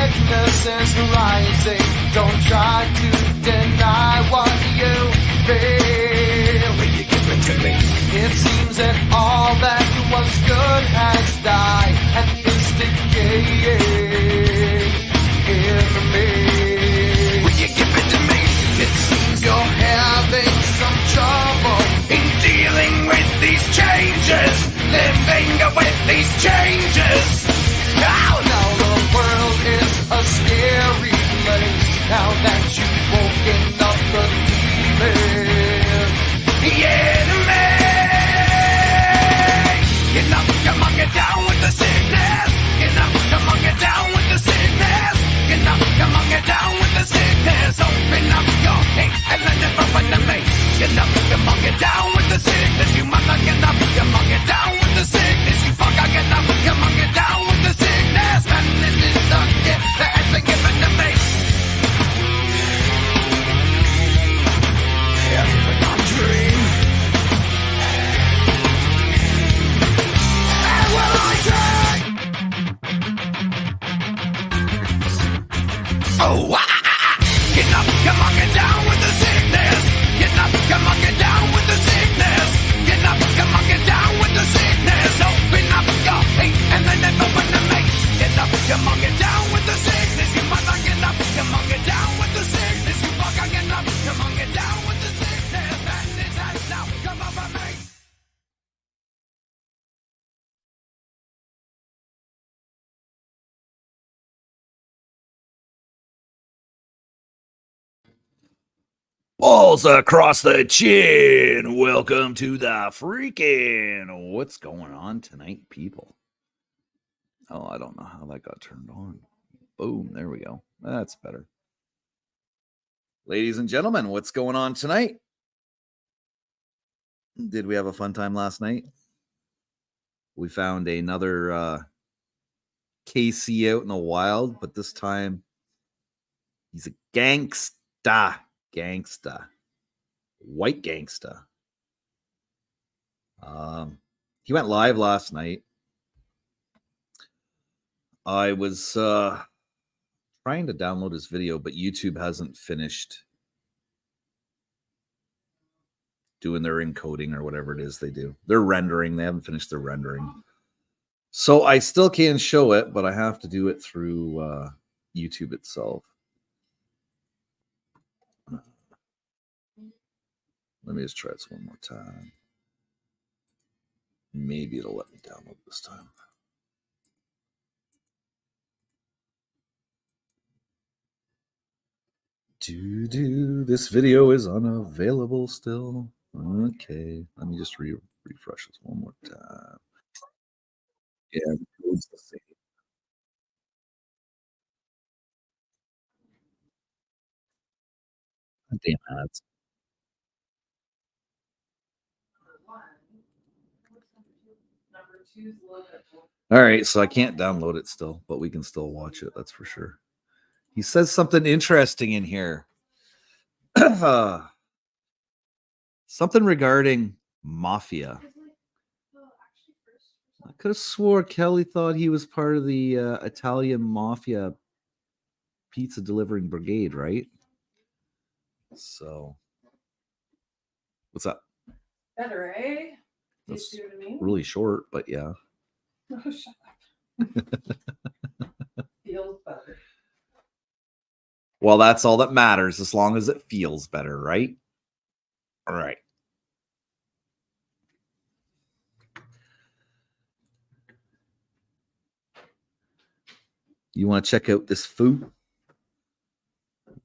sickness is rising. Don't try to deny what you feel. Will you give it to me? It seems that all that was good has died and is decaying in me. Will you give it to me? It seems you're having some trouble In dealing with these changes, living with these changes. now. Now the world is a scary place. Now that you've woken up the demon. Enemy! Get up, come on, get down with the sickness. Get up, come on, get down with the sickness. Get up, come on, get down with the sickness. Open up your hate and let it open to me. Get up, come on, get down with the sickness. You mother, get up, come on, get down with the sickness. You fucker, get up, come on, get down with the sickness. And this is the gift that has been given to me. Everything I dream. And will I die? Oh, get up, come on, get down with the sickness. Get up, come on, get down with the sickness. Get up, come on, get down with the sickness. Open up your hate and then it open to me. Get up, come on, get down with the sickness. You mother, get up, come on, get down with the sickness. You fucker, get up, come on, get down with the sickness. And this has now come over me. Balls across the chin. Welcome to the freaking What's Going On Tonight, people. Oh, I don't know how that got turned on. Boom, there we go. That's better. Ladies and gentlemen, what's going on tonight? Did we have a fun time last night? We found another KC out in the wild, but this time he's a gangsta. White gangsta. He went live last night. I was trying to download his video, but YouTube hasn't finished doing their encoding or whatever it is they do. They're rendering. They haven't finished their rendering. So I still can show it, but I have to do it through YouTube itself. Let me just try this one more time. Maybe it'll let me download this time. This video is unavailable still. Okay, let me just refresh this one more time. Yeah, it's the same. Damn ads. All right, so I can't download it still, but we can still watch it. That's for sure. He says something interesting in here. Something regarding mafia. I could have swore Kelly thought he was part of the Italian mafia pizza delivering brigade, right? So, what's up? Better, eh? That's You see what I mean? really short, but yeah. Oh, shut up. Feels better. Well, that's all that matters as long as it feels better, right? All right. You want to check out this food?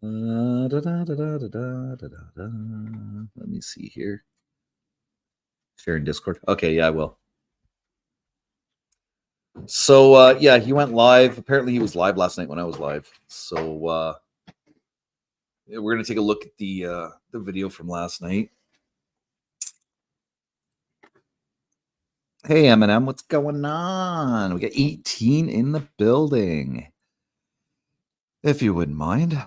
Let me see here. Sharing Discord. Okay, yeah, I will. So, yeah, he went live. Apparently, he was live last night when I was live. So, we're going to take a look at the video from last night. Hey, Eminem, what's going on? We got 18 in the building. If you wouldn't mind,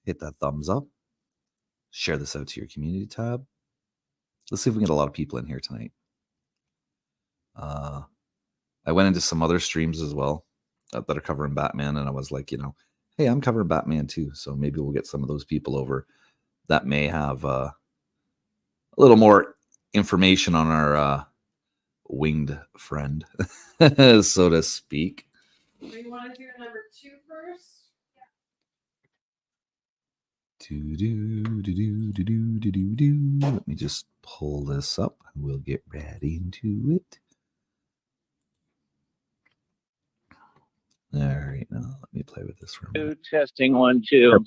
hit that thumbs up. Share this out to your community tab. Let's see if we can get a lot of people in here tonight. I went into some other streams as well. that are covering Batman, and I was like, hey, I'm covering Batman too, so maybe we'll get some of those people over that may have a little more information on our winged friend, so to speak. Do you want to do number 2 first? Let me just pull this up and we'll get right into it. All right, now let me play with this for a minute. Testing 1, 2.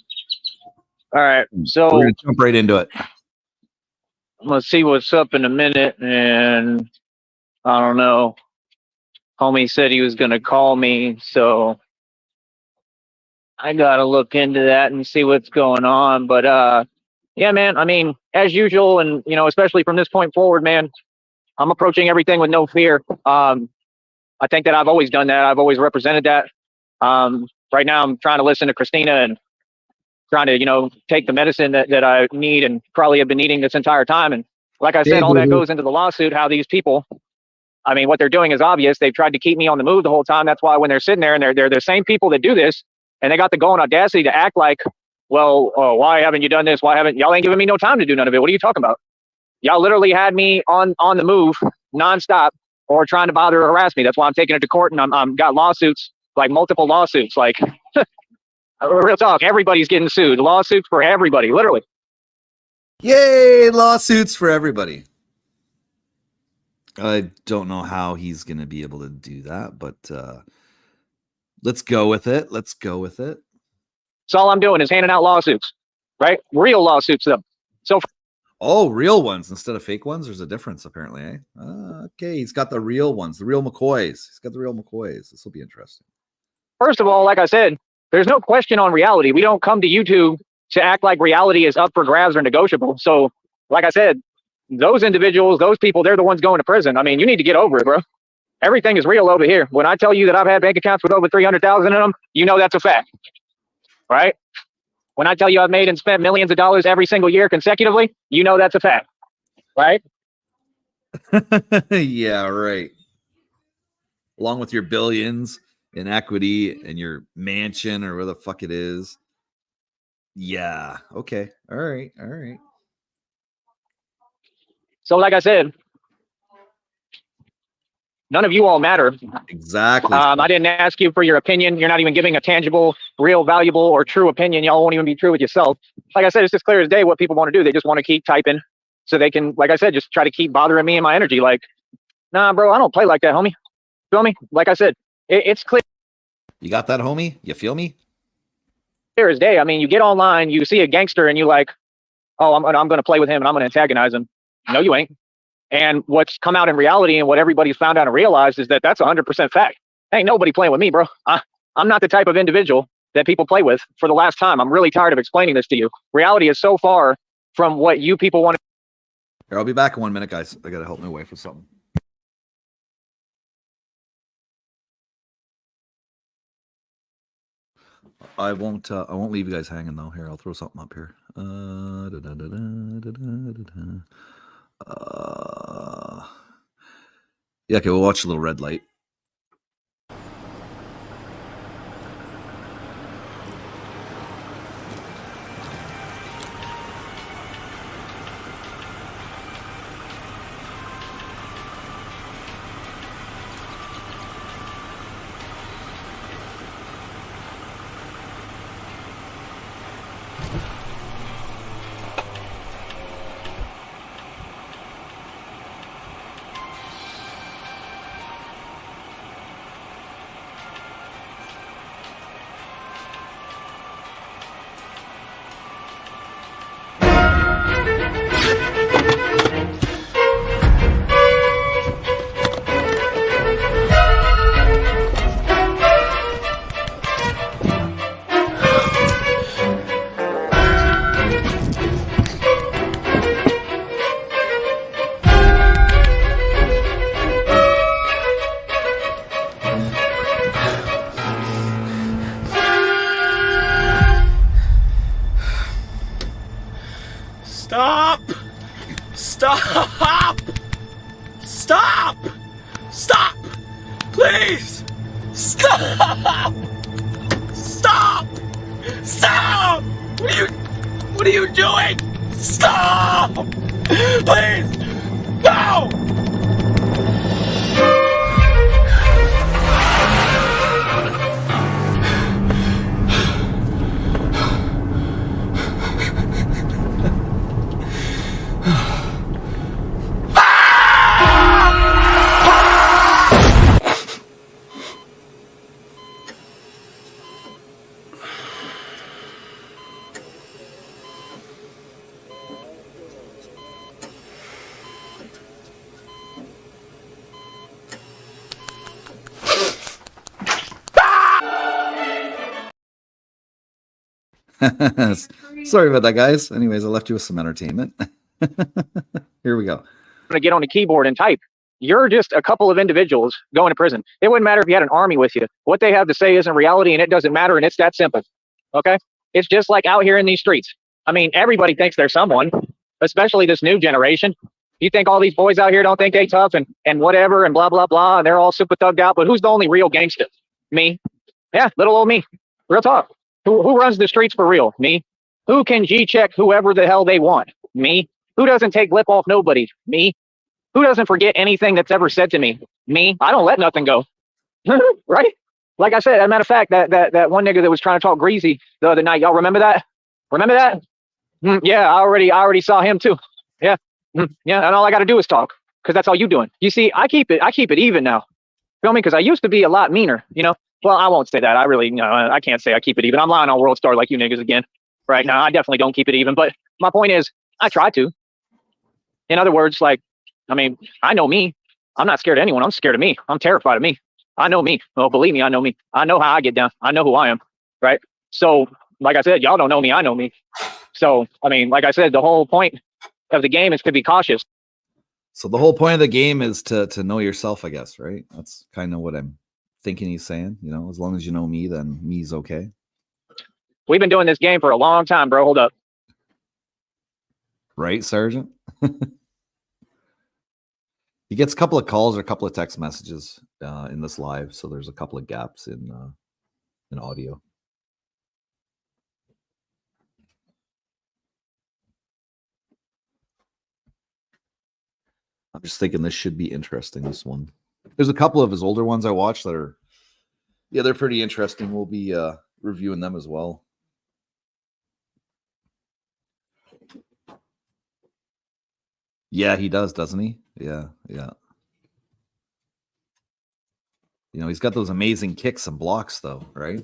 All right, so we're gonna jump right into it. I'm gonna see what's up in a minute, and I don't know. Homie said he was gonna call me, so I gotta look into that and see what's going on. But yeah, man. I mean, as usual, and especially from this point forward, man, I'm approaching everything with no fear. I think that I've always done that. I've always represented that. Right now, I'm trying to listen to Christina and trying to, take the medicine that I need and probably have been needing this entire time. And like I said, all that goes into the lawsuit, how these people, I mean, what they're doing is obvious. They've tried to keep me on the move the whole time. That's why when they're sitting there and they're the same people that do this, and they got the going audacity to act like, well, why haven't you done this? Why haven't y'all ain't giving me no time to do none of it? What are you talking about? Y'all literally had me on the move nonstop or trying to bother or harass me. That's why I'm taking it to court, and I'm got lawsuits, like multiple lawsuits. Like real talk, everybody's getting sued. Lawsuits for everybody, literally. Yay, lawsuits for everybody. I don't know how he's going to be able to do that, but let's go with it. Let's go with it. So all I'm doing is handing out lawsuits, right? Real lawsuits, though. So real ones instead of fake ones. There's a difference, apparently. Eh? Okay, he's got the real ones, the real McCoys. He's got the real McCoys. This will be interesting. first of all, like I said, there's no question on reality. We don't come to YouTube to act like reality is up for grabs or negotiable. So, like I said, those individuals, those people, they're the ones going to prison. I mean, you need to get over it, bro. Everything is real over here. When I tell you that I've had bank accounts with over 300,000 in them, that's a fact, right? When I tell you I've made and spent millions of dollars every single year consecutively, that's a fact, right? Yeah, right. Along with your billions in equity and your mansion or where the fuck it is. Yeah. Okay. All right. All right. So, like I said, none of you all matter. Exactly. I didn't ask you for your opinion. You're not even giving a tangible, real, valuable, or true opinion. Y'all won't even be true with yourself. Like I said, it's just clear as day what people want to do. They just want to keep typing so they can, like I said, just try to keep bothering me and my energy. Like, nah, bro, I don't play like that, homie. Feel me? Like I said, it's clear. You got that, homie? You feel me? Clear as day. I mean, you get online, you see a gangster, and you like, oh, I'm going to play with him and I'm going to antagonize him. No, you ain't. And what's come out in reality and what everybody's found out and realized is that that's 100% fact. Ain't nobody playing with me, bro. I'm not the type of individual that people play with for the last time. I'm really tired of explaining this to you. Reality is so far from what you people want to. Here, I'll be back in 1 minute, guys. I got to help my wife with something. I won't leave you guys hanging though. Here, I'll throw something up here. Yeah, okay, we'll watch a little red light. Stop! Stop! Stop! What are you doing? Stop! Please! No! Sorry about that, guys. Anyways, I left you with some entertainment. Here we go. To get on the keyboard and type. You're just a couple of individuals going to prison. It wouldn't matter if you had an army with you. What they have to say isn't reality, and it doesn't matter, and it's that simple. Okay? It's just like out here in these streets. I mean, everybody thinks they're someone, especially this new generation. You think all these boys out here don't think they tough and whatever and blah, blah, blah, and they're all super thugged out, but who's the only real gangster? Me. Yeah, little old me. Real talk. Who runs the streets for real? Me. Who can G-check whoever the hell they want? Me. Who doesn't take lip off nobody? Me. Who doesn't forget anything that's ever said to me? Me. I don't let nothing go. Right? Like I said, as a matter of fact, that one nigga that was trying to talk greasy the other night, y'all remember that? Remember that? Yeah, I already saw him too. Yeah. Yeah, and all I got to do is talk, because that's all you doing. You see, I keep it even now. Feel me? Because I used to be a lot meaner, you know. Well, I won't say that. I really, I can't say I keep it even. I'm lying on World Star like you niggas again. Right now, I definitely don't keep it even. But my point is, I try to. In other words, like, I mean, I know me. I'm not scared of anyone. I'm scared of me. I'm terrified of me. I know me. Oh, believe me, I know me. I know how I get down. I know who I am. Right? So, like I said, y'all don't know me. I know me. So, I mean, like I said, the whole point of the game is to be cautious. So the whole point of the game is to know yourself, I guess, right? That's kind of what I'm thinking he's saying. You know, as long as you know me, then me's okay. We've been doing this game for a long time, bro. Hold up. Right, Sergeant? He gets a couple of calls or a couple of text messages in this live, so there's a couple of gaps in audio. I'm just thinking this should be interesting, this one. There's a couple of his older ones I watched that are, yeah, they're pretty interesting. We'll be reviewing them as well. Yeah, he does, doesn't he? Yeah, yeah. You know, he's got those amazing kicks and blocks, though, right?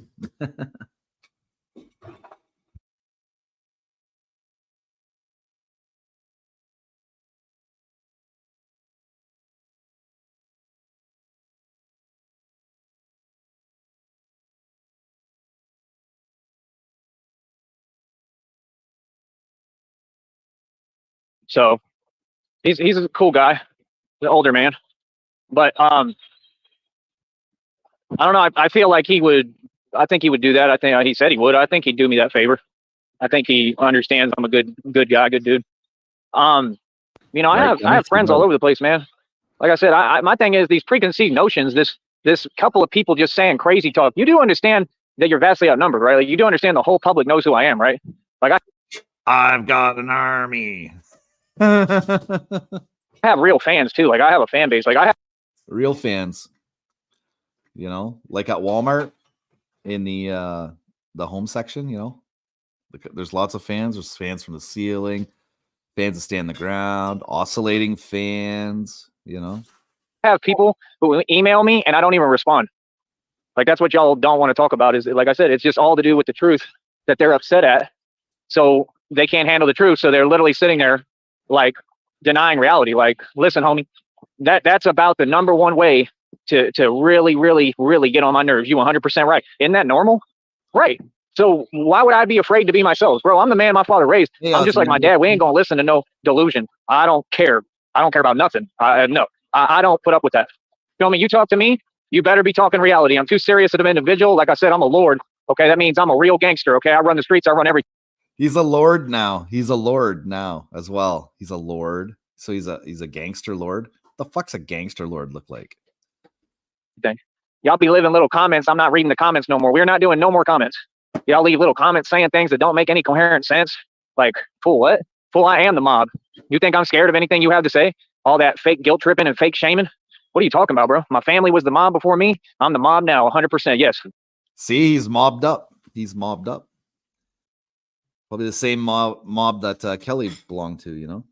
So he's a cool guy, the older man. But I don't know. I feel like he would. I think he would do that. I think he said he would. I think he'd do me that favor. I think he understands I'm a good guy, good dude. You know, Right, I have friends all over the place, man. Like I said, my thing is these preconceived notions. This couple of people just saying crazy talk. You do understand that you're vastly outnumbered, right? Like you do understand the whole public knows who I am, right? Like I've got an army. I have real fans too. Like I have a fan base. Like I have Real fans. You know, like at Walmart in the home section, you know, there's lots of fans. There's fans from the ceiling, fans that stay on the ground, oscillating fans, you know. have people who email me and I don't even respond. Like that's what y'all don't want to talk about. Is like I said, it's just all to do with the truth that they're upset at. So they can't handle the truth. So they're literally sitting there like denying reality. Like, listen, homie, that's about the number one way to really, really, really get on my nerves. You 100% right. Isn't that normal? Right. So why would I be afraid to be myself? Bro, I'm the man my father raised. I'm just like my dad. We ain't going to listen to no delusion. I don't care. I don't care about nothing. No, I don't put up with that. Feel me? You talk to me, you better be talking reality. I'm too serious of an individual. Like I said, I'm a lord. Okay, that means I'm a real gangster. Okay, I run the streets. I run everything. He's a lord now. He's a lord now as well. He's a lord. So he's a gangster lord. The fuck's a gangster lord look like? Y'all be leaving little comments. I'm not reading the comments no more. We're not doing no more comments. Y'all leave little comments saying things that don't make any coherent sense. Like, fool, what? Fool, I am the mob. You think I'm scared of anything you have to say? All that fake guilt tripping and fake shaming? What are you talking about, bro? My family was the mob before me. I'm the mob now, 100%. Yes. See, he's mobbed up. He's mobbed up. Probably the same mob that Kelly belonged to, you know?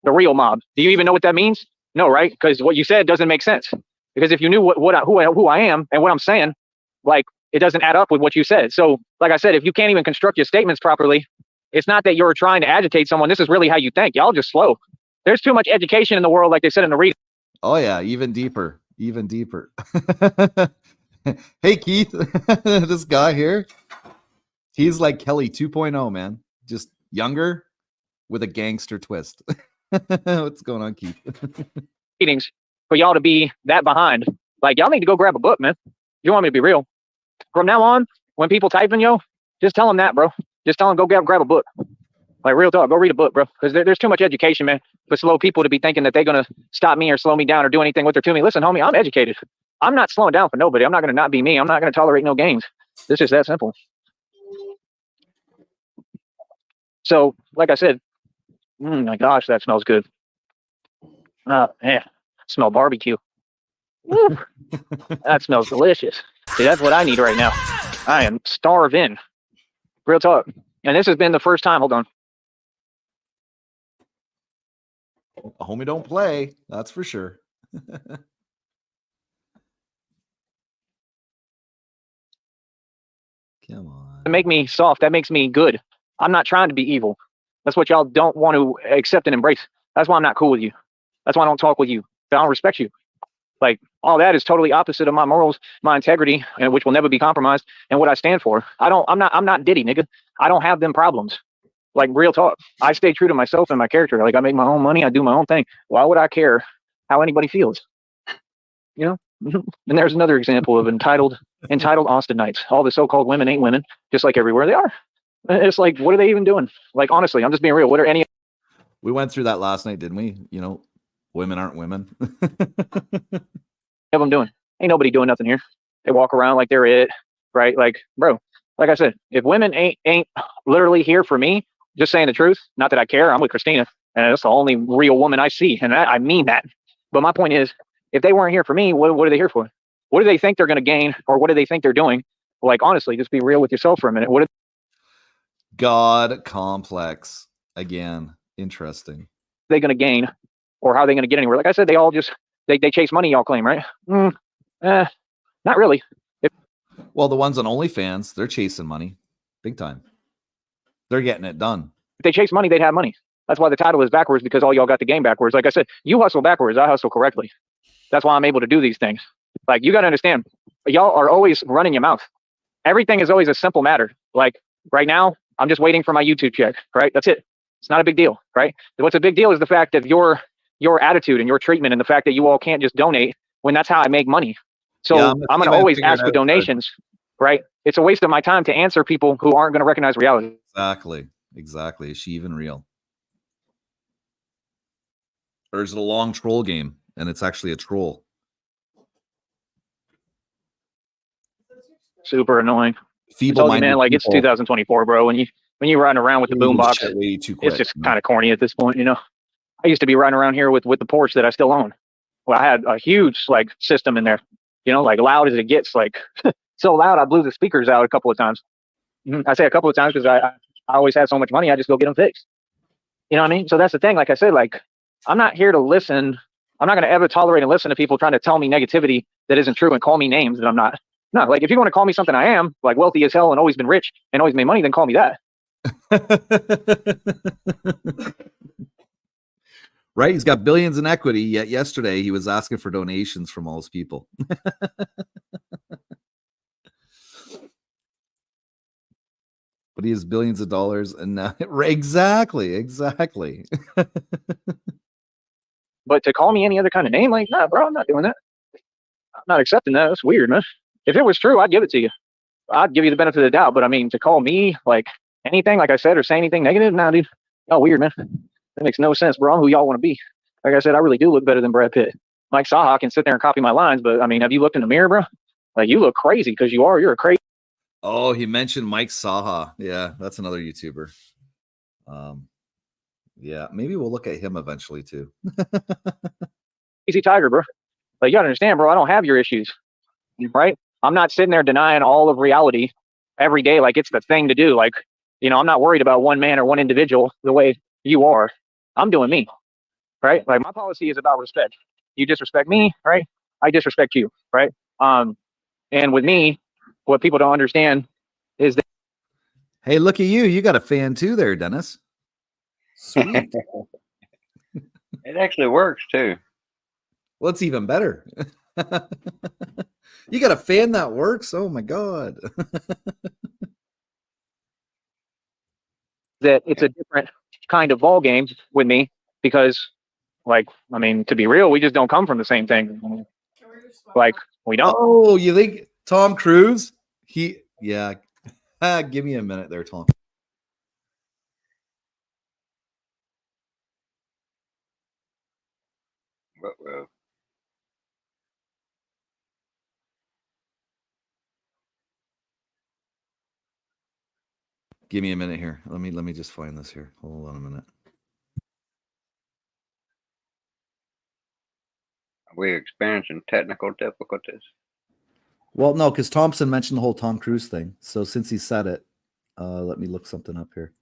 The real mob. Do you even know what that means? No, right? Because what you said doesn't make sense. Because if you knew who I am and what I'm saying, like, it doesn't add up with what you said. So, like I said, if you can't even construct your statements properly, it's not that you're trying to agitate someone. This is really how you think. Y'all just slow. There's too much education in the world, like they said in the reading. Oh, yeah, even deeper. Even deeper. Hey, Keith, this guy here, he's like Kelly 2.0, man. Just younger with a gangster twist. What's going on, Keith? Meetings for y'all to be that behind. Like, y'all need to go grab a book, man. You want me to be real? From now on, when people typing yo, just tell them that, bro. Just tell them go grab a book. Like, real talk, go read a book, bro. Because there's too much education, man, for slow people to be thinking that they're gonna stop me or slow me down or do anything with their to me. Listen, homie, I'm educated. I'm not slowing down for nobody. I'm not gonna not be me. I'm not gonna tolerate no games. It's just that simple. So, like I said, my gosh, that smells good. Oh, man, smell barbecue. Woo. That smells delicious. See, that's what I need right now. I am starving. Real talk. And this has been the first time. Hold on. A homie don't play. That's for sure. Come on. To make me soft, that makes me good. I'm not trying to be evil. That's what y'all don't want to accept and embrace. That's why I'm not cool with you. That's why I don't talk with you. I don't respect you. Like, all that is totally opposite of my morals, my integrity, and which will never be compromised, and what I stand for. I'm not Diddy, nigga. I don't have them problems. Like, real talk. I stay true to myself and my character. Like, I make my own money. I do my own thing. Why would I care how anybody feels? You know? And there's another example of entitled Austinites. All the so-called women ain't women, just like everywhere they are. It's like, what are they even doing? Like, honestly, I'm just being real. What are any We went through that last night, didn't we? You know, women aren't women. of them doing? Ain't nobody doing nothing here. They walk around like they're it, right? Like, bro, like I said, if women ain't literally here for me, just saying the truth, not that I care, I'm with Christina, and that's the only real woman I see, and I mean that. But my point is, if they weren't here for me, what are they here for? What do they think they're going to gain, or what do they think they're doing? Like, honestly, just be real with yourself for a minute. What? God complex again. Interesting. They going to gain, or how are they going to get anywhere? Like I said, they all just they chase money. Y'all claim, right? Not really. Well, the ones on OnlyFans, they're chasing money, big time. They're getting it done. If they chase money, they'd have money. That's why the title is backwards, because all y'all got the game backwards. Like I said, you hustle backwards, I hustle correctly. That's why I'm able to do these things. Like, you got to understand, y'all are always running your mouth. Everything is always a simple matter. Like, right now, I'm just waiting for my YouTube check, right? That's it. It's not a big deal, right? What's a big deal is the fact that your attitude and your treatment, and the fact that you all can't just donate when that's how I make money. So yeah, I'm going to always ask for donations, right? It's a waste of my time to answer people who aren't going to recognize reality. Exactly. Is she even real? Or is it a long troll game and it's actually a troll? Super annoying. Feeble-minded, man, like, it's 2024, bro. When you riding around with the boombox, it's just kind of corny at this point, you know. I used to be riding around here with the Porsche that I still own. Well, I had a huge like system in there, you know, like loud as it gets, like so loud I blew the speakers out a couple of times. I say a couple of times because I always had so much money, I just go get them fixed. You know what I mean? So that's the thing. Like I said, like, I'm not here to listen. I'm not going to ever tolerate and listen to people trying to tell me negativity that isn't true and call me names that I'm not. No, like, if you're going to call me something I am, like wealthy as hell and always been rich and always made money, then call me that. Right? He's got billions in equity, yet yesterday he was asking for donations from all his people. But he has billions of dollars and now exactly. But to call me any other kind of name, like, nah, bro, I'm not doing that. I'm not accepting that. That's weird, man. If it was true, I'd give it to you. I'd give you the benefit of the doubt. But I mean, to call me like anything, like I said, or say anything negative, nah, dude. Oh, weird, man. That makes no sense, bro. I'm who y'all want to be. Like I said, I really do look better than Brad Pitt. Mike Saha can sit there and copy my lines, but I mean, have you looked in the mirror, bro? Like, you look crazy because you're a crazy. Oh, he mentioned Mike Saha. Yeah, that's another YouTuber. Yeah, maybe we'll look at him eventually too. Crazy tiger, bro. Like, you gotta understand, bro, I don't have your issues, right? I'm not sitting there denying all of reality every day like it's the thing to do. Like, you know, I'm not worried about one man or one individual the way you are. I'm doing me, right? Like, my policy is about respect. You disrespect me, right? I disrespect you, right? And with me, what people don't understand is that. Hey, look at you. You got a fan too there, Dennis. Sweet. It actually works too. Well, it's even better. You got a fan that works? Oh my God. That it's a different kind of ball game with me because, like, I mean, to be real, we just don't come from the same thing. Like, we don't. Oh, you think Tom Cruise? Yeah. Give me a minute there, Tom. Well, Give me a minute here. Let me just find this here. Hold on a minute. are we experiencing technical difficulties? Well, no, because Thompson mentioned the whole Tom Cruise thing. So since he said it, let me look something up here.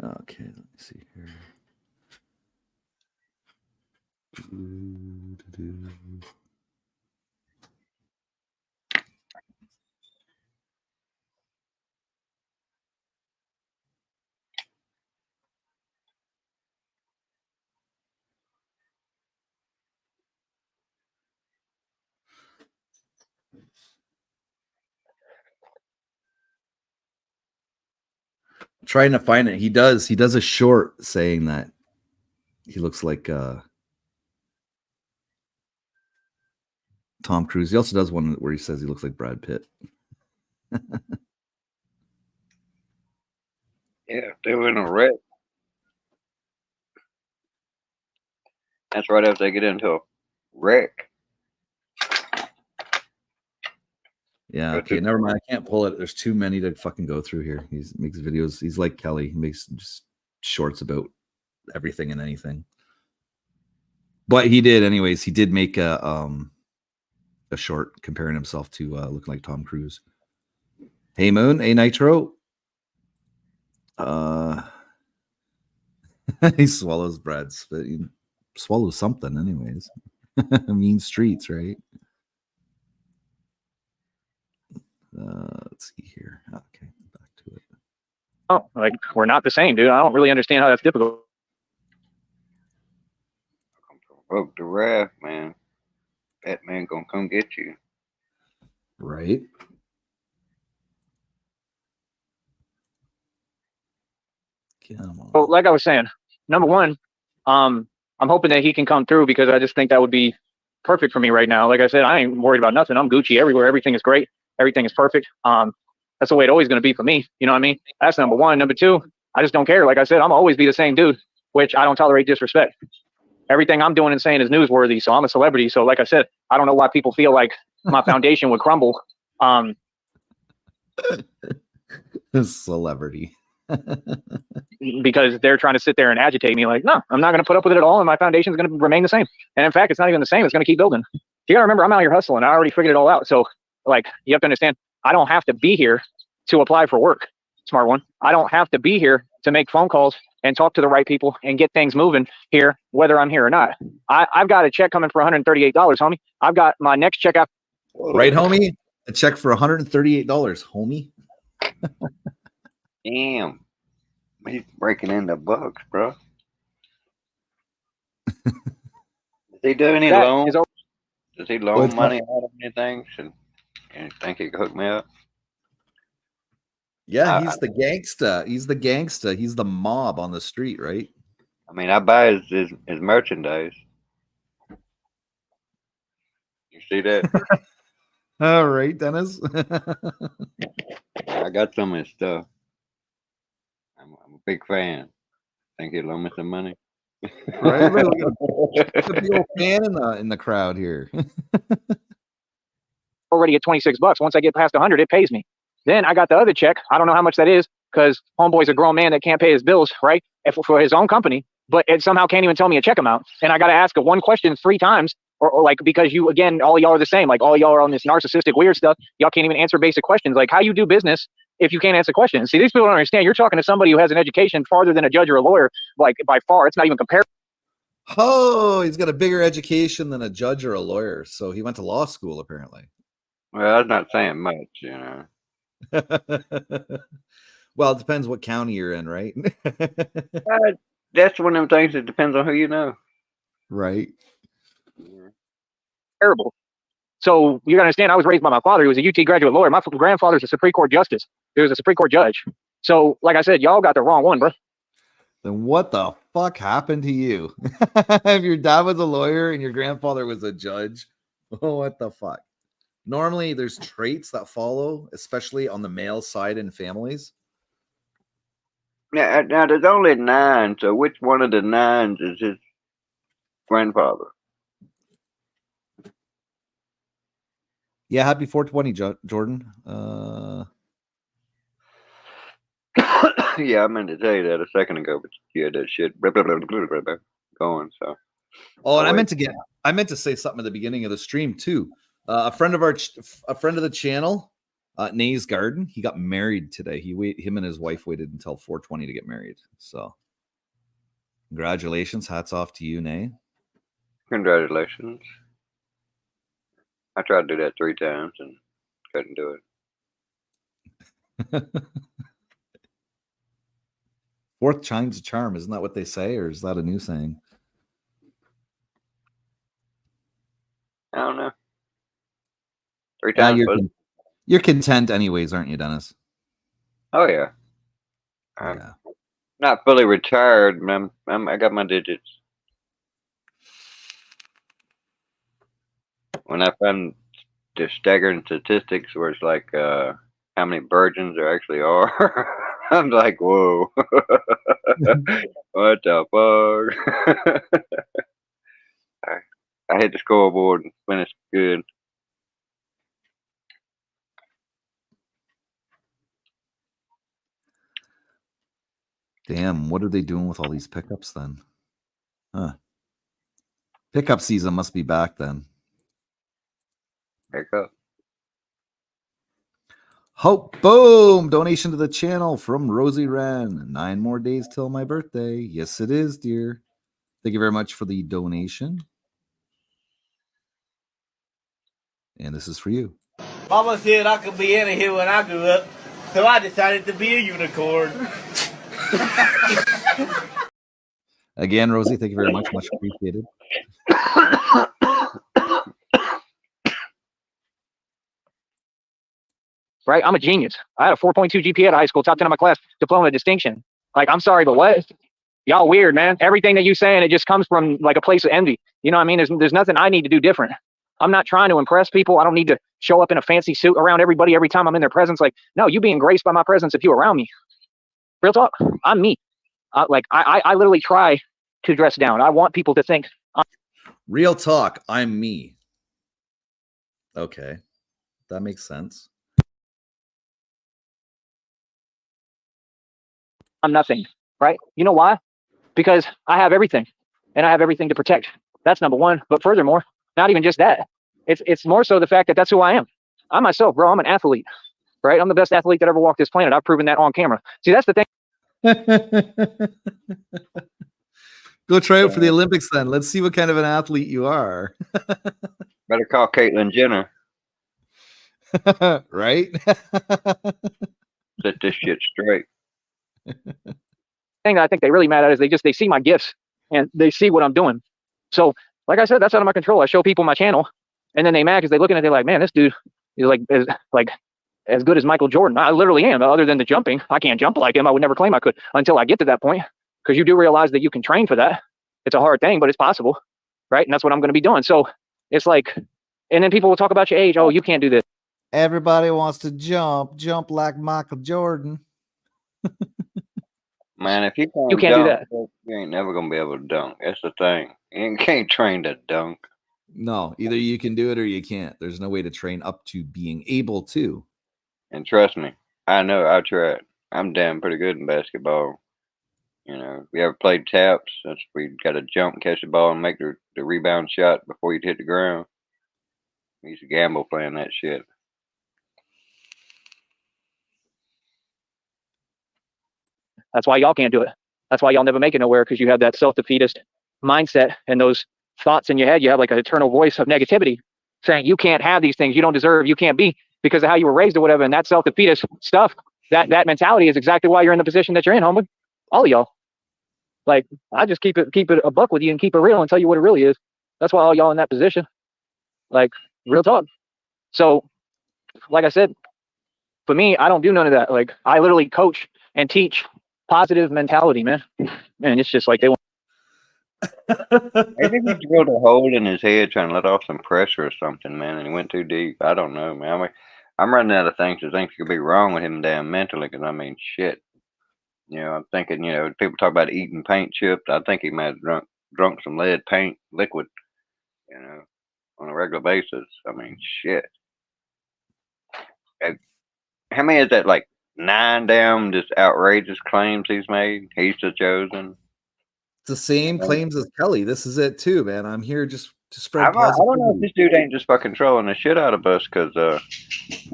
Okay, let me see here. Trying to find it. He does a short saying that he looks like Tom Cruise. He also does one where he says he looks like Brad Pitt. Yeah, they were in a wreck. That's right after they get into a wreck. Yeah, okay, never mind. I can't pull it. There's too many to fucking go through here. He makes videos. He's like Kelly. He makes just shorts about everything and anything. But he did, anyways. He did make a short comparing himself to looking like Tom Cruise. Hey Moon, hey Nitro. He swallows bread, but he swallows something, anyways. Mean streets, right? Let's see here. Okay, back to it. Oh, like, we're not the same, dude. I don't really understand how that's difficult. Provoke the wrath, man. That man gonna come get you. Right. Come on. Well, like I was saying, number one, I'm hoping that he can come through because I just think that would be perfect for me right now. Like I said, I ain't worried about nothing. I'm Gucci everywhere. Everything is great. Everything is perfect. That's the way it's always going to be for me. You know what I mean? That's number one. Number two, I just don't care. Like I said, I'm always be the same dude, which I don't tolerate disrespect. Everything I'm doing and saying is newsworthy. So I'm a celebrity. So like I said, I don't know why people feel like my foundation would crumble. Celebrity. Because they're trying to sit there and agitate me. Like, no, I'm not going to put up with it at all. And my foundation is going to remain the same. And in fact, it's not even the same. It's going to keep building. You got to remember, I'm out here hustling. I already figured it all out. So like, you have to understand, I don't have to be here to apply for work. Smart one. I don't have to be here to make phone calls and talk to the right people and get things moving here, whether I'm here or not. I've got a check coming for $138, homie. I've got my next check out. Right, homie? A check for $138, homie. Damn. He's breaking into bucks, bro. Does he do any loans? Does he loan money out of anything? Should you think he could hook me up? Yeah, he's the gangsta. He's the gangsta. He's the mob on the street, right? I mean, I buy his merchandise. You see that? All right, Dennis. I got some of his stuff. I'm a big fan. Think he'll loan me some money? Right? Look, we got a big old fan in the crowd here. Already at $26. Once I get past 100, it pays me. Then I got the other check. I don't know how much that is because homeboy's a grown man that can't pay his bills, right? For his own company, but it somehow can't even tell me a check amount. And I got to ask a one question 3 times, or like, because you, again, all y'all are the same. Like all y'all are on this narcissistic weird stuff. Y'all can't even answer basic questions. Like how you do business if you can't answer questions. See, these people don't understand. You're talking to somebody who has an education farther than a judge or a lawyer, like by far. It's not even comparable. Oh, he's got a bigger education than a judge or a lawyer. So he went to law school, apparently. Well, that's not saying much, you know. Well, it depends what county you're in, right? That's one of them things that depends on who you know. Right. Terrible. So you gotta understand, I was raised by my father. He was a UT graduate lawyer. My grandfather's a Supreme Court justice. He was a Supreme Court judge. So, like I said, y'all got the wrong one, bro. Then what the fuck happened to you? If your dad was a lawyer and your grandfather was a judge, what the fuck? Normally, there's traits that follow, especially on the male side in families. Now there's only 9, so which one of the 9s is his grandfather? Yeah, happy 420, Jordan. Yeah, I meant to tell you that a second ago, but you had that shit going. So. Oh, and I meant to say something at the beginning of the stream too. A friend of the channel, Nay's Garden. He got married today. Him and his wife waited until 420 to get married. So, congratulations! Hats off to you, Nay. Congratulations. I tried to do that 3 times and couldn't do it. Fourth time's a charm, isn't that what they say, or is that a new saying? I don't know. 3 times. You're content, anyways, aren't you, Dennis? Oh yeah. I'm not fully retired, but I got my digits. When I found the staggering statistics where it's like how many virgins there actually are, I'm like, whoa, what the fuck? I hit the scoreboard and finished good. Damn, what are they doing with all these pickups then? Huh. Pickup season must be back then. Pickup. Hope, boom! Donation to the channel from Rosie Wren. 9 more days till my birthday. Yes, it is, dear. Thank you very much for the donation. And this is for you. Mama said I could be any here when I grew up, so I decided to be a unicorn. Again, Rosie, thank you very much. Much appreciated. Right? I'm a genius. I had a 4.2 GPA at high school, top 10 of my class, diploma distinction. Like, I'm sorry, but what? Y'all weird, man. Everything that you saying, it just comes from like a place of envy. You know what I mean? There's nothing I need to do different. I'm not trying to impress people. I don't need to show up in a fancy suit around everybody every time I'm in their presence. Like, no, you being graced by my presence if you around me. Real talk. I'm me. I literally try to dress down. I want people to think. Real talk. I'm me. Okay. That makes sense. I'm nothing, right? You know why? Because I have everything, and I have everything to protect. That's number one. But furthermore, not even just that. It's more so the fact that that's who I am. I myself, bro, I'm an athlete, right? I'm the best athlete that ever walked this planet. I've proven that on camera. See, that's the thing. Go try out for the Olympics then. Let's see what kind of an athlete you are. Better call Caitlyn Jenner. Right? Set this shit straight. Thing that I think they really mad at is they see my gifts and they see what I'm doing. So, like I said, that's out of my control. I show people my channel, and then they mad because they looking at it, they're like, man, this dude is like as good as Michael Jordan. I literally am. Other than the jumping, I can't jump like him. I would never claim I could until I get to that point, because you do realize that you can train for that. It's a hard thing, but it's possible, right? And that's what I'm going to be doing. So it's like, And then people will talk about your age. Oh, you can't do this. Everybody wants to jump like Michael Jordan. Man, if you You can't do that. you ain't never gonna be able to dunk. That's the thing. You can't train to dunk. No, either you can do it or you can't. There's no way to train up to being able to. And trust me, I know. I tried. I'm damn pretty good in basketball. You know, we ever played taps? That's where you got to jump, catch the ball, and make the rebound shot before you hit the ground. We used to gamble playing that shit. That's why y'all can't do it. That's why y'all never make it nowhere, because you have that self-defeatist mindset and those thoughts in your head. You have like an eternal voice of negativity saying you can't have these things, you don't deserve, you can't be, because of how you were raised or whatever. And that self-defeatist stuff, that mentality is exactly why you're in the position that you're in, homie. All of y'all. Like, I just keep it a buck with you and keep it real and tell you what it really is. That's why all y'all in that position. Like, real talk. So, like I said, for me, I don't do none of that. Like, I literally coach and teach positive mentality, man. Man, it's just like they want. Maybe he drilled a hole in his head trying to let off some pressure or something, man, and he went too deep. I don't know, man. I mean, I'm running out of things to think could be wrong with him damn mentally, because, I mean, shit. You know, I'm thinking, you know, people talk about eating paint chips. I think he might have drunk some lead paint liquid, you know, on a regular basis. I mean, shit. How many is that, like 9 damn just outrageous claims he's made? He's the chosen. It's the same claims as Kelly. This is it too, man. I'm here just to spread I don't know if positivity. this dude ain't just fucking trolling the shit out of us, because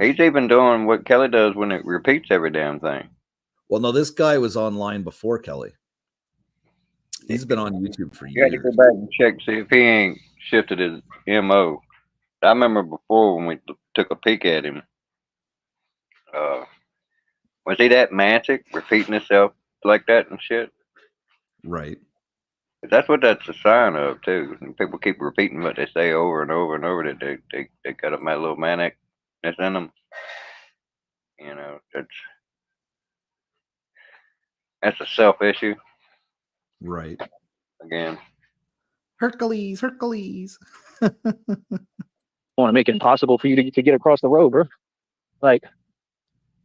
he's even doing what Kelly does when it repeats every damn thing. Well, no, this guy was online before Kelly. He's been on YouTube for You had to years. go back and check, see if he ain't shifted his MO. I remember before when we took a peek at him, was he that magic, repeating himself like that and shit? Right. That's what that's a sign of too. And people keep repeating what they say over and over and over, that they got a little manicness in them. You know, that's a self issue. Right. Again, Hercules. Want to make it impossible for you to get across the road, bro. Like,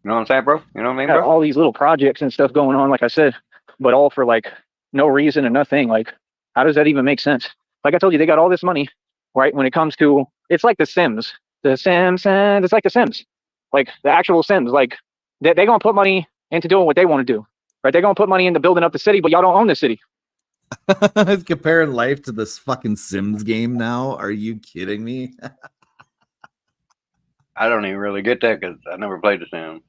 you know what I'm saying, bro? You know what I mean, got bro? all these little projects and stuff going on, like I said, but all for like no reason and nothing. Like, how does that even make sense? Like I told you, they got all this money, right? When it comes to, it's like the Sims. It's like the Sims, like the actual Sims. Like, they're gonna put money into doing what they want to do, right? They're gonna put money into building up the city, but y'all don't own the city. Comparing life to this fucking Sims game now. Are you kidding me? I don't even really get that because I never played the Sims.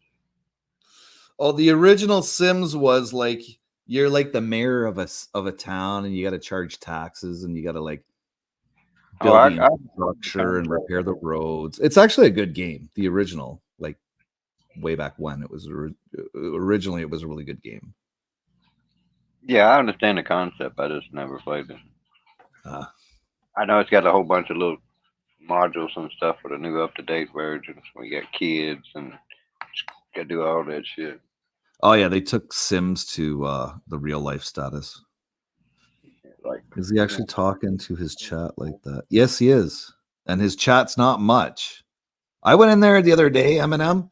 Oh, the original Sims was like you're like the mayor of a town, and you got to charge taxes, and you got to like build the infrastructure and repair the roads. It's actually a good game. The original, like way back when, it was originally it was a really good game. Yeah, I understand the concept. I just never played it. I know it's got a whole bunch of little modules and stuff for the new up-to-date versions. We got kids and got to do all that shit. Oh yeah, they took Sims to the real life status. Like, is he actually talking to his chat like that? Yes, he is, and his chat's not much. I went in there the other day, Eminem,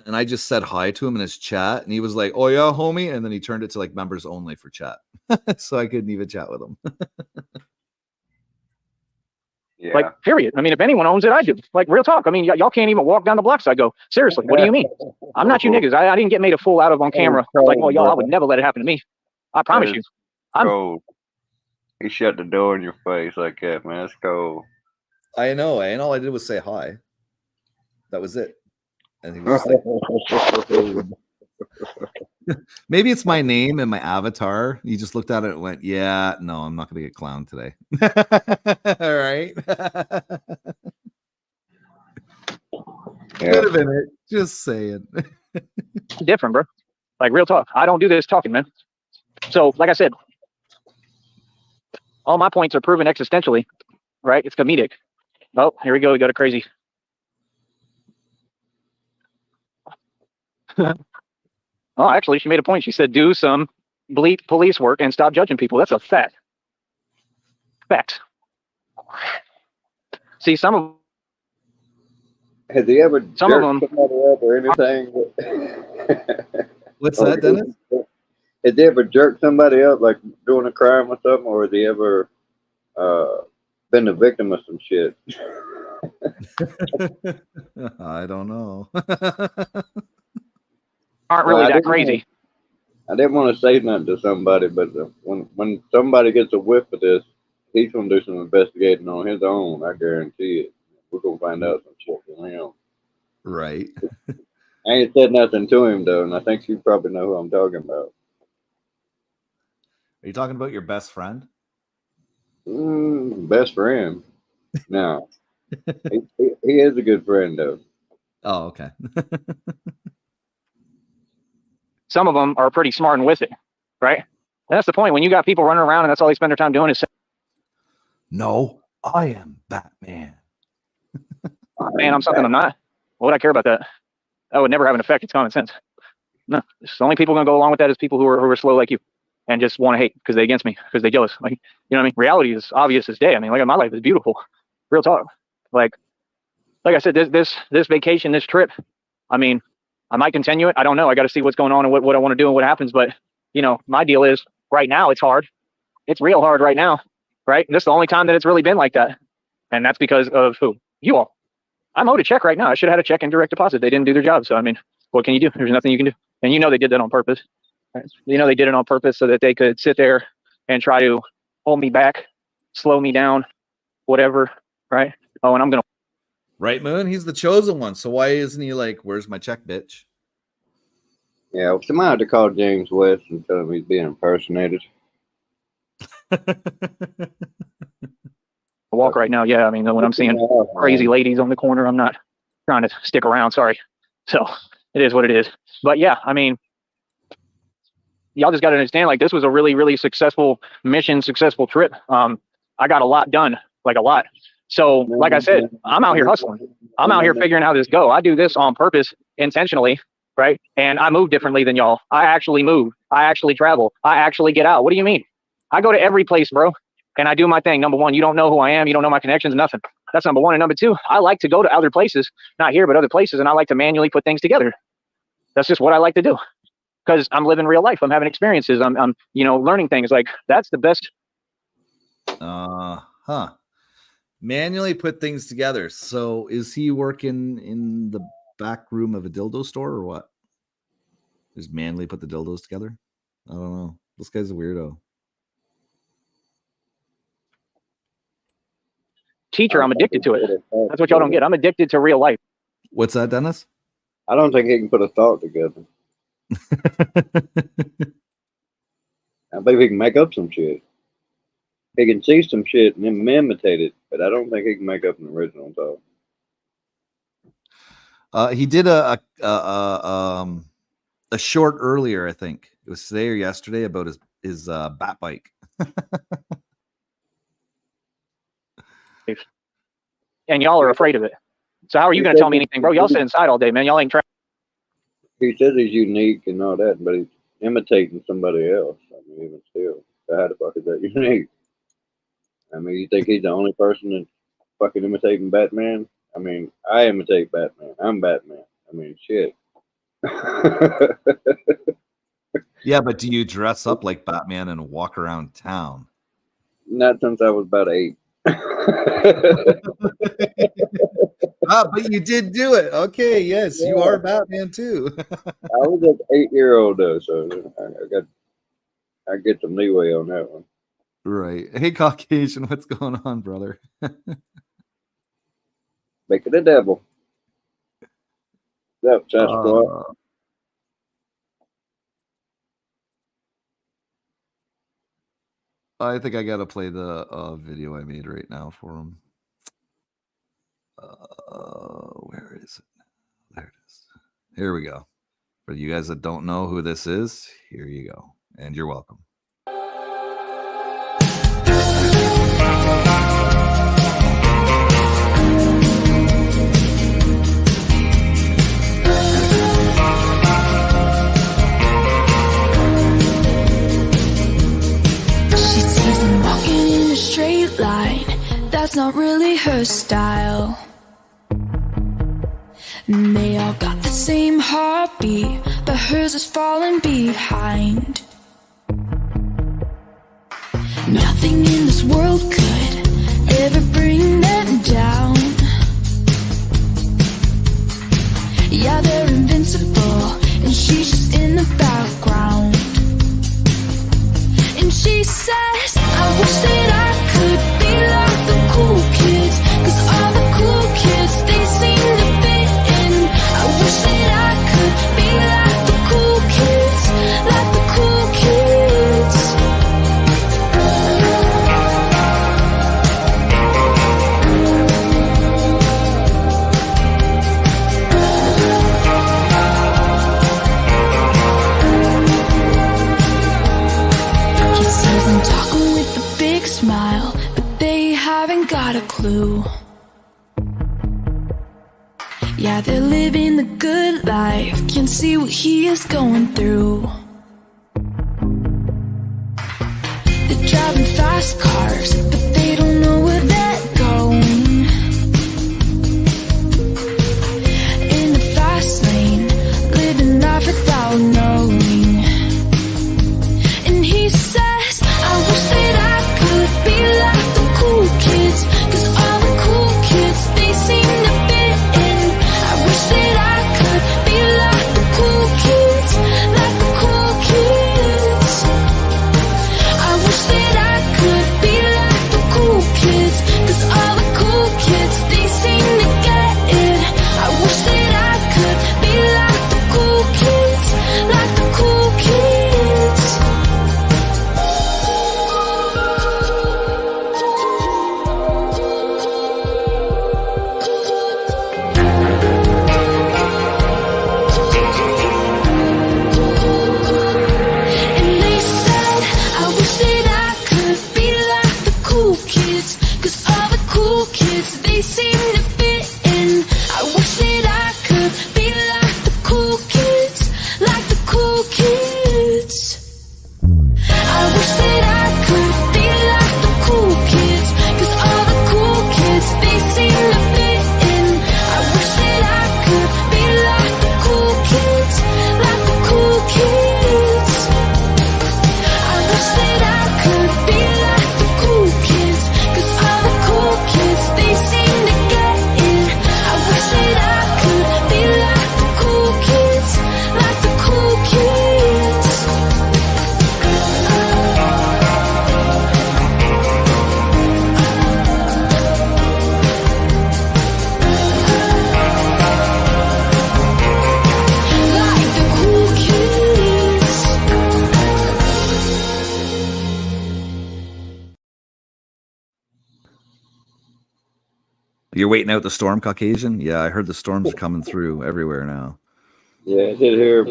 and I just said hi to him in his chat, and he was like, "Oh yeah, homie," and then he turned it to like members only for chat, so I couldn't even chat with him. yeah. Like, period. I mean, if anyone owns it, I do. Like, real talk. I mean, y'all can't even walk down the blocks. I go, seriously, what do you mean? I'm not you niggas. I didn't get made a fool out of on camera. Like, well, y'all, I would never let it happen to me. I promise you. Cold. He shut the door in your face like that, man. That's cold. I know, and all I did was say hi. That was it. And he was like, maybe it's my name and my avatar. He just looked at it and went, "Yeah, no, I'm not gonna get clowned today." All right. Could have been it. Just saying. Different, bro. Like, real talk. I don't do this talking, man. So, like I said, all my points are proven existentially, right? It's comedic. Oh, here we go. We got a crazy. Oh, actually, she made a point. She said, do some police work and stop judging people. That's a fact. Facts. See, some of Has he ever Some of jerked them- somebody up or anything? What's Or that, Dennis? Has he ever jerked somebody up, like doing a crime or something, or has he ever been the victim of some shit? I don't know. aren't Well, really I that didn't crazy. I didn't want to say nothing to somebody, but when somebody gets a whiff of this, he's gonna do some investigating on his own. I guarantee it. We're gonna find out some shit from him. Right. I ain't said nothing to him though, and I think you probably know who I'm talking about. Are you talking about your best friend? Best friend. No, he is a good friend though. Oh, okay. Some of them are pretty smart and with it, right? And that's the point. When you got people running around and that's all they spend their time doing is saying, No, I am Batman. man, I'm something I'm not. What would I care about that? That would never have an effect. It's common sense. No, it's the only people going to go along with that is people who are slow like you and just want to hate because they're against me, because they're jealous. Like, you know what I mean? Reality is obvious as day. I mean, like, my life is beautiful. Real talk. Like I said, this vacation, this trip, I mean, I might continue it. I don't know. I got to see what's going on and what I want to do and what happens. But, you know, my deal is right now it's hard. It's real hard right now, right? This is the only time that it's really been like that. And that's because of who? You all. I'm owed a check right now. I should have had a check in direct deposit. They didn't do their job. So, I mean, what can you do? There's nothing you can do. And you know they did that on purpose. Right? You know they did it on purpose so that they could sit there and try to hold me back, slow me down, whatever, right? Oh, and I'm going to. Right, Moon? He's the chosen one. So why isn't he like, where's my check, bitch? Yeah, somebody had to call James West and tell him he's being impersonated. walk right now. Yeah, I mean, when I'm seeing crazy ladies on the corner, I'm not trying to stick around. Sorry. So it is what it is. But yeah, I mean, y'all just got to understand, like, this was a really, really successful mission, successful trip. I got a lot done, like a lot. So like I said, I'm out here hustling. I'm out here figuring how this go. I do this on purpose, intentionally, right? And I move differently than y'all. I actually move. I actually travel. I actually get out. What do you mean? I go to every place, bro. And I do my thing. Number one, you don't know who I am. You don't know my connections, nothing. That's number one. And number two, I like to go to other places, not here, but other places. And I like to manually put things together. That's just what I like to do. Because I'm living real life. I'm having experiences. I'm learning things. Like, that's the best. Manually put things together. So is he working in the back room of a dildo store or what? Just manually put the dildos together? I don't know. This guy's a weirdo. Teacher, I'm addicted to it. That's what y'all don't get. I'm addicted to real life. What's that, Dennis? I don't think he can put a thought together. I believe he can make up some shit. He can see some shit and then imitate it, but I don't think he can make up an original thought. He did a short earlier, I think it was today or yesterday, about his bat bike. And y'all are afraid of it. So how are you going to tell me anything, bro? Y'all sit inside all day, man. Y'all ain't trying. He says he's unique and all that, but he's imitating somebody else. I mean, even still, how the fuck is that unique? I mean, you think he's the only person that's fucking imitating Batman? I mean, I imitate Batman. I'm Batman. I mean, shit. Yeah, but do you dress up like Batman and walk around town? Not since I was about 8. But you did do it. Okay, yes, you are Batman too. I was an 8-year-old though, so I get some leeway on that one. Right. Hey, Caucasian, what's going on, brother? Make it the devil. What's up, Sasquatch? I think I gotta play the video I made right now for him. Where is it? There it is. Here we go. For you guys that don't know who this is, here you go. And you're welcome. that's not really her style. And they all got the same heartbeat, but hers is falling behind. Nothing in this world could ever bring them down. Yeah, they're invincible, and she's just in the background. And she says, I wish that I could be like the cool kids, 'cause all the cool kids, they seem to fit in. I wish that I could be like the cool kids, like the cool kids. He says I'm talking with a big smile, but they haven't got a clue. Yeah, they're living the good life, can't see what he is going through. They're driving fast cars, but they don't know where they're going. In the fast lane, living life without knowing. And he says, I wish that I could be like the cool kids, 'cause all the cool kids, they seem to fit in. I wish that I could be like the cool kids, like the cool kids. I wish that I could be like the cool kids, 'cause all the cool kids, they seem to get it. I wish that I could be like the cool kids, like the cool kids. And they said, I wish that I could be like the cool kids, 'cause all the cool kids, they seem to fit in. I wish that I could be like the cool kids, like the cool kids. I wish that I could be like the cool kids, 'cause all the cool kids, they seem to fit in. I wish that I could be like the cool kids, like the cool kids. I wish that I could be like the cool kids, 'cause all the cool kids, they seem to get it. I wish that I could be like the cool kids, like the cool kids. Like the cool kids. You're waiting out the storm, Caucasian? Yeah, I heard the storms are coming through everywhere now. Yeah, I did hear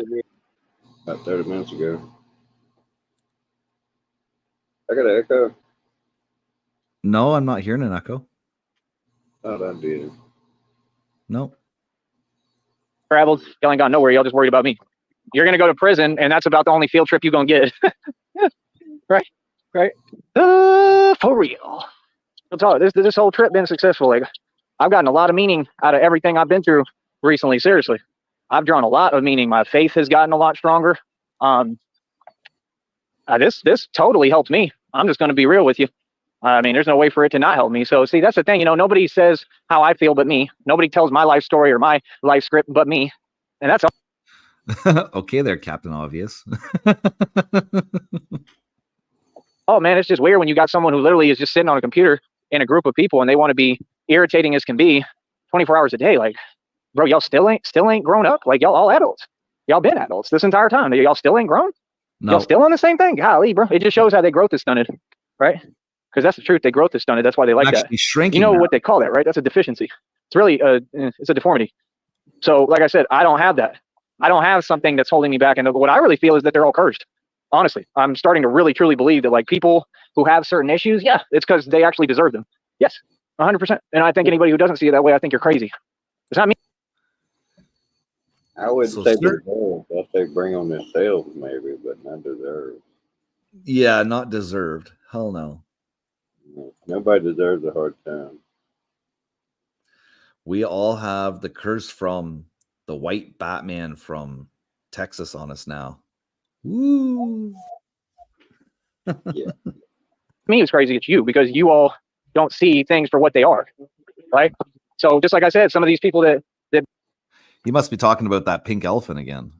about 30 minutes ago. I got an echo. No, I'm not hearing an echo. Oh, that did. No. Traveled, y'all ain't got nowhere. Y'all just worried about me. You're gonna go to prison, and that's about the only field trip you're gonna get. Right? For real. I'll tell you, this whole trip been successful. Like, I've gotten a lot of meaning out of everything I've been through recently. Seriously, I've drawn a lot of meaning. My faith has gotten a lot stronger. This totally helped me. I'm just gonna be real with you. I mean, there's no way for it to not help me. So, see, that's the thing. You know, nobody says how I feel but me. Nobody tells my life story or my life script but me. And that's all. Okay there, Captain Obvious. Oh, man, it's just weird when you got someone who literally is just sitting on a computer in a group of people and they want to be irritating as can be 24 hours a day. Like, bro, y'all still ain't grown up. Like, y'all all adults. Y'all been adults this entire time. Y'all still ain't grown. No. Y'all still on the same thing. Golly, bro. It just shows how their growth is stunted, right? Because that's the truth. Their growth is stunted. That's why they like that. Shrinking. You know now. what they call that, right? That's a deficiency. It's really it's a deformity. So, like I said, I don't have that. I don't have something that's holding me back. And what I really feel is that they're all cursed. Honestly, I'm starting to really, truly believe that, like, people who have certain issues, yeah, it's because they actually deserve them. Yes, 100%. And I think anybody who doesn't see it that way, I think you're crazy. It's not me. I wouldn't So, say sir- deserve. I'd say bring on themselves, maybe, but not deserve. Yeah, not deserved. Hell no. Nobody deserves a hard time. We all have the curse from the white Batman from Texas on us now. Woo! Yeah. Me, it's crazy. It's you because you all don't see things for what they are, right? So just like I said, some of these people that You must be talking about that pink elephant again.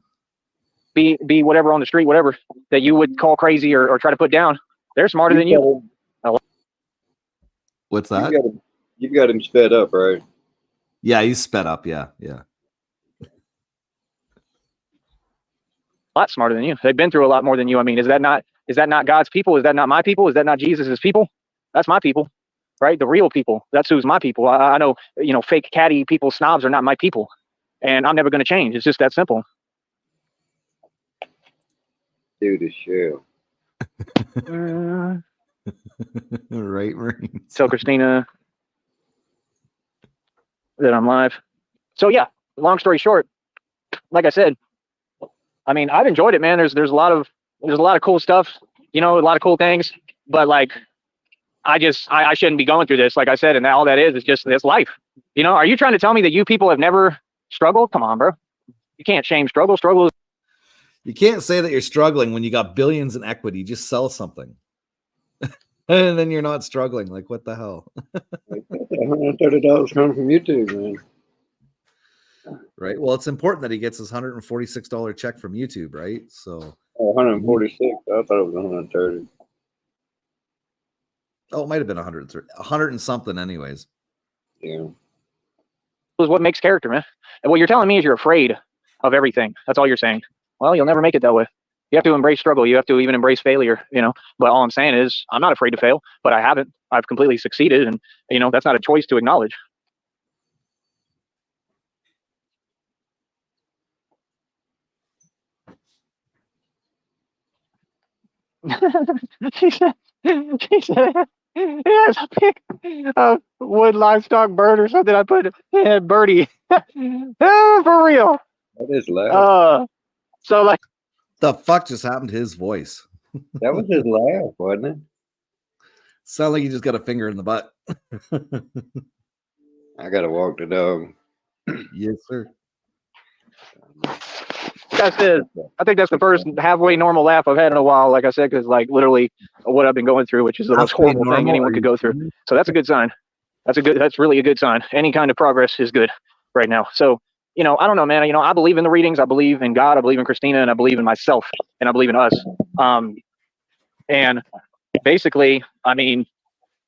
be whatever on the street, whatever that you would call crazy or try to put down, they're smarter than you. What's that? You've got him sped up, right? Yeah, he's sped up. Yeah. A lot smarter than you. They've been through a lot more than you. I mean, is that not God's people? Is that not my people? Is that not Jesus's people? That's my people, right? The real people. That's who's my people. I know, fake catty people, snobs are not my people, and I'm never going to change. It's just that simple. Dude is shell. Right, Marine. Tell Christina that I'm live. So yeah, long story short, like I said, I mean, I've enjoyed it, man. There's a lot of cool stuff, a lot of cool things, but like, I shouldn't be going through this, like I said, and all that is just this life. Are you trying to tell me that you people have never struggled? Come on, bro. You can't shame struggle. Struggle. You can't say that you're struggling when you got billions in equity. Just sell something. And then you're not struggling. Like, what the hell? $130 coming from YouTube, man. Right. Well, it's important that he gets his $146 check from YouTube, right? So 146. I thought it was 130. Oh, it might have been 130, 100 and something, anyways. Yeah. Is what makes character, man. And what you're telling me is you're afraid of everything. That's all you're saying. Well, you'll never make it that way. You have to embrace struggle. You have to even embrace failure, But all I'm saying is I'm not afraid to fail, but I haven't. I've completely succeeded. And, that's not a choice to acknowledge. she said, yes, a pick of wood, livestock, bird, or something. I put birdie. For real. That is loud. So like, The fuck just happened to his voice? That was his laugh, wasn't it? Sound like you just got a finger in the butt. I gotta walk the dog. Yes, sir. that's it. I think that's the first halfway normal laugh I've had in a while. Like I said, because like literally what I've been going through, which is the most horrible thing anyone could go through. So that's a good sign. That's really a good sign. Any kind of progress is good right now. So, I don't know, man. I believe in the readings. I believe in God. I believe in Christina, and I believe in myself, and I believe in us. And basically, I mean,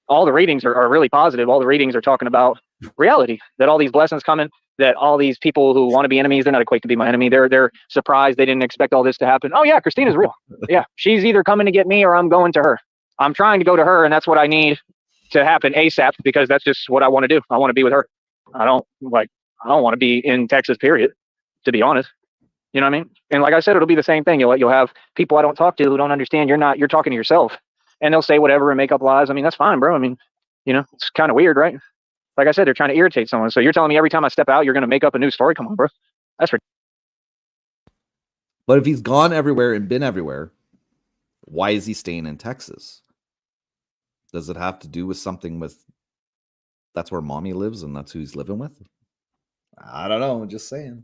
all the readings are really positive. All the readings are talking about reality, that all these blessings coming, that all these people who want to be enemies, they're not equated to be my enemy. They're surprised. They didn't expect all this to happen. Oh yeah, Christina's real. Yeah, she's either coming to get me or I'm going to her. I'm trying to go to her, and that's what I need to happen ASAP, because that's just what I want to do. I want to be with her. I don't want to be in Texas, period, to be honest. You know what I mean? And like I said, it'll be the same thing. You'll have people I don't talk to who don't understand. You're talking to yourself, and they'll say whatever and make up lies. I mean, that's fine, bro. I mean, it's kind of weird, right? Like I said, they're trying to irritate someone. So you're telling me every time I step out, you're going to make up a new story? Come on, bro. That's ridiculous. But if he's gone everywhere and been everywhere, why is he staying in Texas? Does it have to do with something with that's where mommy lives and that's who he's living with? I don't know. I'm just saying.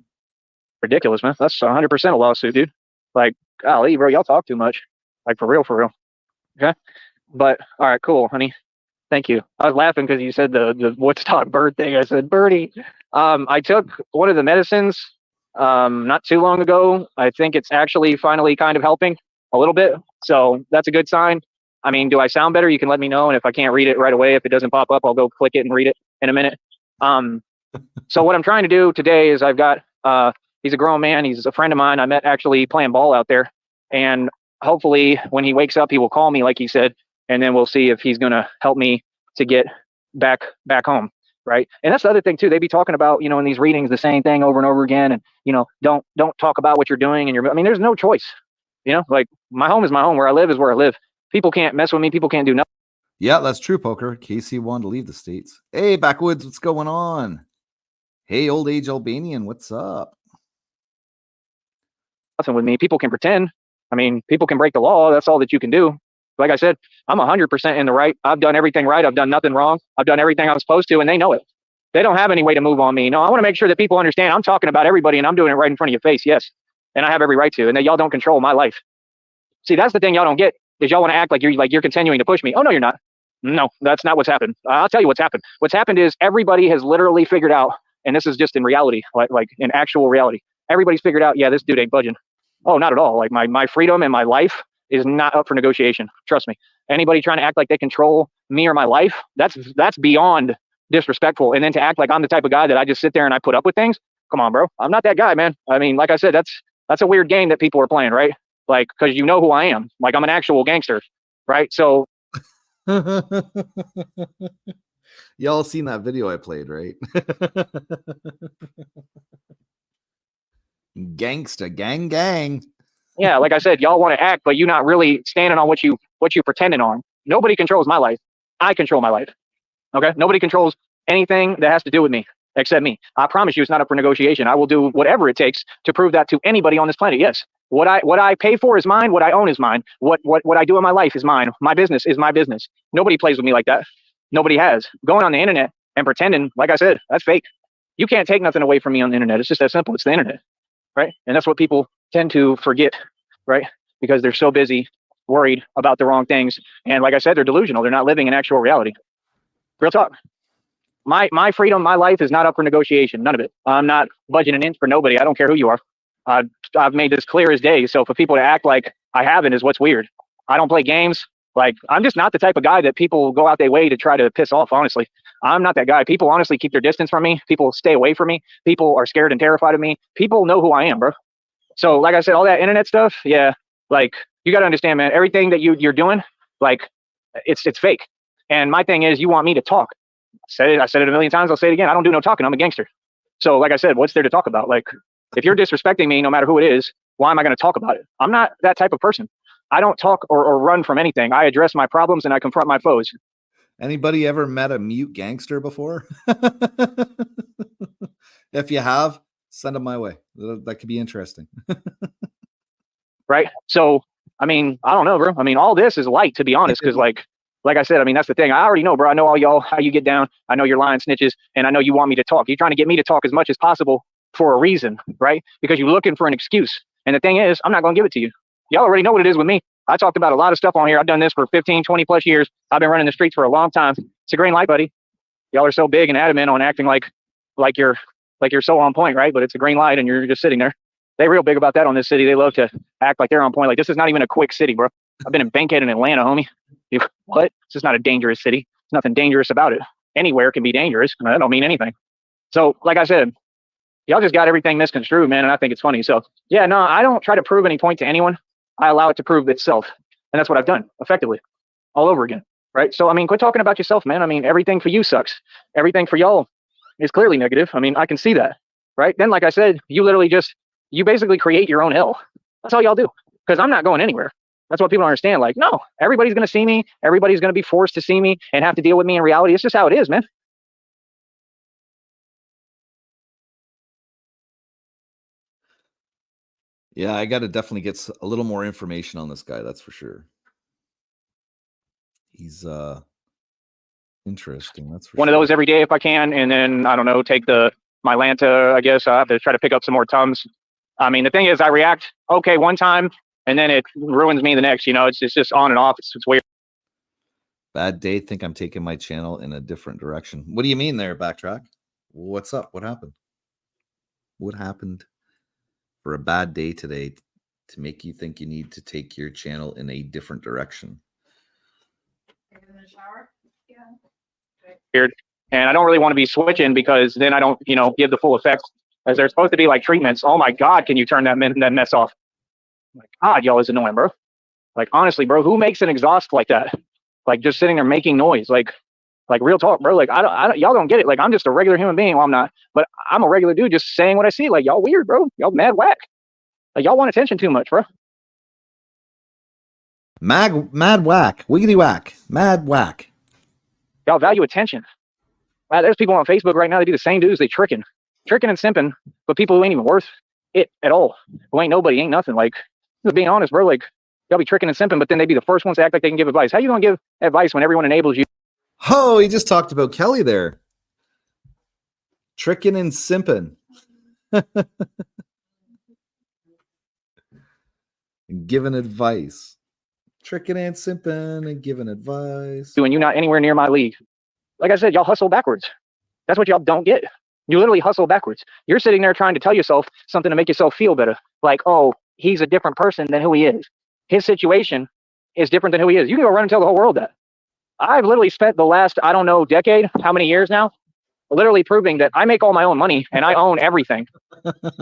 Ridiculous, man. That's 100% a lawsuit, dude. Like, golly, bro, y'all talk too much. Like, for real. Okay. But all right, cool, honey. Thank you. I was laughing because you said the Woodstock bird thing. I said, birdie. I took one of the medicines not too long ago. I think it's actually finally kind of helping a little bit. So that's a good sign. I mean, do I sound better? You can let me know. And if I can't read it right away, if it doesn't pop up, I'll go click it and read it in a minute. So what I'm trying to do today is I've got, he's a grown man. He's a friend of mine. I met actually playing ball out there. And hopefully when he wakes up, he will call me, like he said, and then we'll see if he's going to help me to get back home. Right. And that's the other thing too. They be talking about, in these readings, the same thing over and over again. And, don't talk about what you're doing. And I mean, there's no choice, like my home is my home. Where I live is where I live. People can't mess with me. People can't do nothing. Yeah, that's true, Poker. Casey wanted to leave the States. Hey, Backwoods, what's going on? Hey, Old Age Albanian, what's up? Nothing with me. People can pretend. I mean, people can break the law. That's all that you can do. Like I said, I'm 100% in the right. I've done everything right. I've done nothing wrong. I've done everything I'm supposed to, and they know it. They don't have any way to move on me. No, I want to make sure that people understand I'm talking about everybody, and I'm doing it right in front of your face. Yes, and I have every right to, and that y'all don't control my life. See, that's the thing y'all don't get is y'all want to act like you're continuing to push me. Oh no, you're not. No, that's not what's happened. I'll tell you what's happened. What's happened is everybody has literally figured out, and this is just in reality, like in actual reality. Everybody's figured out, yeah, this dude ain't budging. Oh, not at all. Like my freedom and my life is not up for negotiation. Trust me. Anybody trying to act like they control me or my life, that's beyond disrespectful. And then to act like I'm the type of guy that I just sit there and I put up with things. Come on, bro. I'm not that guy, man. I mean, like I said, that's a weird game that people are playing, right? Like, because you know who I am. Like, I'm an actual gangster, right? So Y'all seen that video I played, right? Gangsta, gang. yeah, like I said, y'all want to act, but you're not really standing on what you pretending on. Nobody controls my life. I control my life. Okay? Nobody controls anything that has to do with me except me. I promise you it's not up for negotiation. I will do whatever it takes to prove that to anybody on this planet. Yes. What I pay for is mine, what I own is mine. What I do in my life is mine. My business is my business. Nobody plays with me like that. Nobody has. Going on the internet and pretending, like I said, that's fake. You can't take nothing away from me on the internet. It's just that simple. It's the internet. Right? And that's what people tend to forget, right? Because they're so busy worried about the wrong things. And like I said, they're delusional. They're not living in actual reality. Real talk. My freedom, my life is not up for negotiation. None of it. I'm not budging an inch for nobody. I don't care who you are. I've made this clear as day. So for people to act like I haven't is what's weird. I don't play games. Like, I'm just not the type of guy that people go out their way to try to piss off, honestly. I'm not that guy. People honestly keep their distance from me. People stay away from me. People are scared and terrified of me. People know who I am, bro. So like I said, all that internet stuff, yeah, like, you got to understand, man, everything that you're doing, like, it's fake. And my thing is, you want me to talk. I said it a million times. I'll say it again. I don't do no talking. I'm a gangster. So like I said, what's there to talk about? Like, if you're disrespecting me, no matter who it is, why am I going to talk about it? I'm not that type of person. I don't talk or run from anything. I address my problems and I confront my foes. Anybody ever met a mute gangster before? If you have, send them my way. That could be interesting. Right? So, I mean, I don't know, bro. I mean, all this is light, to be honest, because like I said, I mean, that's the thing. I already know, bro. I know all y'all, how you get down. I know you're lying snitches, and I know you want me to talk. You're trying to get me to talk as much as possible for a reason, right? Because you're looking for an excuse. And the thing is, I'm not going to give it to you. Y'all already know what it is with me. I talked about a lot of stuff on here. I've done this for 15, 20 plus years. I've been running the streets for a long time. It's a green light, buddy. Y'all are so big and adamant on acting like you're so on point, right? But it's a green light and you're just sitting there. They're real big about that on this city. They love to act like they're on point. Like, this is not even a quick city, bro. I've been in Bankhead in Atlanta, homie. What? This is not a dangerous city. There's nothing dangerous about it. Anywhere can be dangerous. That don't mean anything. So, like I said, y'all just got everything misconstrued, man, and I think it's funny. So, yeah, no, I don't try to prove any point to anyone. I allow it to prove itself. And that's what I've done, effectively, all over again, right? So, I mean, quit talking about yourself, man. I mean, everything for you sucks. Everything for y'all is clearly negative. I mean, I can see that, right? Then, like I said, you basically create your own hell. That's all y'all do, because I'm not going anywhere. That's what people don't understand. Like, no, everybody's going to see me. Everybody's going to be forced to see me and have to deal with me in reality. It's just how it is, man. Yeah, I got to definitely get a little more information on this guy. That's for sure. He's interesting. That's for one sure. of those every day if I can. And then, I don't know, take my Lanta, I guess. I have to try to pick up some more Tums. I mean, the thing is, I react okay one time and then it ruins me the next. You know, it's just on and off. It's weird. Bad day. Think I'm taking my channel in a different direction. What do you mean there, Backtrack? What's up? What happened? What happened for a bad day today to make you think you need to take your channel in a different direction? You're in the shower? Yeah. Weird. And I don't really want to be switching because then I don't, give the full effect, as they're supposed to be like treatments. Oh my God, can you turn that mess off? Like, God, y'all is annoying, bro. Like, honestly, bro, who makes an exhaust like that? Like, just sitting there making noise. Like real talk, bro. Like, I don't, y'all don't get it. Like, I'm just a regular human being. Well, I'm not, but I'm a regular dude just saying what I see. Like, y'all weird, bro. Y'all mad whack. Like, y'all want attention too much, bro. Mad whack. Wiggity whack. Mad whack. Y'all value attention. There's people on Facebook right now that do the same dudes. They tricking and simping, but people who ain't even worth it at all. Who ain't nobody, ain't nothing. Like, just being honest, bro. Like, They'll be tricking and simping, but then they'd be the first ones to act like they can give advice. How you gonna give advice when everyone enables you? Oh, he just talked about Kelly there. Tricking and simping. And giving advice. Tricking and simping and giving advice. And you not anywhere near my league. Like I said, y'all hustle backwards. That's what y'all don't get. You literally hustle backwards. You're sitting there trying to tell yourself something to make yourself feel better. Like, oh, he's a different person than who he is. His situation is different than who he is. You can go run and tell the whole world that. I've literally spent the last, I don't know, decade, how many years now, literally proving that I make all my own money and I own everything.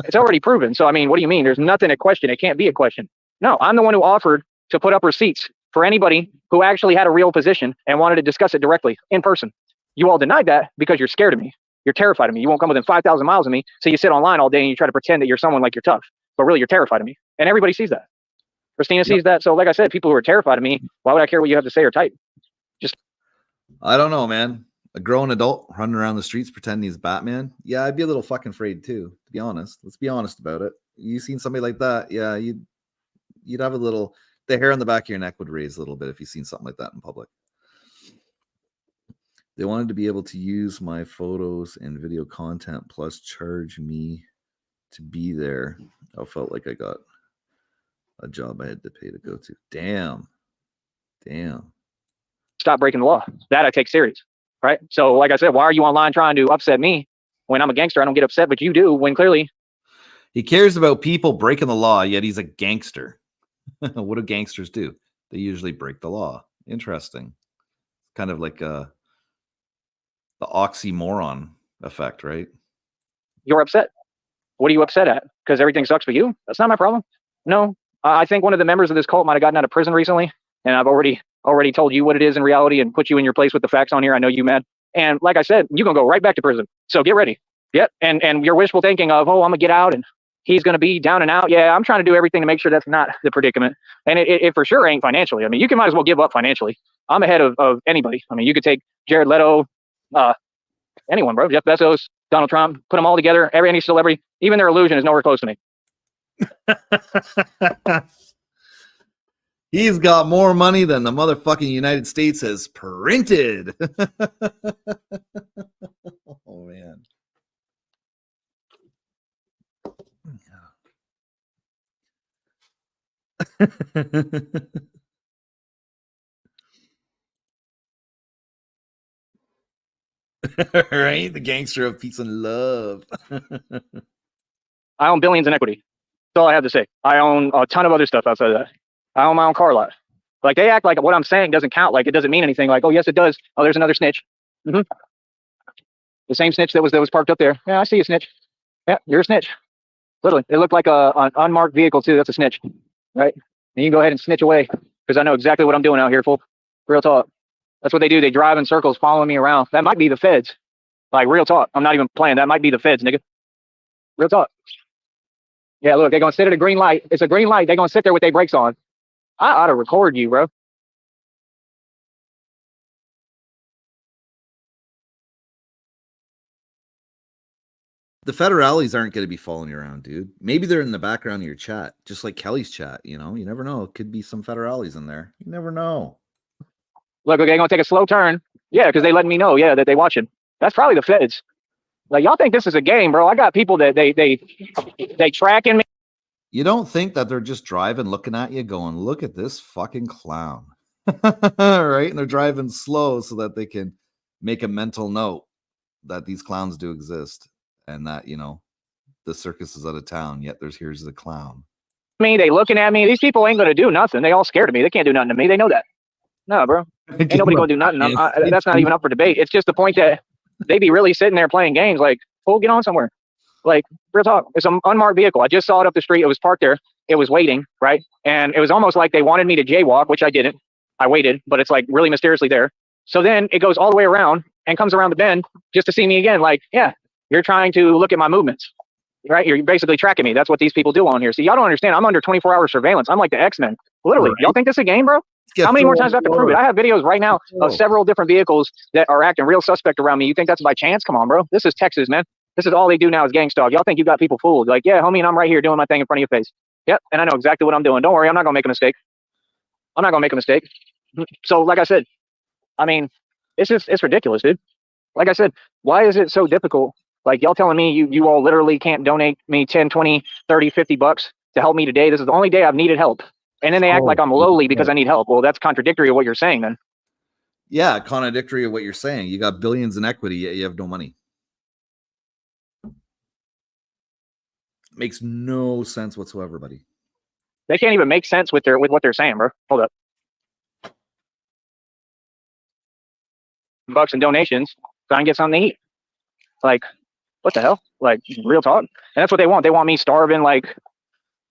It's already proven. So, I mean, what do you mean? There's nothing to question. It can't be a question. No, I'm the one who offered to put up receipts for anybody who actually had a real position and wanted to discuss it directly in person. You all denied that because you're scared of me. You're terrified of me. You won't come within 5,000 miles of me. So you sit online all day and you try to pretend that you're someone like you're tough. But really, you're terrified of me. And everybody sees that. Christina sees that. So like I said, people who are terrified of me, why would I care what you have to say or type? Just, I don't know, man. A grown adult running around the streets pretending he's Batman. Yeah, I'd be a little fucking afraid too, to be honest. Let's be honest about it. You seen somebody like that? Yeah, you'd have a little, the hair on the back of your neck would raise a little bit if you seen something like that in public. They wanted to be able to use my photos and video content plus charge me to be there. I felt like I got a job I had to pay to go to. Damn. stop breaking the law. That I take serious, right? So like I said, why are you online trying to upset me when I'm a gangster? I don't get upset, but you do when clearly. He cares about people breaking the law, yet he's a gangster. What do gangsters do? They usually break the law. Interesting. Kind of like the oxymoron effect, right? You're upset. What are you upset at? Because everything sucks for you? That's not my problem. No, I think one of the members of this cult might have gotten out of prison recently, and I've already told you what it is in reality and put you in your place with the facts on here. I know you mad. And like I said, you're going to go right back to prison. So get ready. Yep. And your wishful thinking of, oh, I'm going to get out and he's going to be down and out. Yeah, I'm trying to do everything to make sure that's not the predicament. And it for sure ain't financially. I mean, you might as well give up financially. I'm ahead of anybody. I mean, you could take Jared Leto, anyone, bro. Jeff Bezos, Donald Trump, put them all together. Any celebrity, even their illusion is nowhere close to me. He's got more money than the motherfucking United States has printed. Oh, man. Right? The gangster of peace and love. I own billions in equity. That's all I have to say. I own a ton of other stuff outside of that. I own my own car lot. Like, they act like what I'm saying doesn't count. Like, it doesn't mean anything. Like, oh, yes, it does. Oh, there's another snitch. The same snitch that was parked up there. Yeah, I see you, snitch. Yeah, you're a snitch. Literally. It looked like an unmarked vehicle, too. That's a snitch. Right? And you can go ahead and snitch away because I know exactly what I'm doing out here, fool. Real talk. That's what they do. They drive in circles following me around. That might be the feds. Like, real talk. I'm not even playing. That might be the feds, nigga. Real talk. Yeah, look, they're going to sit at a green light. It's a green light. They're going to sit there with their brakes on. I ought to record you, bro. The federales aren't going to be following you around, dude. Maybe they're in the background of your chat, just like Kelly's chat. You know, you never know. It could be some federales in there. You never know. Look, okay, they're going to take a slow turn. Yeah, because they letting me know, yeah, that they watching. That's probably the feds. Like, y'all think this is a game, bro. I got people that they tracking me. You don't think that they're just driving, looking at you, going, look at this fucking clown. Right? And they're driving slow so that they can make a mental note that these clowns do exist and that, you know, the circus is out of town, yet here's the clown. They looking at me. These people ain't going to do nothing. They all scared of me. They can't do nothing to me. They know that. No, bro. Ain't nobody going to do nothing. That's not even up for debate. It's just the point that they be really sitting there playing games like, oh, get on somewhere. Like, real talk. It's an unmarked vehicle. I just saw it up the street. It was parked there. It was waiting, right? And it was almost like they wanted me to jaywalk, which I didn't. I waited, but it's like really mysteriously there. So then it goes all the way around and comes around the bend just to see me again. Like, yeah, you're trying to look at my movements, right? You're basically tracking me. That's what these people do on here. See, y'all don't understand. I'm under 24-hour surveillance. I'm like the X-Men. Literally. Right. Y'all think this is a game, bro? How many more times do I have to prove it? I have videos right now of several different vehicles that are acting real suspect around me. You think that's by chance? Come on, bro. This is Texas, man. This is all they do now is gang stalk. Y'all think you got people fooled. Like, yeah, homie, and I'm right here doing my thing in front of your face. Yep, and I know exactly what I'm doing. Don't worry, I'm not going to make a mistake. I'm not gonna make a mistake. So, like I said, I mean, it's ridiculous, dude. Like I said, why is it so difficult? Like y'all telling me you all literally can't donate me 10, 20, 30, 50 bucks to help me today. This is the only day I've needed help. And then they act like I'm lowly because I need help. Well, that's contradictory of what you're saying then. Yeah, contradictory of what you're saying. You got billions in equity, yet you have no money. Makes no sense whatsoever, buddy. They can't even make sense with what they're saying, bro. Hold up. Bucks and donations, try and get something to eat. Like, what the hell? Like, real talk. And that's what they want. They want me starving. Like,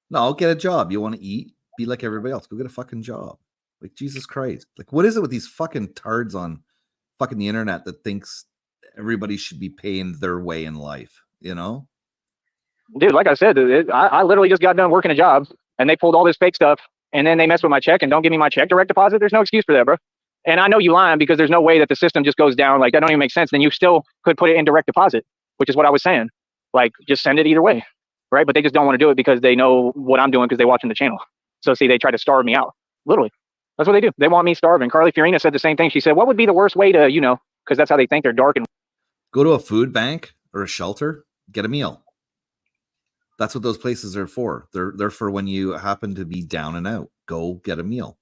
no, get a job. You want to eat? Be like everybody else. Go get a fucking job. Like, Jesus Christ. Like, what is it with these fucking tards on fucking the internet that thinks everybody should be paying their way in life? You know? Dude, like I said, I literally just got done working a job and they pulled all this fake stuff and then they mess with my check and don't give me my check direct deposit. There's no excuse for that, bro. And I know you lying because there's no way that the system just goes down. Like, that don't even make sense. Then you still could put it in direct deposit, which is what I was saying. Like, just send it either way, right? But they just don't want to do it because they know what I'm doing because they're watching the channel. So, see, they try to starve me out. Literally. That's what they do. They want me starving. Carly Fiorina said the same thing. She said, what would be the worst way to, because that's how they think they're dark and... Go to a food bank or a shelter, get a meal. That's what those places are for. They're for when you happen to be down and out. Go get a meal.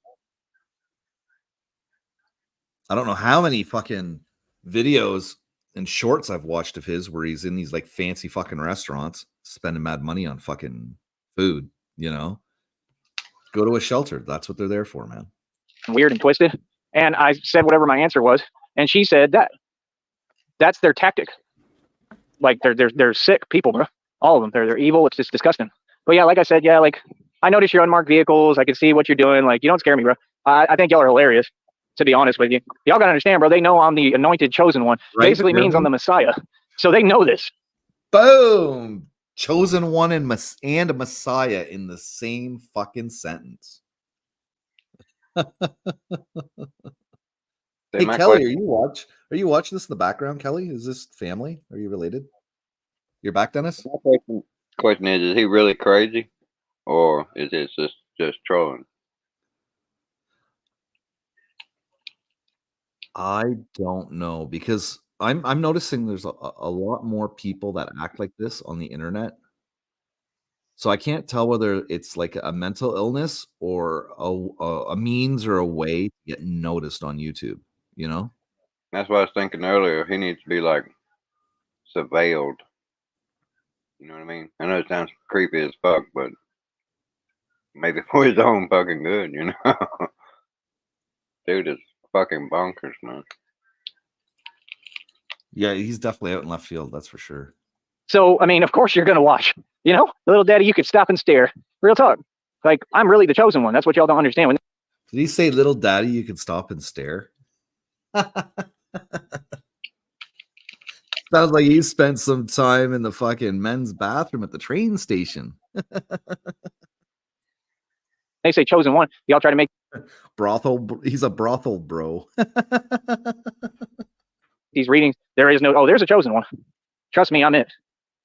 I don't know how many fucking videos and shorts I've watched of his where he's in these like fancy fucking restaurants spending mad money on fucking food, Go to a shelter. That's what they're there for, man. Weird and twisted. And I said whatever my answer was. And she said that's their tactic. Like, they're sick people, bro. All of them. They're evil. It's just disgusting. But yeah, like I said, yeah, like, I noticed your unmarked vehicles. I can see what you're doing. Like, you don't scare me, bro. I think y'all are hilarious, to be honest with you. Y'all gotta understand, bro. They know I'm the anointed chosen one. Right, basically means I'm the Messiah. So they know this. Boom. Chosen one and a Messiah in the same fucking sentence. Hey, Kelly, are you watching this in the background, Kelly? Is this family? Are you related? You're back, Dennis? My question is he really crazy? Or is it just trolling? I don't know, because I'm noticing there's a lot more people that act like this on the internet. So I can't tell whether it's like a mental illness or a means or a way to get noticed on YouTube, That's what I was thinking earlier. He needs to be like surveilled. You know what I mean? I know it sounds creepy as fuck, but maybe for his own fucking good, Dude is fucking bonkers, man. Yeah, he's definitely out in left field, that's for sure. So, I mean, of course you're gonna watch. Little daddy, you could stop and stare. Real talk. Like, I'm really the chosen one. That's what y'all don't understand. Did he say, little daddy, you could stop and stare? Sounds like he spent some time in the fucking men's bathroom at the train station. They say chosen one. Y'all try to make brothel. He's a brothel bro. These readings. There is no. Oh, there's a chosen one. Trust me, I'm it.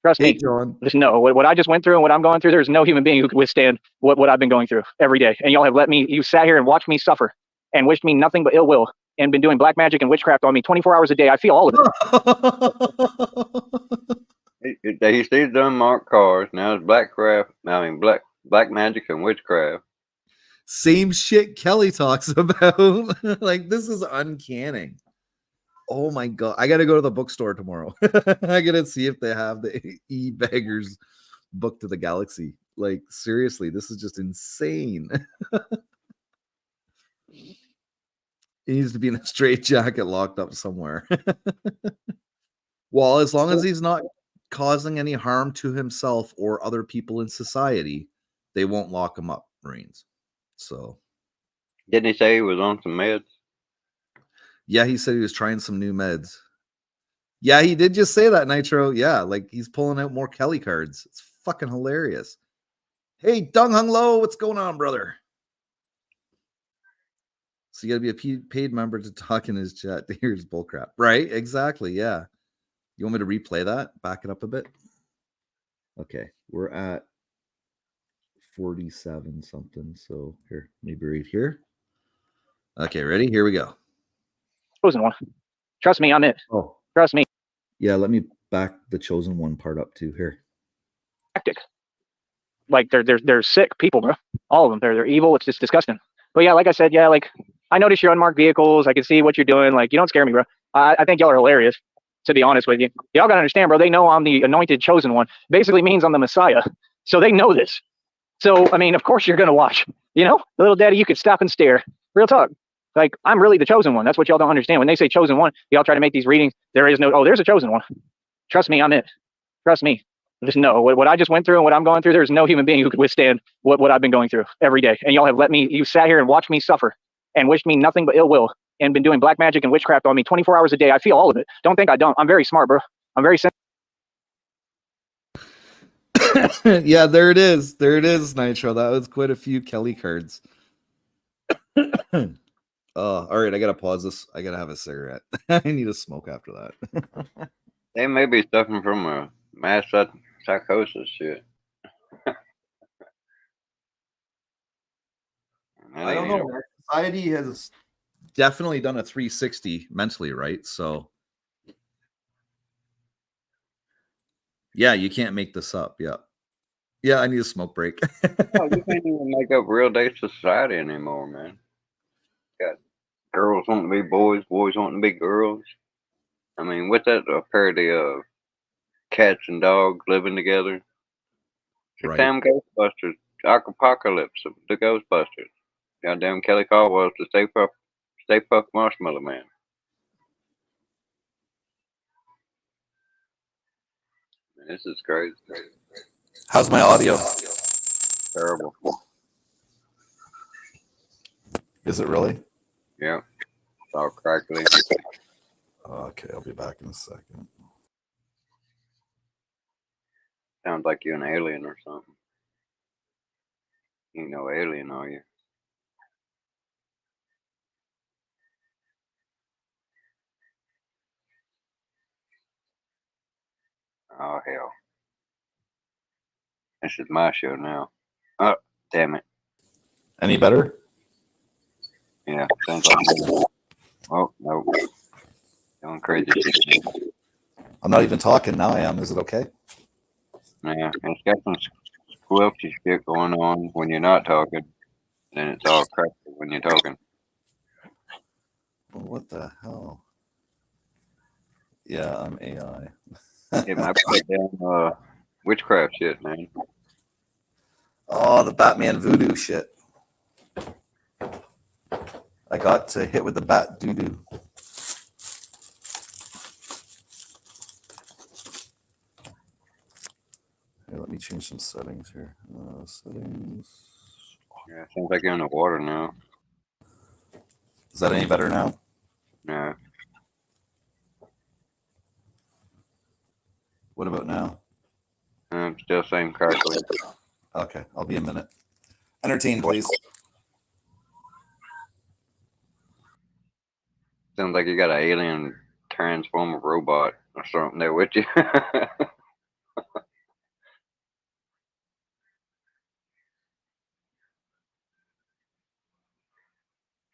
Trust me. John. Just know what I just went through and what I'm going through. There's no human being who could withstand what I've been going through every day. And y'all have you sat here and watched me suffer and wished me nothing but ill will and been doing black magic and witchcraft on me 24 hours a day. I feel all of it. He sees the unmarked cars. Now it's black magic and witchcraft. Same shit Kelly talks about. Like, this is uncanny. Oh my God. I got to go to the bookstore tomorrow. I got to see if they have the E-Baggers Book to the Galaxy. Like, seriously, this is just insane. He needs to be in a straitjacket locked up somewhere. Well, as long as he's not causing any harm to himself or other people in society, they won't lock him up, Marines. So. Didn't he say he was on some meds? Yeah, he said he was trying some new meds. Yeah, he did just say that, Nitro. Yeah, like he's pulling out more Kelly cards. It's fucking hilarious. Hey, Dung Hung Lo, what's going on, brother? So you got to be a paid member to talk in his chat to hear his bullcrap. Right, exactly, yeah. You want me to replay that? Back it up a bit? Okay, we're at 47 something. So here, maybe right here. Okay, ready? Here we go. Chosen one. Trust me, I'm it. Oh, Trust me. yeah. Let me back the chosen one part up too here. Tactic. Like they're sick people, bro. All of them. They're evil. It's just disgusting. But yeah, like I said, yeah, like I notice your unmarked vehicles. I can see what you're doing. Like you don't scare me, bro. I think y'all are hilarious. To be honest with you, y'all gotta understand, bro. They know I'm the anointed chosen one. Basically means I'm the Messiah. So they know this. So I mean, of course you're gonna watch. You know, little daddy, you could stop and stare. Real talk. Like I'm really the chosen one. That's what y'all don't understand. When they say chosen one, y'all try to make these readings. There is no. Oh, there's a chosen one. Trust me, I'm it. Trust me. Just know what I just went through and what I'm going through. There's no human being who could withstand what I've been going through every day. And y'all have let me. You sat here and watched me suffer and wished me nothing but ill will and been doing black magic and witchcraft on me 24 hours a day. I feel all of it. Don't think I don't. I'm very smart, bro. I'm very sensitive. Yeah, there it is. There it is, Nitro. That was quite a few Kelly cards. Oh, all right. I gotta pause this. I gotta have a cigarette. I need a smoke after that. They may be suffering from a mass psychosis shit. I don't know. Man. Society has definitely done a 360 mentally, right? So, yeah, you can't make this up. Yeah. Yeah, I need a smoke break. Oh, you can't even make up real day society anymore, man. Got girls wanting to be boys, boys wanting to be girls. I mean, what's that a parody of cats and dogs living together? It's Right. damn Ghostbusters, Apocalypse, the Ghostbusters. Goddamn Kelly Caldwell's the Stay Puft Marshmallow Man. Man, this is crazy. How's my audio? Terrible. Is it really? Yeah. It's all crackly. Okay, I'll be back in a second. Sounds like you're an alien or something. You ain't no alien, are you? Oh, hell. This is my show now. Oh, damn it. Any better? Yeah, sounds like. Oh, no. Going crazy shit. I'm not even talking. Now I am. Is it okay? Yeah, it's got some squelchy shit going on when you're not talking. Then it's all crackly when you're talking. Well, what the hell? Yeah, I'm AI. It might be damn witchcraft shit, man. Oh, the Batman voodoo shit. I got hit with the bat doo-doo. Here, let me change some settings here. Settings. Yeah, sounds like you're in the water now. Is that any better now? Yeah. What about now? Still same crackly. Okay, I'll be a minute. Entertain, please. Sounds like you got an alien transformer robot or something there with you. If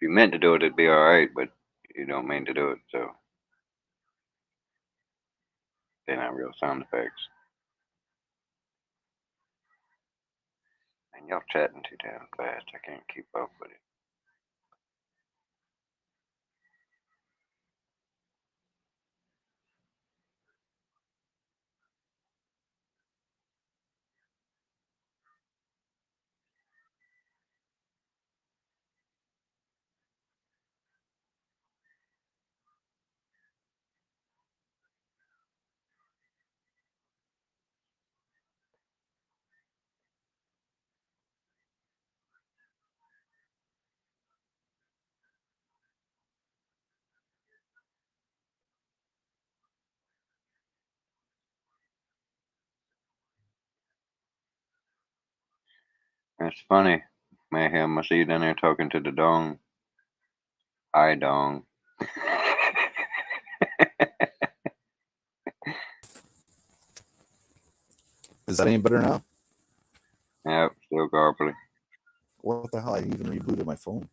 you meant to do it, it'd be alright, but you don't mean to do it, so they're not real sound effects. And y'all chatting too damn fast. I can't keep up with it. It's funny, Mayhem. I see you down there talking to the dong. Hi, dong. Is that any better now? Yep, still garbly. What the hell? I even rebooted my phone.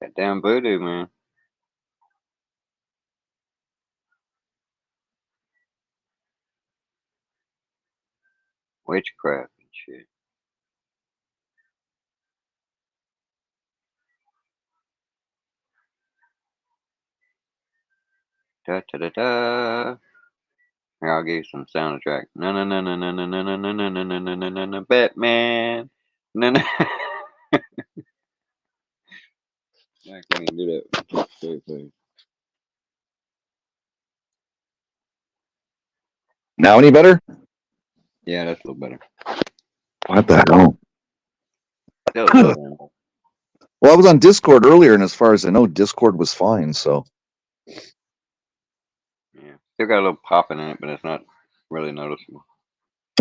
That damn voodoo, man. Witchcraft and shit. Da da da da. Here, I'll give you some soundtrack. No no no no no no no no no no no no no no no no Batman. No no. I can't even do that straight face. Now any better? Yeah, that's a little better. What the hell? Still a little better. Well, I was on Discord earlier, and as far as I know, Discord was fine. So Yeah, still got a little popping in it, but it's not really noticeable.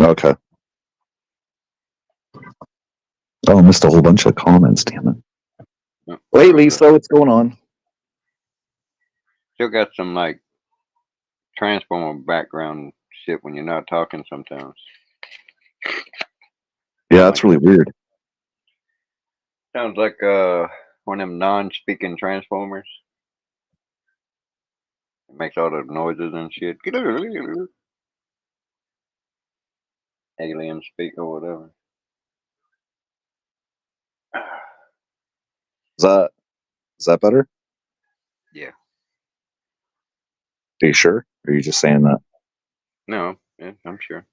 okay. Oh, I missed a whole bunch of comments. Damn it. No, Hey, Lisa, what's going on? still got some like transformer background shit when you're not talking sometimes. Yeah, that's really weird. Sounds like one of them non-speaking transformers. It makes all the noises and shit. Alien speak or whatever. Is that better? Yeah. Are you sure? Or are you just saying that? No, yeah, I'm sure.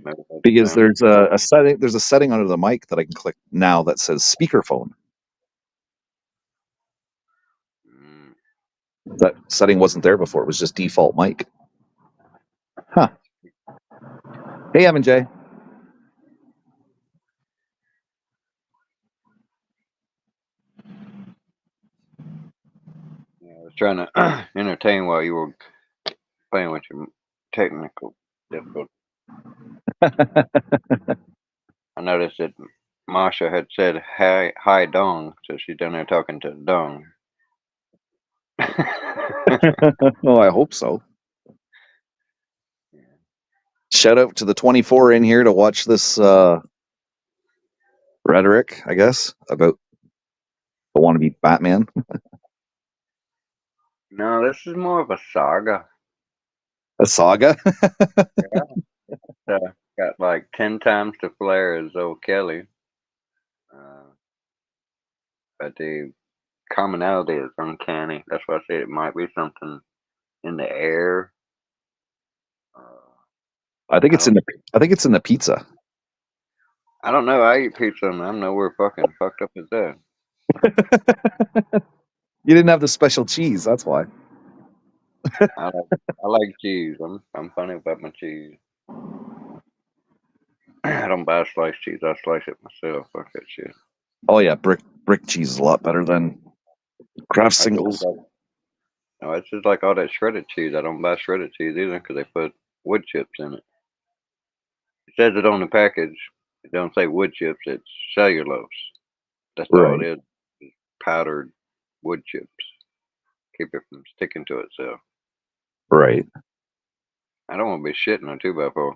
Maybe that's Because sound. there's a setting. There's a setting under the mic that I can click now that says speakerphone. Mm, That setting wasn't there before. It was just default mic. Huh. Hey, Evan J. yeah, I was trying to entertain while you were playing with your technical difficulties. I noticed that Masha had said hi dong, so she's down there talking to dong. Oh, I hope so. Shout out to the 24 in here to watch this rhetoric, I guess, about the wannabe Batman. No, this is more of a saga. A saga. Got like 10 times the flair as old Kelly. But the commonality is uncanny. That's why I said it might be something in the air. I think I it's in don't, the. I think it's in the pizza. I don't know. I eat pizza and I'm nowhere fucking fucked up as that. You didn't have the special cheese. That's why. I like cheese. I'm funny about my cheese. I don't buy sliced cheese. I slice it myself. Fuck that shit. Oh yeah, brick cheese is a lot better than Kraft I just singles. no, it's just like all that shredded cheese. I don't buy shredded cheese either because they put wood chips in it. It says it on the package. It don't say wood chips. It's cellulose. That's all Right. it is. It's powdered wood chips. Keep it from sticking to itself. Right. I don't want to be shitting on 2x4.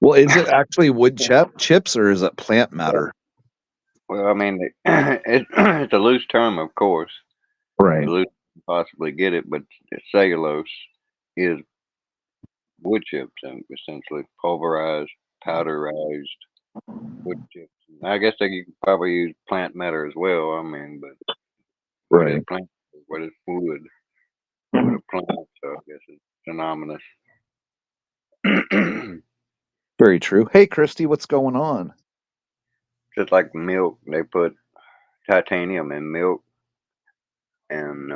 Well, is it actually wood chips or is it plant matter? Well, I mean, it's a loose term, of course. Right. The loose you possibly get it, but cellulose is wood chips and essentially pulverized, powderized wood chips. I guess they could probably use plant matter as well. I mean, but what is Right. plant? What is wood? What a plant? So I guess it's synonymous. Very true. Hey, Christy, what's going on? Just like milk, they put titanium in milk, and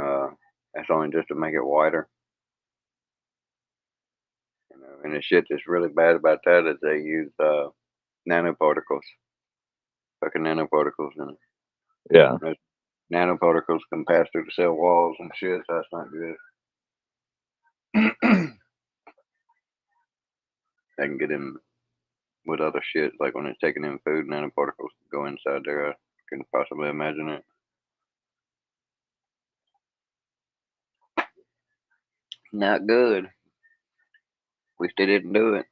that's only just to make it whiter. You know, and the shit that's really bad about that is they use nanoparticles, fucking nanoparticles in it. Yeah. Those nanoparticles can pass through the cell walls and shit, so that's not good. They can get in with other shit, like when it's taking in food, nanoparticles go inside there. I can possibly imagine it. Not good. Wish they didn't do it.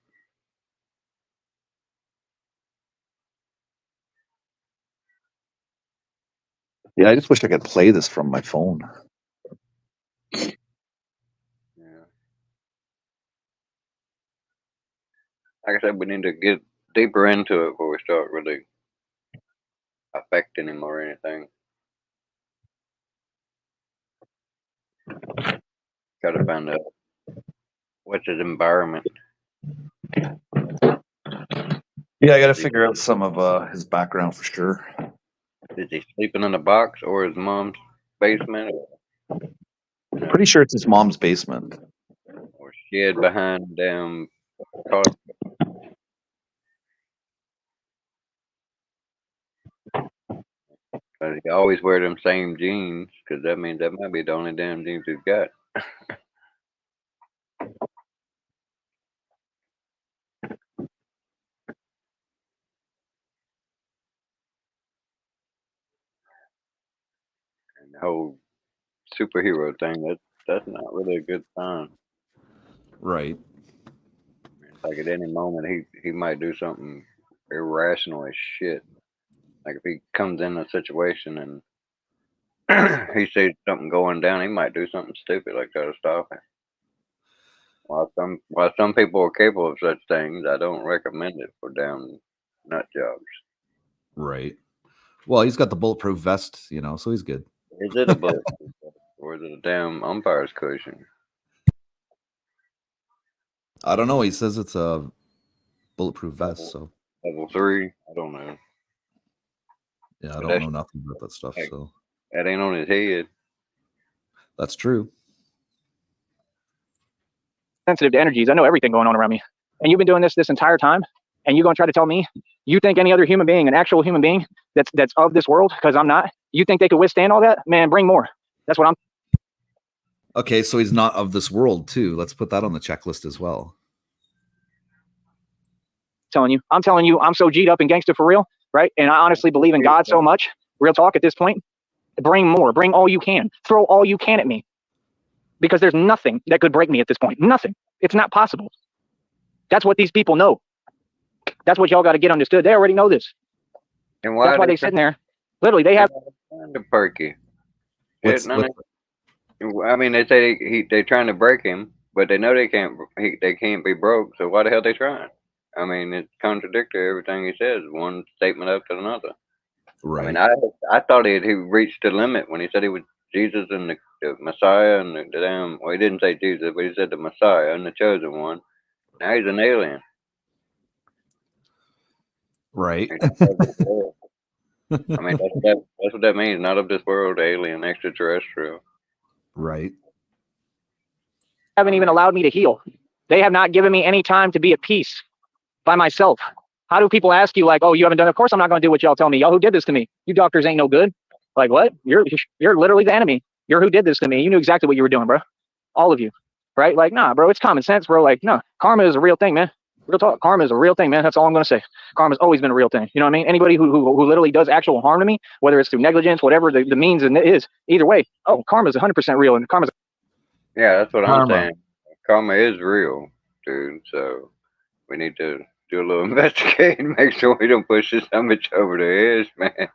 Yeah, I just wish I could play this from my phone. Yeah. Like I said, we need to get deeper into it before we start really affecting him or anything. Got to find out what's his environment. Yeah, I got to figure out some of his background for sure. Is he sleeping in a box or his mom's basement Pretty sure it's his mom's basement. or shed behind damn car? Cause he always wear them same jeans, cause that means that might be the only damn jeans he's got. And the whole superhero thing, that's not really a good sign. Right. It's like at any moment he might do something irrational as shit. Like if he comes in a situation and he sees something going down, he might do something stupid like try to stop it. While some people are capable of such things, I don't recommend it for damn nut jobs. Right. Well, he's got the bulletproof vest, you know, so he's good. Is it a bullet or is it a damn umpire's cushion? I don't know. He says it's a bulletproof vest, so Level 3? I don't know. yeah, I But don't that's know nothing about that stuff. Hey. So that ain't on his head. that's true. Sensitive to energies. I know everything going on around me. And you've been doing this entire time, and you're going to try to tell me you think any other human being, an actual human being that's of this world, because I'm not, you think they could withstand all that? Man, bring more. That's what I'm Okay, so he's not of this world too. Let's put that on the checklist as well. telling you. I'm telling you, I'm so G'd up and gangster for real, right? And I honestly believe in God so much. Real talk at this point. Bring more. Bring all you can. Throw all you can at me. Because there's nothing that could break me at this point. Nothing. It's not possible. That's what these people know. That's what y'all got to get understood. They already know this. And why That's why they sitting there. Literally, they have trying to perky? What's, I mean, they say they trying to break him, but they know they can't be broke. So why the hell they trying? I mean, it's contradictory everything he says, one statement after another. right. I mean, I thought he reached the limit when he said he was Jesus and the Messiah and the damn. Well, he didn't say Jesus, but he said the Messiah and the chosen one. Now he's an alien. Right. I mean, that's what that means. Not of this world, alien, extraterrestrial. Right. haven't even allowed me to heal. They have not given me any time to be at peace by myself. How do people ask you like, oh, you haven't done it? Of course I'm not going to do what y'all tell me. Y'all who did this to me. You doctors ain't no good. Like what? You're literally the enemy. You're who did this to me. You knew exactly what you were doing, bro. All of you. Right? Like, nah, bro, it's common sense, bro. Like, no, karma is a real thing, man. Real talk. Karma is a real thing, man. That's all I'm going to say. Karma's always been a real thing. You know what I mean? Anybody who literally does actual harm to me, whether it's through negligence, whatever the means is, either way, oh, karma is 100% real. And karma's. Yeah, that's what I'm Karma. saying. Karma is real, dude. So we need to do a little investigating, make sure we don't push this image over the edge, man.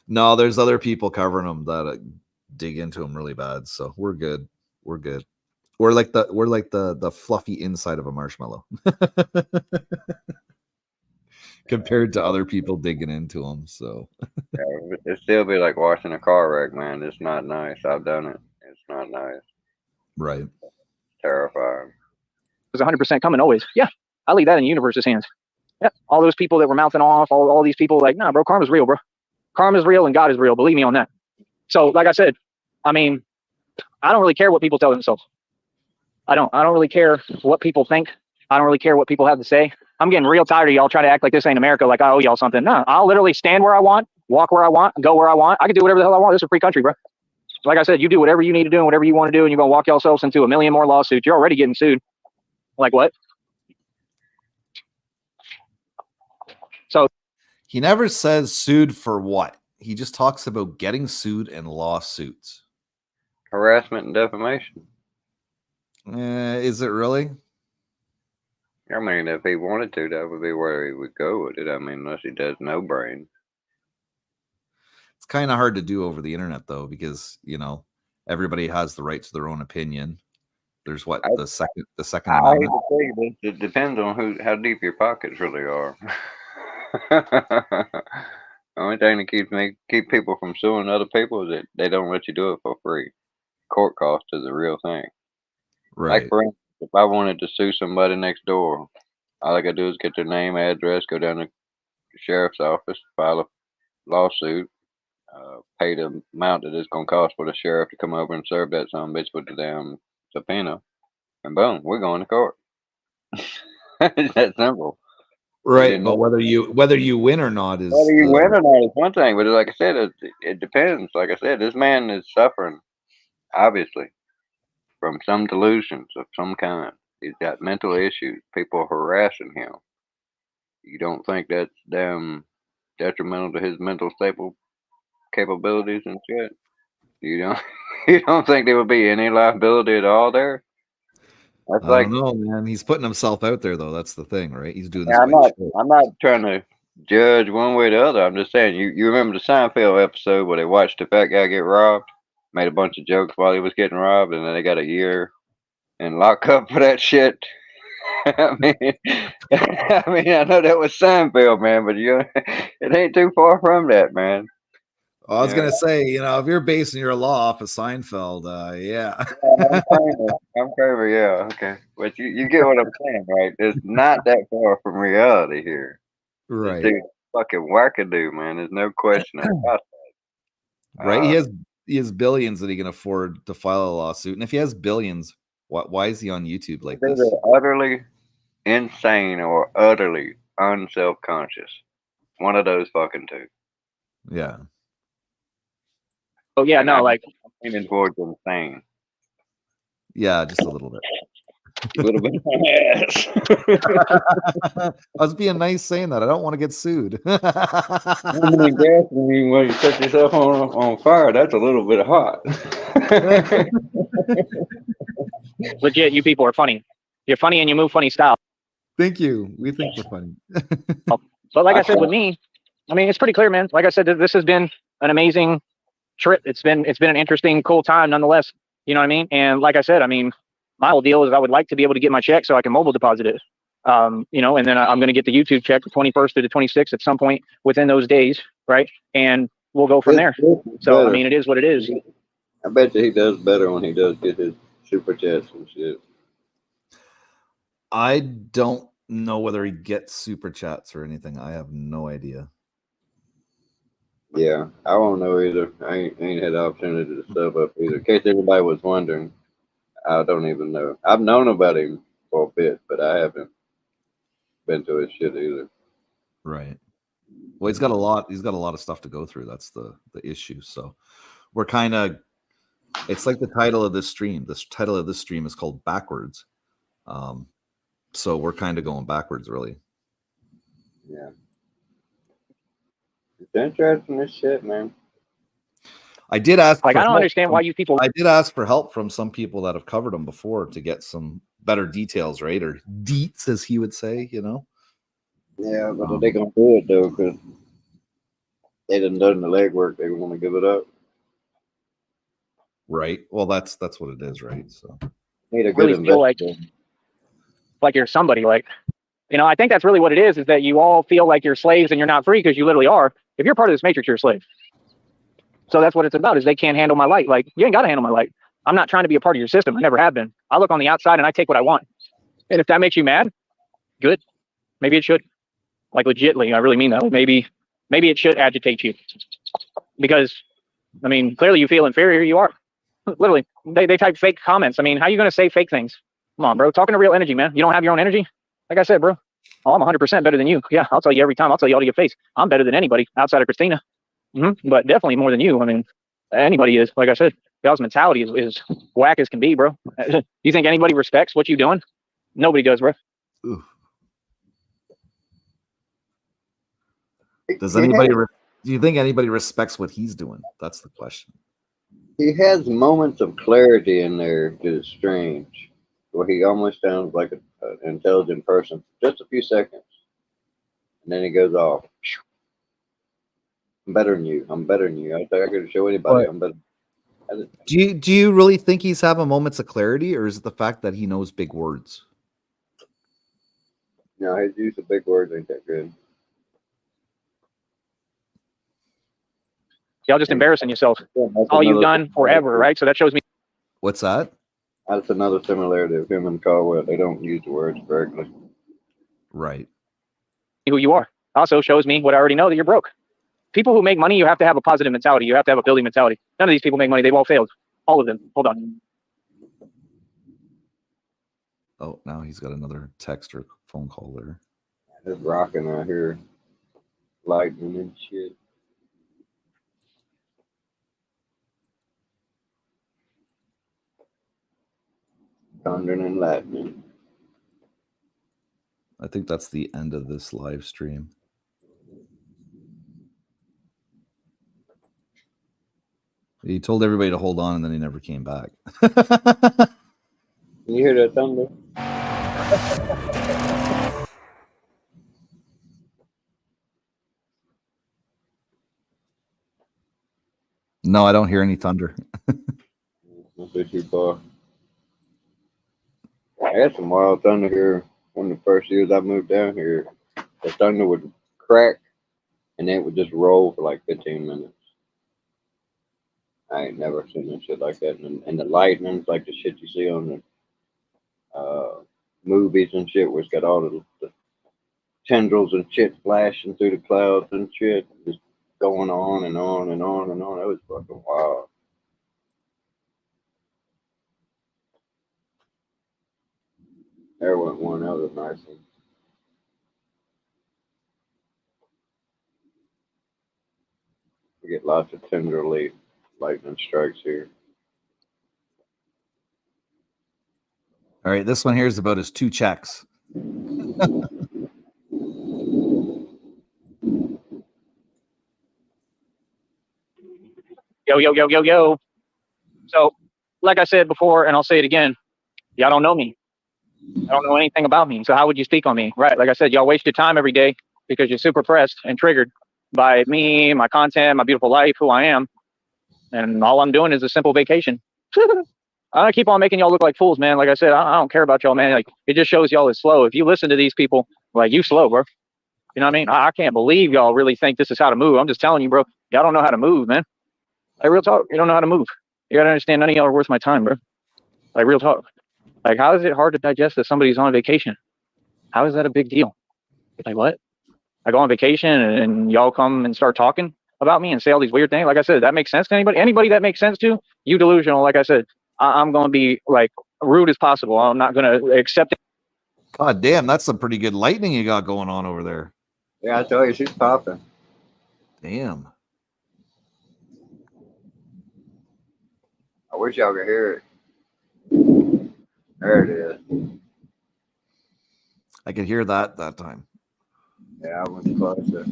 No, there's other people covering them that dig into them really bad. So we're good. We're good. We're like the fluffy inside of a marshmallow compared to other people digging into them. So Yeah, it still be like washing a car wreck, man. It's not nice. I've done it. It's not nice. right. Terrifying. Was 100% coming always. Yeah, I leave that in the universe's hands. Yeah, all those people that were mouthing off, all these people like, nah, bro, karma's real, bro. Karma's real and God is real. Believe me on that. So, like I said, I mean, I don't really care what people tell themselves. I don't really care what people think. I don't really care what people have to say. I'm getting real tired of y'all trying to act like this ain't America, like I owe y'all something. No, I'll literally stand where I want, walk where I want, go where I want. I can do whatever the hell I want. This is a free country, bro. Like I said, you do whatever you need to do and whatever you want to do, and you're gonna walk yourselves into a million more lawsuits. You're already getting sued. Like what? So He never says sued for what. He just talks about getting sued in lawsuits. Harassment and defamation. Is it really? I mean, if he wanted to, that would be where he would go with it. I mean, unless he does no brain. It's kind of hard to do over the internet though, because everybody has the right to their own opinion. There's the Second I hate Amendment. to tell you this, it depends on how deep your pockets really are. Only thing that keep people from suing other people is that they don't let you do it for free. Court cost is a real thing. Like Right. for instance, if I wanted to sue somebody next door, all I gotta do is get their name, address, go down to the sheriff's office, file a lawsuit, pay the amount that it's gonna cost for the sheriff to come over and serve that son bitch with the damn subpoena, and boom, we're going to court. It's that simple. Right, but whether you win or not is Whether you win or not is one thing, but like I said, it depends. Like I said, this man is suffering, obviously, from some delusions of some kind. He's got mental issues. People are harassing him. You don't think that's damn detrimental to his mental stable capabilities and shit? You don't you don't think there would be any liability at all there? That's I like don't know, man. He's putting himself out there though. That's the thing, right? He's doing this yeah, by choice. I'm not trying to judge one way or the other. I'm just saying you remember the Seinfeld episode where they watched the fat guy get robbed, made a bunch of jokes while he was getting robbed, and then they got a year in lockup for that shit. I mean, I know that was Seinfeld, man, but it ain't too far from that, man. I was Yeah. gonna say, if you're basing your law off of Seinfeld, yeah. I'm Kramer, yeah, okay. But you get what I'm saying, right? It's not that far from reality here. This Right. dude's fucking wackadoo, man. There's no question about that. Right. He has billions that he can afford to file a lawsuit. And if he has billions, why is he on YouTube like this? They're utterly insane or utterly unself-conscious. One of those fucking two. Yeah. Oh yeah, no, I'm like leaning towards insane. Yeah, just a little bit. A little bit. Yes. I was being nice saying that. I don't want to get sued. When you set yourself on fire, that's a little bit hot. legit, you people are funny. You're funny and you move funny style. Thank you. We think we're funny. But like I said, with me, I mean, it's pretty clear, man. Like I said, this has been an amazing trip. It's been an interesting, cool time nonetheless. You know what I mean? And like I said, I mean, my whole deal is I would like to be able to get my check so I can mobile deposit it. And then I'm going to get the YouTube check the 21st to the 26th at some point within those days, right? And we'll go from there. So, I mean, it is what it is. I bet you he does better when he does get his super chats and shit. I don't know whether he gets super chats or anything. I have no idea. Yeah, I won't know either. I ain't had the opportunity to sub up either. In case anybody was wondering, I don't even know. I've known about him for a bit, but I haven't been to his shit either. Right. Well, he's got a lot of stuff to go through. That's the issue. So we're kind of, it's like the title of this stream. This title of this stream is called Backwards. So we're kind of going backwards, really. Yeah. It's interesting, this shit, man. I did ask. Like, I don't understand why you people. I did ask for help from some people that have covered them before to get some better details, right? Or deets, as he would say, Yeah, but they gonna do it though, because they done the legwork. They want to give it up. Right. Well, that's what it is, right? So Need a good Really feel investor. like you're somebody. Like, I think that's really what it is that you all feel like you're slaves and you're not free, because you literally are. If you're part of this matrix, you're a slave. So that's what it's about, is they can't handle my light. Like, you ain't got to handle my light. I'm not trying to be a part of your system. I never have been. I look on the outside and I take what I want. And if that makes you mad, good. Maybe it should. Like, legitly, I really mean that. Maybe it should agitate you. Because, I mean, clearly you feel inferior. You are. Literally. They type fake comments. I mean, how are you going to say fake things? Come on, bro. Talking to real energy, man. You don't have your own energy? Like I said, bro. Oh, I'm 100% better than you. Yeah, I'll tell you every time. I'll tell you all to your face. I'm better than anybody outside of Christina. But definitely more than you. I mean, anybody is. Like I said, y'all's mentality is whack as can be, bro. You think anybody respects what you doing? Nobody does, bro. Ooh. Does anybody? Do you think anybody respects what he's doing? That's the question. He has moments of clarity in there that is strange, where he almost sounds like an intelligent person for just a few seconds, and then he goes off. I'm better than you. I'm better than you. I could show anybody. What? I'm better. Do you really think he's having moments of clarity, or is it the fact that he knows big words? No, his use of big words ain't that good. Y'all just embarrassing yourself. All you've done forever, right? So that shows me What's that? That's another similarity of him and Caldwell. They don't use the words correctly. Right. who you are. Also shows me what I already know, that you're broke. People who make money, you have to have a positive mentality. You have to have a building mentality. None of these people make money. They've all failed. All of them. Hold on. Oh, now he's got another text or phone call there. It's rocking out here. Lightning and shit. Thunder and lightning. I think that's the end of this live stream. He told everybody to hold on, and then he never came back. You hear that thunder? No, I don't hear any thunder. Not too far. I had some wild thunder here. One of the first years I moved down here, the thunder would crack, and then it would just roll for like 15 minutes. I ain't never seen that shit like that. And the lightning's like the shit you see on the movies and shit, where it's got all the tendrils and shit flashing through the clouds and shit, just going on and on and on and on. It was fucking wild. There went one. That was a nice one. We get lots of tenderly lightning strikes here. All right, this one here is about his 2 checks. Yo. So, like I said before, and I'll say it again, y'all don't know me. I don't know anything about me. So how would you speak on me? Right. Like I said, y'all waste your time every day because you're super pressed and triggered by me, my content, my beautiful life, who I am. And all I'm doing is a simple vacation. I keep on making y'all look like fools, man. Like I said, I don't care about y'all, man. Like, it just shows y'all is slow. If you listen to these people, like, you slow, bro. You know what I mean? I can't believe y'all really think this is how to move. I'm just telling you, bro. Y'all don't know how to move, man. Like, real talk, you don't know how to move. You gotta understand, none of y'all are worth my time, bro. Like, real talk. Like, how is it hard to digest that somebody's on vacation? How is that a big deal? Like, what? I go on vacation and y'all come and start talking about me and say all these weird things. Like I said, that makes sense to anybody? Anybody that makes sense to, you delusional. Like I said, I'm going to be like rude as possible. I'm not going to accept it. God damn, that's some pretty good lightning you got going on over there. Yeah, I tell you, she's popping. Damn. I wish y'all could hear it. There it is. I could hear that time. Yeah, I went closer.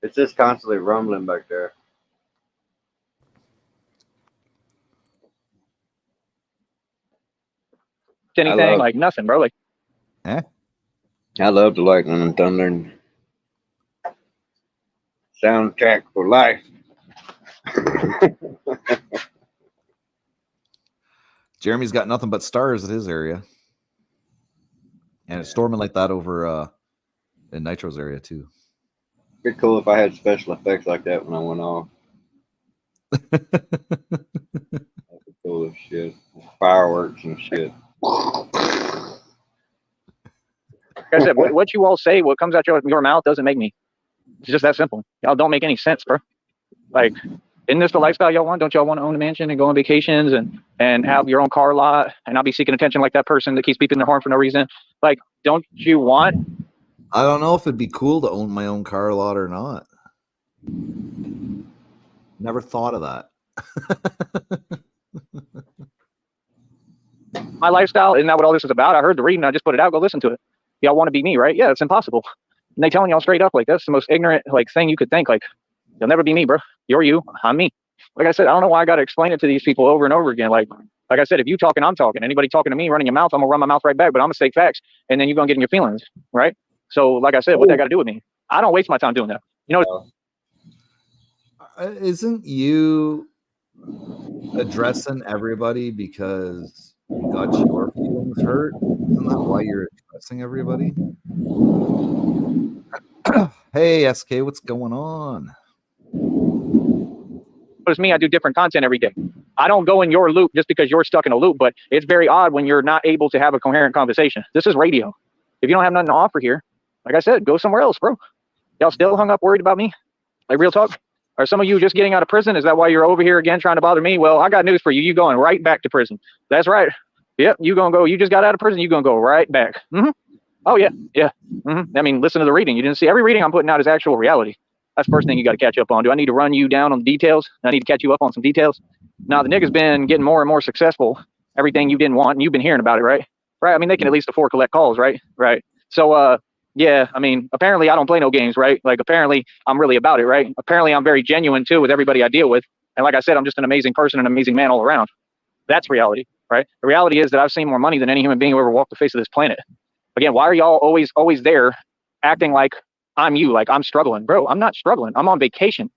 It's just constantly rumbling back there. Anything, like nothing, bro. Like, Eh? I love the lightning and thunder and soundtrack for life. Jeremy's got nothing but stars at his area. And it's storming like that over in Nitro's area too. It'd be cool if I had special effects like that when I went off. That'd be cool as shit. Fireworks and shit. like I said, what you all say, what comes out your mouth doesn't make me. It's just that simple. Y'all don't make any sense, bro. Like, isn't this the lifestyle y'all want? Don't y'all want to own a mansion and go on vacations and have your own car lot and not be seeking attention like that person that keeps beeping their horn for no reason? Like, don't you want? I don't know if it'd be cool to own my own car lot or not. Never thought of that. My lifestyle, isn't that what all this is about? I heard the reading, I just put it out. Go listen to it. Y'all want to be me, right? Yeah, it's impossible. And they telling y'all straight up, like, that's the most ignorant like thing you could think. Like, you'll never be me, bro. You're you. I'm me. Like I said, I don't know why I got to explain it to these people over and over again. Like I said, if you talking, I'm talking. Anybody talking to me, running your mouth, I'm gonna run my mouth right back. But I'm gonna say facts, and then you're gonna get in your feelings, right? So, like I said, what that got to do with me? I don't waste my time doing that. You know, Isn't you addressing everybody because you got your feelings hurt? Isn't that why you're addressing everybody? Hey, SK, what's going on? it's me. I do different content every day. I don't go in your loop just because you're stuck in a loop, but it's very odd when you're not able to have a coherent conversation. This is radio. If you don't have nothing to offer here, like I said, go somewhere else, bro. Y'all still hung up worried about me? Like, real talk? Are some of you just getting out of prison? Is that why you're over here again trying to bother me? Well, I got news for you. You going right back to prison. That's right. Yep, you gonna go. You just got out of prison. You gonna go right back. Oh yeah, yeah. I mean, listen to the reading. You didn't see every reading I'm putting out is actual reality. That's the first thing you got to catch up on. Do I need to run you down on the details? I need to catch you up on some details. Now the nigga's been getting more and more successful. Everything you didn't want, and you've been hearing about it, right? Right. I mean, they can at least afford collect calls, right? Right. So, yeah. I mean, apparently I don't play no games, right? Like, apparently I'm really about it, right? Apparently I'm very genuine too with everybody I deal with. And like I said, I'm just an amazing person, an amazing man all around. That's reality, right? The reality is that I've seen more money than any human being who ever walked the face of this planet. Again, why are y'all always there acting like I'm you, like I'm struggling? Bro, I'm not struggling. I'm on vacation.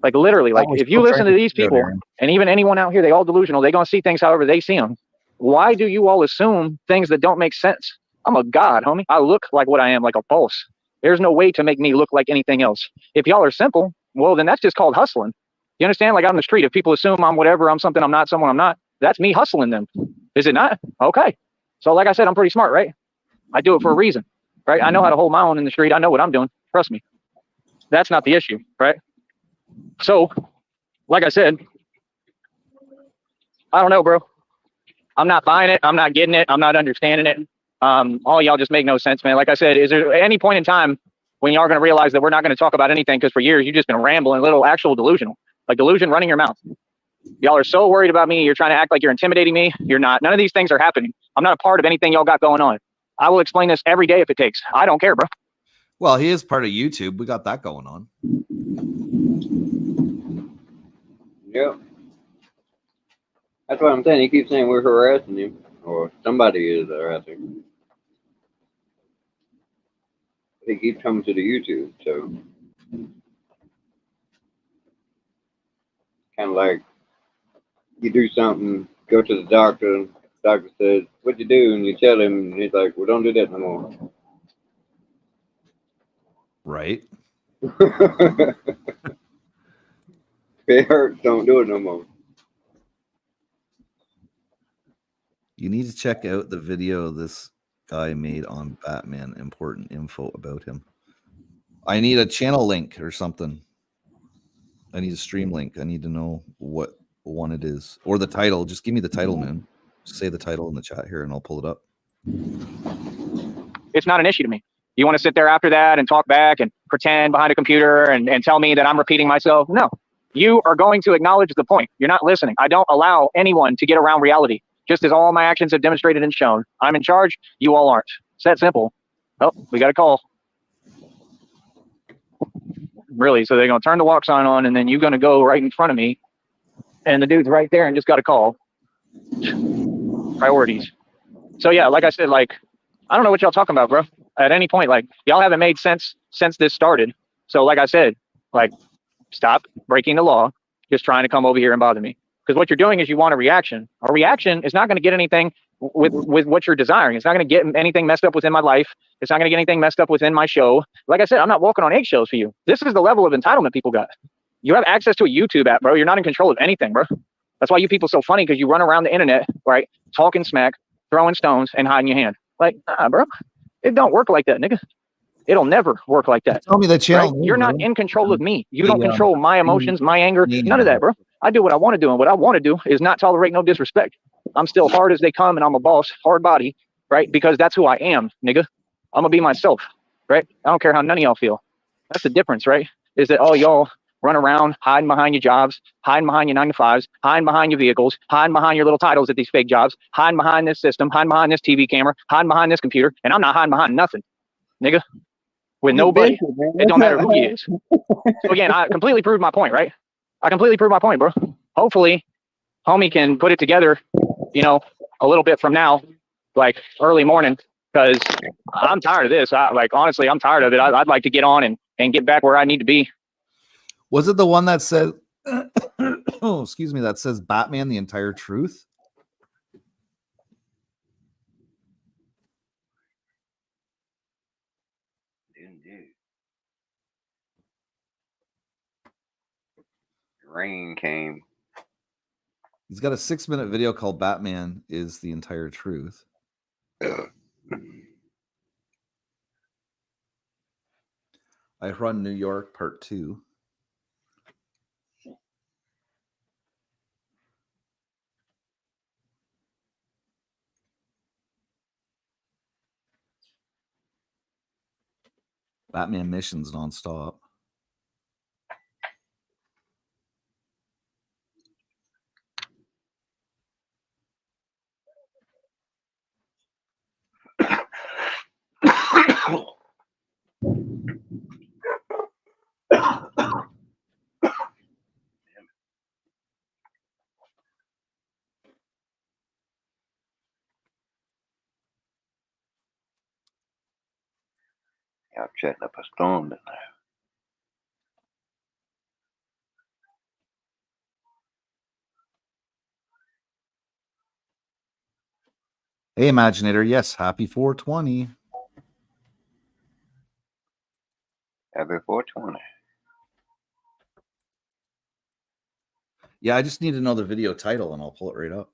Like, literally, like, if you listen to these people, and even anyone out here, they all delusional, they gonna see things however they see them. Why do you all assume things that don't make sense? I'm a god, homie. I look like what I am, like a boss. There's no way to make me look like anything else. If y'all are simple, well, then that's just called hustling. You understand? Like, out on the street, if people assume I'm whatever, I'm something I'm not, someone I'm not, that's me hustling them. Is it not? Okay. So like I said, I'm pretty smart, right? I do it for a reason, right? I know how to hold my own in the street. I know what I'm doing. Trust me. That's not the issue, right? So, like I said, I don't know, bro. I'm not buying it. I'm not getting it. I'm not understanding it. All y'all just make no sense, man. Like I said, is there any point in time when y'all are going to realize that we're not going to talk about anything? Because for years, you've just been rambling, little actual delusional, like delusion running your mouth. Y'all are so worried about me. You're trying to act like you're intimidating me. You're not. None of these things are happening. I'm not a part of anything y'all got going on. I will explain this every day if it takes. I don't care, bro. Well, he is part of YouTube. We got that going on. Yep. That's what I'm saying. He keeps saying we're harassing him, or somebody is harassing him. He keeps coming to the YouTube, so kind of like you do something, go to the doctor says, "What'd you do?" And you tell him, and he's like, "Well, don't do that no more." Right. If it hurts, don't do it no more. You need to check out the video this guy made on Batman. Important info about him. I need a channel link or something. I need a stream link. I need to know what one it is. Or the title. Just give me the title, man. Just say the title in the chat here and I'll pull it up. It's not an issue to me. You want to sit there after that and talk back and pretend behind a computer and tell me that I'm repeating myself? No. You are going to acknowledge the point. You're not listening. I don't allow anyone to get around reality, just as all my actions have demonstrated and shown. I'm in charge. You all aren't. It's that simple. Oh, we got a call. Really? So they're going to turn the walk sign on and then you're going to go right in front of me and the dude's right there and just got a call. Priorities. So yeah, like I said, like, I don't know what y'all talking about, bro. At any point, like, y'all haven't made sense since this started. So like I said, like, stop breaking the law, just trying to come over here and bother me. Because what you're doing is you want a reaction. A reaction is not going to get anything with what you're desiring. It's not going to get anything messed up within my life. It's not going to get anything messed up within my show. Like I said, I'm not walking on eggshells for you. This is the level of entitlement people got. You have access to a YouTube app, bro. You're not in control of anything, bro. That's why you people so funny, because you run around the internet, right, talking smack, throwing stones, and hiding your hand. Like, nah, bro. It don't work like that, nigga. It'll never work like that. Tell me the channel. Right? You're not in control of me. You don't control my emotions, my anger, none of that, bro. I do what I want to do, and what I want to do is not tolerate no disrespect. I'm still hard as they come, and I'm a boss, hard body, right? Because that's who I am, nigga. I'm gonna be myself, right? I don't care how none of y'all feel. That's the difference, right? Is that, oh, y'all run around hiding behind your jobs, hiding behind your 9-to-5s, hiding behind your vehicles, hiding behind your little titles at these fake jobs, hiding behind this system, hiding behind this TV camera, hiding behind this computer, and I'm not hiding behind nothing, nigga. With nobody, it don't matter who he is. So again, I completely proved my point, right? I completely proved my point, bro. Hopefully, homie can put it together, you know, a little bit from now, like early morning, because I'm tired of this. Honestly, I'm tired of it. I'd like to get on and and get back where I need to be. Was it the one that says, oh, excuse me, that says Batman, the entire truth? Indeed. Rain came. He's got a 6-minute video called Batman is the Entire Truth. I Run New York Part 2. Batman missions nonstop. Y'all chatting up a storm tonight. Hey, Imaginator. Yes, happy 420. Happy 420. Yeah, I just need to know the video title and I'll pull it right up.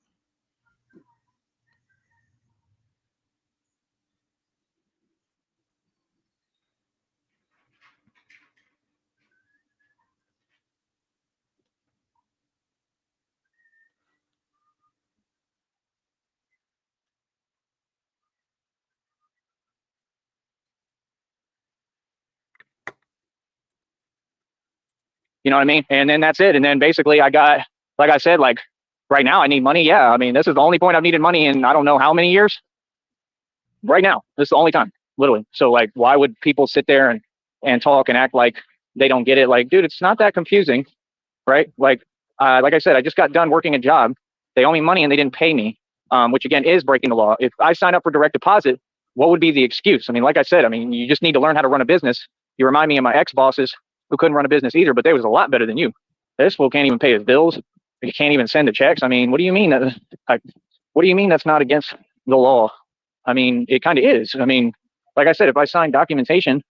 You know what I mean? And then that's it. And then basically I got, like I said, like right now I need money. Yeah. I mean, this is the only point I've needed money in I don't know how many years. Right now, this is the only time, literally. So like, why would people sit there and talk and act like they don't get it? Like, dude, it's not that confusing, right? Like I said, I just got done working a job. They owe me money and they didn't pay me, which again is breaking the law. If I sign up for direct deposit, what would be the excuse? I mean, like I said, I mean, you just need to learn how to run a business. You remind me of my ex-bosses who couldn't run a business either, but they was a lot better than you. This fool can't even pay his bills. He can't even send the checks. I mean, what do you mean that? What do you mean that's not against the law? I mean, it kind of is. I mean, like I said, if I sign documentation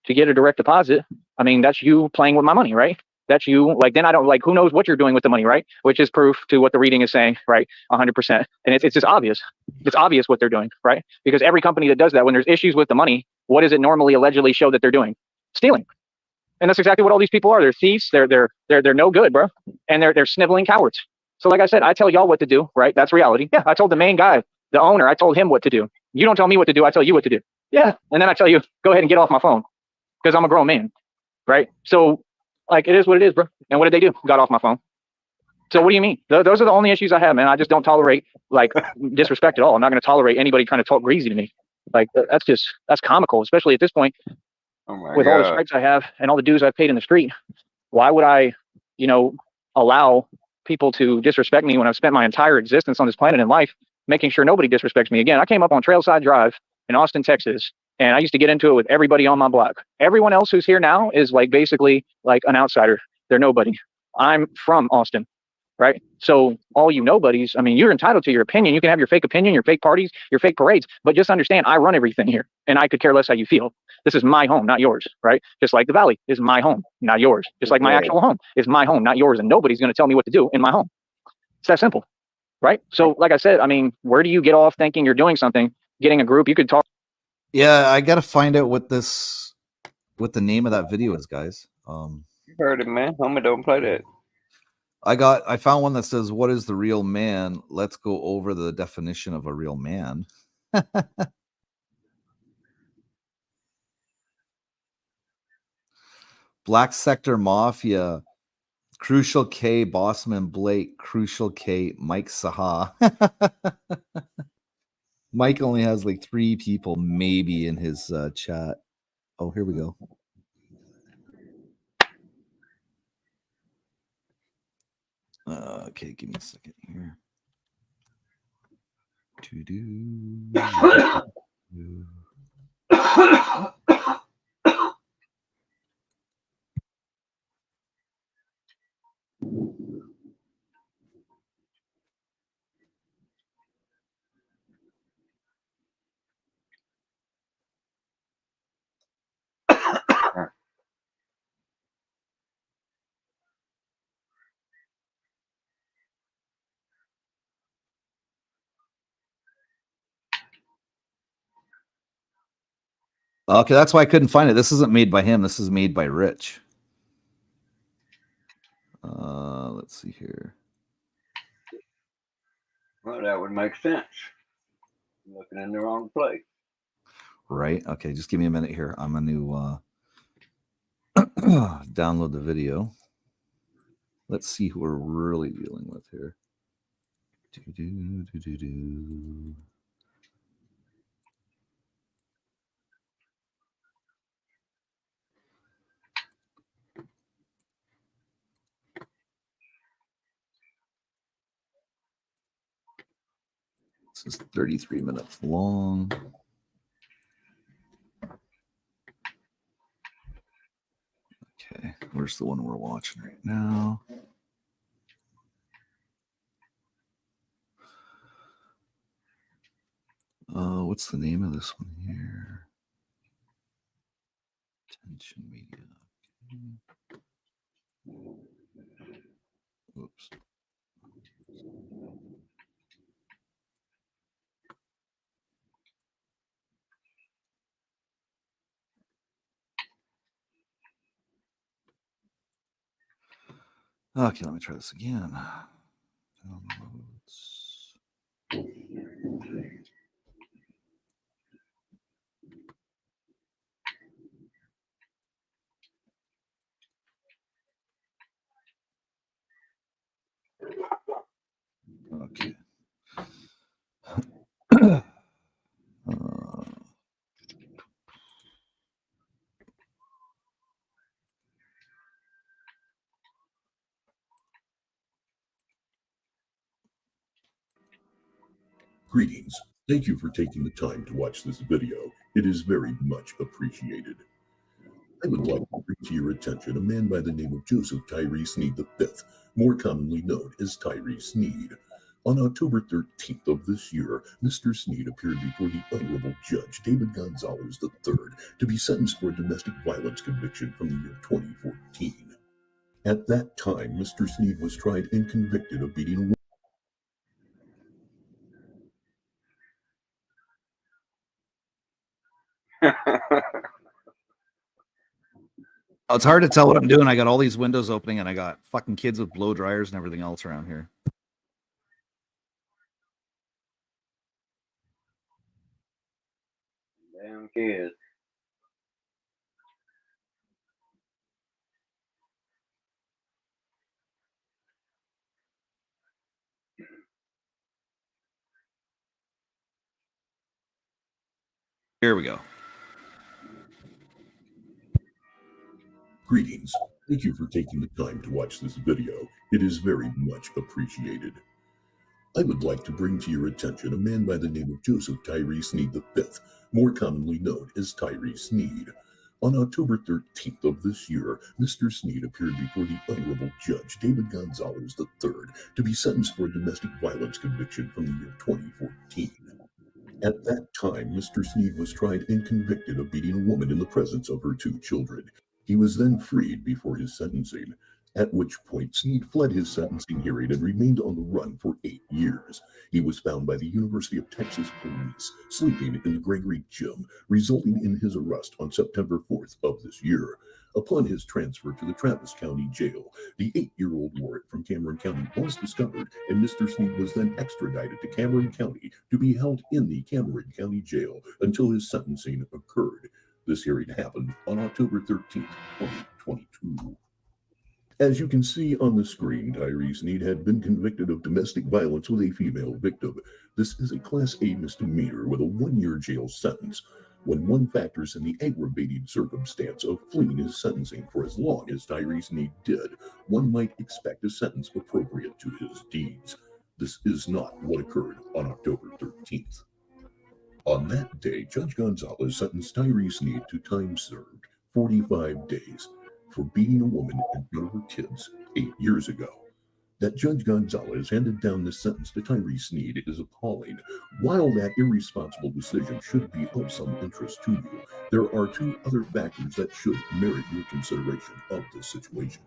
to get a direct deposit, I mean, that's you playing with my money, right? That's you. Like, then I don't like, who knows what you're doing with the money, right? Which is proof to what the reading is saying, right? 100%. And it's just obvious. It's obvious what they're doing, right? Because every company that does that, when there's issues with the money, what does it normally allegedly show that they're doing? Stealing. And that's exactly what all these people are. They're thieves. They're no good, bro. And they're sniveling cowards. So like I said, I tell y'all what to do, right? That's reality. Yeah, I told the main guy, the owner, I told him what to do. You don't tell me what to do, I tell you what to do. Yeah. And then I tell you, go ahead and get off my phone because I'm a grown man, right? So like, it is what it is, bro. And what did they do? Got off my phone. So what do you mean? Those are the only issues I have, man. I just don't tolerate like disrespect at all. I'm not going to tolerate anybody trying to talk greasy to me. Like that's comical, especially at this point. Oh With all the stripes I have and all the dues I've paid in the street. Why would I, allow people to disrespect me when I've spent my entire existence on this planet in life, making sure nobody disrespects me? Again, I came up on Trailside Drive in Austin, Texas, and I used to get into it with everybody on my block. Everyone else who's here now is like basically like an outsider. They're nobody. I'm from Austin, right? So all you nobodies, I mean, you're entitled to your opinion. You can have your fake opinion, your fake parties, your fake parades, but just understand I run everything here and I could care less how you feel. This is my home, not yours, right? Just like the Valley is my home, not yours. Just like my actual home is my home, not yours. And nobody's going to tell me what to do in my home. It's that simple, right? So like I said, I mean, where do you get off thinking you're doing something, getting a group? You could talk. Yeah, I got to find out what the name of that video is, guys. You heard it, man. Homie, don't play that. I found one that says, "What is the real man?" Let's go over the definition of a real man. Black Sector Mafia, Crucial K, Bossman Blake, Crucial K, Mike Saha. Mike only has like 3 people maybe in his chat. Oh, here we go. Okay, give me a second here. Okay, that's why I couldn't find it. This isn't made by him. This is made by Rich. Let's see here. Well, that would make sense. I'm looking in the wrong place. Right. Okay, just give me a minute here. I'm going to download the video. Let's see who we're really dealing with here. Do-do-do-do-do. This is 33 minutes long. Okay, where's the one we're watching right now? What's the name of this one here? Tension Media. Oops. Okay, let me try this again. Downloads. Okay. Greetings. Thank you for taking the time to watch this video. It is very much appreciated. I would like to bring to your attention a man by the name of Joseph Tyree Sneed V, more commonly known as Tyree Sneed. On October 13th of this year, Mr. Sneed appeared before the Honorable Judge David Gonzalez III to be sentenced for a domestic violence conviction from the year 2014. At that time, Mr. Sneed was tried and convicted of beating a woman. It's hard to tell what I'm doing. I got all these windows opening and I got fucking kids with blow dryers and everything else around here. Damn kids. Here we go. Greetings. Thank you for taking the time to watch this video. It is very much appreciated. I would like to bring to your attention a man by the name of Joseph Tyree Sneed V, more commonly known as Tyree Sneed. On October 13th of this year, Mr. Sneed appeared before the Honorable Judge David Gonzalez III to be sentenced for a domestic violence conviction from the year 2014. At that time, Mr. Sneed was tried and convicted of beating a woman in the presence of her 2 children. He was then freed before his sentencing, at which point Sneed fled his sentencing hearing and remained on the run for 8 years. He was found by the University of Texas police sleeping in the Gregory gym, resulting in his arrest on September 4th of this year. Upon his transfer to the Travis County Jail, the 8-year-old warrant from Cameron County was discovered, and Mr. Sneed was then extradited to Cameron County to be held in the Cameron County Jail until his sentencing occurred. This hearing happened on October 13th, 2022. As you can see on the screen, Tyree Sneed had been convicted of domestic violence with a female victim. This is a Class A misdemeanor with a 1-year jail sentence. When one factors in the aggravating circumstance of fleeing his sentencing for as long as Tyree Sneed did, one might expect a sentence appropriate to his deeds. This is not what occurred on October 13th. On that day, Judge Gonzalez sentenced Tyree Sneed to time served, 45 days, for beating a woman in front of her kids 8 years ago. That Judge Gonzalez handed down this sentence to Tyree Sneed is appalling. While that irresponsible decision should be of some interest to you, there are 2 other factors that should merit your consideration of this situation.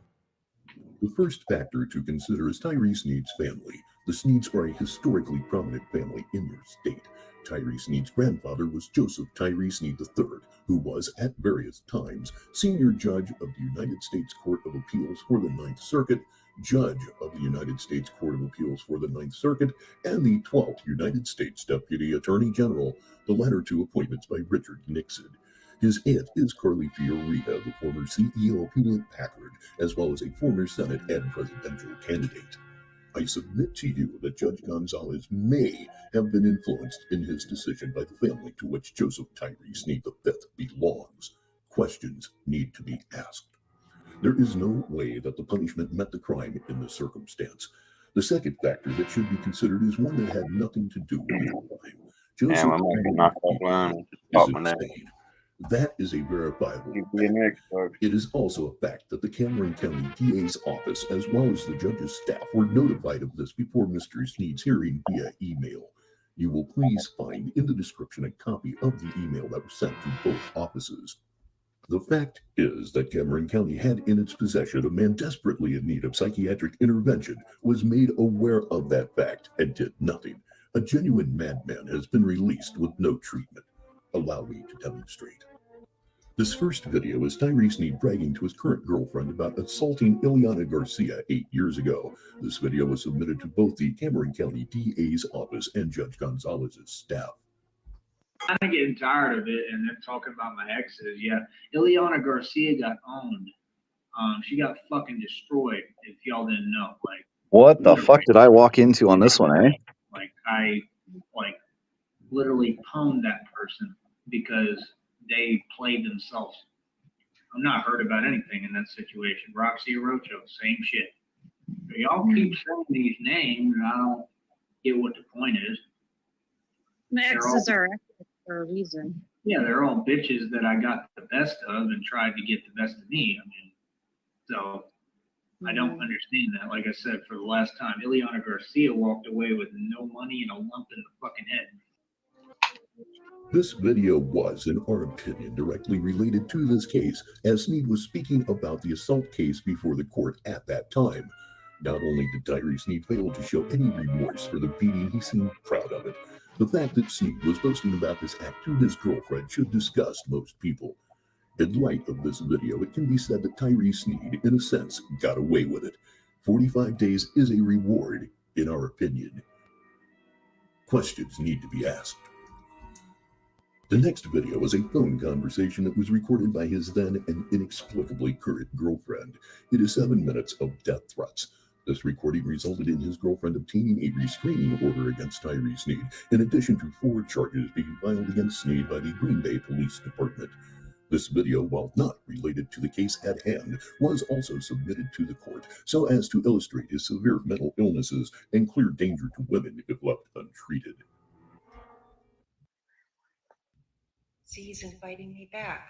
The first factor to consider is Tyree Sneed's family. The Sneeds are a historically prominent family in your state. Tyree Sneed's grandfather was Joseph Tyree Sneed III, who was, at various times, senior judge of the United States Court of Appeals for the Ninth Circuit, judge of the United States Court of Appeals for the Ninth Circuit, and the 12th United States Deputy Attorney General, the latter two appointments by Richard Nixon. His aunt is Carly Fiorita, the former CEO of Hewlett-Packard, as well as a former Senate and presidential candidate. I submit to you that Judge Gonzalez may have been influenced in his decision by the family to which Joseph Tyree Sneed V belongs. Questions need to be asked. There is no way that the punishment met the crime in this circumstance. The second factor that should be considered is one that had nothing to do with the crime. Joseph Damn, I'm going to knock that line and just is pop my neck. insane. That is a verifiable You be an expert. It is also a fact that the Cameron County DA's office, as well as the judge's staff, were notified of this before Mr. Sneed's hearing via email. You will please find in the description a copy of the email that was sent to both offices. The fact is that Cameron County had in its possession a man desperately in need of psychiatric intervention, was made aware of that fact, and did nothing. A genuine madman has been released with no treatment. Allow me to demonstrate. This first video is Tyree Sneed bragging to his current girlfriend about assaulting Ileana Garcia 8 years ago. This video was submitted to both the Cameron County DA's office and Judge Gonzalez's staff. I'm getting tired of it, and they're talking about my exes. Yeah, Ileana Garcia got owned. She got fucking destroyed. If y'all didn't know, like, What the fuck did I walk into on this one, eh? like I literally pwned that person because they played themselves. I'm not hurt about anything in that situation. Roxy Rocho, same shit. But y'all keep saying these names, and I don't get what the point is. My exes are exes for a reason. Yeah, they're all bitches that I got the best of and tried to get the best of me. I mean, so I don't understand that. Like I said, for the last time, Ileana Garcia walked away with no money and a lump in the fucking head. This video was, in our opinion, directly related to this case, as Sneed was speaking about the assault case before the court at that time. Not only did Tyree Sneed fail to show any remorse for the beating, he seemed proud of it. The fact that Sneed was boasting about this act to his girlfriend should disgust most people. In light of this video, it can be said that Tyree Sneed, in a sense, got away with it. 45 days is a reward, in our opinion. Questions need to be asked. The next video was a phone conversation that was recorded by his then and inexplicably current girlfriend. It is 7 minutes of death threats. This recording resulted in his girlfriend obtaining a restraining order against Tyree Sneed, in addition to 4 charges being filed against Sneed by the Green Bay Police Department. This video, while not related to the case at hand, was also submitted to the court so as to illustrate his severe mental illnesses and clear danger to women if left untreated. He's inviting me back.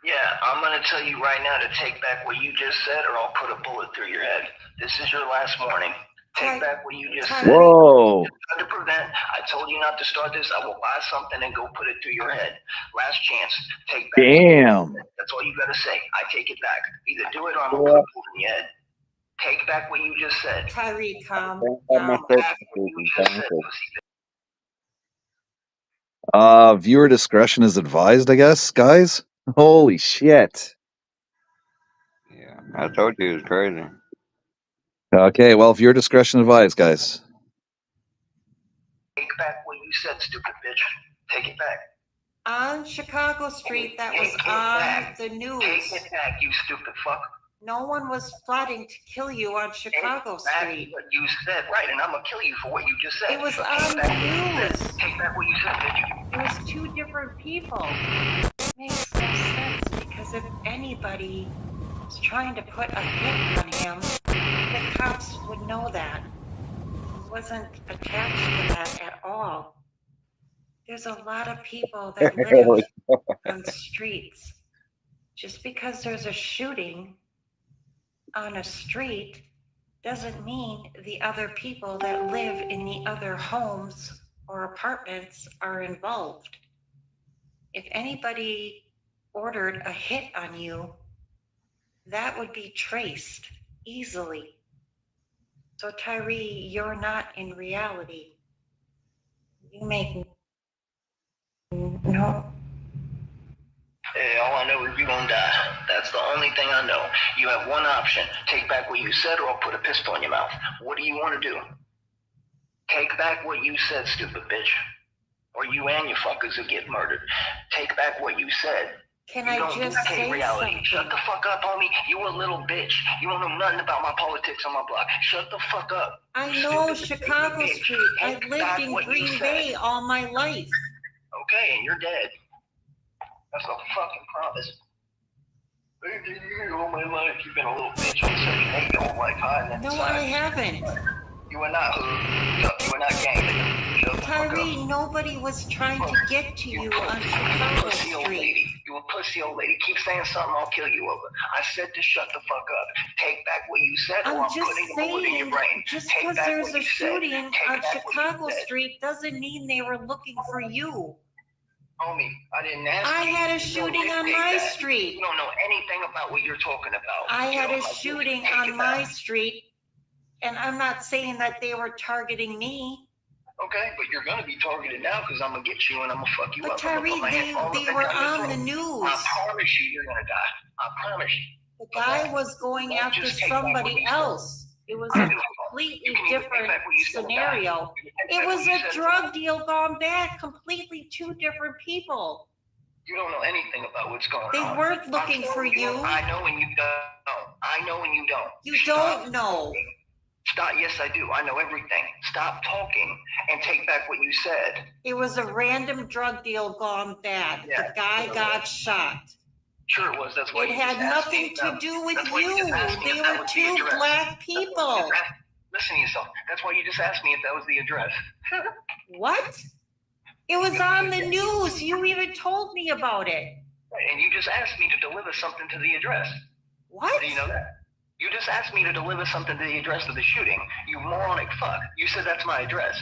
Yeah, I'm going to tell you right now to take back what you just said, or I'll put a bullet through your head. This is your last warning. Take back what you just said. Whoa. To prevent, I told you not to start this. I will buy something and go put it through your head. Last chance. Take back. Damn. That's all you got to say. I take it back. Either do it or I'm going to put a bullet in your head. Take back what you just said. Tyree, calm Take down. back what you just said. Viewer discretion is advised, I guess, guys. Holy shit. Yeah, I told you it was crazy. Okay, well, viewer discretion advised, guys. Take back what you said, stupid bitch. Take it back. On Chicago Street, that was Take it on back. the news. Take it back, you stupid fuck. No one was plotting to kill you on Chicago Take back Street. what you said, right? And I'm gonna kill you for what you just said. It was Take on back the what you news. said. Take back what you said, bitch. It was 2 different people. It makes no sense because if anybody was trying to put a hit on him, the cops would know that. He wasn't attached to that at all. There's a lot of people that live on streets. Just because there's a shooting on a street doesn't mean the other people that live in the other homes or apartments are involved. If anybody ordered a hit on you, that would be traced easily. So Tyree, you're not in reality. You make no. All I know is you're gonna die. That's the only thing I know. You have one option. Take back what you said or I'll put a pistol in your mouth. What do you want to do? Take back what you said, stupid bitch. Or you and your fuckers will get murdered. Take back what you said. Can You I don't just dictate say reality. something? Shut the fuck up, homie. You a little bitch. You don't know nothing about my politics on my block. Shut the fuck up. I You know stupid Chicago bitch. Street. I've Take lived back in what you Green said. Bay all my life. Okay, and you're dead. That's a fucking promise. All my life, you've been a little bitch on Section 8 your whole life, hiding No, inside. I haven't. You are not hooked up. You are not gang. Shut the fuck up. Tyree, nobody was trying to get to you on Chicago Pussy old Street. lady. You a pussy old lady. Keep saying something, I'll kill you over. I said to shut the fuck up. Take back what you said, or I'm I'm just putting a bullet in your saying, brain. just Take because back there's what a you said. shooting Take on back what you Chicago said. Street doesn't mean they were looking for you. Homie, I didn't ask I you. had a You don't shooting on dictate my that. street. You don't know anything about what you're talking about. I Get had off a my dick. shooting Take on it my back. street, and I'm not saying that they were targeting me. Okay, but you're gonna be targeted now because I'm gonna get you and I'm gonna fuck you But up. I'm gonna Tyree, put my hand all up they and were down your on throat. the I news. promise you, you're gonna die. I promise you. The guy was going after Just take back what somebody you said. else. It was I a do. completely You can either take different back what you said or die. scenario. You can take It back was what you a said. drug deal gone bad, completely two different people. You don't know anything about what's going They on. weren't I'm looking for telling you. I know and you don't. I know and you don't. You Stop don't know. talking. Stop. Yes, I do. I know everything. Stop talking and take back what you said. It was a random drug deal gone bad. Yeah, The guy sure got was. shot. Sure it was. That's why It you had just asked me nothing to about- do with that's why you. just asked me They if that were was the two address. black That's why people. you just asked- Listen to yourself. That's why you just asked me if that was the address. What? It was on the news. You even told me about it. And you just asked me to deliver something to the address. What? Do you know that? You just asked me to deliver something to the address of the shooting. You moronic fuck. You said that's my address.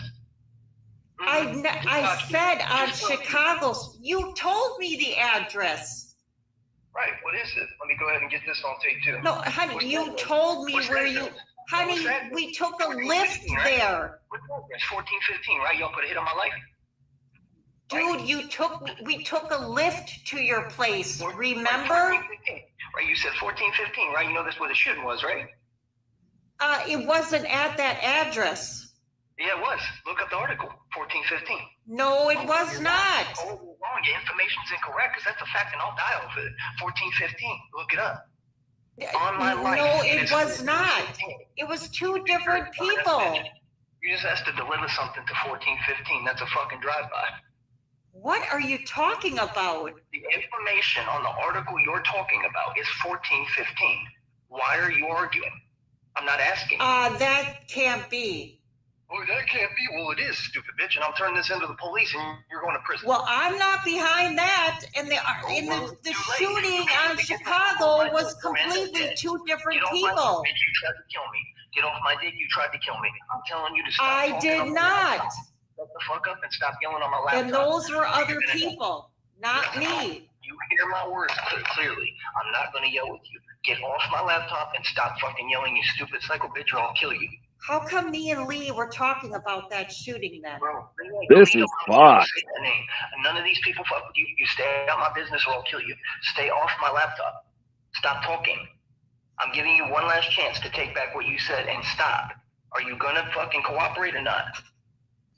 I said on Chicago. You told me the address. Right. What is it? Let me go ahead and get this on tape too. No, honey, What's you that? told me What's where that you. address? Honey, What's that? we took a 14, lift 15, right? there. What's that address? 1415, right? Y'all put a hit on my life. Dude, we took a lift to your place, remember? 1415. Right, you said 1415, right? You know that's where the shooting was, right? It wasn't at that address. Yeah, it was. Look up the article, 1415. No, it was not. Oh, wrong. Your information's incorrect because that's a fact and I'll die over it. 1415. Look it up. On my life. No, it is was not. 1415. It was two different people. You just asked to deliver something to 1415. That's a fucking drive-by. What are you talking about? The information on the article you're talking about is 1415. Why are you arguing? I'm not asking. That can't be. Oh, that can't be. Well, it is, stupid bitch, and I'll turn this into the police and you're going to prison. Well, I'm not behind that. And the shooting on Chicago was completely two different people. Get off my dick, you tried to kill me. Get off my dick, you tried to kill me. I'm telling you to stop. I talking did on my not. laptop. Shut the fuck up and stop yelling on my laptop. And those were other You're gonna- people, not me. You hear my words clearly. I'm not going to yell with you. Get off my laptop and stop fucking yelling, you stupid psycho bitch, or I'll kill you. How come me and Lee were talking about that shooting then? Bro, This is fucked. None of these people fuck with you. You stay out my business or I'll kill you. Stay off my laptop. Stop talking. I'm giving you one last chance to take back what you said and stop. Are you gonna fucking cooperate or not?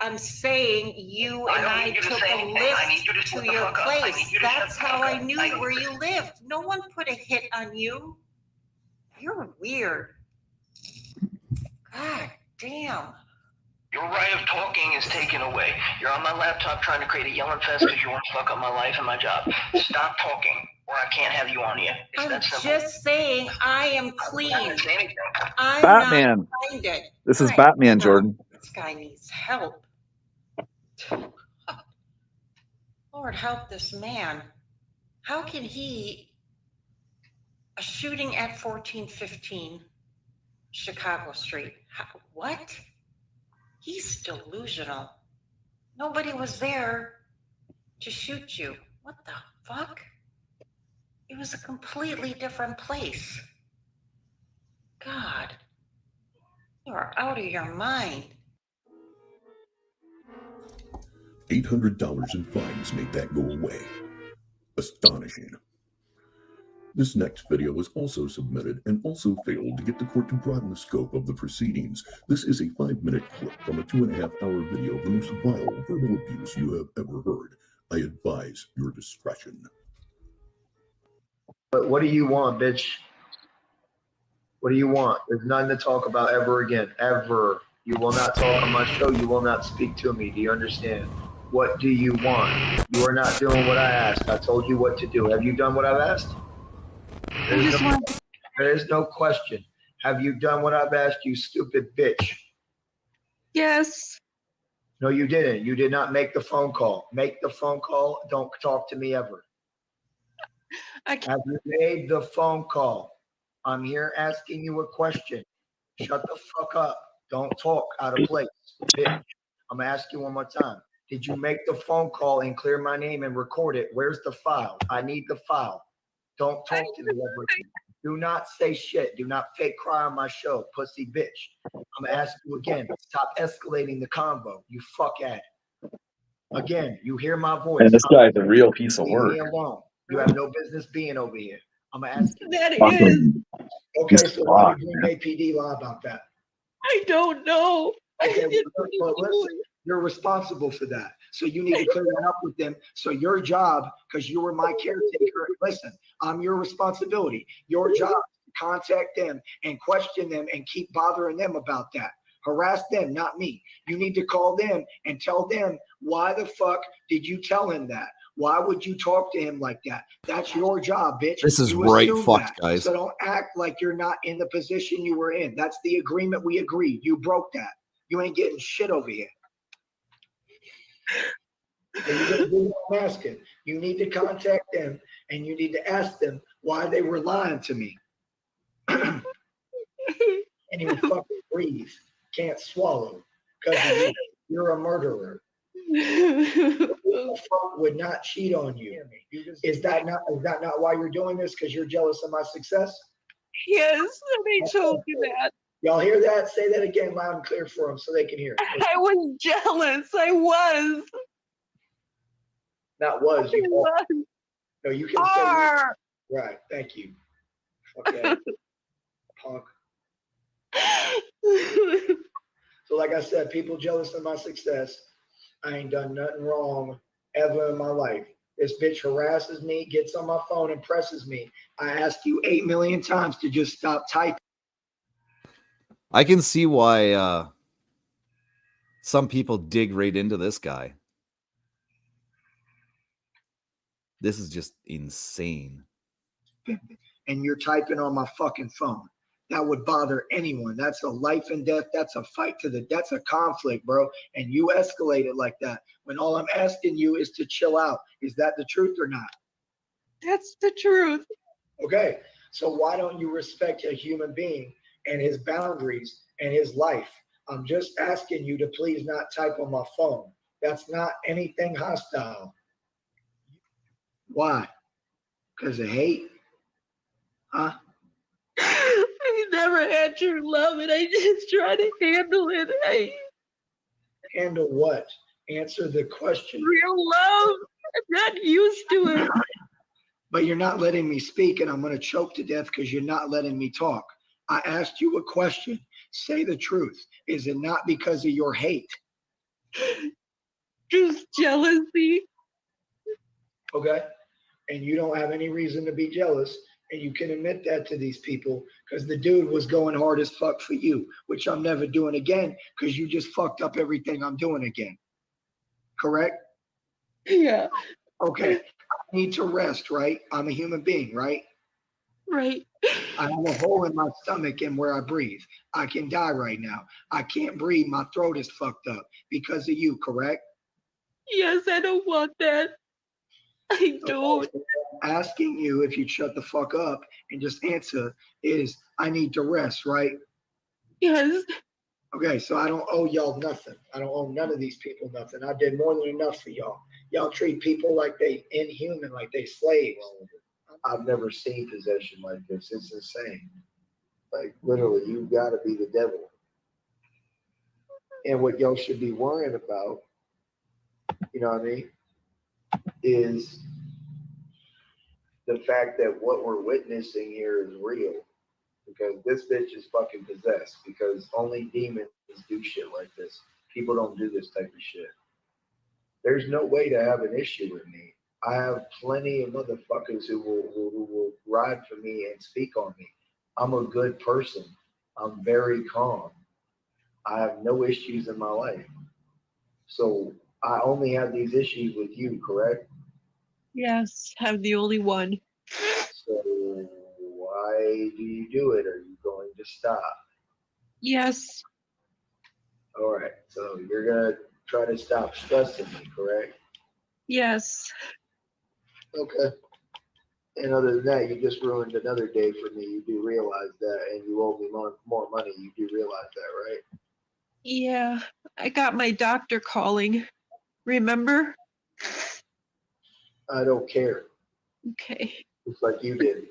I'm saying you and I need you to took say a anything. I need you to lift shut to the your fuck up. I place. need you to shut That's the how fuck I up. knew where you lived. No one put a hit on you. You're weird. God damn. Your right of talking is taken away. You're on my laptop trying to create a yelling fest because you want to fuck up my life and my job. Stop talking, or I can't have you on you. It's I'm that simple. just saying I am clean. I'm not saying anything. I'm Batman. not behind it. This is Right. Batman, Jordan. This guy needs help. Lord help this man. How can a shooting at 1415 Chicago Street? What? He's delusional. Nobody was there to shoot you. What the fuck? It was a completely different place. God. You're out of your mind. $800 in fines made that go away. Astonishing. This next video was also submitted and also failed to get the court to broaden the scope of the proceedings. This is a 5-minute clip from a 2.5-hour video of the most vile verbal abuse you have ever heard. I advise your discretion. But what do you want, bitch? What do you want? There's nothing to talk about ever again. Ever. You will not talk on my show. You will not speak to me. Do you understand? What do you want? You are not doing what I asked. I told you what to do. Have you done what I've asked? There is no question. Have you done what I've asked, you stupid bitch? Yes. No, you didn't. You did not make the phone call. Make the phone call. Don't talk to me ever. Have you made the phone call? I'm here asking you a question. Shut the fuck up. Don't talk out of place, bitch. I'm gonna ask you one more time. Did you make the phone call and clear my name and record it? Where's the file? I need the file. Don't talk to me ever again. Do not say shit. Do not fake cry on my show, pussy bitch. I'm gonna ask you again. Stop escalating the convo, you fuck at. Again, you hear my voice. And this guy's a real piece of Leave work. me alone. You have no business being over here. I'm gonna ask you. That Fucking is. Okay, so why fuck, did Green Bay PD lie about that? I don't know. Okay, well, listen, you're responsible for that. So you need to clear that up with them. So your job, because you were my caretaker, listen, I'm your responsibility. Your job is to contact them and question them and keep bothering them about that. Harass them, not me. You need to call them and tell them, why the fuck did you tell him that? Why would you talk to him like that? That's your job, bitch. This is You right assume fucked, that. guys. So don't act like you're not in the position you were in. That's the agreement we agreed. You broke that. You ain't getting shit over here. And you're gonna do what I'm asking. You need to contact them and you need to ask them why they were lying to me. Can't even fucking breathe. Can't swallow. Because you're a murderer. Who would not cheat on you? Is that not why you're doing this? Because you're jealous of my success? Yes, they told you that. Y'all hear that? Say that again loud and clear for them so they can hear. I was jealous. I was. Not was. I was. No, you can Are. say right. Thank you. Fuck yeah. Punk. So like I said, people jealous of my success. I ain't done nothing wrong ever in my life. This bitch harasses me, gets on my phone and presses me. I asked you 8 million times to just stop typing. I can see why some people dig right into this guy. This is just insane. And you're typing on my fucking phone. That would bother anyone. That's a life and death. That's a fight to the, that's a conflict, bro. And you escalate it like that. When all I'm asking you is to chill out. Is that the truth or not? That's the truth. Okay. So why don't you respect a human being and his boundaries and his life? I'm just asking you to please not type on my phone. That's not anything hostile. Why? Because of hate? Huh? I never had your love and I just try to handle it. Handle what? Answer the question. Real love. I'm not used to it. But you're not letting me speak and I'm going to choke to death because you're not letting me talk. I asked you a question. Say the truth. Is it not because of your hate? Just jealousy. Okay. And you don't have any reason to be jealous. And you can admit that to these people because the dude was going hard as fuck for you, which I'm never doing again because you just fucked up everything I'm doing again. Correct? Yeah. Okay. I need to rest, right? I'm a human being, right? Right. I have a hole in my stomach and where I breathe. I can die right now. I can't breathe. My throat is fucked up because of you, correct? Yes, I don't want that. I don't. Asking you if you'd shut the fuck up and just answer is, I need to rest, right? Yes. Okay, so I don't owe y'all nothing. I don't owe none of these people nothing. I did more than enough for y'all. Y'all treat people like they inhuman, like they slaves. I've never seen possession like this. It's insane. Like literally, you gotta be the devil. And what y'all should be worrying about, you know what I mean, is the fact that what we're witnessing here is real. Because this bitch is fucking possessed. Because only demons do shit like this. People don't do this type of shit. There's no way to have an issue with me. I have plenty of motherfuckers who will ride for me and speak on me. I'm a good person. I'm very calm. I have no issues in my life. So I only have these issues with you, correct? Yes, I'm the only one. So why do you do it? Are you going to stop? Yes. All right. So you're going to try to stop stressing me, correct? Yes. Okay. And other than that, you just ruined another day for me. You do realize that, and you owe me more money. You do realize that, right? Yeah, I got my doctor calling. Remember? I don't care. Okay. It's like you did.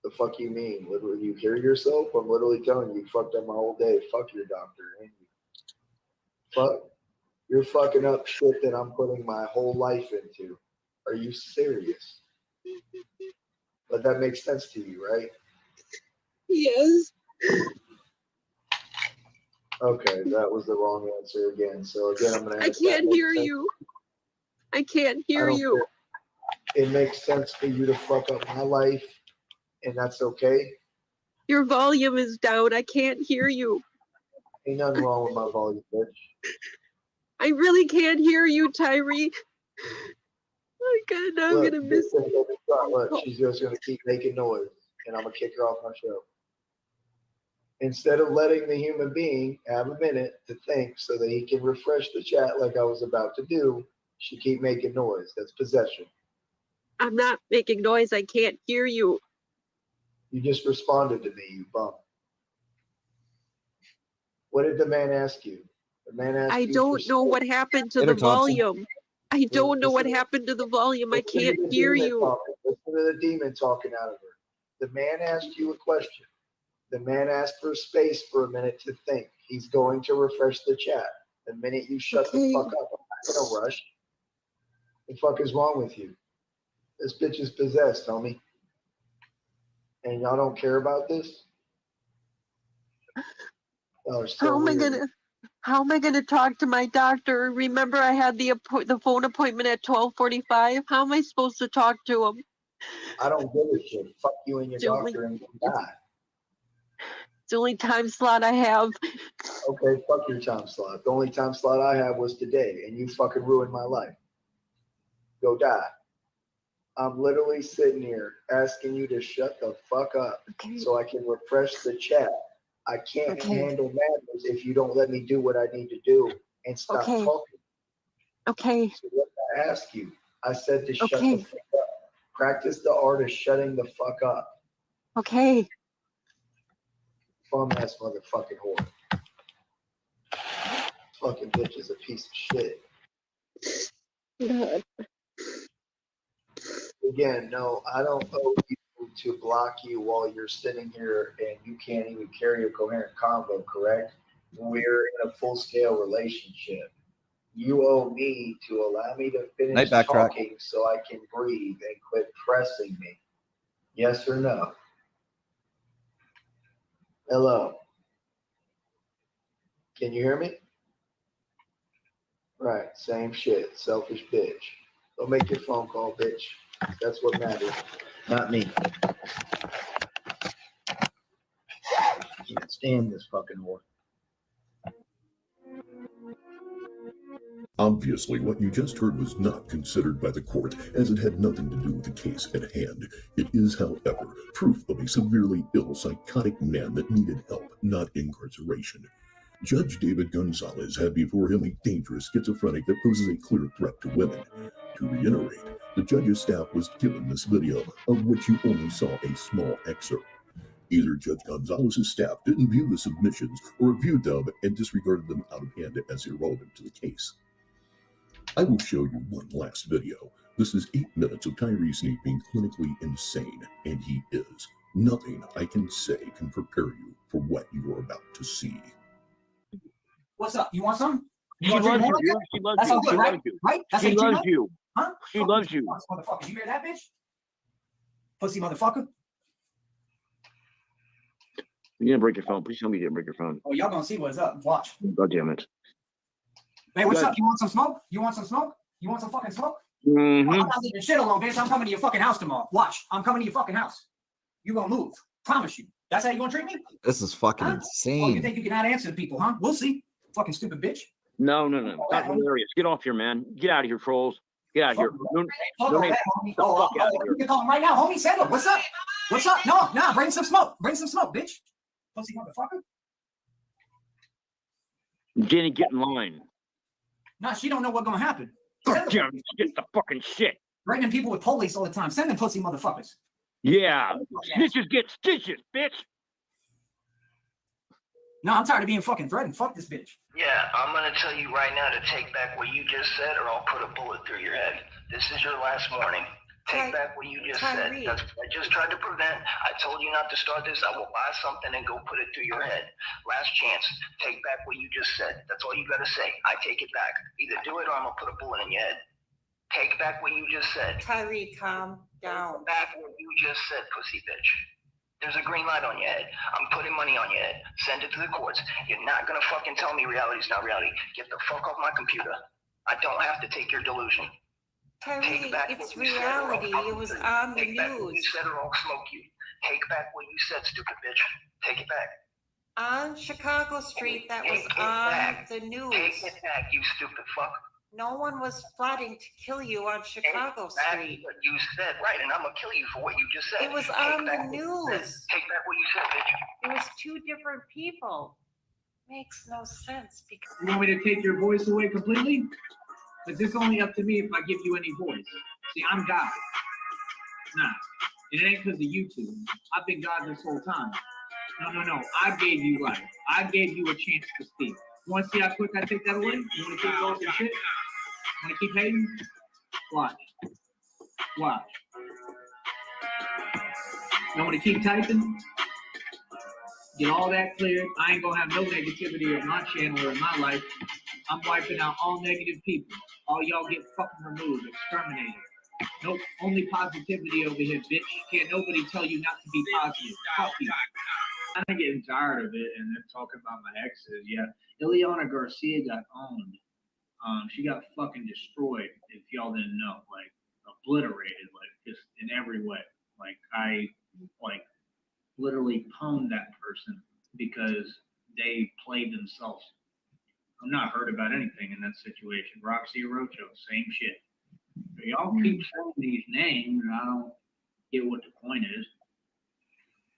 The fuck you mean? Literally, you hear yourself? I'm literally telling you, you fucked up my whole day. Fuck your doctor. Ain't you? Fuck. You're fucking up shit that I'm putting my whole life into. Are you serious? But that makes sense to you, right? Yes. Okay, that was the wrong answer again. So again, I'm gonna I ask. can't hear you. I can't hear you. It makes sense for you to fuck up my life, and that's okay. Your volume is down. I can't hear you. Ain't nothing wrong with my volume, bitch. I really can't hear you, Tyree. Oh God, now I'm gonna miss it. Look, she's just gonna keep making noise, and I'm gonna kick her off my show. Instead of letting the human being have a minute to think so that he can refresh the chat like I was about to do, she keep making noise. That's possession. I'm not making noise. I can't hear you. You just responded to me, you bum. What did the man ask you? The man asked I you don't know what happened to the volume. I don't know what happened to the volume. I can't hear you. Listen to the demon talking out of her. The man asked you a question. The man asked for space for a minute to think. He's going to refresh the chat. The minute you shut the fuck up, I'm not gonna rush. The fuck is wrong with you? This bitch is possessed, homie. And y'all don't care about this? Oh, so How am I gonna talk to my doctor? Remember, I had the phone appointment at 12:45. How am I supposed to talk to him? I don't give a shit. Fuck you and your doctor and die. It's the only time slot I have. Okay, fuck your time slot. The only time slot I have was today, and you fucking ruined my life. Go die. I'm literally sitting here asking you to shut the fuck up so I can refresh the chat. I can't handle madness if you don't let me do what I need to do and stop talking. Okay. So what did I ask you? I said to shut the fuck up. Practice the art of shutting the fuck up. Okay. Bum ass motherfucking whore. Fucking bitch is a piece of shit. God. Again, no, I don't owe you to block you while you're sitting here and you can't even carry a coherent convo, correct? We're in a full-scale relationship. You owe me to allow me to finish talking so I can breathe and quit pressing me. Yes or no? Hello? Can you hear me? Right, same shit, selfish bitch. Go make your phone call, bitch. That's what matters, not me. Can't stand this fucking whore. Obviously, what you just heard was not considered by the court, as it had nothing to do with the case at hand. It is, however, proof of a severely ill psychotic man that needed help, not incarceration. Judge David Gonzalez had before him a dangerous schizophrenic that poses a clear threat to women. To reiterate, the judge's staff was given this video, of which you only saw a small excerpt. Either Judge Gonzalez's staff didn't view the submissions or viewed them and disregarded them out of hand as irrelevant to the case. I will show you one last video. This is 8 minutes of Tyree Sneed being clinically insane, and he is. Nothing I can say can prepare you for what you are about to see. What's up? You want some? She want loves drink you, more? dude. She loves That's you. all good, She right? loves you. Right? That's She ain't loves much? you. Huh? She Fuck loves you, you. motherfucker. You hear that, bitch? Pussy motherfucker. You didn't break your phone. Please tell me you didn't break your phone. Oh, y'all gonna see what's up. Watch. God damn it. Hey, what's Good. up? You want some smoke? You want some smoke? You want some fucking smoke? Mm-hmm. I'm not leaving shit alone, bitch. I'm coming to your fucking house tomorrow. Watch. I'm coming to your fucking house. You gonna move. Promise you. That's how you gonna treat me? This is fucking Huh? Oh, you insane. think you can not answer to people, huh? We'll see. Fucking stupid bitch. No. That's hilarious. Get off here, man. Get out of here, trolls. Get out of here. Fuck Don't that, get homie. the fuck out of You here. can call him right now, homie. Send him. What's up? What's up? No, bring some smoke. Bring some smoke, bitch. Pussy motherfucker. Jenny, get in line. Nah, she don't know what's gonna happen. God damn, get the fucking shit. Threatening people with police all the time. Send them pussy motherfuckers. Yeah. Snitches get stitches, bitch. No, I'm tired of being fucking threatened. Fuck this bitch. Yeah, I'm gonna tell you right now to take back what you just said, or I'll put a bullet through your head. This is your last warning. Take back what you just said. That's what I just tried to prevent. I told you not to start this. I will buy something and go put it through your head. Last chance. Take back what you just said. That's all you gotta say. I take it back. Either do it or I'm gonna put a bullet in your head. Take back what you just said. Tyree, calm down. Take back what you just said, pussy bitch. There's a green light on your head. I'm putting money on your head. Send it to the courts. You're not gonna fucking tell me reality's not reality. Get the fuck off my computer. I don't have to take your delusion. Tyree, it's reality. It was on the Take back what you news. said or I'll smoke you. Take back what you said, stupid bitch. Take it back. On Chicago Street, that was Take it on back. the news. Take it back, you stupid fuck. No one was plotting to kill you on Chicago Take back Street. what you said, right? And I'm gonna kill you for what you just said. It was Take on back the what you said. news. Take back what you said, bitch. It was two different people. Makes no sense because You want me to take your voice away completely? Is this only up to me if I give you any voice? See, I'm God. Nah, and it ain't because of YouTube. I've been God this whole time. No. I gave you life. I gave you a chance to speak. You want to see how quick I take that away? You want to keep talking shit? Want to keep hating? Watch. You want to keep typing? Get all that cleared. I ain't gonna have no negativity in my channel or in my life. I'm wiping out all negative people. All y'all get fucking removed, exterminated. Nope, only positivity over here, bitch. Can't nobody tell you not to be positive. Fuck you. I'm getting tired of it, and they're talking about my exes. Yeah, Ileana Garcia got owned. She got fucking destroyed. If y'all didn't know, like obliterated, like just in every way. Like I, literally pwned that person because they played themselves. I'm not hurt about anything in that situation. Roxy Arocho, same shit. But y'all keep saying these names, and I don't get what the point is.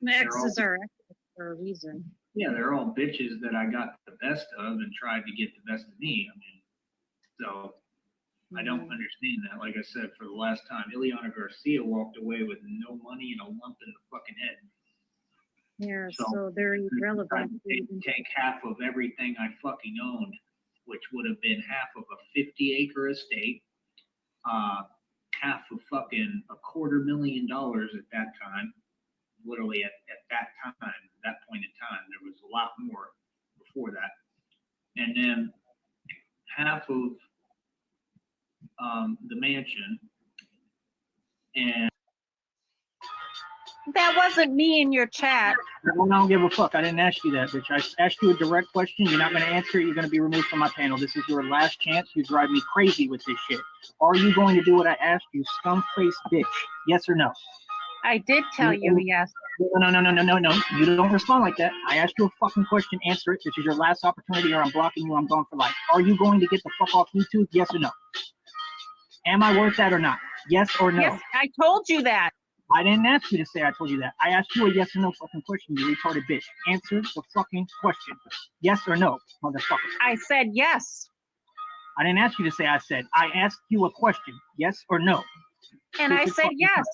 The exes are exes for a reason. Yeah, they're all bitches that I got the best of and tried to get the best of me. I mean, so I don't understand that. Like I said, for the last time, Ileana Garcia walked away with no money and a lump in the fucking head. Yeah, so they're irrelevant. Take half of everything I fucking owned, which would have been half of a 50-acre estate, half of fucking $250,000 at that time. Literally at that time, at that point in time, there was a lot more before that. And then half of the mansion, and That wasn't me in your chat. I don't give a fuck. I didn't ask you that, bitch. I asked you a direct question. You're not going to answer it. You're going to be removed from my panel. This is your last chance. You drive me crazy with this shit. Are you going to do what I asked you, scum-faced bitch? Yes or no? I did tell you yes. No. You don't respond like that. I asked you a fucking question. Answer it. This is your last opportunity, or I'm blocking you. I'm gone for life. Are you going to get the fuck off YouTube? Yes or no? Am I worth that or not? Yes or no? Yes, I told you that. I didn't ask you to say I told you that. I asked you a yes or no fucking question, you retarded bitch. Answer the fucking question. Yes or no, motherfucker. I said yes. I didn't ask you to say I said. I asked you a question. Yes or no? And I said yes.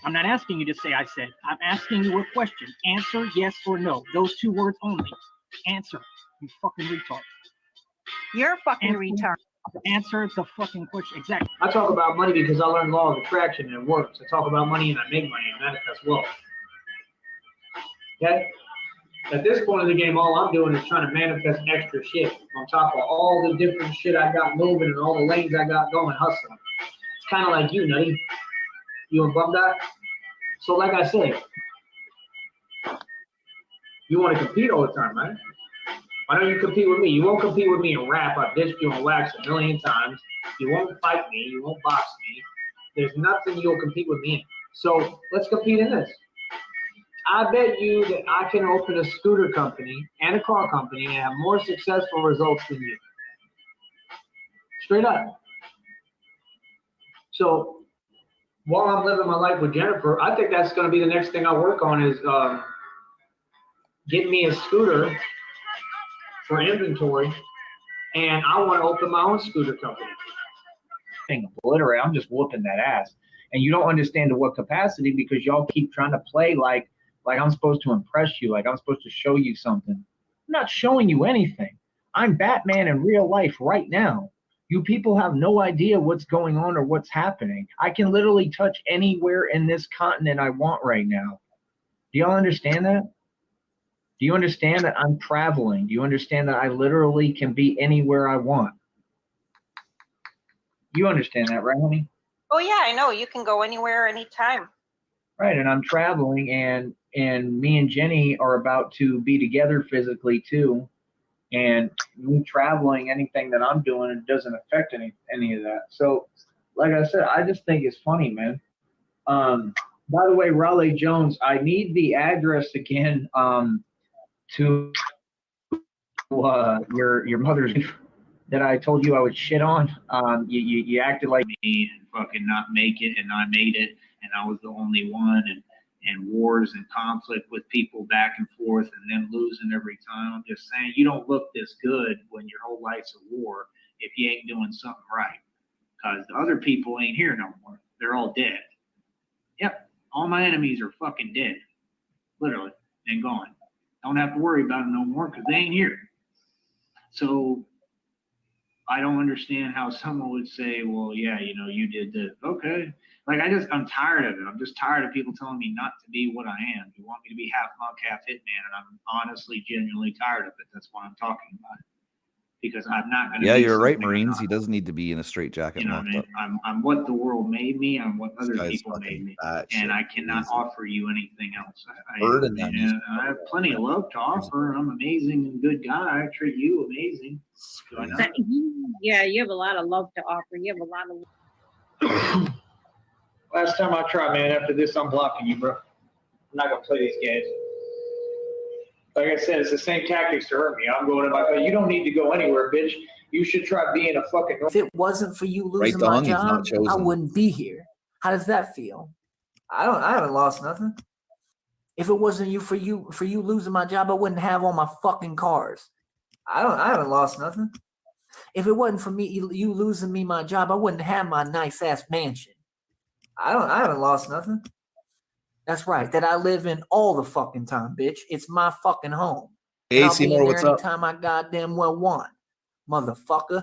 I'm not asking you to say I said. I'm asking you a question. Answer yes or no. Those two words only. Answer, you fucking retard. You're a fucking retard. Answer the fucking question. Exactly. I talk about money because I learned law of attraction and it works. I talk about money and I make money and manifest wealth. Okay? At this point in the game, all I'm doing is trying to manifest extra shit on top of all the different shit I got moving and all the lanes I got going, hustling. It's kind of like you, Nutty. You and Bum Dot. So like I said, you want to compete all the time, right? Why don't you compete with me? You won't compete with me in rap. I've dissed you on wax a million times. You won't fight me. You won't box me. There's nothing you'll compete with me in. So let's compete in this. I bet you that I can open a scooter company and a car company and have more successful results than you. Straight up. So while I'm living my life with Jennifer, I think that's going to be the next thing I work on is get me a scooter for inventory, and I want to open my own scooter company. Obliterate, I'm just whooping that ass. And you don't understand to what capacity because y'all keep trying to play like I'm supposed to impress you, like I'm supposed to show you something. I'm not showing you anything. I'm Batman in real life right now. You people have no idea what's going on or what's happening. I can literally touch anywhere in this continent I want right now. Do y'all understand that? Do you understand that I'm traveling? Do you understand that I literally can be anywhere I want? You understand that, right, honey? Oh yeah, I know. You can go anywhere, anytime. Right, and I'm traveling, and me and Jenny are about to be together physically too. And me traveling, anything that I'm doing, it doesn't affect any of that. So, like I said, I just think it's funny, man. By the way, Raleigh Jones, I need the address again to your mother's that I told you I would shit on. You acted like me and fucking not make it, and I made it, and I was the only one, and wars and conflict with people back and forth and them losing every time. I'm just saying, you don't look this good when your whole life's a war if you ain't doing something right. Because the other people ain't here no more. They're all dead. Yep, all my enemies are fucking dead. Literally, and gone. Don't have to worry about them no more because they ain't here. So I don't understand how someone would say, well, yeah, you know, you did this. Okay. Like, I'm tired of it. I'm just tired of people telling me not to be what I am. You want me to be half monk, half hitman, and I'm honestly, genuinely tired of it. That's why I'm talking about it. Because I'm not going to. Yeah, you're right, Marines. He does need to be in a straitjacket. You know what I mean? I'm what the world made me. I'm what other people made me. And I cannot offer you anything else. I have plenty of love to offer. I'm an amazing and good guy. I treat you amazing. Yeah, you have a lot of love to offer. You have a lot of. Last time I try, man. After this, I'm blocking you, bro. I'm not going to play these games. Like I said, it's the same tactics to hurt me. I'm going to my, you don't need to go anywhere, bitch. You should try being a fucking. If it wasn't for you losing my job, I wouldn't be here. How does that feel? I haven't lost nothing. If it wasn't for you losing my job, I wouldn't have all my fucking cars. I haven't lost nothing. If it wasn't for me, you losing me my job, I wouldn't have my nice ass mansion. I haven't lost nothing. That's right. That I live in all the fucking time, bitch. It's my fucking home. Hey, I'll Seymour, be in there what's up? anytime I goddamn well want, motherfucker.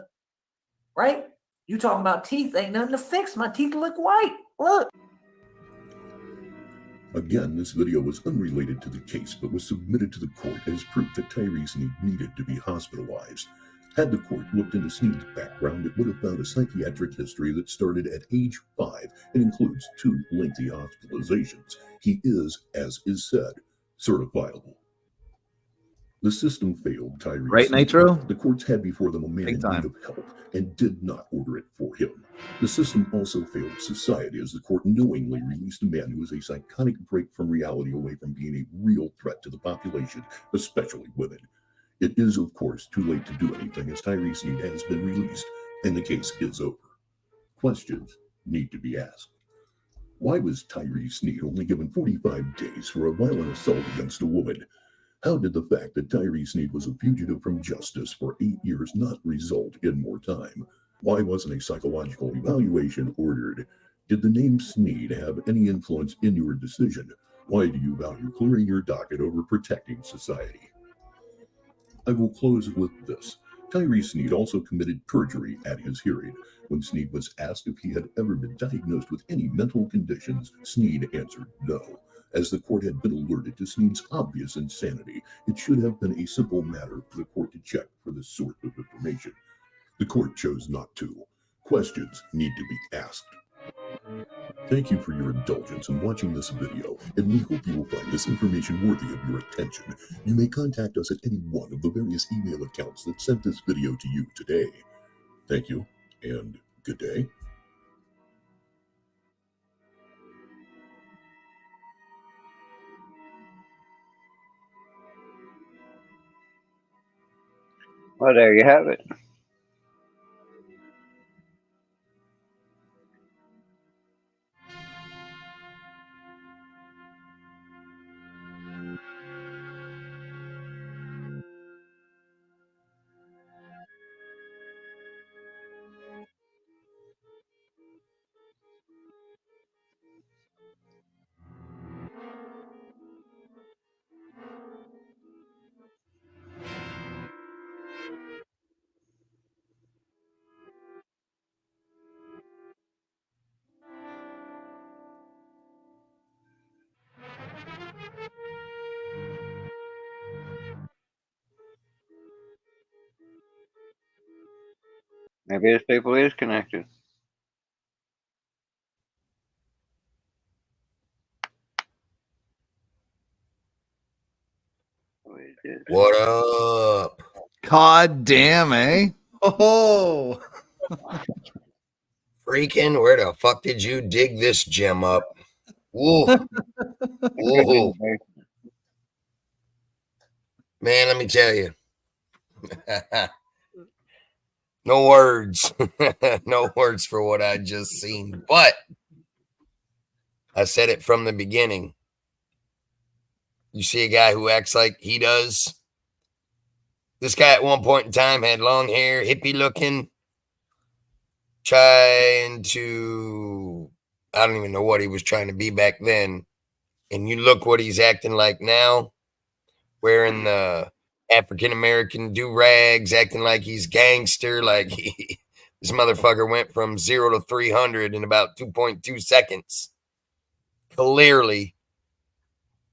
Right? You talking about teeth? Ain't nothing to fix. My teeth look white. Look. Again, this video was unrelated to the case, but was submitted to the court as proof that Tyree Sneed needed to be hospitalized. Had the court looked into Sneed's background, it would have found a psychiatric history that started at age 5 and includes 2 lengthy hospitalizations. He is, as is said, certifiable. The system failed Tyree Right, Sneed. Nitro? The courts had before them a man in need of help and did not order it for him. The system also failed society as the court knowingly released a man who was a psychotic break from reality away from being a real threat to the population, especially women. It is, of course, too late to do anything as Tyree Sneed has been released and the case is over. Questions need to be asked. Why was Tyree Sneed only given 45 days for a violent assault against a woman? How did the fact that Tyree Sneed was a fugitive from justice for 8 years not result in more time? Why wasn't a psychological evaluation ordered? Did the name Sneed have any influence in your decision? Why do you value clearing your docket over protecting society? I will close with this. Tyree Sneed also committed perjury at his hearing. When Sneed was asked if he had ever been diagnosed with any mental conditions, Sneed answered no. As the court had been alerted to Sneed's obvious insanity, it should have been a simple matter for the court to check for this sort of information. The court chose not to. Questions need to be asked. Thank you for your indulgence in watching this video, and we hope you will find this information worthy of your attention. You may contact us at any one of the various email accounts that sent this video to you today. Thank you, and good day. Well, there you have it. Maybe this people is connected. What up? God damn, eh? Oh, Freaking, where the fuck did you dig this gem up? Ooh. Ooh. Man, let me tell you. No words. No words for what I just seen. But I said it from the beginning. You see a guy who acts like he does. This guy at one point in time had long hair, hippie looking, trying to, I don't even know what he was trying to be back then. And you look what he's acting like now, wearing the African-American do-rags, acting like he's gangster, like this motherfucker went from 0 to 300 in about 2.2 seconds. Clearly,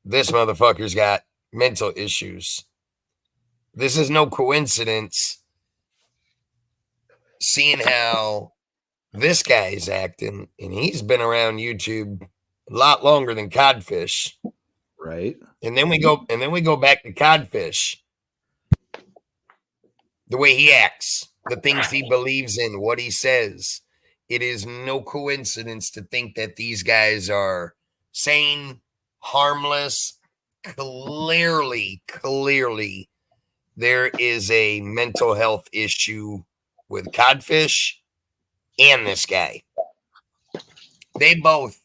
this motherfucker's got mental issues. This is no coincidence, seeing how this guy is acting, and he's been around YouTube a lot longer than Codfish. Right. And then we go back to Codfish. The way he acts, the things he believes in, what he says. It is no coincidence to think that these guys are sane, harmless. Clearly, there is a mental health issue with Codfish and this guy. They both.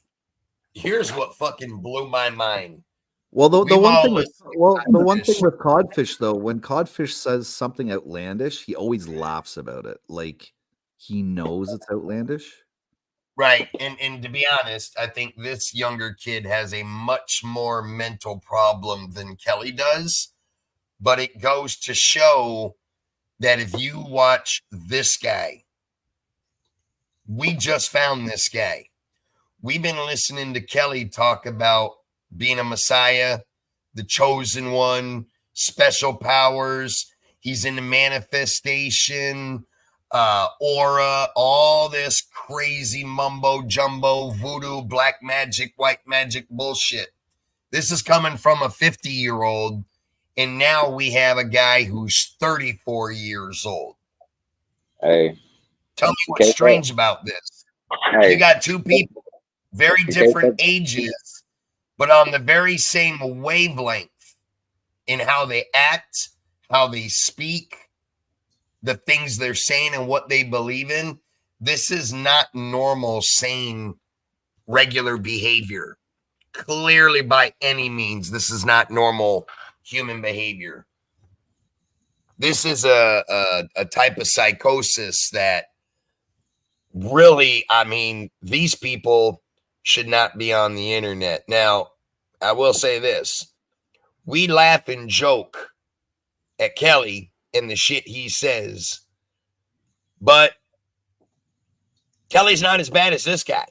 Here's what fucking blew my mind. Well, the one thing with Codfish though, when Codfish says something outlandish, he always laughs about it, like he knows it's outlandish. Right, and to be honest, I think this younger kid has a much more mental problem than Kelly does. But it goes to show that if you watch this guy, we just found this guy. We've been listening to Kelly talk about being a messiah, the chosen one, special powers. He's in the manifestation, aura, all this crazy mumbo jumbo, voodoo, black magic, white magic bullshit. This is coming from a 50-year-old, and now we have a guy who's 34 years old. Hey. Tell me what's strange about this. Hey. You got two people, very different ages, but on the very same wavelength in how they act, how they speak, the things they're saying and what they believe in. This is not normal, sane, regular behavior. Clearly, by any means, this is not normal human behavior. This is a type of psychosis that really, I mean, these people should not be on the internet. Now, I will say this. We laugh and joke at Kelly and the shit he says, but Kelly's not as bad as this guy.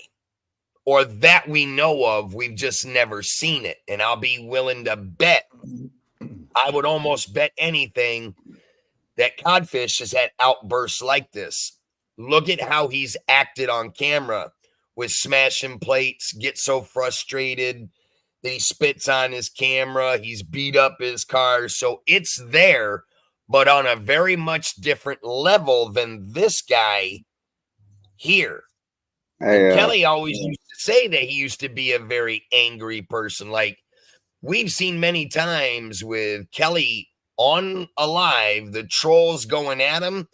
or that we know of, we've just never seen it. And I'll be willing to bet, I would almost bet anything, that Codfish has had outbursts like this. Look at how he's acted on camera with smashing plates, get so frustrated that he spits on his camera. He's beat up his car. So it's there, but on a very much different level than this guy here. And Kelly always used to say that he used to be a very angry person. Like we've seen many times with Kelly on Alive, the trolls going at him,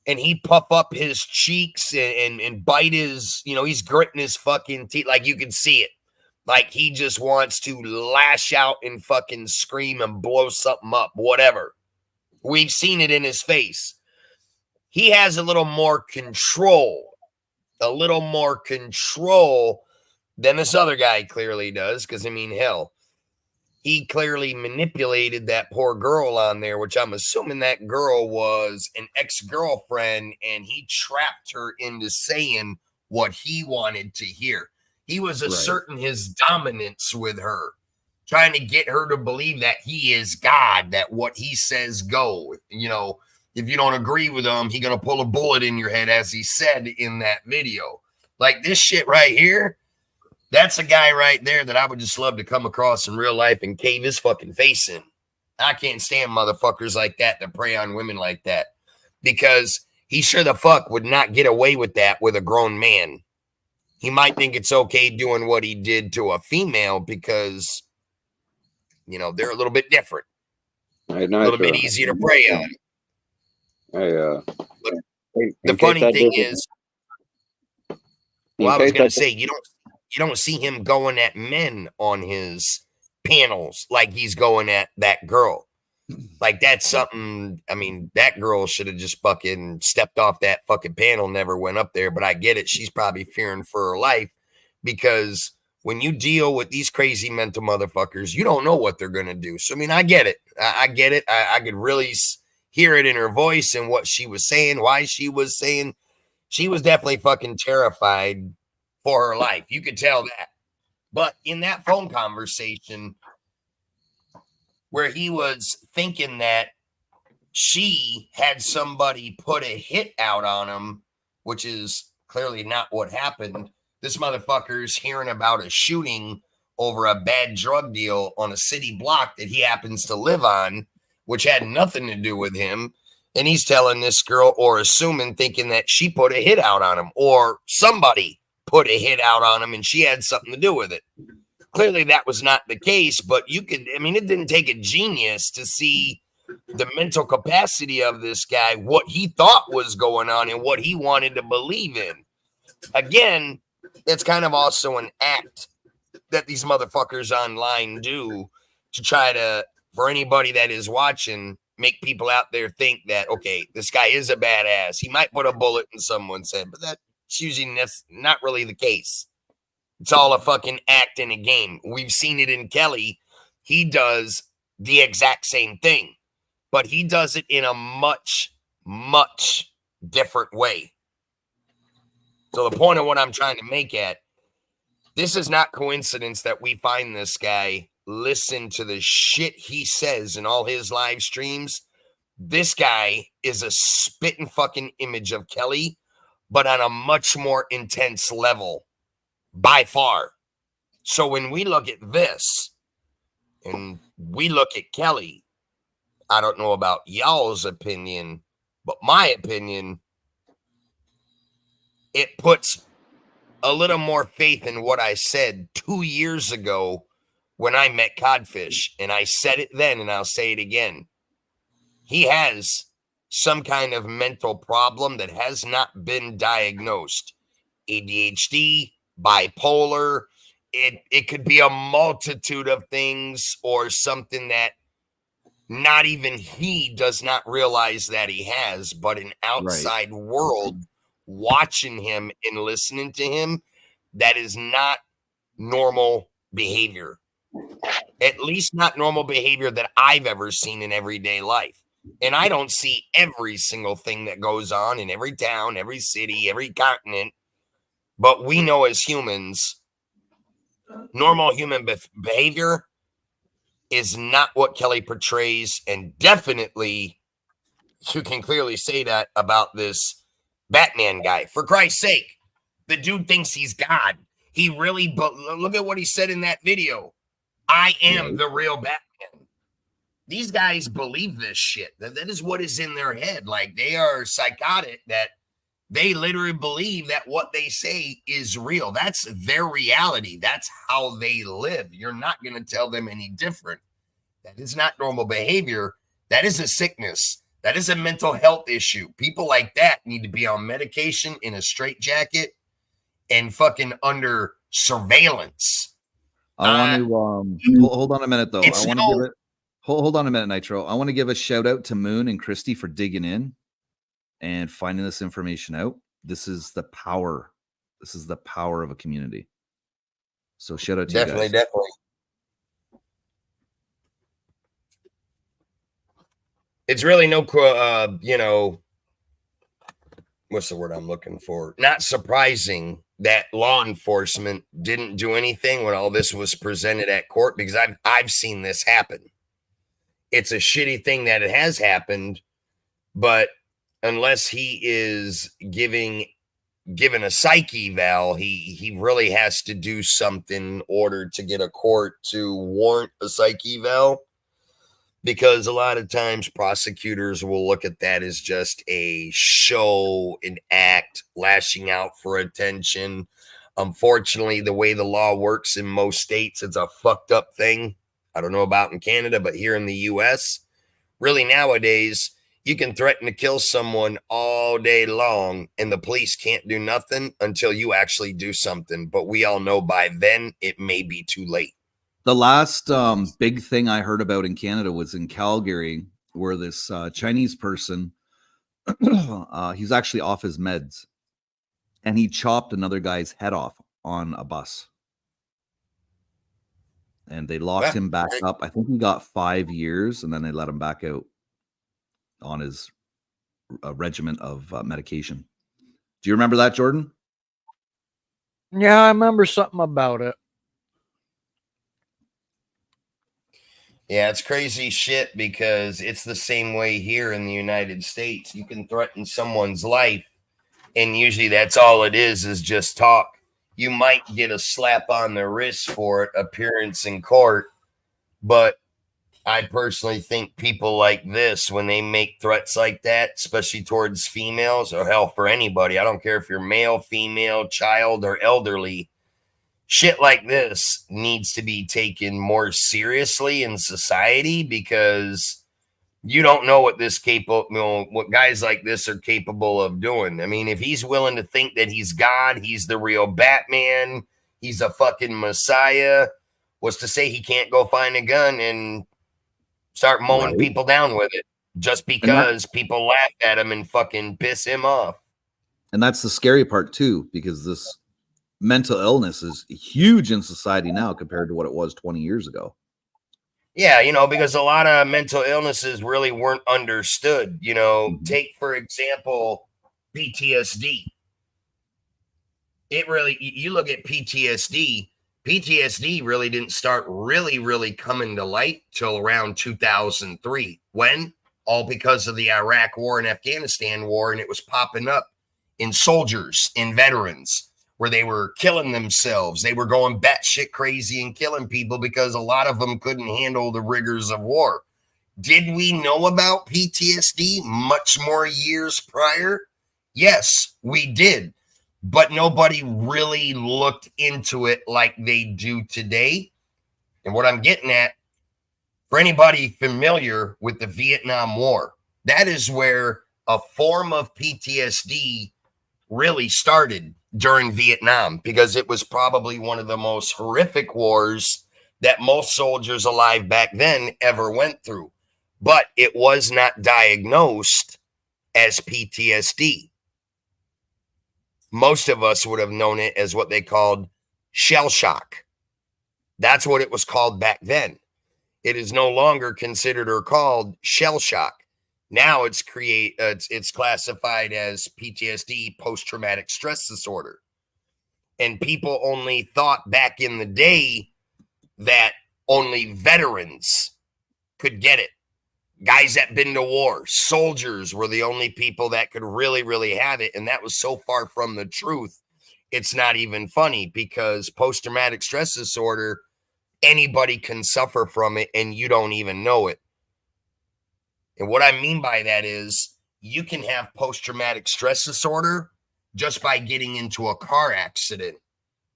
and he puff up his cheeks and bite his, he's gritting his fucking teeth. Like you can see it. Like he just wants to lash out and fucking scream and blow something up, whatever. We've seen it in his face. He has a little more control than this other guy clearly does. Because, I mean, hell, he clearly manipulated that poor girl on there, which I'm assuming that girl was an ex-girlfriend, and he trapped her into saying what he wanted to hear. He was asserting his dominance with her, trying to get her to believe that he is God, that what he says go. If you don't agree with him, he's going to pull a bullet in your head, as he said in that video. Like this shit right here, that's a guy right there that I would just love to come across in real life and cave his fucking face in. I can't stand motherfuckers like that prey on women like that, because he sure the fuck would not get away with that with a grown man. He might think it's okay doing what he did to a female because, they're a little bit different. A little bit easier to prey on. The funny thing is, I was going to say, you don't see him going at men on his panels like he's going at that girl. Like that's something, I mean, that girl should have just fucking stepped off that fucking panel, never went up there. But I get it. She's probably fearing for her life, because when you deal with these crazy mental motherfuckers, you don't know what they're going to do. So, I mean, I get it. I get it. I could really hear it in her voice and what she was saying, why she was saying. She was definitely fucking terrified for her life. You could tell that. But in that phone conversation where he was thinking that she had somebody put a hit out on him, which is clearly not what happened. This motherfucker's hearing about a shooting over a bad drug deal on a city block that he happens to live on, which had nothing to do with him. And he's telling this girl, or assuming, thinking that she put a hit out on him, or somebody put a hit out on him and she had something to do with it. Clearly that was not the case, but it didn't take a genius to see the mental capacity of this guy, what he thought was going on and what he wanted to believe in. Again, it's kind of also an act that these motherfuckers online do to try to, for anybody that is watching, make people out there think that, okay, this guy is a badass. He might put a bullet in someone's head, but that's usually not really the case. It's all a fucking act in a game. We've seen it in Kelly. He does the exact same thing, but he does it in a much, much different way. So the point of what I'm trying to make this is not coincidence that we find this guy, listen to the shit he says in all his live streams. This guy is a spitting fucking image of Kelly, but on a much more intense level. By far. So when we look at this and we look at Kelly, I don't know about y'all's opinion, but my opinion, it puts a little more faith in what I said 2 years ago when I met Codfish. And I said it then, and I'll say it again. He has some kind of mental problem that has not been diagnosed. ADHD, bipolar, it could be a multitude of things, or something that not even he does not realize that he has, but an outside world watching him and listening to him, that is not normal behavior. At least not normal behavior that I've ever seen in everyday life. And I don't see every single thing that goes on in every town, every city, every continent. But we know as humans, normal human behavior is not what Kelly portrays, and definitely you can clearly say that about this Batman guy. For Christ's sake, the dude thinks he's God. He really, but look at what he said in that video. I am the real Batman. These guys believe this shit. That is what is in their head. Like, they are psychotic, that they literally believe that what they say is real. That's their reality. That's how they live. You're not going to tell them any different. That is not normal behavior. That is a sickness. That is a mental health issue. People like that need to be on medication, in a straitjacket, and fucking under surveillance. I want to hold on a minute though. I want to give it. Hold on a minute, Nitro. I want to give a shout out to Moon and Christy for digging in and finding this information out. This is the power. This is the power of a community. So shout out to you guys. Definitely. It's really no, what's the word I'm looking for? Not surprising that law enforcement didn't do anything when all this was presented at court, because I've seen this happen. It's a shitty thing that it has happened, but unless he is given a psych eval, he really has to do something in order to get a court to warrant a psych eval. Because a lot of times prosecutors will look at that as just a show, an act, lashing out for attention. Unfortunately, the way the law works in most states, it's a fucked up thing. I don't know about in Canada, but here in the US, really nowadays, you can threaten to kill someone all day long and the police can't do nothing until you actually do something. But we all know by then it may be too late. The last big thing I heard about in Canada was in Calgary, where this Chinese person, he's actually off his meds, and he chopped another guy's head off on a bus. And they locked him back up. I think he got 5 years, and then they let him back out on his regimen of medication. Do you remember that, Jordan? Yeah, I remember something about it. Yeah, it's crazy shit, because it's the same way here in the United States. You can threaten someone's life, and usually that's all it is just talk. You might get a slap on the wrist for it, appearance in court, but I personally think people like this, when they make threats like that, especially towards females, or hell, for anybody, I don't care if you're male, female, child, or elderly, shit like this needs to be taken more seriously in society, because you don't know what what guys like this are capable of doing. I mean, if he's willing to think that he's God, he's the real Batman, he's a fucking messiah, what's to say he can't go find a gun and start mowing people down with it just because people laugh at him and fucking piss him off? And that's the scary part too, because this mental illness is huge in society now compared to what it was 20 years ago. Yeah, because a lot of mental illnesses really weren't understood. Take, for example, PTSD. You look at PTSD really didn't start really coming to light till around 2003. When? All because of the Iraq War and Afghanistan War, and it was popping up in soldiers, in veterans, where they were killing themselves. They were going batshit crazy and killing people because a lot of them couldn't handle the rigors of war. Did we know about PTSD much more years prior? Yes, we did. But nobody really looked into it like they do today. And what I'm getting at, for anybody familiar with the Vietnam War, that is where a form of PTSD really started during Vietnam, because it was probably one of the most horrific wars that most soldiers alive back then ever went through. But it was not diagnosed as PTSD. Most of us would have known it as what they called shell shock. That's what it was called back then. It is no longer considered or called shell shock. Now it's classified as PTSD, post-traumatic stress disorder. And people only thought back in the day that only veterans could get it. Guys that been to war, soldiers were the only people that could really, really have it. And that was so far from the truth. It's not even funny, because post-traumatic stress disorder, anybody can suffer from it and you don't even know it. And what I mean by that is you can have post-traumatic stress disorder just by getting into a car accident.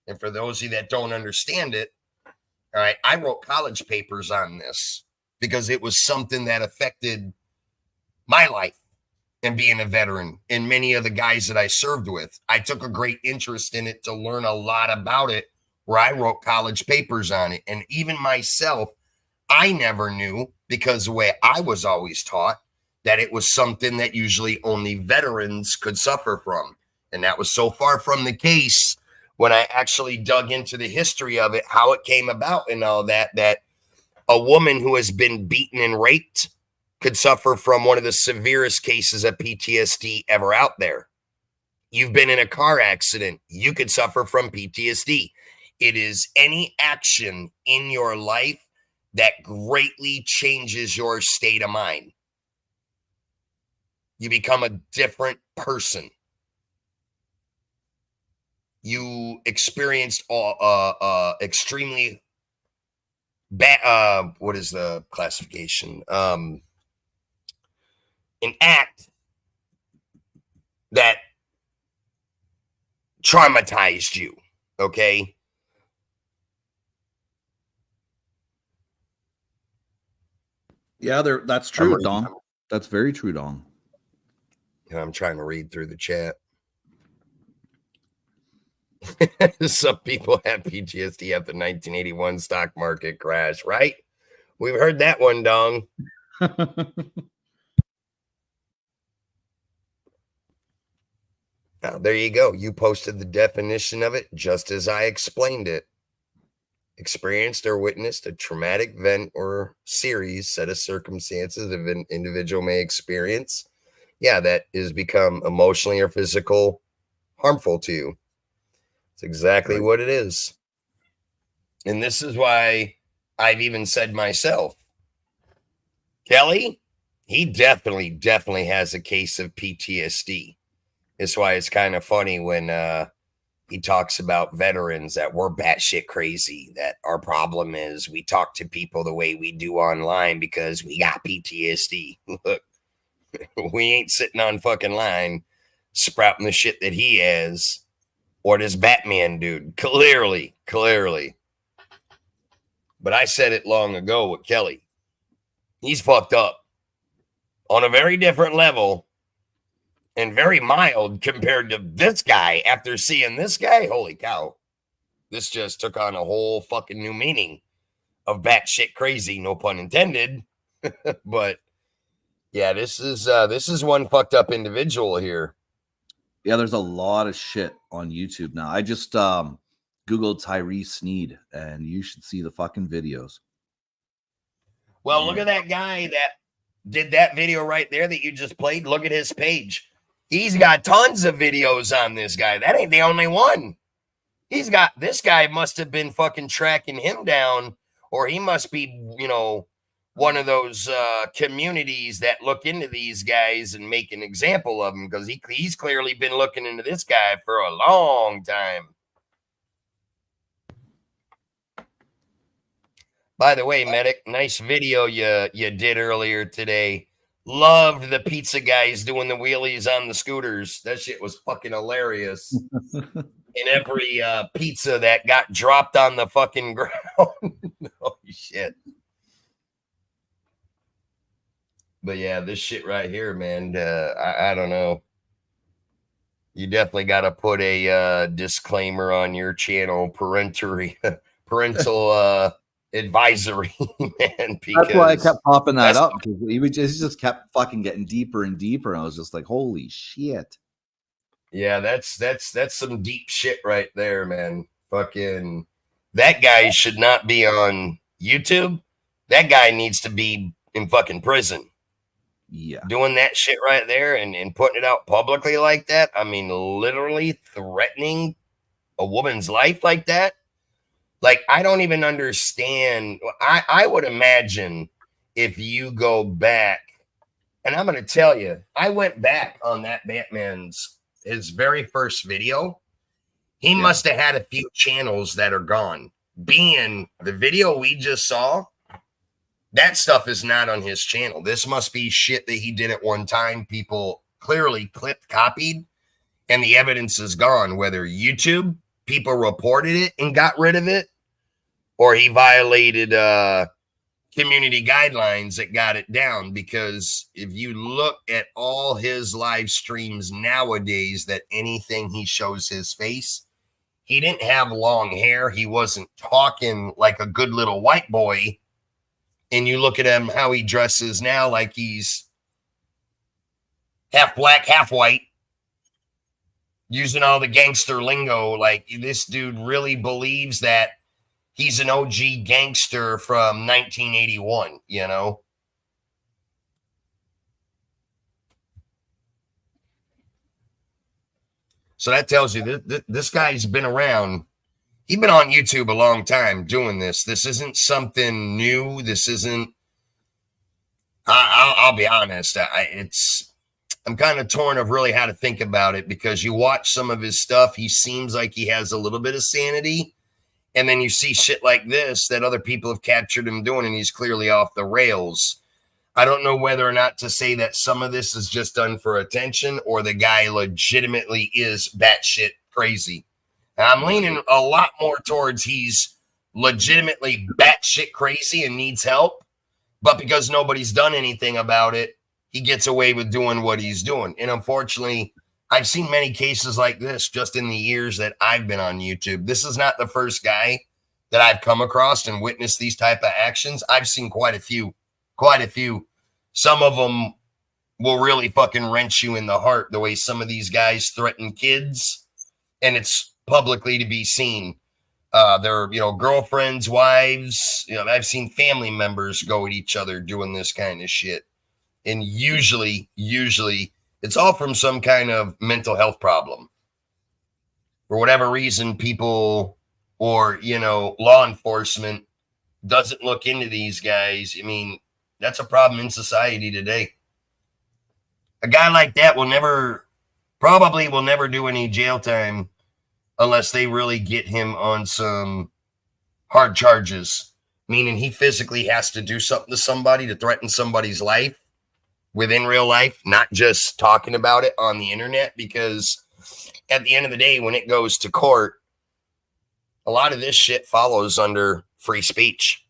And for those of you that don't understand it, all right, I wrote college papers on this because it was something that affected my life and being a veteran and many of the guys that I served with. I took a great interest in it to learn a lot about it, where I wrote college papers on it. And even myself, I never knew, because the way I was always taught, that it was something that usually only veterans could suffer from. And that was so far from the case when I actually dug into the history of it, how it came about and all that, that a woman who has been beaten and raped could suffer from one of the severest cases of PTSD ever out there. You've been in a car accident, you could suffer from PTSD. It is any action in your life that greatly changes your state of mind. You become a different person. You experienced extremely bad, what is the classification? An act that traumatized you, okay? Yeah, that's true, Dong. That's very true, Dong. I'm trying to read through the chat. Some people have PTSD after the 1981 stock market crash, right? We've heard that one, Dong. Now, there you go. You posted the definition of it just as I explained it. Experienced or witnessed a traumatic event or series, set of circumstances of an individual may experience. Yeah, that is become emotionally or physical harmful to you. It's exactly what it is. And this is why I've even said myself, Kelly, he definitely has a case of PTSD. That's why it's kind of funny when he talks about veterans that we're batshit crazy, that our problem is we talk to people the way we do online because we got PTSD. Look, we ain't sitting on fucking line sprouting the shit that he has, or this Batman dude. Clearly. But I said it long ago with Kelly. He's fucked up on a very different level and very mild compared to this guy. After seeing this guy, holy cow. This just took on a whole fucking new meaning of batshit crazy, no pun intended. But yeah, this is one fucked up individual here. Yeah, there's a lot of shit on YouTube now. I just Googled Tyree Sneed, and you should see the fucking videos. Well, look at that guy that did that video right there that you just played. Look at his page. He's got tons of videos on this guy. That ain't the only one. This guy must have been fucking tracking him down, or he must be, one of those communities that look into these guys and make an example of them, because he's clearly been looking into this guy for a long time. By the way, Medic, nice video you did earlier today. Loved the pizza guys doing the wheelies on the scooters. That shit was fucking hilarious. And every pizza that got dropped on the fucking ground. Holy shit. But yeah, this shit right here, man, I don't know. You definitely got to put a disclaimer on your channel, parental advisory, man. That's why I kept popping that up, because he just kept fucking getting deeper and deeper, and I was just like, holy shit. Yeah, that's some deep shit right there, man. Fucking that guy should not be on YouTube. That guy needs to be in fucking prison. Yeah. Doing that shit right there and putting it out publicly like that. I mean, literally threatening a woman's life like that. Like, I don't even understand. I would imagine if you go back, and I'm going to tell you, I went back on that his very first video. He must have had a few channels that are gone. Being the video we just saw, that stuff is not on his channel. This must be shit that he did at one time. People clearly clipped, copied, and the evidence is gone. Whether YouTube, people reported it and got rid of it, or he violated community guidelines that got it down. Because if you look at all his live streams nowadays, that anything he shows his face, he didn't have long hair. He wasn't talking like a good little white boy. And you look at him, how he dresses now, like he's half black, half white, using all the gangster lingo. Like, this dude really believes that he's an OG gangster from 1981, you know? So that tells you that this guy's been around. He's been on YouTube a long time doing this. This isn't something new. This isn't, I'll be honest. I'm kind of torn of really how to think about it, because you watch some of his stuff. He seems like he has a little bit of sanity. And then you see shit like this that other people have captured him doing, and he's clearly off the rails. I don't know whether or not to say that some of this is just done for attention, or the guy legitimately is batshit crazy. And I'm leaning a lot more towards he's legitimately batshit crazy and needs help, but because nobody's done anything about it, he gets away with doing what he's doing. And unfortunately, I've seen many cases like this just in the years that I've been on YouTube. This is not the first guy that I've come across and witnessed these type of actions. I've seen quite a few. Some of them will really fucking wrench you in the heart, the way some of these guys threaten kids, and it's publicly to be seen. Their, girlfriends, wives, I've seen family members go at each other doing this kind of shit. And usually it's all from some kind of mental health problem. For whatever reason, people or, law enforcement doesn't look into these guys. I mean, that's a problem in society today. A guy like that probably will never do any jail time unless they really get him on some hard charges, meaning he physically has to do something to somebody to threaten somebody's life within real life, not just talking about it on the internet. Because at the end of the day, when it goes to court, a lot of this shit follows under free speech.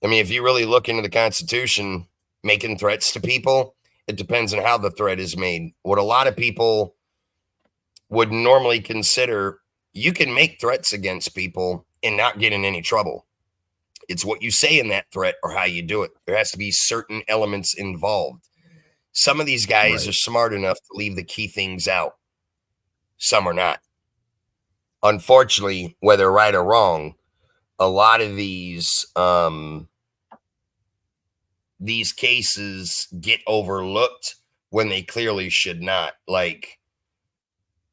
I mean, if you really look into the Constitution, making threats to people, it depends on how the threat is made. What a lot of people would normally consider, you can make threats against people and not get in any trouble. It's what you say in that threat or how you do it. There has to be certain elements involved. Some of these guys are smart enough to leave the key things out. Some are not. Unfortunately, whether right or wrong, a lot of these cases get overlooked when they clearly should not. Like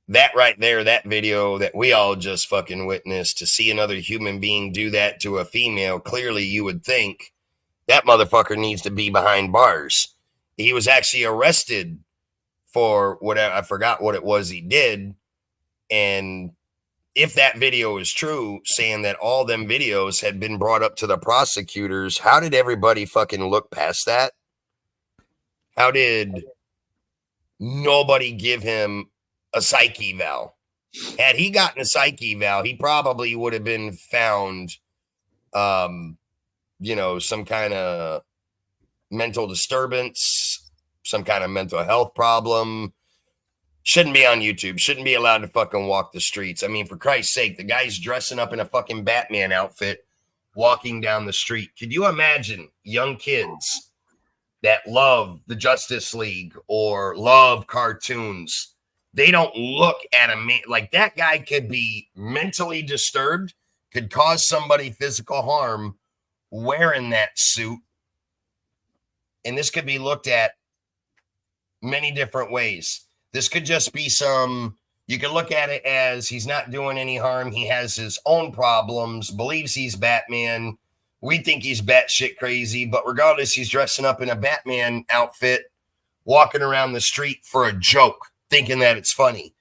that right there, that video that we all just fucking witnessed, to see another human being do that to a female, clearly you would think that motherfucker needs to be behind bars. He was actually arrested for whatever, I forgot what it was he did. And if that video is true, saying that all them videos had been brought up to the prosecutors, how did everybody fucking look past that? How did nobody give him a psych eval? Had he gotten a psych eval, he probably would have been found, some kind of mental disturbance, some kind of mental health problem. Shouldn't be on YouTube. Shouldn't be allowed to fucking walk the streets. I mean, for Christ's sake, the guy's dressing up in a fucking Batman outfit, walking down the street. Could you imagine young kids that love the Justice League or love cartoons? They don't look at a man like that. Guy could be mentally disturbed, could cause somebody physical harm wearing that suit. And this could be looked at many different ways. This could just be some You can look at it as he's not doing any harm. He has his own problems, believes he's Batman. We think he's batshit crazy, but regardless, he's dressing up in a Batman outfit, walking around the street for a joke, thinking that it's funny.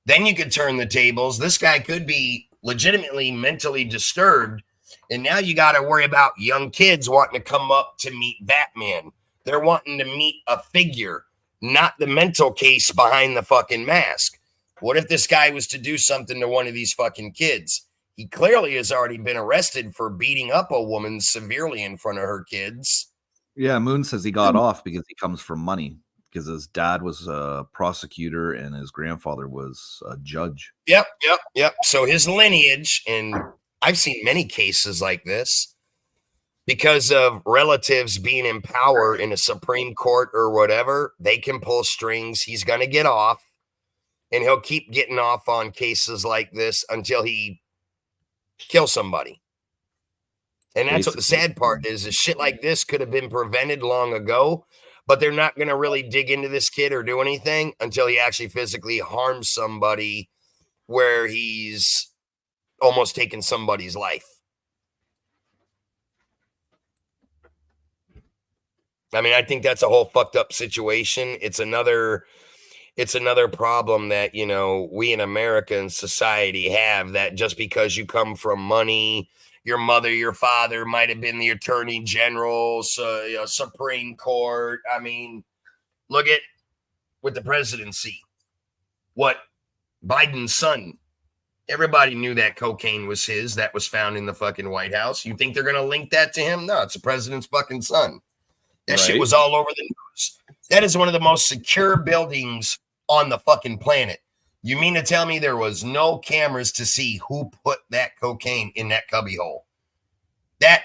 Then you could turn the tables. This guy could be legitimately mentally disturbed, and now you got to worry about young kids wanting to come up to meet Batman. They're wanting to meet a figure, not the mental case behind the fucking mask. What if this guy was to do something to one of these fucking kids? He clearly has already been arrested for beating up a woman severely in front of her kids. Yeah, Moon says he got off because he comes from money, because his dad was a prosecutor and his grandfather was a judge. Yep. So his lineage, and I've seen many cases like this, because of relatives being in power in a Supreme Court or whatever, they can pull strings. He's going to get off, and he'll keep getting off on cases like this until he kills somebody. And that's what the sad part is shit like this could have been prevented long ago, but they're not going to really dig into this kid or do anything until he actually physically harms somebody where he's almost taken somebody's life. I mean, I think that's a whole fucked up situation. It's another problem that, you know, we in America and society have, that just because you come from money, your mother, your father might have been the attorney general, so, you know, Supreme Court. I mean, look at with the presidency. What Biden's son, everybody knew that cocaine was his, that was found in the fucking White House. You think they're going to link that to him? No, it's the president's fucking son. That shit was all over the news. That is one of the most secure buildings on the fucking planet. You mean to tell me there was no cameras to see who put that cocaine in that cubby hole? That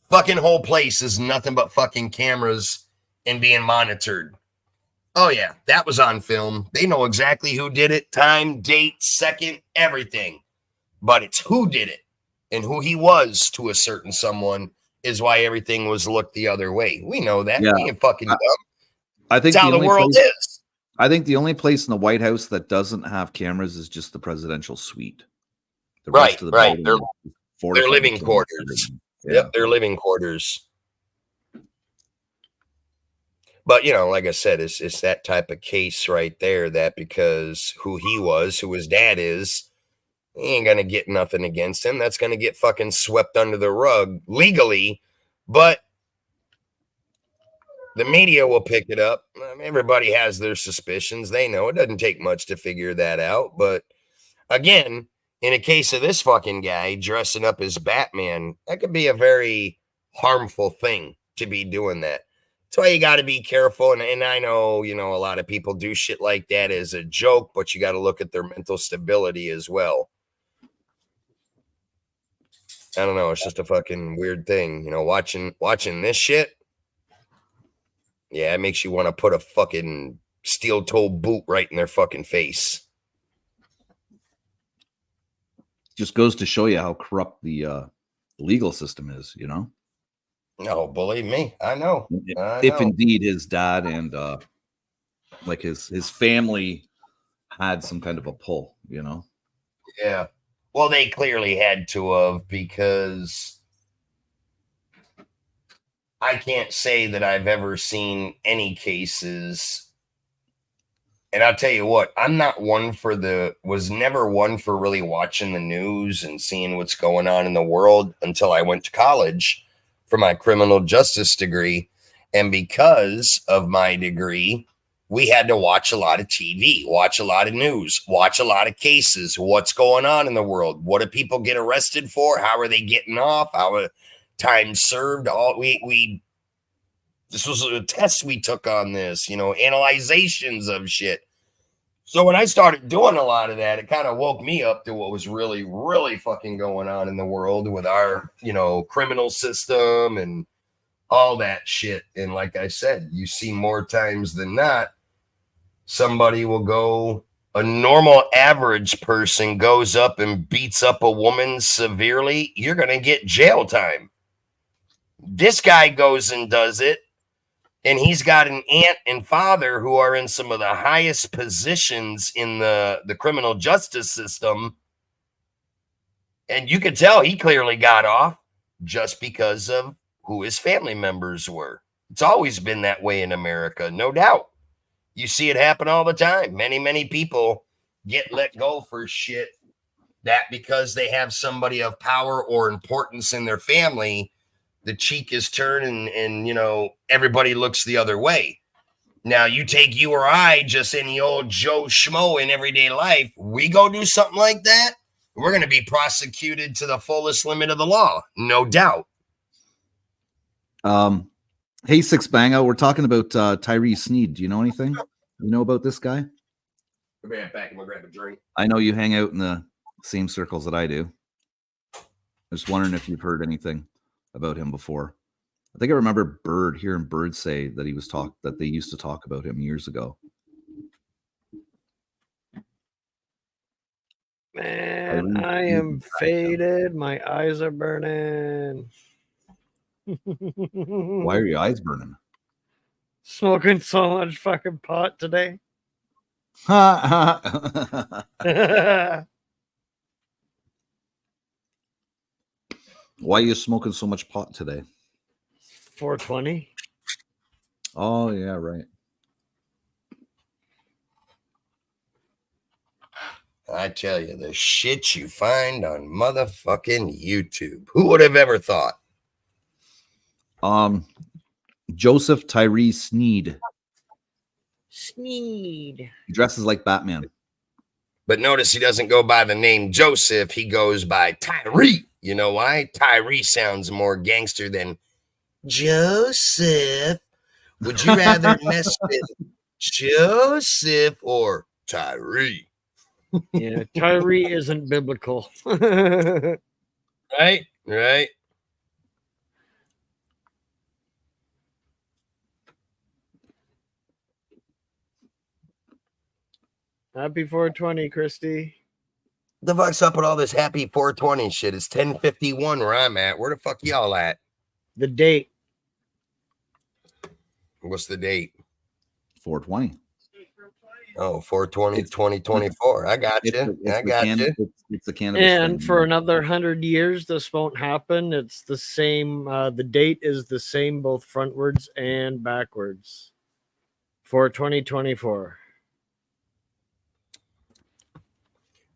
fucking whole place is nothing but fucking cameras and being monitored. Oh, yeah, that was on film. They know exactly who did it, time, date, second, everything. But it's who did it and who he was to a certain someone is why everything was looked the other way. We know that. Yeah. We ain't fucking dumb. I think That's how the world is. I think the only place in the White House that doesn't have cameras is just the presidential suite. The rest of the building is They're living quarters. Yeah. Yep, they're living quarters. But, you know, like I said, it's that type of case right there, that because who he was, who his dad is, he ain't going to get nothing against him. That's going to get fucking swept under the rug legally. But the media will pick it up. Everybody has their suspicions. They know it doesn't take much to figure that out. But again, in a case of this fucking guy dressing up as Batman, that could be a very harmful thing to be doing that. That's why you got to be careful. And I know, you know, a lot of people do shit like that as a joke, but you got to look at their mental stability as well. I don't know. It's just a fucking weird thing, you know, watching this shit. Yeah, it makes you want to put a fucking steel-toed boot right in their fucking face. Just goes to show you how corrupt the legal system is, you know? No, believe me, I know. If indeed his dad and like his family had some kind of a pull, you know? Yeah. Well, they clearly had to have, because I can't say that I've ever seen any cases. And I'll tell you what, I'm not was never one for really watching the news and seeing what's going on in the world until I went to college for my criminal justice degree. And because of my degree, we had to watch a lot of TV, watch a lot of news, watch a lot of cases. What's going on in the world? What do people get arrested for? How are they getting off? How are time served? This was a test we took on this, you know, analyzations of shit. So when I started doing a lot of that, it kind of woke me up to what was really, really fucking going on in the world with our, you know, criminal system and all that shit. And like I said, you see more times than not, somebody will go, a normal average person goes up and beats up a woman severely, you're going to get jail time. This guy goes and does it, And he's got an aunt and father who are in some of the highest positions in the criminal justice system. And you could tell he clearly got off just because of who his family members were. It's always been that way in America, no doubt. You see it happen all the time. Many, many people get let go for shit that because they have somebody of power or importance in their family, the cheek is turned and you know, everybody looks the other way. Now, you take you or I, just any old Joe Schmo in everyday life, we go do something like that, we're going to be prosecuted to the fullest limit of the law, no doubt. Hey, Six Bango, we're talking about Tyree Sneed. Do you know anything? You know about this guy? I'll be right back. I'm going to grab a drink. I know you hang out in the same circles that I do. Just wondering if you've heard anything about him before. I think I remember hearing Bird say that that they used to talk about him years ago. Man, I am faded. My eyes are burning. Why are your eyes burning? Smoking so much fucking pot today. Why are you smoking so much pot today? 420. Oh, yeah, right. I tell you, the shit you find on motherfucking YouTube. Who would have ever thought? Joseph Tyree Sneed. Sneed. He dresses like Batman. But notice he doesn't go by the name Joseph. He goes by Tyree. You know why? Tyree sounds more gangster than Joseph. Would you rather mess with Joseph or Tyree? Yeah, Tyree isn't biblical. Right? Right. Happy 420, Christy. The fuck's up with all this happy 420 shit? It's 10:51 where I'm at. Where the fuck y'all at? The date. What's the date? 420. Oh, 420, 2024. I got you. I got you. It's the cannabis. And for another 100 years, this won't happen. It's the same. The date is the same, both frontwards and backwards. For 2024.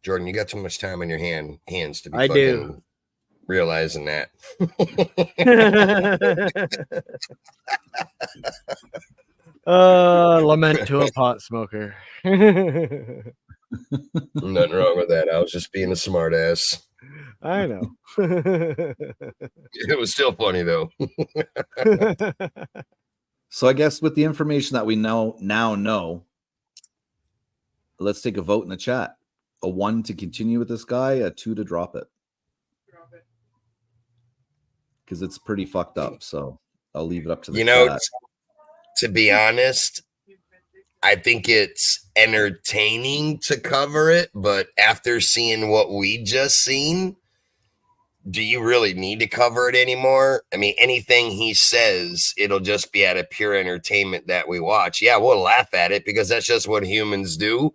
Jordan, you got too much time on your hands to be I do. Realizing that. Lament to a pot smoker. Nothing wrong with that. I was just being a smart ass. I know. It was still funny though. So I guess with the information that we now know, let's take a vote in the chat. A 1 to continue with this guy, a 2 to drop it. Because it's pretty fucked up. So I'll leave it up to the chat. To be honest, I think it's entertaining to cover it, but after seeing what we just seen, do you really need to cover it anymore? I mean, anything he says, it'll just be out of pure entertainment that we watch. Yeah, we'll laugh at it because that's just what humans do.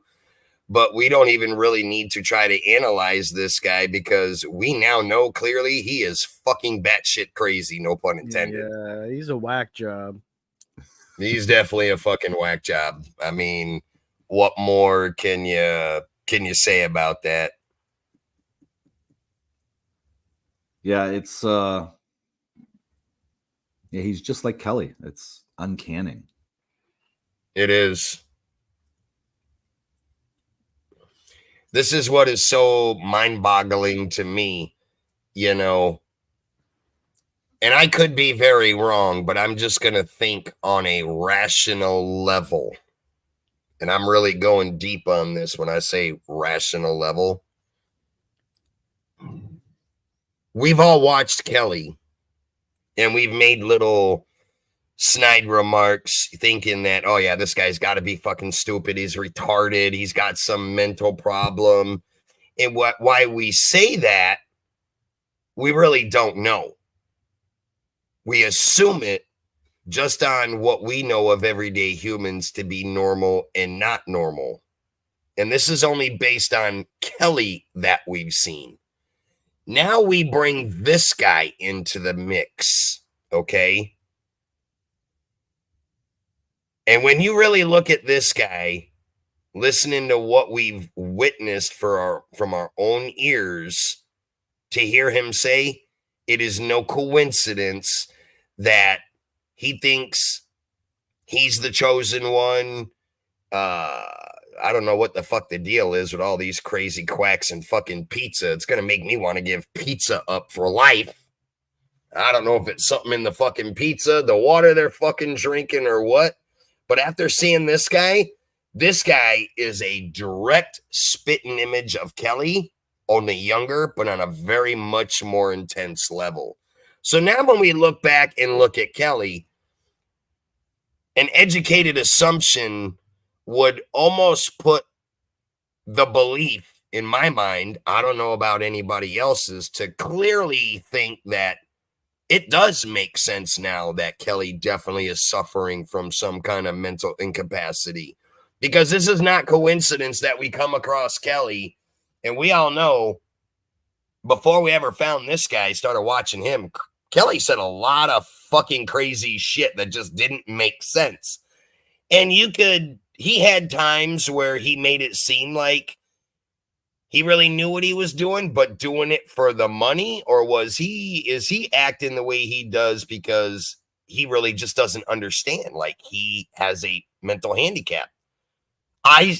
But we don't even really need to try to analyze this guy because we now know clearly he is fucking batshit crazy, no pun intended. Yeah, he's a whack job. He's definitely a fucking whack job. I mean, what more can you say about that? Yeah, it's he's just like Kelly. It's uncanny. It is. This is what is so mind-boggling to me, you know. And I could be very wrong, but I'm just going to think on a rational level. And I'm really going deep on this when I say rational level. We've all watched Kelly, and we've made little snide remarks thinking that, oh, yeah, this guy's got to be fucking stupid. He's retarded. He's got some mental problem. And why we say that, we really don't know. We assume it just on what we know of everyday humans to be normal and not normal. And this is only based on Kelly that we've seen. Now we bring this guy into the mix, okay? And when you really look at this guy, listening to what we've witnessed from our own ears, to hear him say, it is no coincidence that he thinks he's the chosen one. I don't know what the fuck the deal is with all these crazy quacks and fucking pizza. It's going to make me want to give pizza up for life. I don't know if it's something in the fucking pizza, the water they're fucking drinking, or what. But after seeing this guy is a direct spitting image of Kelly, only younger, but on a very much more intense level. So now when we look back and look at Kelly, an educated assumption would almost put the belief in my mind, I don't know about anybody else's, to clearly think that it does make sense now that Kelly definitely is suffering from some kind of mental incapacity. Because this is not coincidence that we come across Kelly, and we all know before we ever found this guy, started watching him, Kelly said a lot of fucking crazy shit that just didn't make sense. And he had times where he made it seem like he really knew what he was doing, but doing it for the money? Or is he acting the way he does because he really just doesn't understand? Like he has a mental handicap. I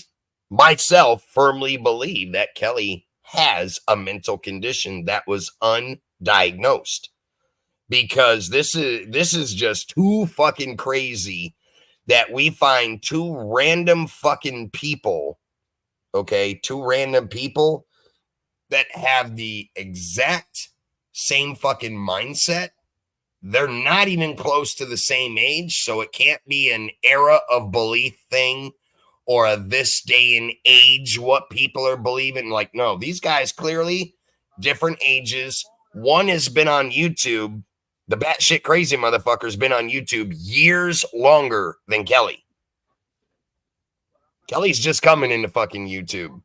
myself firmly believe that Kelly has a mental condition that was undiagnosed, because this is just too fucking crazy that we find two random fucking people, okay, two random people that have the exact same fucking mindset. They're not even close to the same age, so it can't be an era of belief thing or a this day and age what people are believing. Like, no, these guys clearly different ages. One has been on YouTube. The batshit crazy motherfucker's been on YouTube years longer than Kelly. Kelly's just coming into fucking YouTube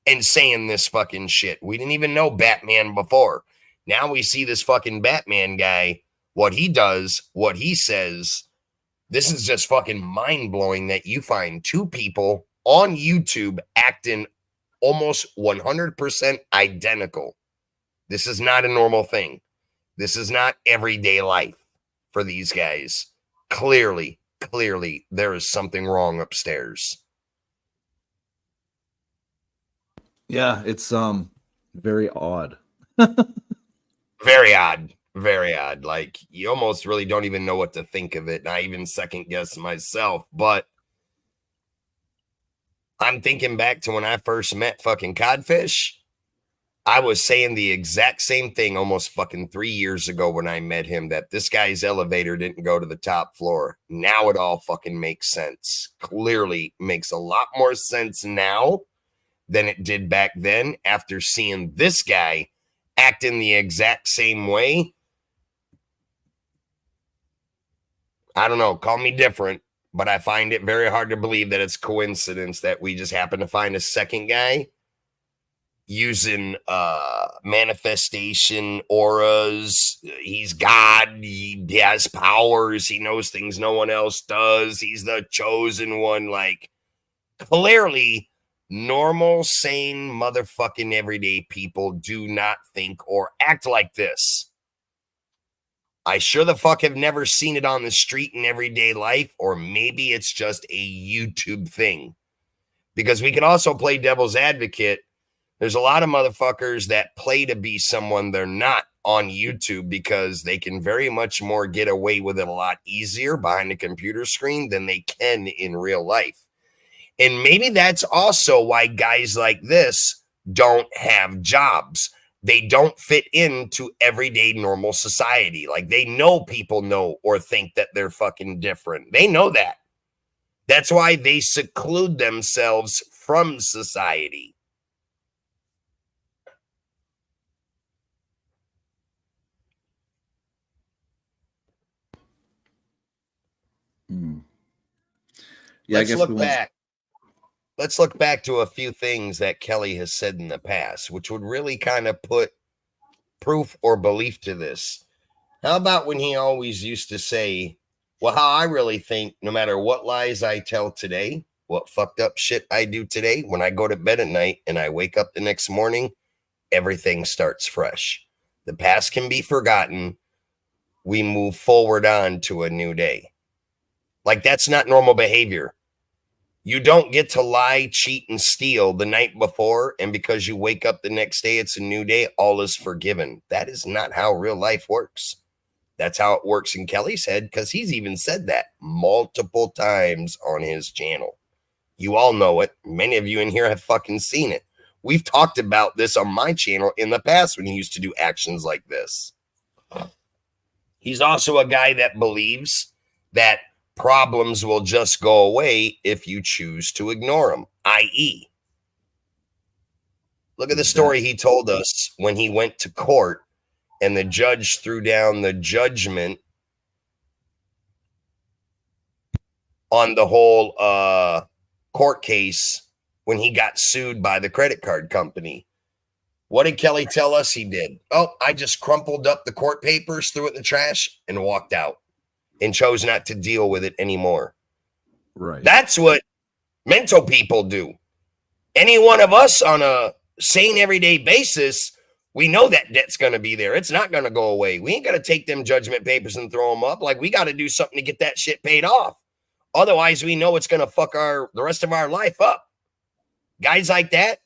and saying this fucking shit. We didn't even know Batman before. Now we see this fucking Batman guy, what he does, what he says. This is just fucking mind-blowing that you find two people on YouTube acting almost 100% identical. This is not a normal thing. This is not everyday life for these guys. Clearly, there is something wrong upstairs. Yeah, it's very odd. Very odd. Very odd. Like, you almost really don't even know what to think of it. And I even second guess myself. But I'm thinking back to when I first met fucking Codfish. I was saying the exact same thing almost fucking 3 years ago when I met him, that this guy's elevator didn't go to the top floor. Now it all fucking makes sense. Clearly makes a lot more sense now than it did back then, after seeing this guy acting the exact same way. I don't know, call me different, but I find it very hard to believe that it's coincidence that we just happen to find a second guy using manifestation auras. He's God. He has powers. He knows things no one else does. He's the chosen one. Like, clearly, normal, sane, motherfucking everyday people do not think or act like this. I sure the fuck have never seen it on the street in everyday life, or maybe it's just a YouTube thing. Because we can also play devil's advocate. There's a lot of motherfuckers that play to be someone they're not on YouTube because they can very much more get away with it a lot easier behind a computer screen than they can in real life. And maybe that's also why guys like this don't have jobs. They don't fit into everyday normal society. Like, they know people know or think that they're fucking different. They know that. That's why they seclude themselves from society. Yeah, I let's guess look we won't. back. Let's look back to a few things that Kelly has said in the past, which would really kind of put proof or belief to this. How about when he always used to say, well, how I really think, no matter what lies I tell today, what fucked up shit I do today, when I go to bed at night and I wake up the next morning, everything starts fresh. The past can be forgotten. We move forward on to a new day. Like, that's not normal behavior. You don't get to lie, cheat, and steal the night before, and because you wake up the next day, it's a new day, all is forgiven. That is not how real life works. That's how it works in Kelly's head, because he's even said that multiple times on his channel. You all know it. Many of you in here have fucking seen it. We've talked about this on my channel in the past when he used to do actions like this. He's also a guy that believes that problems will just go away if you choose to ignore them, i.e., look at the story he told us when he went to court and the judge threw down the judgment on the whole court case when he got sued by the credit card company. What did Kelly tell us he did? Oh, I just crumpled up the court papers, threw it in the trash, and walked out and chose not to deal with it anymore. Right. That's what mental people do. Any one of us on a sane everyday basis, we know that debt's going to be there. It's not going to go away. We ain't going to take them judgment papers and throw them up. Like, we got to do something to get that shit paid off. Otherwise, we know it's going to fuck the rest of our life up. Guys like that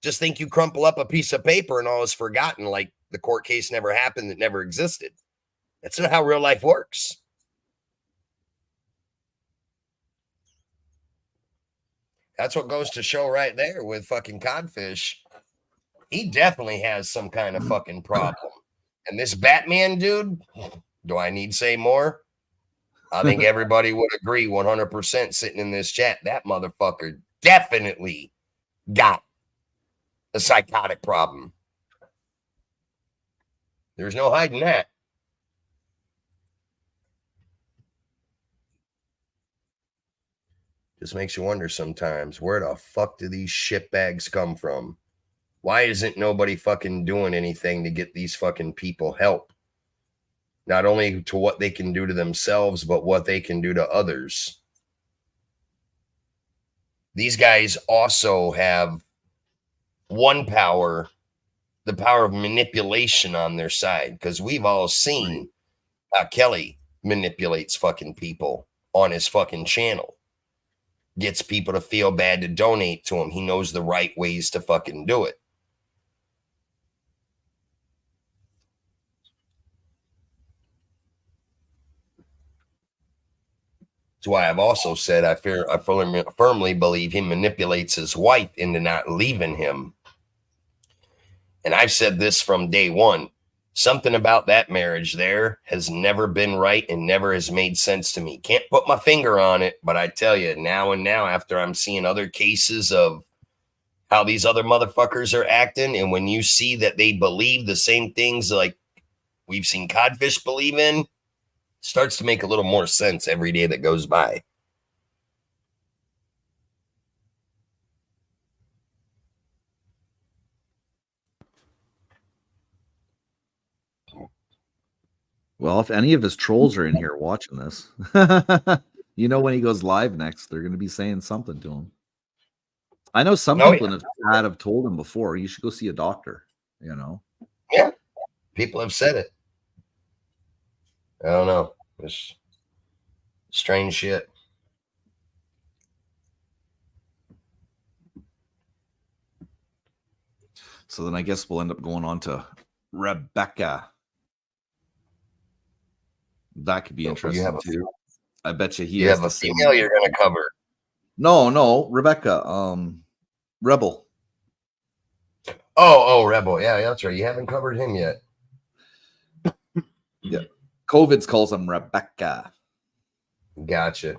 just think you crumple up a piece of paper and all is forgotten, like the court case never happened, it never existed. That's not how real life works. That's what goes to show right there with fucking Codfish. He definitely has some kind of fucking problem. And this Batman dude, do I need to say more? I think everybody would agree 100% sitting in this chat. That motherfucker definitely got a psychotic problem. There's no hiding that. Just makes you wonder sometimes, where the fuck do these shitbags come from? Why isn't nobody fucking doing anything to get these fucking people help? Not only to what they can do to themselves, but what they can do to others. These guys also have one power, the power of manipulation on their side, because we've all seen how Kelly manipulates fucking people on his fucking channel. Gets people to feel bad to donate to him. He knows the right ways to fucking do it. That's why I've also said I firmly believe he manipulates his wife into not leaving him. And I've said this from day one. Something about that marriage there has never been right and never has made sense to me. Can't put my finger on it, but I tell you, now after I'm seeing other cases of how these other motherfuckers are acting, and when you see that they believe the same things like we've seen Codfish believe in, starts to make a little more sense every day that goes by. Well, if any of his trolls are in here watching this, you know, when he goes live next, they're going to be saying something to him. I know some people have told him before, you should go see a doctor, you know? Yeah, people have said it. I don't know. It's strange shit. So then I guess we'll end up going on to Rebecca. That could be interesting too. I bet you have a female you're going to cover. No, Rebecca. Rebel. Oh, Rebel. Yeah, that's right. You haven't covered him yet. Yeah. COVID's calls him Rebecca. Gotcha.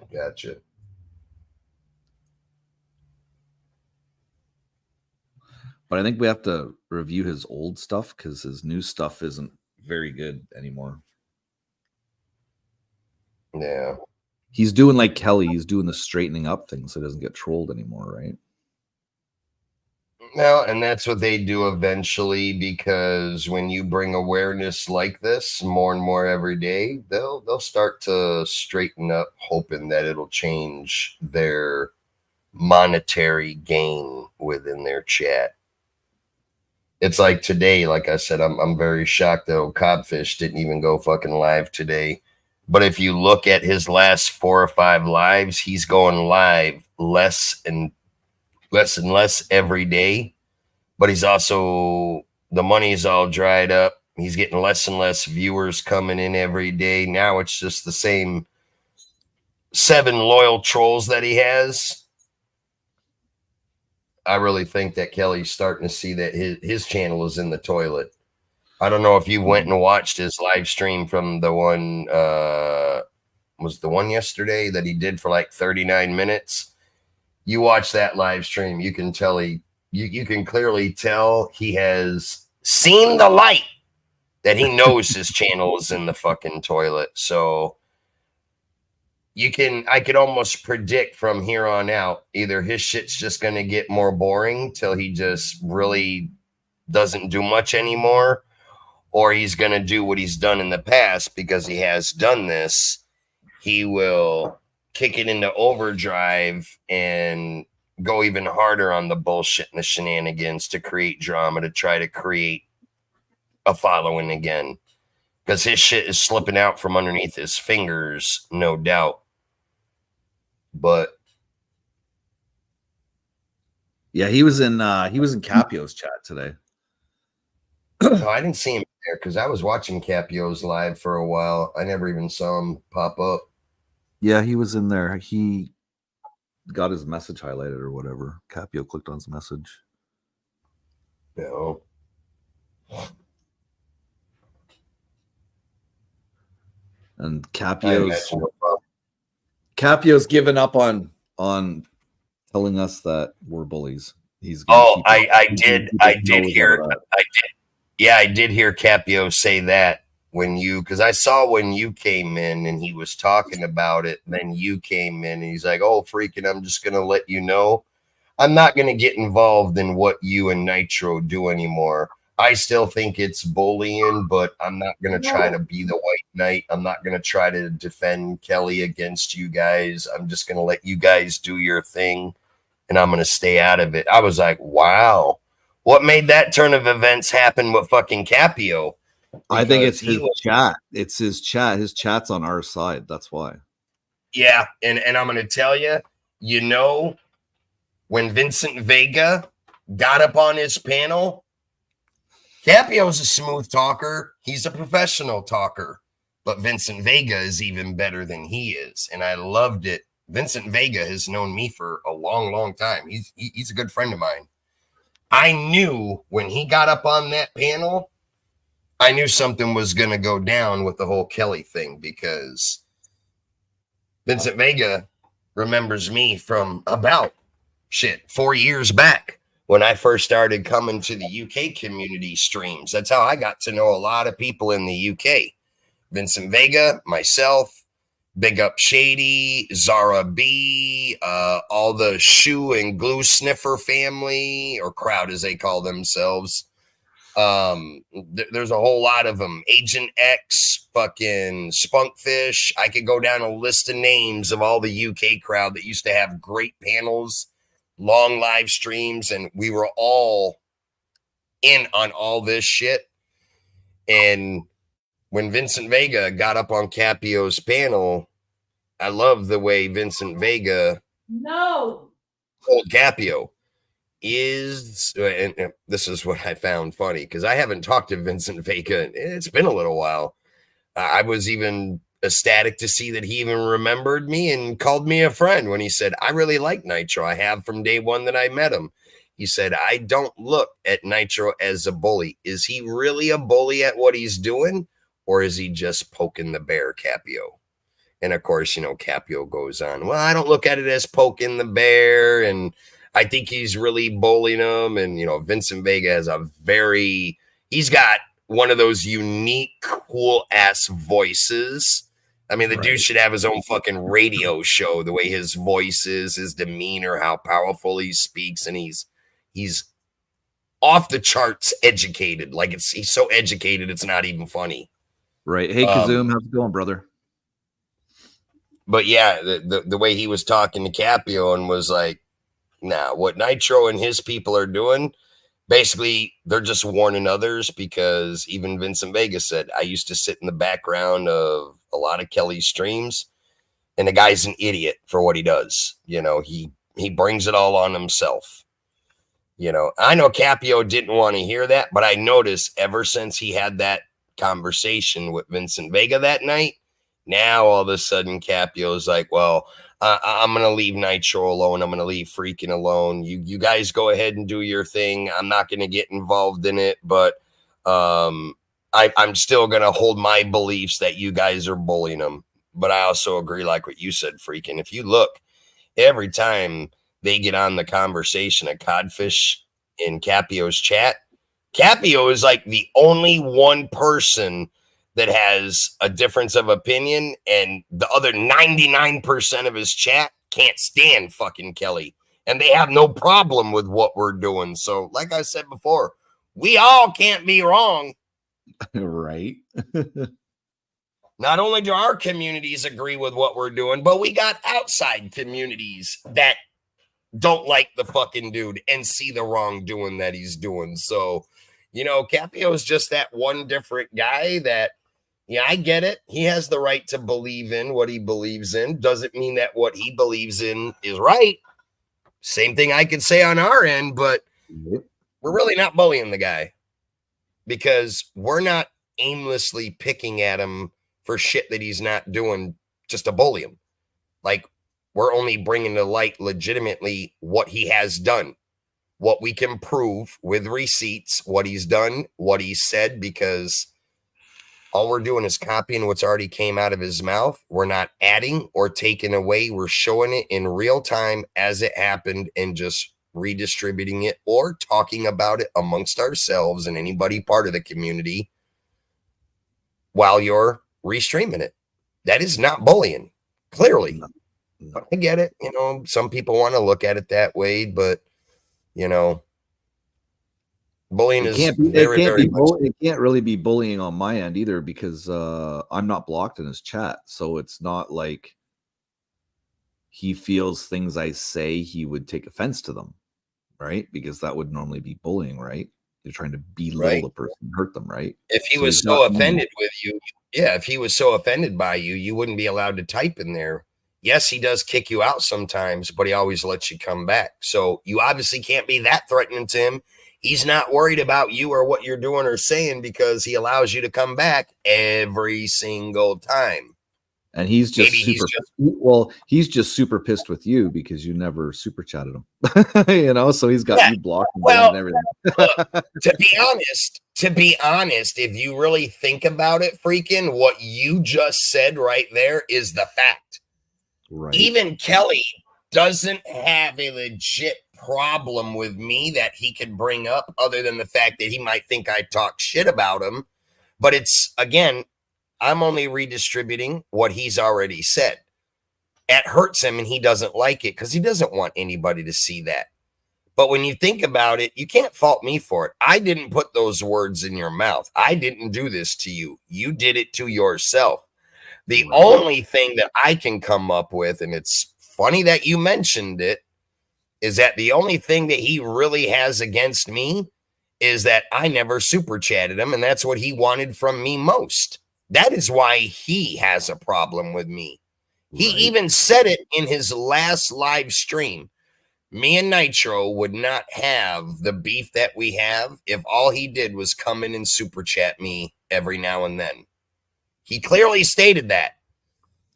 But I think we have to review his old stuff because his new stuff isn't very good anymore. Yeah. He's doing like Kelly. He's doing the straightening up thing so he doesn't get trolled anymore, right? No, and that's what they do eventually, because when you bring awareness like this more and more every day, they'll start to straighten up, hoping that it'll change their monetary gain within their chat. It's like today, like I said, I'm very shocked that old Codfish didn't even go fucking live today. But if you look at his last 4 or 5 lives, he's going live less and less every day. But he's also, the money's all dried up. He's getting less and less viewers coming in every day. Now it's just the same 7 loyal trolls that he has. I really think that Kelly's starting to see that his channel is in the toilet. I don't know if you went and watched his live stream from the one, was the one yesterday that he did for like 39 minutes. You watch that live stream, you can tell you can clearly tell he has seen the light, that he knows his channel is in the fucking toilet. So I could almost predict from here on out, either his shit's just going to get more boring till he just really doesn't do much anymore, or he's going to do what he's done in the past, because he has done this. He will kick it into overdrive and go even harder on the bullshit and the shenanigans to create drama, to try to create a following again, because his shit is slipping out from underneath his fingers, no doubt. But yeah, he was in Capio's chat today. No, I didn't see him there because I was watching Capio's live for a while. I never even saw him pop up. Yeah, he was in there. He got his message highlighted or whatever. Capio clicked on his message. No. And Capio's given up on telling us that we're bullies. He's I did hear Capio say that because I saw when you came in and he was talking about it. Then you came in and he's like, "Oh, freaking! I'm just gonna let you know, I'm not gonna get involved in what you and Nitro do anymore. I still think it's bullying, but I'm not going to try to be the white knight. I'm not going to try to defend Kelly against you guys. I'm just going to let you guys do your thing, and I'm going to stay out of it." I was like, wow. What made that turn of events happen with fucking Capio? I think it's his chat. It's his chat. His chat's on our side. That's why. Yeah, and I'm going to tell you, when Vincent Vega got up on his panel, Capio's a smooth talker. He's a professional talker. But Vincent Vega is even better than he is. And I loved it. Vincent Vega has known me for a long, long time. He's a good friend of mine. I knew when he got up on that panel, I knew something was going to go down with the whole Kelly thing, because Vincent Vega remembers me from about 4 years back, when I first started coming to the UK community streams. That's how I got to know a lot of people in the UK. Vincent Vega, myself, Big Up Shady, Zara B, all the shoe and glue sniffer family, or crowd as they call themselves. There's a whole lot of them. Agent X, fucking Spunkfish. I could go down a list of names of all the UK crowd that used to have great panels, long live streams, and we were all in on all this shit. And when Vincent Vega got up on Capio's panel, I love the way Vincent Vega told Capio is, and this is what I found funny, because I haven't talked to Vincent Vega. It's been a little while. I was even ecstatic to see that he even remembered me and called me a friend when he said, "I really like Nitro. I have from day one that I met him." He said, "I don't look at Nitro as a bully. Is he really a bully at what he's doing, or is he just poking the bear, Capio?" And of course, Capio goes on, "Well, I don't look at it as poking the bear, and I think he's really bullying him." And, Vincent Vega has he's got one of those unique, cool ass voices I mean, the Right. dude should have his own fucking radio show, the way his voice is, his demeanor, how powerful he speaks, and he's off the charts educated. Like he's so educated it's not even funny. Right. Hey, Kazoom, how's it going, brother? But yeah, the way he was talking to Capio and was like, nah, what Nitro and his people are doing, basically, they're just warning others, because even Vincent Vega said, I used to sit in the background of a lot of Kelly's streams, and the guy's an idiot for what he does. You know, he brings it all on himself. You know, I know Capio didn't want to hear that, but I noticed ever since he had that conversation with Vincent Vega that night, now all of a sudden Capio's like, well, I'm going to leave Nitro alone. I'm going to leave Freaking alone. You guys go ahead and do your thing. I'm not going to get involved in it, but I'm still going to hold my beliefs that you guys are bullying them. But I also agree, like what you said, Freaking. If you look, every time they get on the conversation of Codfish in Capio's chat, Capio is like the only one person that has a difference of opinion, and the other 99% of his chat can't stand fucking Kelly, and they have no problem with what we're doing. So like I said before, we all can't be wrong. Right. Not only do our communities agree with what we're doing, but we got outside communities that don't like the fucking dude and see the wrongdoing that he's doing. So, you know, Capio is just that one different guy that, yeah, I get it. He has the right to believe in what he believes in. Doesn't mean that what he believes in is right. Same thing I could say on our end, but we're really not bullying the guy, because we're not aimlessly picking at him for shit that he's not doing just to bully him. Like, we're only bringing to light legitimately what he has done, what we can prove with receipts, what he's done, what he said, because all we're doing is copying what's already came out of his mouth. We're not adding or taking away. We're showing it in real time as it happened and just redistributing it or talking about it amongst ourselves and anybody part of the community while you're restreaming it. That is not bullying, clearly. But I get it. You know, some people want to look at it that way, but, you know, bullying is it can't really be bullying on my end either, because I'm not blocked in his chat. So it's not like he feels things I say he would take offense to them, right? Because that would normally be bullying, right? You're trying to belittle the person, hurt them, right? If he was so offended with you, yeah, if he was so offended by you, you wouldn't be allowed to type in there. Yes, he does kick you out sometimes, but he always lets you come back. So you obviously can't be that threatening to him. He's not worried about you or what you're doing or saying, because he allows you to come back every single time. And he's just he's just super pissed with you because you never super chatted him. You know, so he's got you blocked and everything. Look, to be honest, if you really think about it, Freaking, what you just said right there is the fact. Right. Even Kelly doesn't have a legit problem with me that he could bring up, other than the fact that he might think I talk shit about him. But it's, again, I'm only redistributing what he's already said. It hurts him and he doesn't like it because he doesn't want anybody to see that. But when you think about it, you can't fault me for it. I didn't put those words in your mouth. I didn't do this to you. You did it to yourself. The only thing that I can come up with, and it's funny that you mentioned it, is that the only thing that he really has against me is that I never super chatted him, and that's what he wanted from me most. That is why he has a problem with me. He even said it in his last live stream. Me and Nitro would not have the beef that we have if all he did was come in and super chat me every now and then. He clearly stated that.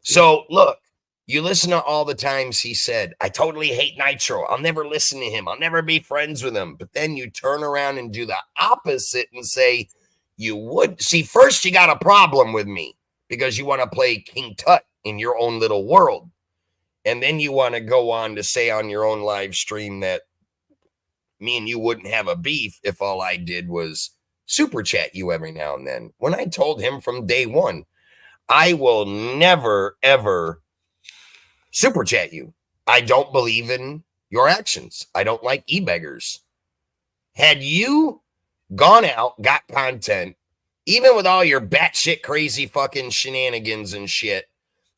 So, look, you listen to all the times he said, I totally hate Nitro. I'll never listen to him. I'll never be friends with him. But then you turn around and do the opposite and say, you would. See, first you got a problem with me because you want to play King Tut in your own little world. And then you want to go on to say on your own live stream that me and you wouldn't have a beef if all I did was super chat you every now and then. When I told him from day one, I will never, ever super chat you. I don't believe in your actions. I don't like e-beggars. Had you gone out, got content, even with all your batshit crazy fucking shenanigans and shit,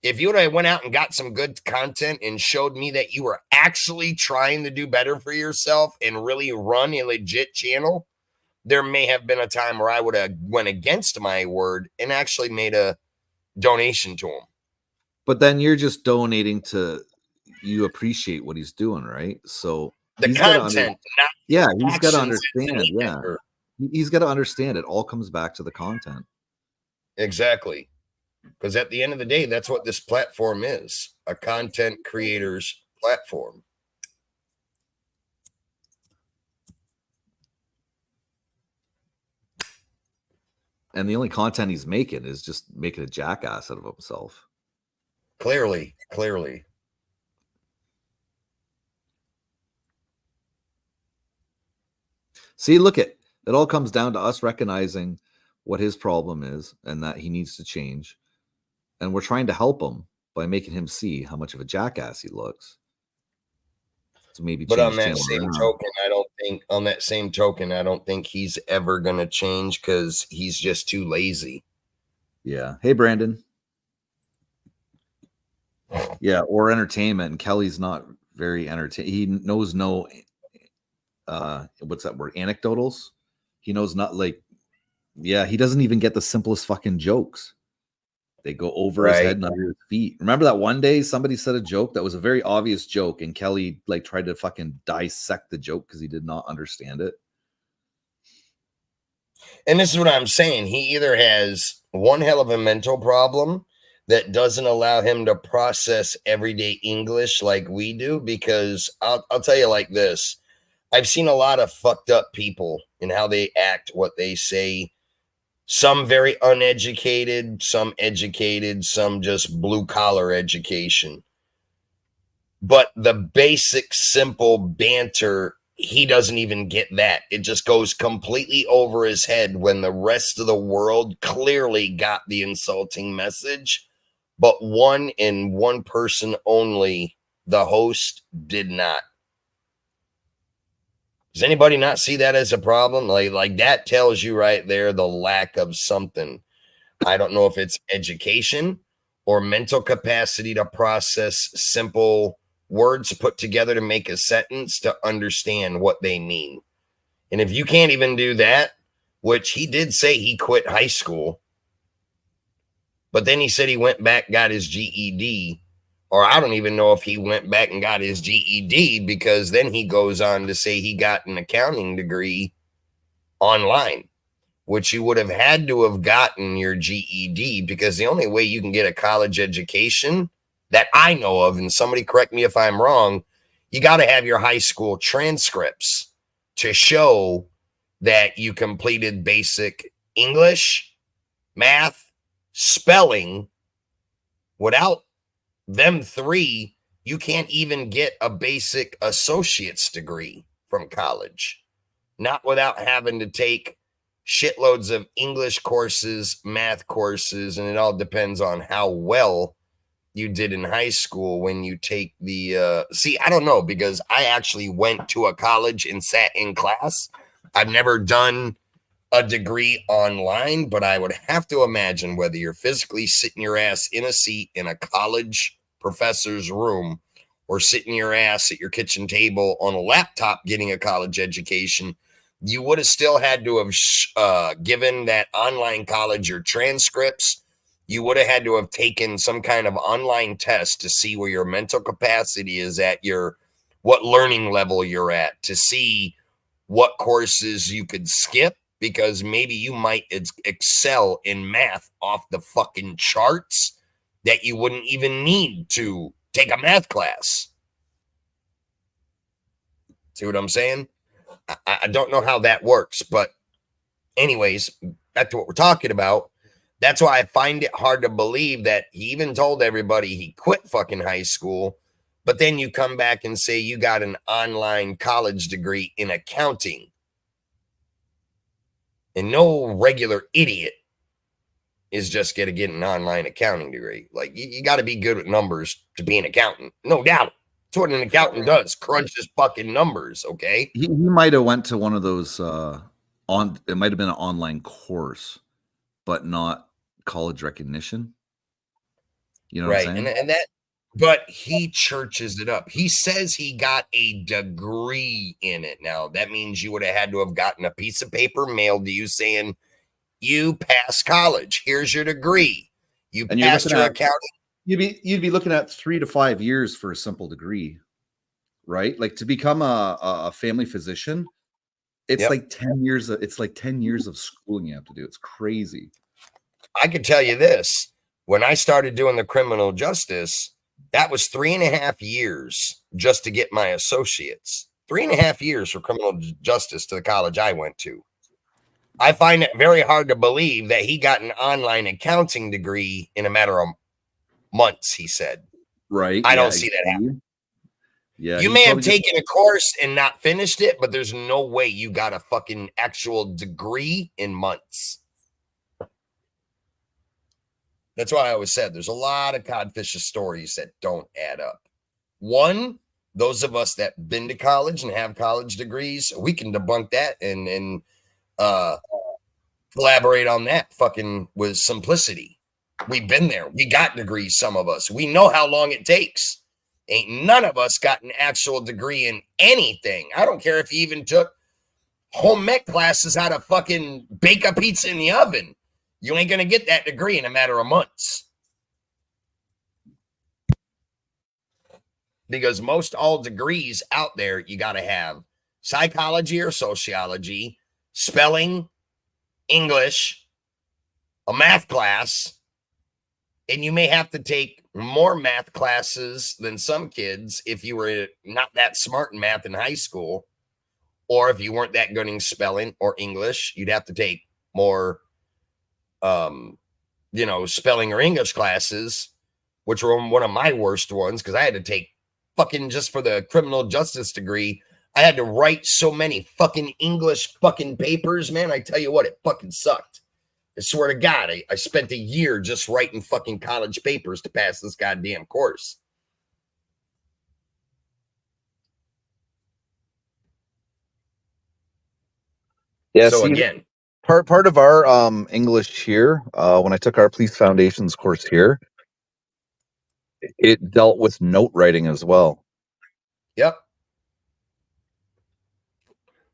if you would have went out and got some good content and showed me that you were actually trying to do better for yourself and really run a legit channel, there may have been a time where I would have went against my word and actually made a donation to him. But then you're just donating to, you appreciate what he's doing, right? So the he's content, he's got to actions understand. Yeah, he's got to understand it all comes back to the content. Exactly. Because at the end of the day, that's what this platform is, a content creator's platform. And the only content he's making is just making a jackass out of himself. Clearly. See, look it all comes down to us recognizing what his problem is and that he needs to change. And we're trying to help him by making him see how much of a jackass he looks. So maybe But change on that same token, I don't think he's ever going to change because he's just too lazy. Yeah. Hey, Brandon. Yeah, or entertainment. And Kelly's not very entertaining. He knows no what's that word? Anecdotals. He knows not like, yeah, he doesn't even get the simplest fucking jokes. They go over his head and under his feet. Remember that one day somebody said a joke that was a very obvious joke, and Kelly like tried to fucking dissect the joke because he did not understand it. And this is what I'm saying. He either has one hell of a mental problem that doesn't allow him to process everyday English like we do, because I'll tell you like this. I've seen a lot of fucked up people in how they act, what they say. Some very uneducated, some educated, some just blue collar education. But the basic, simple banter, he doesn't even get that. It just goes completely over his head when the rest of the world clearly got the insulting message. But one person only, the host, did not. Does anybody not see that as a problem? Like that tells you right there the lack of something. I don't know if it's education or mental capacity to process simple words put together to make a sentence to understand what they mean. And if you can't even do that, which he did say he quit high school, but then he said he went back, got his GED. Or I don't even know if he went back and got his GED, because then he goes on to say he got an accounting degree online, which you would have had to have gotten your GED, because the only way you can get a college education that I know of, and somebody correct me if I'm wrong, you got to have your high school transcripts to show that you completed basic English, math, spelling. Without them three, you can't even get a basic associate's degree from college. Not without having to take shitloads of English courses, math courses, and it all depends on how well you did in high school when you take the see, I don't know, because I actually went to a college and sat in class. I've never done a degree online, but I would have to imagine whether you're physically sitting your ass in a seat in a college professor's room or sitting your ass at your kitchen table on a laptop getting a college education, you would have still had to have given that online college your transcripts. You would have had to have taken some kind of online test to see where your mental capacity is at, what learning level you're at, to see what courses you could skip, because maybe you might excel in math off the fucking charts that you wouldn't even need to take a math class. See what I'm saying? I don't know how that works, but anyways, back to what we're talking about. That's why I find it hard to believe that he even told everybody he quit fucking high school, but then you come back and say you got an online college degree in accounting. And no regular idiot is just get an online accounting degree. Like you got to be good with numbers to be an accountant, no doubt. That's what an accountant does, crunches fucking numbers. Okay. He might have went to one of those it might have been an online course, but not college recognition. You know what I'm saying? And that, but he churches it up. He says he got a degree in it. Now that means you would have had to have gotten a piece of paper mailed to you saying you passed college. Here's your degree. You passed your accounting. You'd be looking at 3 to 5 years for a simple degree, right? Like to become a family physician, it's like 10 years. It's like 10 years of schooling you have to do. It's crazy. I could tell you this: when I started doing the criminal justice, that was 3.5 years just to get my associates. 3.5 years for criminal justice to the college I went to. I find it very hard to believe that he got an online accounting degree in a matter of months, he said. Right. I don't see that happen. Yeah. You may have taken a course and not finished it, but there's no way you got a fucking actual degree in months. That's why I always said there's a lot of codfish's stories that don't add up. One, those of us that been to college and have college degrees, we can debunk that and collaborate on that fucking with simplicity. We've been there. We got degrees, some of us. We know how long it takes. Ain't none of us got an actual degree in anything. I don't care if you even took home ec classes how to fucking bake a pizza in the oven. You ain't going to get that degree in a matter of months. Because most all degrees out there, you got to have psychology or sociology, spelling, English, a math class, and you may have to take more math classes than some kids if you were not that smart in math in high school, or if you weren't that good in spelling or English, you'd have to take more, spelling or English classes, which were one of my worst ones because I had to take fucking just for the criminal justice degree. I had to write so many fucking English fucking papers, man. I tell you what, it fucking sucked. I swear to God, I spent a year just writing fucking college papers to pass this goddamn course. Yeah. So see, again, part of our English here, when I took our police foundations course here, it dealt with note writing as well. Yep.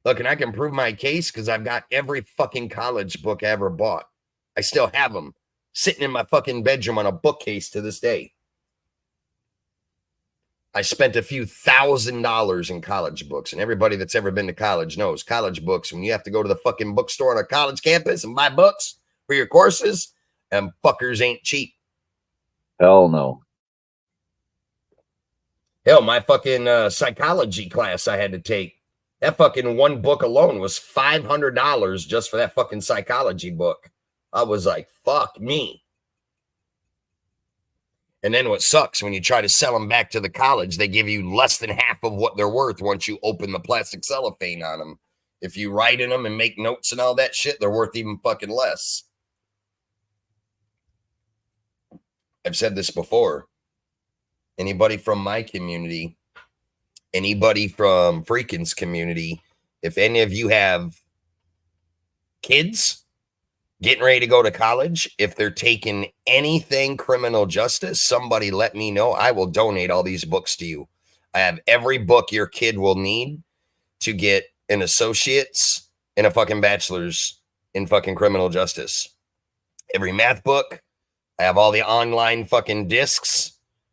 Look, and I can prove my case because I've got every fucking college book I ever bought. I still have them sitting in my fucking bedroom on a bookcase to this day. I spent a few $1,000s in college books, and everybody that's ever been to college knows college books, when you have to go to the fucking bookstore on a college campus and buy books for your courses, and fuckers ain't cheap. Hell no. Hell, my fucking psychology class I had to take, that fucking one book alone was $500 just for that fucking psychology book. I was like, fuck me. And then what sucks, when you try to sell them back to the college, they give you less than half of what they're worth once you open the plastic cellophane on them. If you write in them and make notes and all that shit, they're worth even fucking less. I've said this before. Anybody from my community, anybody from Freakin's community, if any of you have kids getting ready to go to college, if they're taking anything criminal justice, somebody let me know. I will donate all these books to you. I have every book your kid will need to get an associate's and a fucking bachelor's in fucking criminal justice. Every math book. I have all the online fucking discs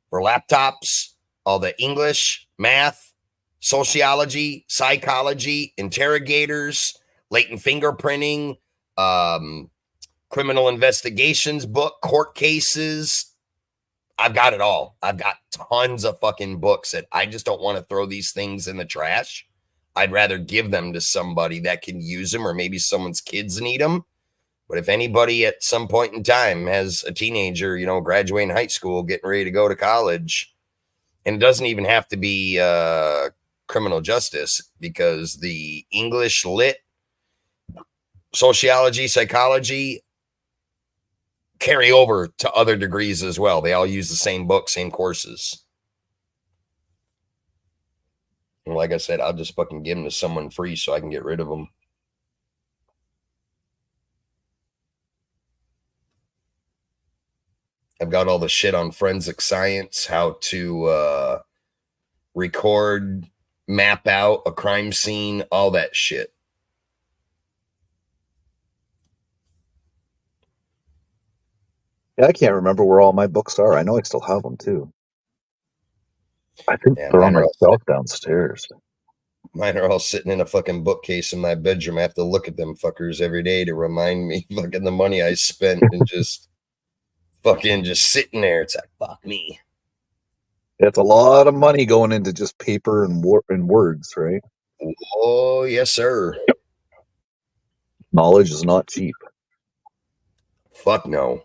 for laptops, all the English, math, sociology, psychology, interrogators, latent fingerprinting, criminal investigations book, court cases. I've got it all. I've got tons of fucking books that I just don't want to throw these things in the trash. I'd rather give them to somebody that can use them, or maybe someone's kids need them. But if anybody at some point in time has a teenager, graduating high school, getting ready to go to college, and it doesn't even have to be criminal justice, because the English, lit, sociology, psychology, carry over to other degrees as well. They all use the same book, same courses. And like I said, I'll just fucking give them to someone free so I can get rid of them. I've got all the shit on forensic science, how to record, map out a crime scene, all that shit. Yeah, I can't remember where all my books are. I know I still have them too. I think they're on my shelf downstairs. Mine are all sitting in a fucking bookcase in my bedroom. I have to look at them fuckers every day to remind me fucking the money I spent and just fucking just sitting there. It's like, fuck me. It's a lot of money going into just paper and words, right? Oh, yes, sir. Knowledge is not cheap. Fuck no.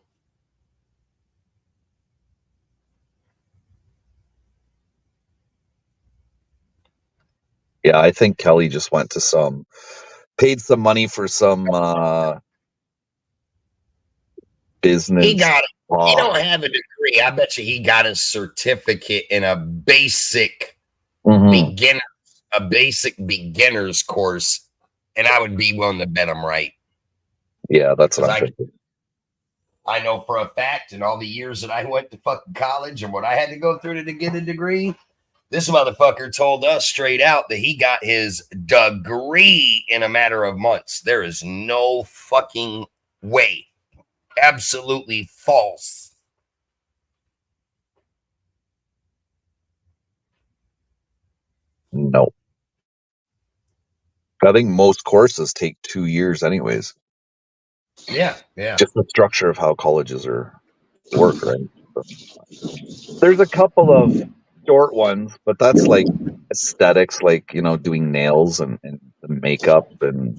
Yeah, I think Kelly just went to paid some money for some business. He got it. He don't have a degree. I bet you he got a certificate in a basic beginner's course, and I would be willing to bet him right. Yeah, that's what I'm thinking. I know for a fact in all the years that I went to fucking college and what I had to go through to get a degree, this motherfucker told us straight out that he got his degree in a matter of months. There is no fucking way. Absolutely false. No. I think most courses take 2 years anyways. Yeah, yeah. Just the structure of how colleges work, right? There's a couple of short ones, but that's like aesthetics, like, doing nails and the makeup and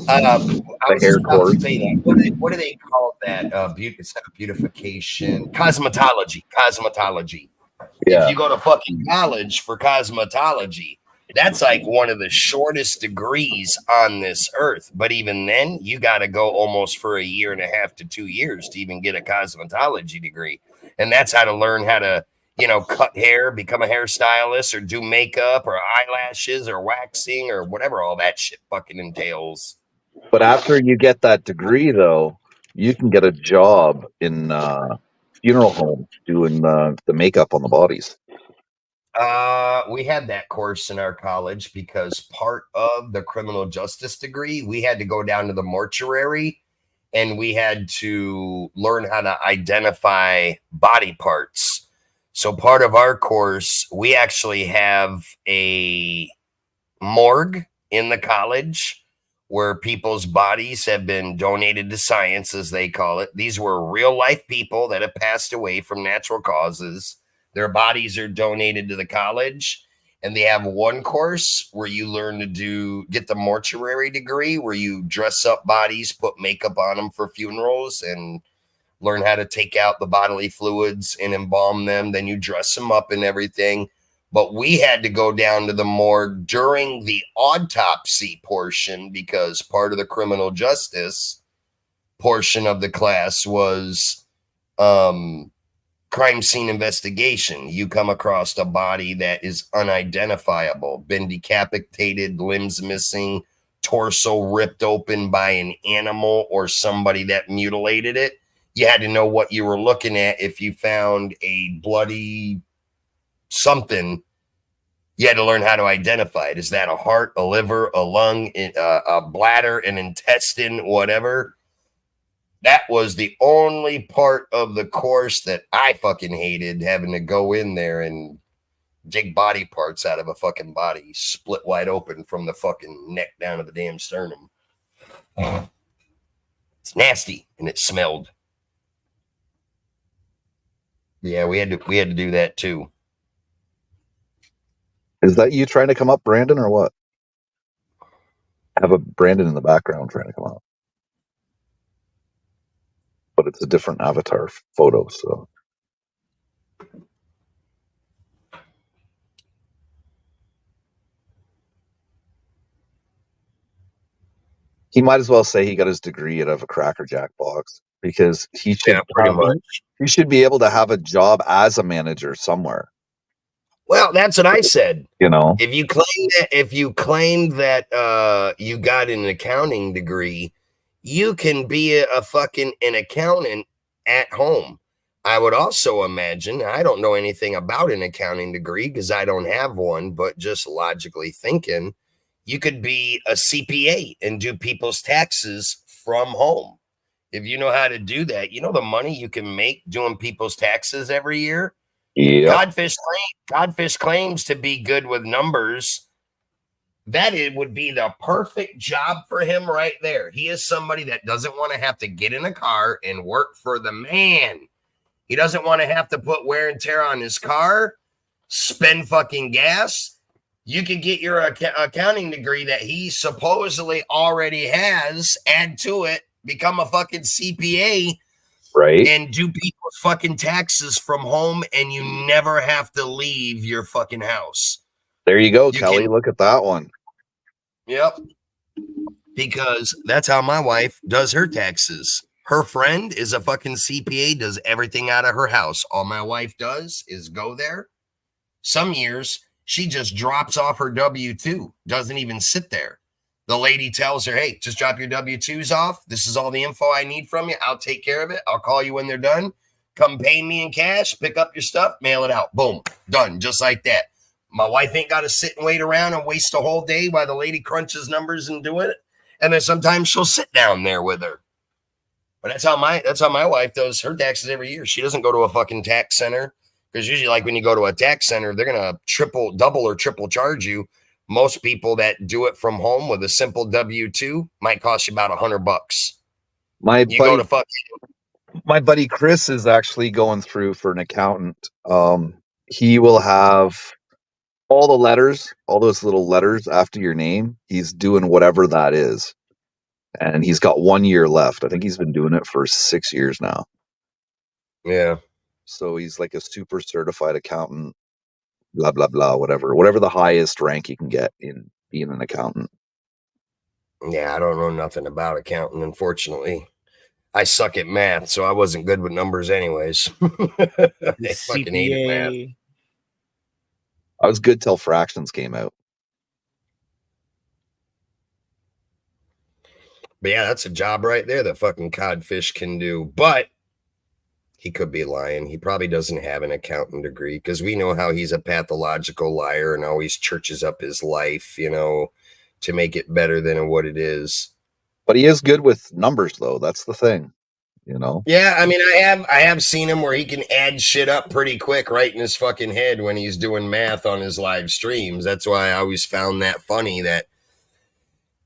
I was hair just about course. to say that. What do they call that? Beautification, cosmetology. Yeah. If you go to fucking college for cosmetology, that's like one of the shortest degrees on this earth. But even then, you got to go almost for 1.5 years to 2 years to even get a cosmetology degree. And that's how to learn how to, cut hair, become a hairstylist, or do makeup or eyelashes or waxing or whatever all that shit fucking entails. But after you get that degree, though, you can get a job in funeral homes doing the makeup on the bodies. We had that course in our college because part of the criminal justice degree, we had to go down to the mortuary and we had to learn how to identify body parts. So part of our course, we actually have a morgue in the college where people's bodies have been donated to science, as they call it. These were real life people that have passed away from natural causes. Their bodies are donated to the college, and they have one course where you learn to get the mortuary degree, where you dress up bodies, put makeup on them for funerals, and learn how to take out the bodily fluids and embalm them. Then you dress them up and everything. But we had to go down to the morgue during the autopsy portion because part of the criminal justice portion of the class was crime scene investigation. You come across a body that is unidentifiable, been decapitated, limbs missing, torso ripped open by an animal or somebody that mutilated it. You had to know what you were looking at. If you found a bloody something, you had to learn how to identify it. Is that a heart, a liver, a lung, a bladder, an intestine, whatever? That was the only part of the course that I fucking hated, having to go in there and dig body parts out of a fucking body, split wide open from the fucking neck down to the damn sternum. It's nasty and it smelled. Yeah, we had to do that too. Is that you trying to come up, Brandon, or what? I have a Brandon in the background trying to come up. But it's a different avatar photo, so. He might as well say he got his degree out of a Cracker Jack box. because he should Yeah, pretty much. he should be able to have a job as a manager somewhere. Well, that's what I said. You know, if you claim that you got an accounting degree, you can be a fucking an accountant at home. I would also imagine, I don't know anything about an accounting degree because I don't have one, but just logically thinking, you could be a CPA and do people's taxes from home. If you know how to do that, you know the money you can make doing people's taxes every year. Yep. Codfish claims to be good with numbers. That it would be the perfect job for him right there. He is somebody that doesn't want to have to get in a car and work for the man. He doesn't want to have to put wear and tear on his car, spend fucking gas. You can get your accounting degree that he supposedly already has, add to it, become a fucking CPA, right? And do people's fucking taxes from home, and you never have to leave your fucking house. There you go, Kelly. Look at that one. Yep. Because that's how my wife does her taxes. Her friend is a fucking CPA, does everything out of her house. All my wife does is go there. Some years, she just drops off her W-2, doesn't even sit there. The lady tells her, hey, just drop your W-2s off. This is all the info I need from you. I'll take care of it. I'll call you when they're done. Come pay me in cash, pick up your stuff, mail it out. Boom, done, just like that. My wife ain't got to sit and wait around and waste a whole day while the lady crunches numbers and do it. And then sometimes she'll sit down there with her. But that's how my wife does her taxes every year. She doesn't go to a fucking tax center, because usually, like when you go to a tax center, they're gonna double or triple charge you. Most people that do it from home with a simple W-2 might cost you about $100. My buddy Chris is actually going through for an accountant. He will have all the letters, all those little letters after your name. He's doing whatever that is. And he's got 1 year left. I think he's been doing it for 6 years now. Yeah. So he's like a super certified accountant, blah, blah, blah, whatever the highest rank you can get in being an accountant. Yeah, I don't know nothing about accounting, unfortunately. I suck at math, so I wasn't good with numbers anyways. I fucking hated math. I was good till fractions came out. But yeah, that's a job right there that fucking Codfish can do. But he could be lying. He probably doesn't have an accounting degree, because we know how he's a pathological liar and always churches up his life, to make it better than what it is. But he is good with numbers, though. That's the thing, Yeah, I mean, I have seen him where he can add shit up pretty quick right in his fucking head when he's doing math on his live streams. That's why I always found that funny. That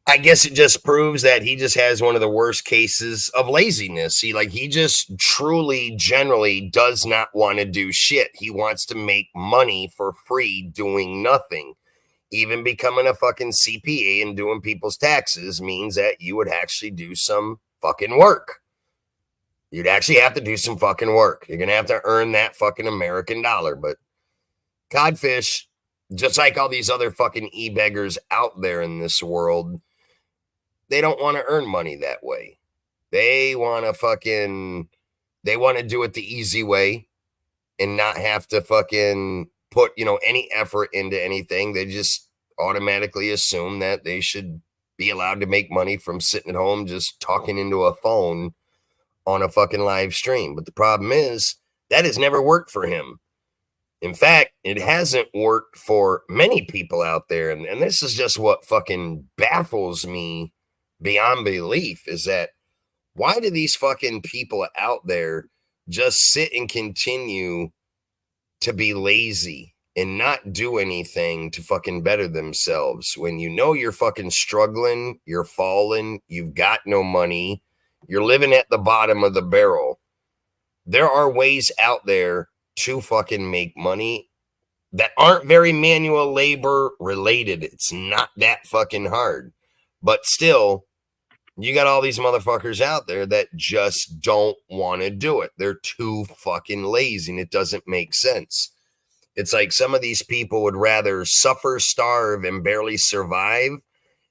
I guess it just proves that he just has one of the worst cases of laziness. He just truly, generally does not want to do shit. He wants to make money for free doing nothing. Even becoming a fucking CPA and doing people's taxes means that you would actually do some fucking work. You'd actually have to do some fucking work. You're going to have to earn that fucking American dollar. But Codfish, just like all these other fucking e-beggars out there in this world, they don't want to earn money that way. They want to do it the easy way and not have to fucking put, any effort into anything. They just automatically assume that they should be allowed to make money from sitting at home just talking into a phone on a fucking live stream. But the problem is that has never worked for him. In fact, it hasn't worked for many people out there. And this is just what fucking baffles me beyond belief, is that why do these fucking people out there just sit and continue to be lazy and not do anything to fucking better themselves when you're fucking struggling, you're falling, you've got no money, you're living at the bottom of the barrel? There are ways out there to fucking make money that aren't very manual labor related. It's not that fucking hard. But still, you got all these motherfuckers out there that just don't want to do it. They're too fucking lazy, and it doesn't make sense. It's like some of these people would rather suffer, starve, and barely survive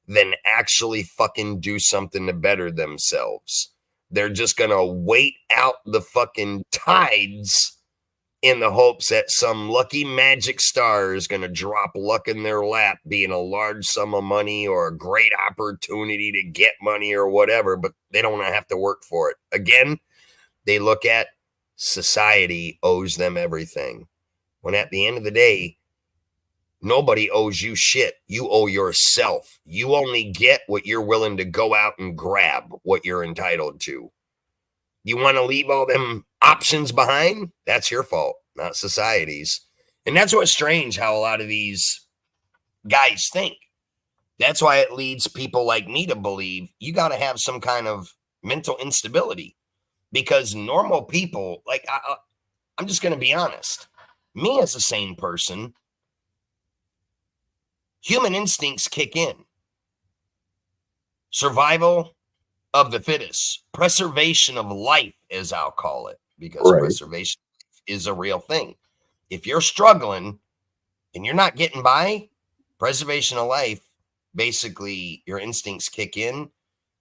than actually fucking do something to better themselves. They're just going to wait out the fucking tides in the hopes that some lucky magic star is going to drop luck in their lap, being a large sum of money or a great opportunity to get money or whatever, but they don't have to work for it. Again, they look at society owes them everything. When at the end of the day, nobody owes you shit. You owe yourself. You only get what you're willing to go out and grab, what you're entitled to. You want to leave all them options behind? That's your fault, not society's. And that's what's strange how a lot of these guys think. That's why it leads people like me to believe you got to have some kind of mental instability, because normal people, like I'm just going to be honest, me as a sane person, human instincts kick in. Survival of the fittest, preservation of life, as I'll call it, because preservation is a real thing. If you're struggling and you're not getting by, preservation of life, basically your instincts kick in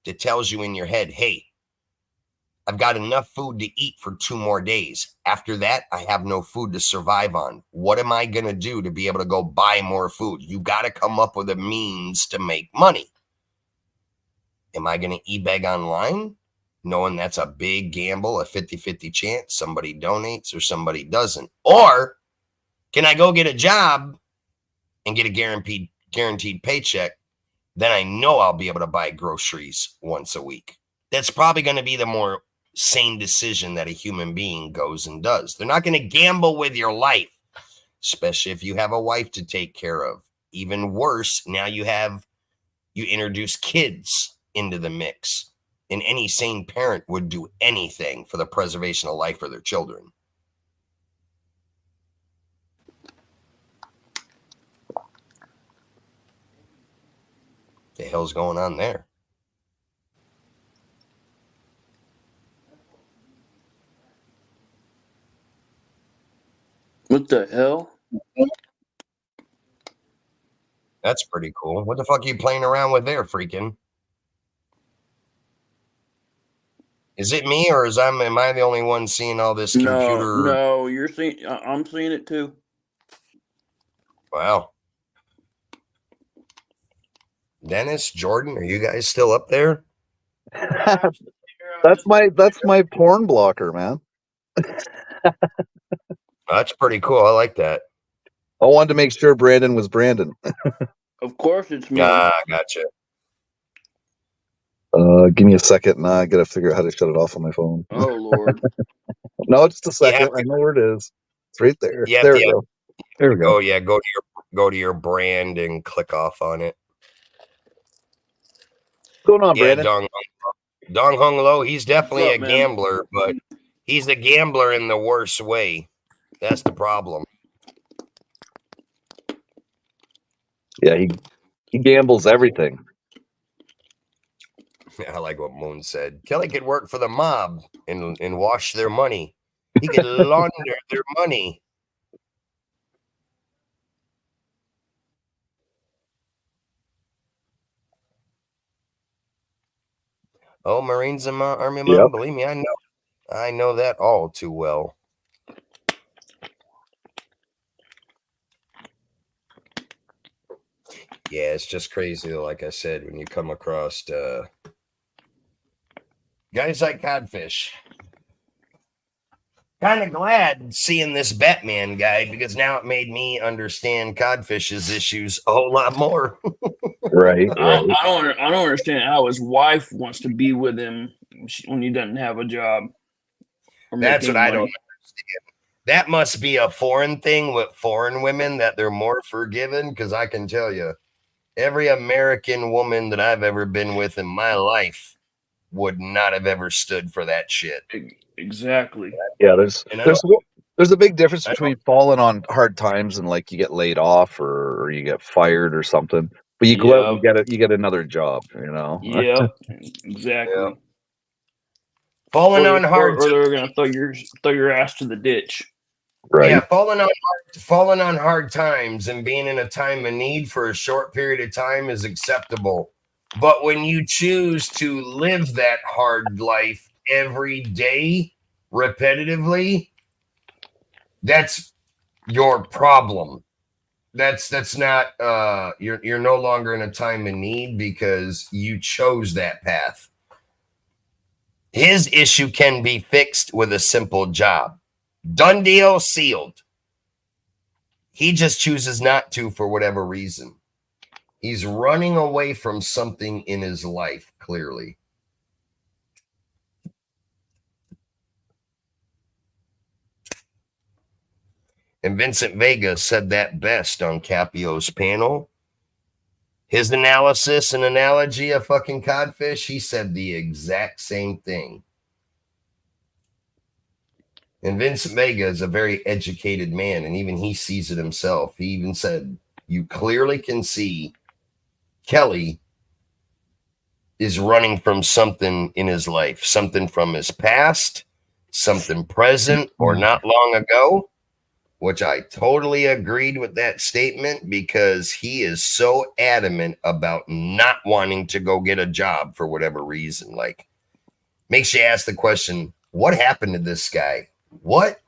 that tells you in your head, hey, I've got enough food to eat for 2 more days. After that, I have no food to survive on. What am I going to do to be able to go buy more food? You got to come up with a means to make money. Am I going to e-beg online, knowing that's a big gamble, a 50-50 chance somebody donates or somebody doesn't? Or can I go get a job and get a guaranteed paycheck? Then I know I'll be able to buy groceries once a week. That's probably going to be the more sane decision that a human being goes and does. They're not going to gamble with your life, especially if you have a wife to take care of. Even worse, now you introduce kids into the mix, and any sane parent would do anything for the preservation of life for their children. The hell's going on there? What the hell? That's pretty cool. What the fuck are you playing around with there, freaking? Is it me, or am I the only one seeing all this computer? No, you're seeing. I'm seeing it too. Wow. Dennis, Jordan, are you guys still up there? That's my porn blocker, man. That's pretty cool. I like that. I wanted to make sure Brandon was Brandon. Of course it's me. Gotcha. Give me a second, and I gotta figure out how to shut it off on my phone. Oh Lord. No, just a second. I know where it is. It's right there. Yeah, There we go. There we go. Oh yeah, go to your brand and click off on it. What's going on, Brandon? Dong Hung Lo, he's definitely What's a up, man? gambler, but he's a gambler in the worst way. That's the problem. Yeah, he gambles everything. I like what Moon said. Kelly could work for the mob and wash their money. He could launder their money. Oh, Marines and Army Mom, Yep. believe me, I know that all too well. Yeah, it's just crazy though, like I said, when you come across guys like Codfish. Kind of glad seeing this Batman guy, because now it made me understand Codfish's issues a whole lot more. Right. I don't understand how his wife wants to be with him when he doesn't have a job. That's what I don't understand. That must be a foreign thing with foreign women, that they're more forgiving, because I can tell you, every American woman that I've ever been with in my life would not have ever stood for that shit. Exactly. Yeah, there's a big difference between falling on hard times and like you get laid off or you get fired or something. But you go out and you get another job, you know. Yep. Exactly. Yeah. Falling on hard, or they're gonna throw your ass to the ditch. Right. Yeah, falling on hard times and being in a time of need for a short period of time is acceptable. But when you choose to live that hard life every day repetitively, that's your problem. That's not you're no longer in a time of need because you chose that path. His issue can be fixed with a simple job. Done deal, sealed. He just chooses not to for whatever reason. He's running away from something in his life, clearly. And Vincent Vega said that best on Capio's panel. His analysis and analogy of fucking codfish, he said the exact same thing. And Vincent Vega is a very educated man, and even he sees it himself. He even said, you clearly can see Kelly is running from something in his life, something from his past, something present or not long ago, which I totally agreed with that statement because he is so adamant about not wanting to go get a job for whatever reason. Like, makes you ask the question, what happened to this guy? What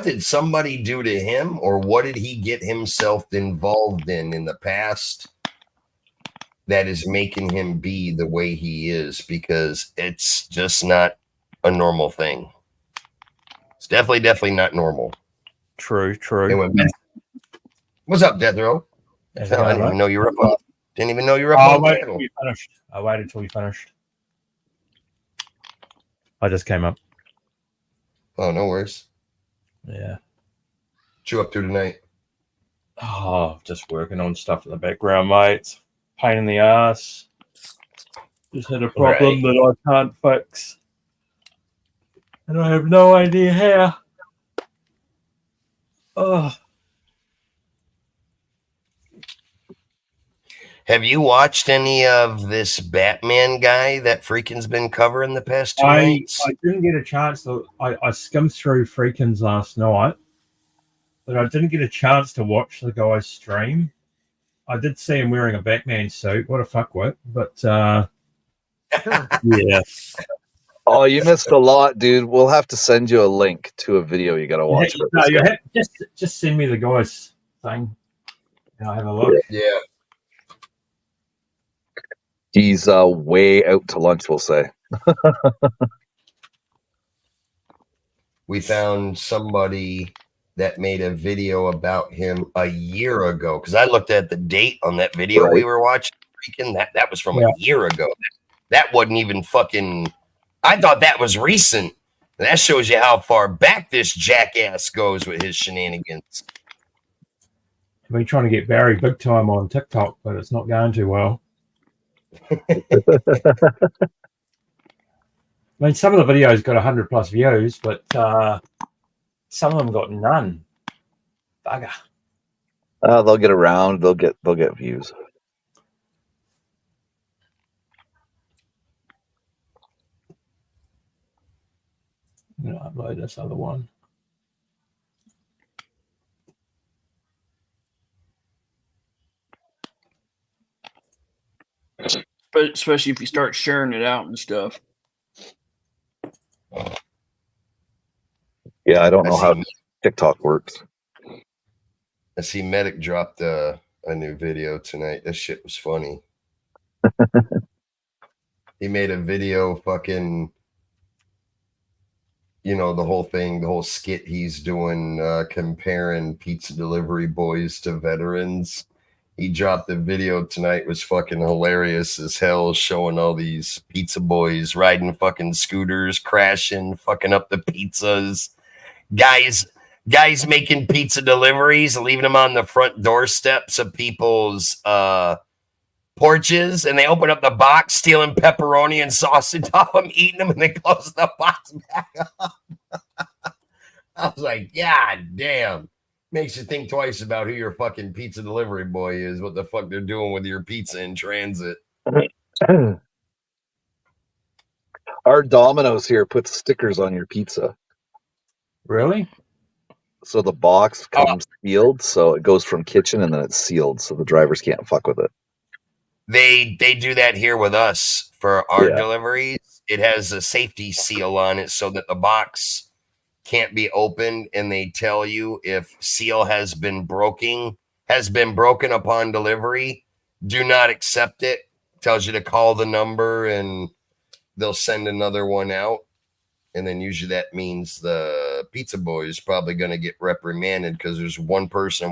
did somebody do to him, or what did he get himself involved in the past that is making him be the way he is? Because it's just not a normal thing. It's definitely not normal. True. What's up, Death Row? I didn't even know you were up on. Didn't even know you were up on the panel. I waited till we finished. I just came up. Oh, no worries. Yeah. What you up to tonight? Oh, just working on stuff in the background, mate. It's a pain in the ass. Just had a problem that I can't fix. And I have no idea how. Oh. Have you watched any of this Batman guy that Freakin's been covering the past 2 nights? I didn't get a chance to. I skimmed through Freakin's last night, but I didn't get a chance to watch the guy's stream. I did see him wearing a Batman suit. What a fuckwit! But yeah. Oh, you missed a lot, dude. We'll have to send you a link to a video you got to watch. No, you have, just send me the guy's thing, and I'll have a look. Yeah. He's way out to lunch, we'll say. We found somebody that made a video about him a year ago, because I looked at the date on that video we were watching. Freaking that was from a year ago. That wasn't even fucking. I thought that was recent. And that shows you how far back this jackass goes with his shenanigans. I've been trying to get Barry big time on TikTok, but it's not going too well. I mean, some of the videos got 100+ views, but some of them got none. Bugger. They'll get around. They'll get views. I'm gonna upload this other one. But especially if you start sharing it out and stuff. Yeah, I don't know how TikTok works. I see Medic dropped a new video tonight. This shit was funny. He made a video fucking, you know, the whole thing, the whole skit he's doing, comparing pizza delivery boys to veterans. He dropped the video tonight, was fucking hilarious as hell, showing all these pizza boys riding fucking scooters, crashing, fucking up the pizzas. Guys making pizza deliveries, leaving them on the front doorsteps of people's porches, and they open up the box, stealing pepperoni and sausage off them, eating them, and they close the box back up. I was like, God damn. Makes you think twice about who your fucking pizza delivery boy is, what the fuck they're doing with your pizza in transit. Our Domino's here puts stickers on your pizza. Really? So the box comes sealed, so it goes from kitchen and then it's sealed, so the drivers can't fuck with it. They do that here with us for our Yeah. deliveries, it has a safety seal on it so that the box can't be opened, and they tell you if seal has been broken upon delivery, do not accept it. Tells you to call the number and they'll send another one out. And then usually that means the pizza boy is probably going to get reprimanded because there's one person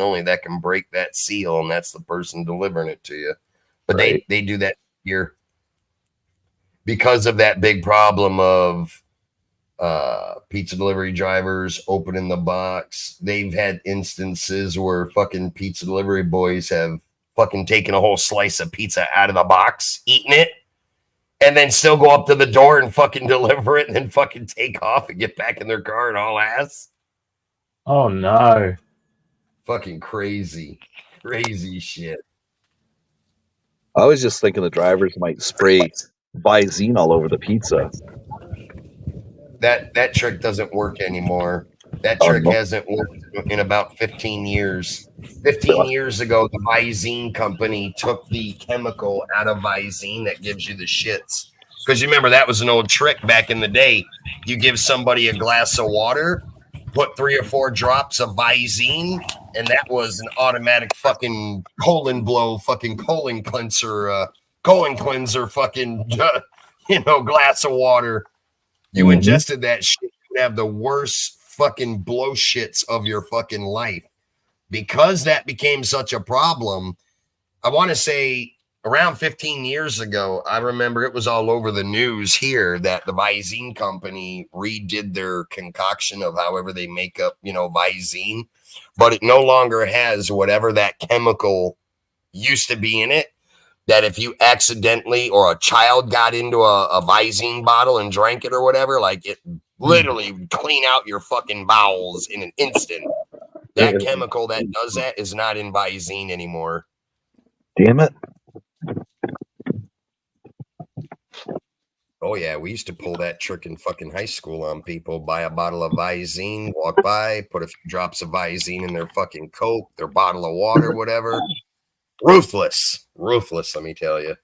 only that can break that seal, and that's the person delivering it to you. But Right. they do that here because of that big problem of pizza delivery drivers opening the box. They've had instances where fucking pizza delivery boys have fucking taken a whole slice of pizza out of the box, eaten it, and then still go up to the door and fucking deliver it and then fucking take off and get back in their car and all ass. Oh no. Fucking crazy. Crazy shit. I was just thinking the drivers might spray Visine all over the pizza. That trick doesn't work anymore. That trick hasn't worked in about 15 years. 15 years ago, the Visine company took the chemical out of Visine that gives you the shits. Because you remember that was an old trick back in the day. You give somebody a glass of water, put 3 or 4 drops of Visine, and that was an automatic fucking colon blow, fucking colon cleanser, fucking, glass of water. You ingested that shit, you would have the worst fucking blow shits of your fucking life. Because that became such a problem, I want to say around 15 years ago, I remember it was all over the news here that the Visine company redid their concoction of however they make up, Visine, but it no longer has whatever that chemical used to be in it. That if you accidentally or a child got into a Visine bottle and drank it or whatever, like it literally would clean out your fucking bowels in an instant. That chemical that does that is not in Visine anymore. Damn it. Oh, yeah. We used to pull that trick in fucking high school on people. Buy a bottle of Visine, walk by, put a few drops of Visine in their fucking Coke, their bottle of water, whatever. Ruthless, let me tell you.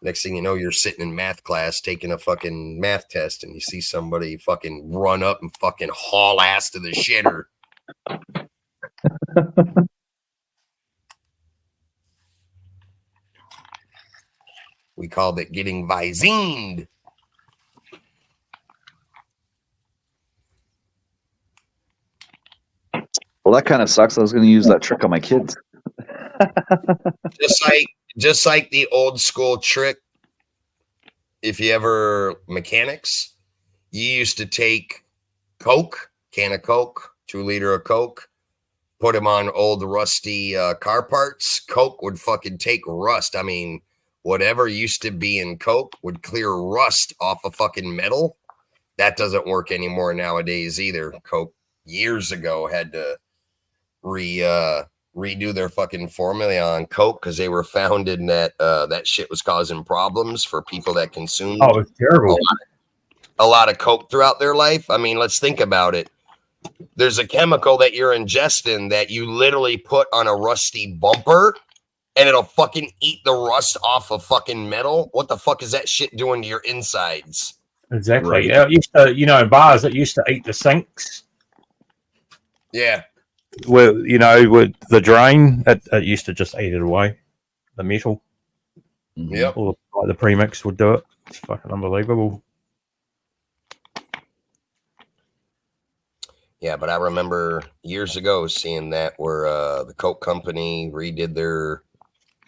Next thing you know, you're sitting in math class taking a fucking math test and you see somebody fucking run up and fucking haul ass to the shitter. We called it getting Visined. Well, that kind of sucks. I was going to use that trick on my kids. Just like the old school trick. If you ever mechanics, you used to take Coke, can of Coke, 2 liter of Coke, put them on old rusty car parts. Coke would fucking take rust. I mean, whatever used to be in Coke would clear rust off of fucking metal. That doesn't work anymore nowadays either. Coke years ago had to redo their fucking formula on Coke because they were founded that that shit was causing problems for people that consumed it's terrible. a lot of Coke throughout their life. I mean, let's think about it. There's a chemical that you're ingesting that you literally put on a rusty bumper and it'll fucking eat the rust off of fucking metal. What the fuck is that shit doing to your insides? Exactly. Right. Yeah, it used to, in bars, it used to eat the sinks. Yeah. With with the drain, it used to just eat it away. The metal. Yep. Or like the premix would do it. It's fucking unbelievable. Yeah, but I remember years ago seeing that where the Coke company redid their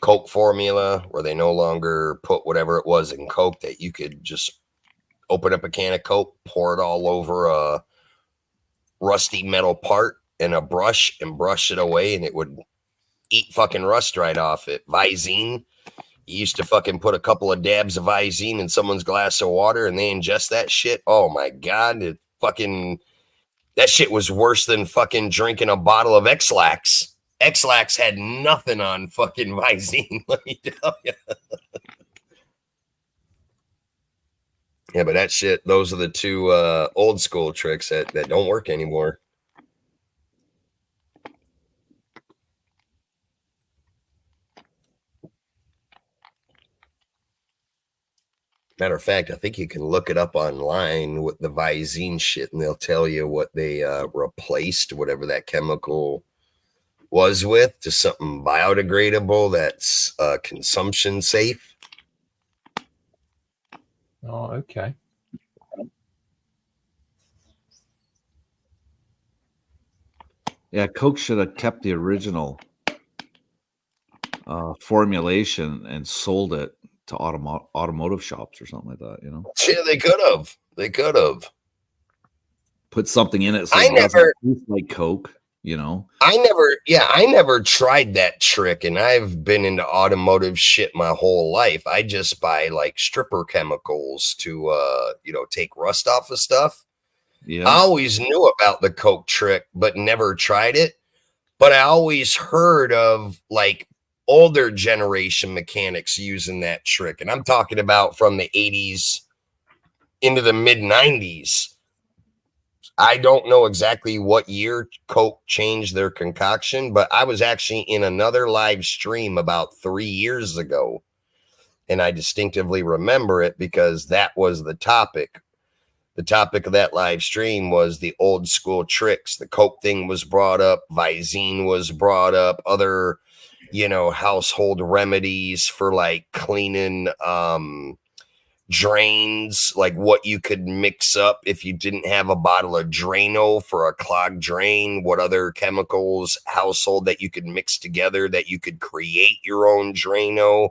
Coke formula where they no longer put whatever it was in Coke, that you could just open up a can of Coke, pour it all over a rusty metal part and a brush and brush it away, and it would eat fucking rust right off it. Visine, you used to fucking put a couple of dabs of Visine in someone's glass of water and they ingest that shit. Oh my God, that shit was worse than fucking drinking a bottle of X-Lax. X-Lax had nothing on fucking Visine, let me tell you. Yeah, but that shit, those are the 2 old school tricks that don't work anymore. Matter of fact, I think you can look it up online with the Visine shit, and they'll tell you what they replaced whatever that chemical was with to something biodegradable that's consumption safe. Oh, okay. Yeah, Coke should have kept the original formulation and sold it to automotive shops or something like that. You know, Yeah, they could have. They could have put something in it so I it doesn't never. taste like Coke. You know, I never tried that trick, and I've been into automotive shit my whole life. I just buy like stripper chemicals to take rust off of stuff. yeah. I always knew about the Coke trick, but never tried it. But I always heard of like older generation mechanics using that trick. And I'm talking about from the 80s into the mid 90s. I don't know exactly what year Coke changed their concoction, but I was actually in another live stream about 3 years ago. And I distinctively remember it because that was the topic. The topic of that live stream was the old school tricks. The Coke thing was brought up. Visine was brought up. Other, household remedies for like cleaning drains, like what you could mix up if you didn't have a bottle of Drano for a clogged drain, what other chemicals, household that you could mix together that you could create your own Drano.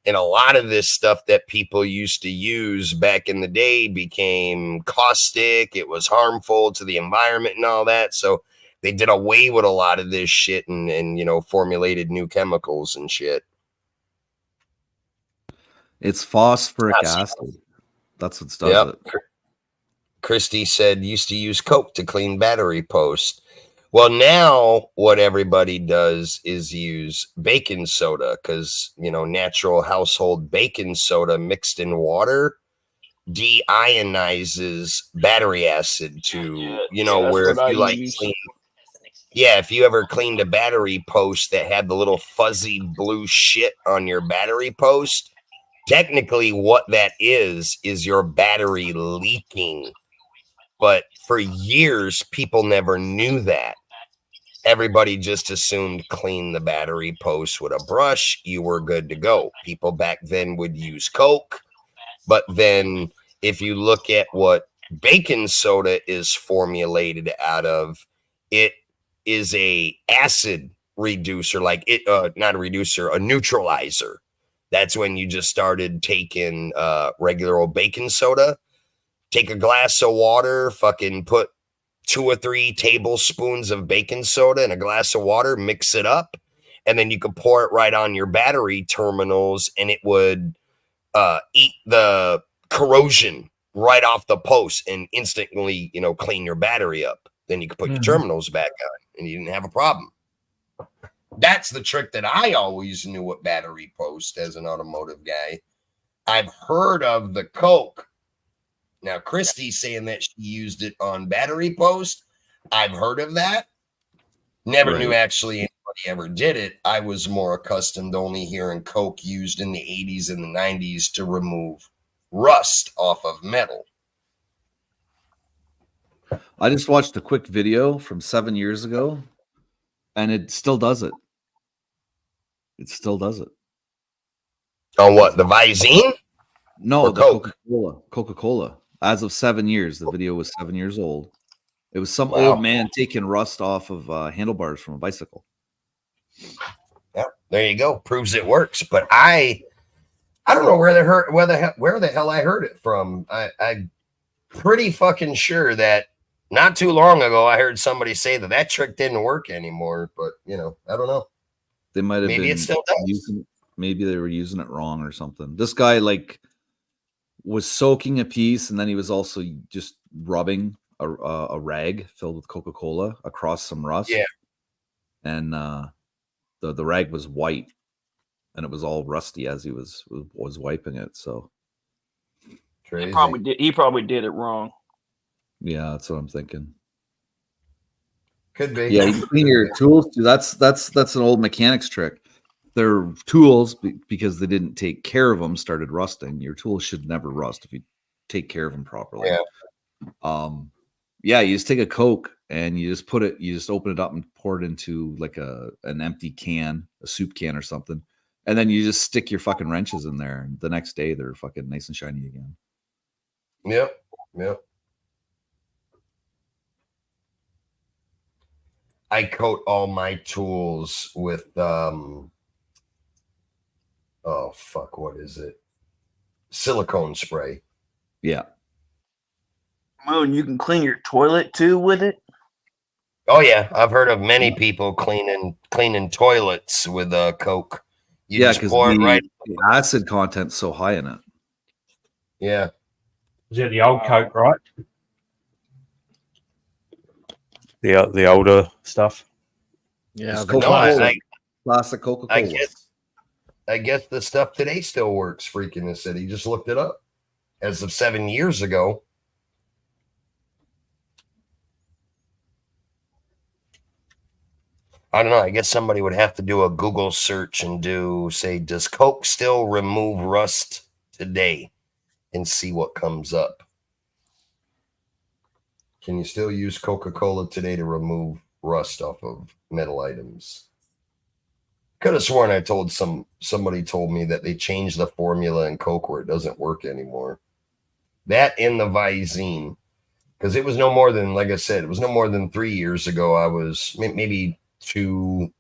And a lot of this stuff that people used to use back in the day became caustic. It was harmful to the environment and all that. So they did away with a lot of this shit and formulated new chemicals and shit. It's phosphoric acid. That's what does it. Christy said used to use Coke to clean battery posts. Well, now what everybody does is use baking soda because, natural household baking soda mixed in water deionizes battery acid to, where if you like clean. Yeah, if you ever cleaned a battery post that had the little fuzzy blue shit on your battery post, technically what that is your battery leaking. But for years, people never knew that. Everybody just assumed clean the battery post with a brush, you were good to go. People back then would use Coke. But then if you look at what baking soda is formulated out of, it is a acid reducer, not a reducer, a neutralizer. That's when you just started taking regular old baking soda, take a glass of water, fucking put 2 or 3 tablespoons of baking soda in a glass of water, mix it up, and then you could pour it right on your battery terminals, and it would eat the corrosion right off the post and instantly, clean your battery up. Then you could put your terminals back on, and you didn't have a problem. That's the trick that I always knew with battery post as an automotive guy. I've heard of the Coke. Now, Christy's saying that she used it on battery post. I've heard of that. Never knew actually anybody ever did it. I was more accustomed to only hearing Coke used in the 80s and the 90s to remove rust off of metal. I just watched a quick video from 7 years ago, and it still does it. It still does it. On what? The Visine? No, or the Coke? Coca-Cola. As of 7 years, the video was 7 years old. It was some Wow. old man taking rust off of handlebars from a bicycle. Yeah, there you go. Proves it works. But I don't know where the hell I heard it from. I'm pretty fucking sure that not too long ago I heard somebody say that trick didn't work anymore. But I don't know. They might have Maybe been it still does. maybe they were using it wrong or something. This guy was soaking a piece, and then he was also just rubbing a rag filled with Coca-Cola across some rust. Yeah. And the rag was white, and it was all rusty as he was wiping it. So crazy. He probably did it wrong. Yeah, that's what I'm thinking. Could be. Yeah, you can clean your tools too. That's an old mechanics trick. their tools, because they didn't take care of them, started rusting. Your tools should never rust if you take care of them properly. Yeah, you just take a Coke and you just open it up and pour it into like an empty can, a soup can or something. And then you just stick your fucking wrenches in there. And the next day they're fucking nice and shiny again. Yep. I coat all my tools with oh fuck, what is it? Silicone spray. Yeah. Moon, you can clean your toilet too with it. Oh yeah, I've heard of many people cleaning toilets with Coke. You Yeah, just because pour it right. the acid content's so high in it. Yeah. Is it the old Coke, right? The older stuff. Yeah, No, classic Coca-Cola. I guess the stuff today still works. Freak in the City. Just looked it up. As of 7 years ago. I don't know. I guess somebody would have to do a Google search and say, does Coke still remove rust today? And see what comes up. Can you still use Coca-Cola today to remove rust off of metal items? Could have sworn somebody told me that they changed the formula in Coke where it doesn't work anymore. That in the Visine. Because it was no more than, like I said, it was no more than 3 years ago. I was maybe 2,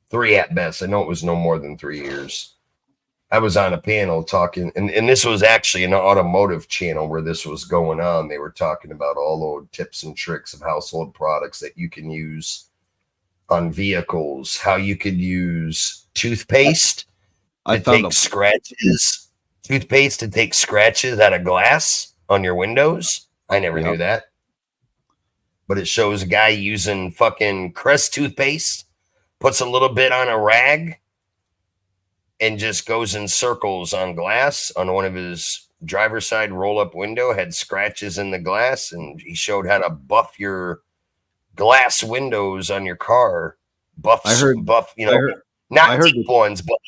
3 at best. I know it was no more than 3 years. I was on a panel talking, and this was actually an automotive channel where this was going on. They were talking about all the tips and tricks of household products that you can use on vehicles, how you could use toothpaste to take scratches out of glass on your windows. I never knew that. But it shows a guy using fucking Crest toothpaste, puts a little bit on a rag, and just goes in circles on glass. On one of his driver's side roll-up window had scratches in the glass, and he showed how to buff your glass windows on your car. Not deep ones, but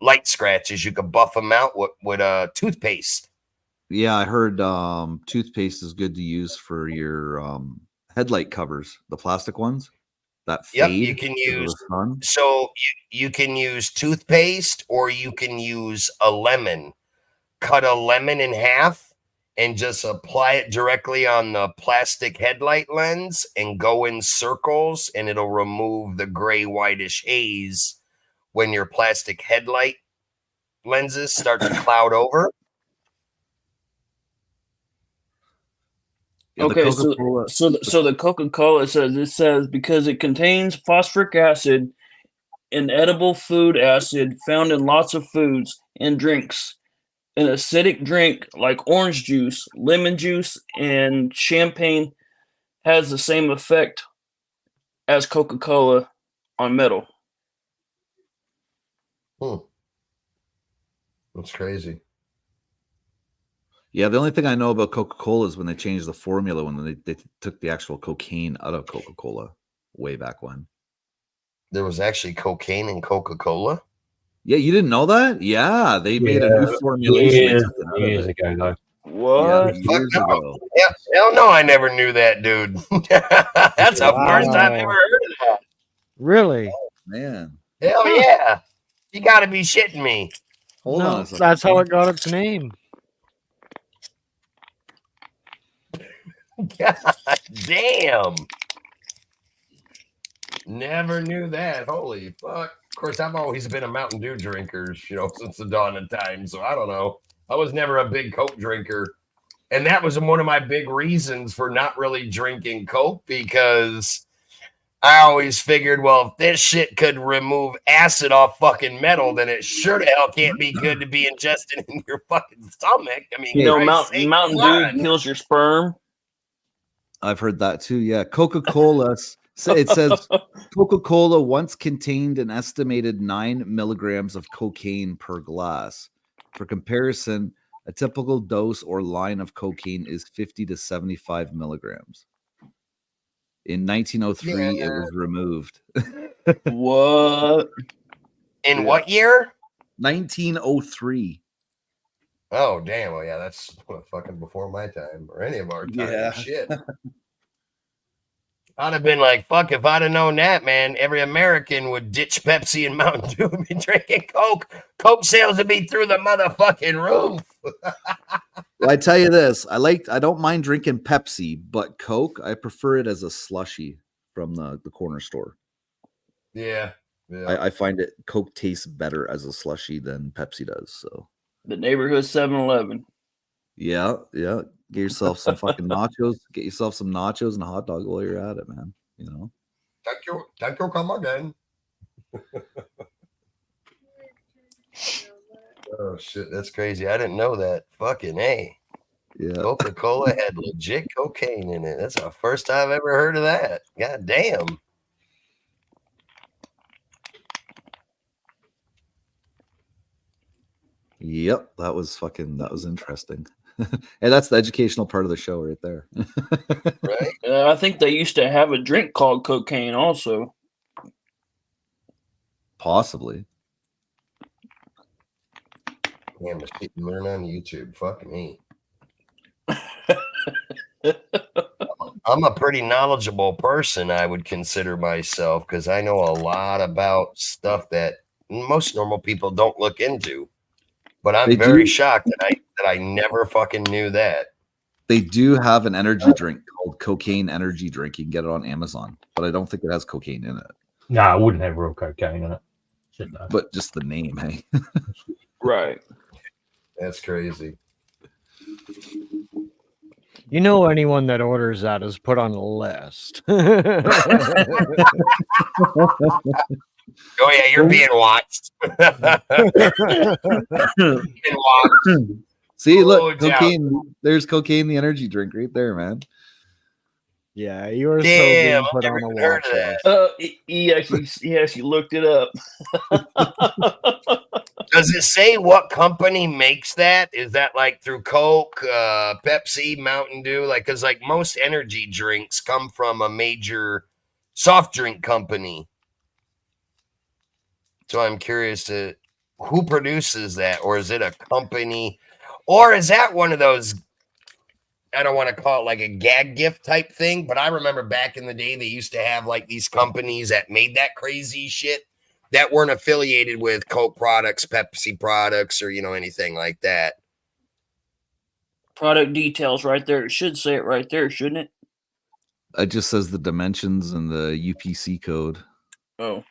light scratches. You could buff them out with toothpaste. Yeah, I heard toothpaste is good to use for your headlight covers, the plastic ones that fade. You can use you can use toothpaste, or you can use a lemon. Cut a lemon in half and just apply it directly on the plastic headlight lens and go in circles, and it'll remove the gray whitish haze when your plastic headlight lenses start to cloud over. Okay, so the Coca-Cola says because it contains phosphoric acid, an edible food acid found in lots of foods and drinks. An acidic drink like orange juice, lemon juice, and champagne has the same effect as Coca-Cola on metal. That's crazy. Yeah, the only thing I know about Coca-Cola is when they changed the formula, when they took the actual cocaine out of Coca-Cola way back when. There was actually cocaine in Coca-Cola? Yeah, you didn't know that? Yeah, they made a new formulation. Years ago, though. What? Yeah, years ago. Yeah, hell no, I never knew that, dude. That's the first time I ever heard of that. Really? Man. Hell yeah. You got to be shitting me. Hold on a second. That's how it got its name. God damn. Never knew that. Holy fuck. Of course, I've always been a Mountain Dew drinker, since the dawn of time. So I don't know. I was never a big Coke drinker. And that was one of my big reasons for not really drinking Coke, because I always figured, well, if this shit could remove acid off fucking metal, then it sure the hell can't be good to be ingested in your fucking stomach. I mean, Mountain Dew kills your sperm. I've heard that too. Yeah, Coca-Cola. It says Coca-Cola once contained an estimated 9 milligrams of cocaine per glass. For comparison, a typical dose or line of cocaine is 50 to 75 milligrams. In 1903, it was removed. What? In what year? 1903. Oh, damn. Well, yeah, that's fucking before my time or any of our time. Yeah. Shit. I'd have been like, fuck, if I'd have known that, man, every American would ditch Pepsi and Mountain Dew and be drinking Coke. Coke sales would be through the motherfucking roof. Well, I tell you this, I don't mind drinking Pepsi, but Coke, I prefer it as a slushie from the corner store. Yeah. I find it Coke tastes better as a slushie than Pepsi does. So The neighborhood 7-Eleven. yeah. Get yourself some fucking nachos. Get yourself some nachos and a hot dog while you're at it, man. You know. Thank you, come again. Oh shit, that's crazy. I didn't know that. Fucking A. Yeah. Coca-Cola had legit cocaine in it. That's the first time I've ever heard of that. God damn. Yep, that was interesting. And that's the educational part of the show right there. Right? I think they used to have a drink called cocaine also. Possibly. Damn, the shit you learn on YouTube. Fuck me. I'm a pretty knowledgeable person, I would consider myself, because I know a lot about stuff that most normal people don't look into. But I'm very shocked that I never fucking knew that. They do have an energy drink called Cocaine Energy Drink. You can get it on Amazon, but I don't think it has cocaine in it. No, I wouldn't have real cocaine in it. Shouldn't have. But just the name, hey. Right. That's crazy. You know, anyone that orders that is put on a list. Oh yeah, you're being watched. Being watched. See, look, cocaine. There's cocaine, the energy drink, right there, man. Yeah, you were Damn, so being put I've on never a even heard watch of list. He actually looked it up. Does it say what company makes that? Is that like through Coke, Pepsi, Mountain Dew? Like, because like most energy drinks come from a major soft drink company. So I'm curious to who produces that, or is it a company, or is that one of those? I don't want to call it like a gag gift type thing, but I remember back in the day they used to have like these companies that made that crazy shit that weren't affiliated with Coke products, Pepsi products, or anything like that. Product details right there. It should say it right there, shouldn't it? It just says the dimensions and the UPC code. Oh.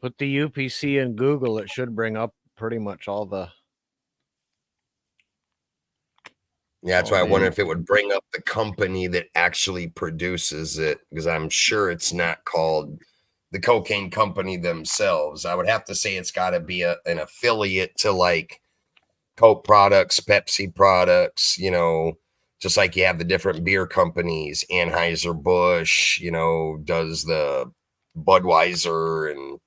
Put the UPC in Google. It should bring up pretty much all the. Yeah, that's why I wonder if it would bring up the company that actually produces it, because I'm sure it's not called the cocaine company themselves. I would have to say it's got to be an affiliate to like Coke products, Pepsi products, just like you have the different beer companies. Anheuser-Busch, does the Budweiser and,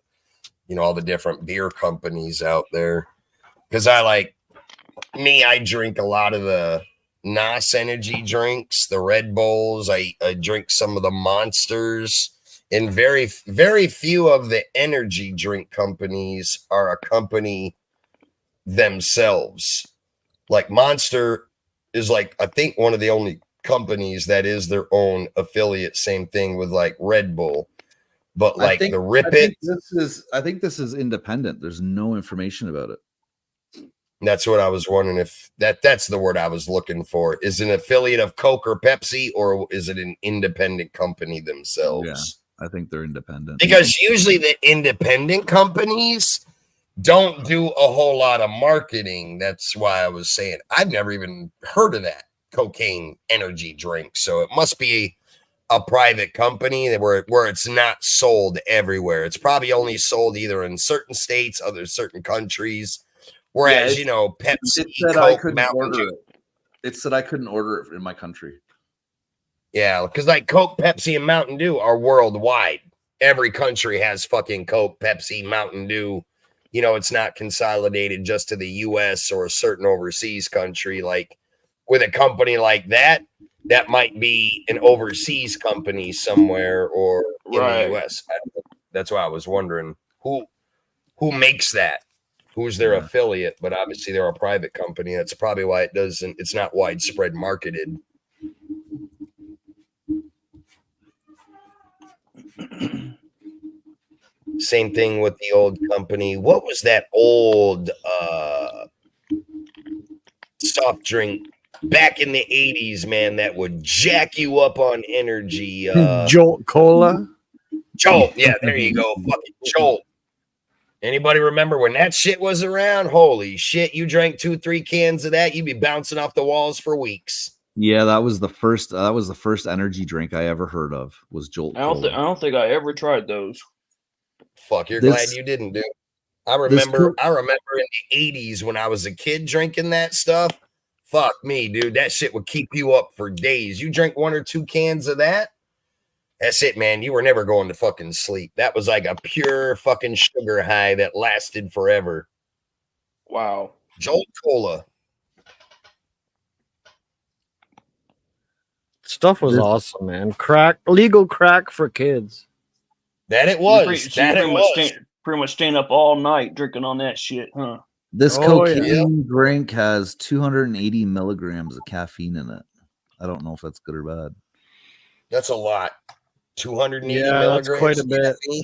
all the different beer companies out there. Because I drink a lot of the NOS energy drinks, the Red Bulls. I drink some of the Monsters. And very, very few of the energy drink companies are a company themselves. Like Monster is like, I think one of the only companies that is their own affiliate. Same thing with like Red Bull. But like the Rip It. I think this is independent. There's no information about it. That's what I was wondering if that's the word I was looking for. Is it an affiliate of Coke or Pepsi, or is it an independent company themselves? Yeah, I think they're independent. Because usually the independent companies don't do a whole lot of marketing. That's why I was saying I've never even heard of that cocaine energy drink. So it must be a private company where it's not sold everywhere. It's probably only sold either in certain states, certain countries. Whereas, Pepsi, Coke, Mountain Dew. It said I couldn't order it in my country. Yeah, because like Coke, Pepsi, and Mountain Dew are worldwide. Every country has fucking Coke, Pepsi, Mountain Dew. It's not consolidated just to the U.S. or a certain overseas country. Like with a company like that might be an overseas company somewhere or in the U.S. That's why I was wondering who makes that? Who's their affiliate? But obviously they're a private company. That's probably why it's not widespread marketed. Same thing with the old company. What was that old soft drink back in the 80s, man, that would jack you up on energy? Jolt Cola. Jolt. Yeah, there you go. Fucking Jolt. Anybody remember when that shit was around? Holy shit, you drank 2-3 cans of that, you'd be bouncing off the walls for weeks. Yeah, that was the first energy drink I ever heard of, was Jolt I Cola. don't think I ever tried those. Fuck, you're glad you didn't, dude. I remember in the 80s when I was a kid drinking that stuff. Fuck me, dude. That shit would keep you up for days. You drink 1 or 2 cans of that, that's it, man. You were never going to fucking sleep. That was like a pure fucking sugar high that lasted forever. Wow. Jolt Cola. Stuff was awesome, man. Legal crack for kids. That it So was. you're pretty much staying up all night drinking on that shit, huh? This cocaine drink has 280 milligrams of caffeine in it. I don't know if that's good or bad. That's a lot. 280 Yeah, milligrams. that's quite a bit. Caffeine?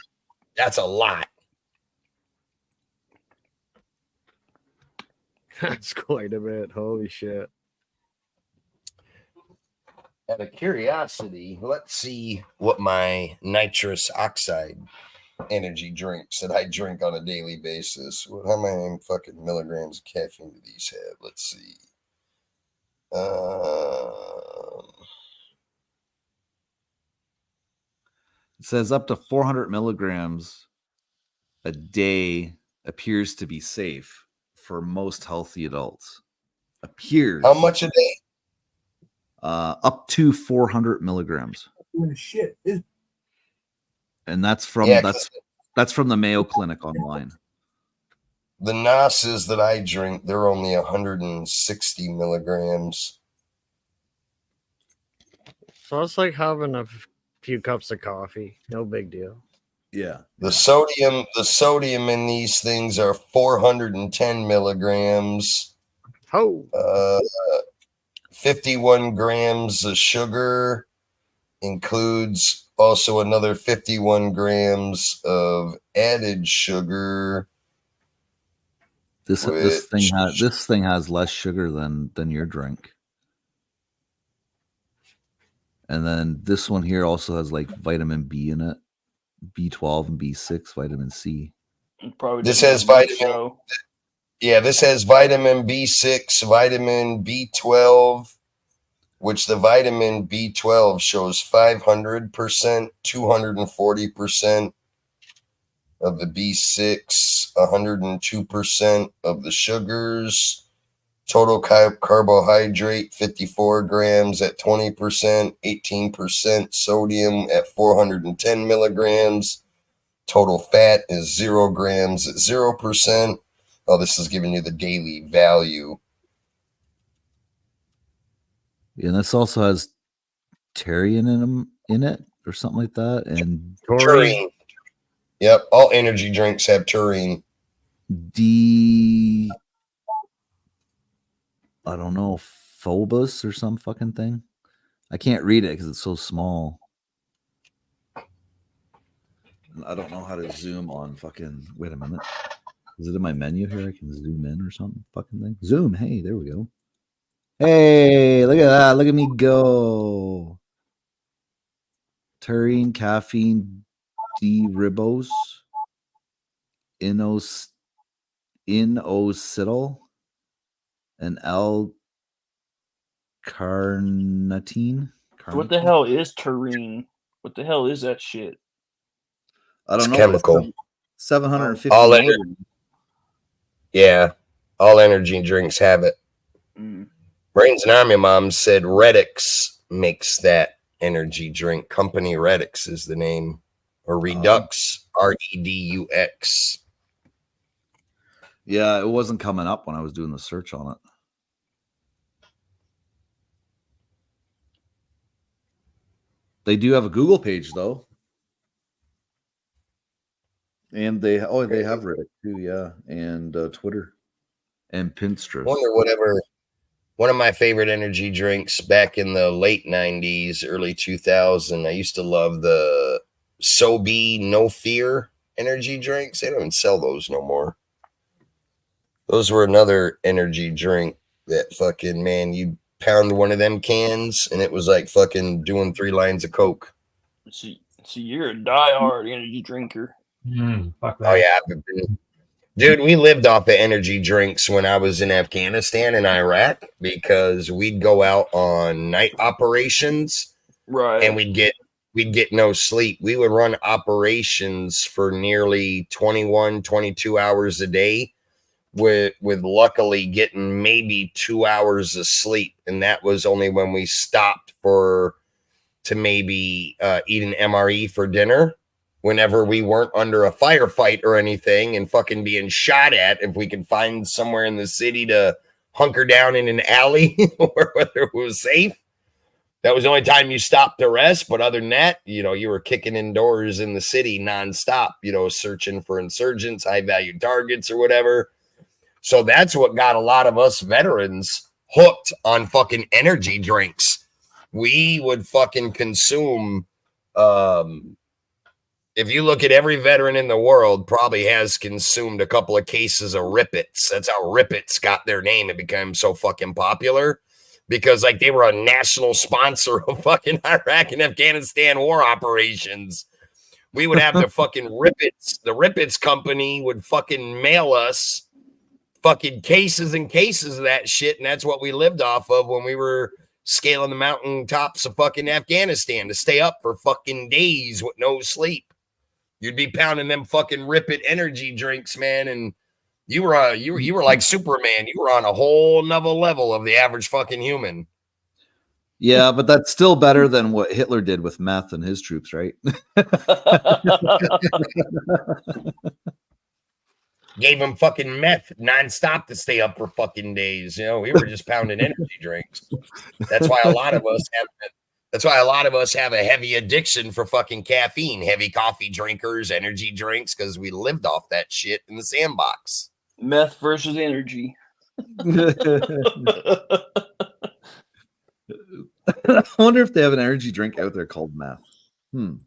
That's a lot. That's quite a bit. Holy shit. Out of curiosity, let's see what my nitrous oxide energy drinks that I drink on a daily basis. How many fucking milligrams of caffeine do these have? Let's see. It says up to 400 milligrams a day appears to be safe for most healthy adults. Appears. How much a day? Up to 400 milligrams. Shit. And that's from that's from the Mayo Clinic online. The NOSes that I drink, they're only 160 milligrams. So it's like having a few cups of coffee. No big deal. Yeah. The sodium in these things are 410 milligrams. Oh. 51 grams of sugar includes also another 51 grams of added sugar. This thing has less sugar than your drink. And then this one here also has like vitamin B in it, B12 and B6, vitamin C. This has vitamin. Yeah, this has vitamin B6, vitamin B12, which the vitamin B12 shows 500%, 240% of the B6, 102% of the sugars. Total carbohydrate, 54 grams at 20%, 18% sodium at 410 milligrams. Total fat is 0 grams at 0%. Oh, this is giving you the daily value. And this also has taurine in it or something like that. And taurine. Yep, all energy drinks have taurine. I don't know, phobos or some fucking thing. I can't read it because it's so small. I don't know how to zoom on fucking. Wait a minute. Is it in my menu here? I can zoom in or something fucking thing. Zoom. Hey, there we go. Hey, look at that. Look at me go. Taurine, caffeine, D-ribose, inositol, and L-carnitine. What the hell is taurine? What the hell is that shit? I don't know. Chemical. 750 all milligrams. Yeah, all energy drinks have it. Brains and Army Mom said Redux makes that energy drink. Company Redux is the name. Or Redux, R-E-D-U-X. Yeah, it wasn't coming up when I was doing the search on it. They do have a Google page, though. And they have Reddit too, yeah, and Twitter and Pinterest. Wonder whatever. One of my favorite energy drinks back in the late 90s, early 2000, I used to love the Sobe No Fear energy drinks. They don't even sell those no more. Those were another energy drink that fucking, man, you pound one of them cans and it was like fucking doing 3 lines of Coke. So you're a diehard energy drinker. Fuck Oh, yeah. Dude, we lived off the energy drinks when I was in Afghanistan and Iraq because we'd go out on night operations, right? And we'd get no sleep. We would run operations for nearly 21, 22 hours a day with luckily getting maybe 2 hours of sleep. And that was only when we stopped to maybe eat an MRE for dinner. Whenever we weren't under a firefight or anything and fucking being shot at, if we could find somewhere in the city to hunker down in an alley or whether it was safe, that was the only time you stopped to rest. But other than that, you were kicking indoors in the city nonstop, searching for insurgents, high value targets or whatever. So that's what got a lot of us veterans hooked on fucking energy drinks. We would fucking consume, if you look at every veteran in the world, probably has consumed a couple of cases of Rippets. That's how Rippets got their name. It became so fucking popular because like they were a national sponsor of fucking Iraq and Afghanistan war operations. We would have the fucking Rippets. The Rippets company would fucking mail us fucking cases and cases of that shit. And that's what we lived off of when we were scaling the mountain tops of fucking Afghanistan to stay up for fucking days with no sleep. You'd be pounding them fucking Rippet energy drinks, man, and you were like Superman. You were on a whole nother level of the average fucking human. Yeah, but that's still better than what Hitler did with meth and his troops, right? Gave them fucking meth nonstop to stay up for fucking days. We were just pounding energy drinks. That's why a lot of us have a heavy addiction for fucking caffeine, heavy coffee drinkers, energy drinks, because we lived off that shit in the sandbox. Meth versus energy. I wonder if they have an energy drink out there called meth. Now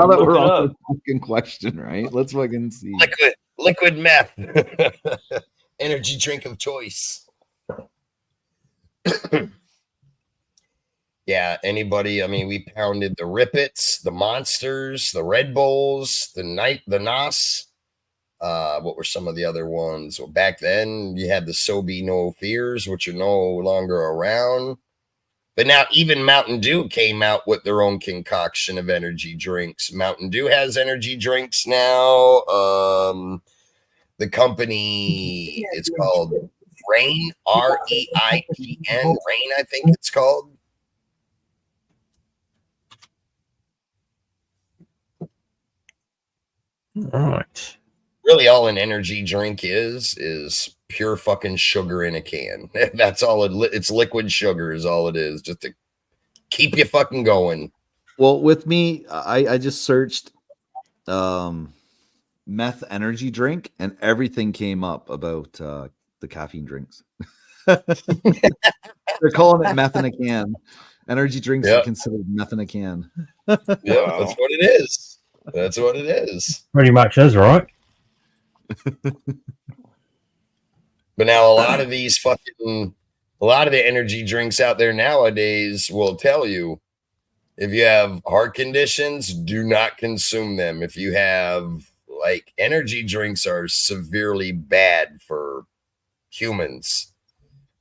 that we're on the fucking question, right? Let's fucking see. Liquid meth. Energy drink of choice. Yeah, anybody? I mean, we pounded the Rippets, the Monsters, the Red Bulls, the NOS. What were some of the other ones? Well, back then, you had the Sobe No Fears, which are no longer around. But now even Mountain Dew came out with their own concoction of energy drinks. Mountain Dew has energy drinks now. The company, it's called Reign, R-E-I-G-N, Reign, I think it's called. All right. Really, all an energy drink is pure fucking sugar in a can. That's all it's liquid sugar is all it is, just to keep you fucking going. Well, with me, I just searched meth energy drink and everything came up about the caffeine drinks. They're calling it meth in a can. Energy drinks are considered meth in a can. Yeah, that's what it is. That's what it is. Pretty much is, right? But now a lot of the energy drinks out there nowadays will tell you if you have heart conditions, do not consume them. If you have energy drinks are severely bad for humans.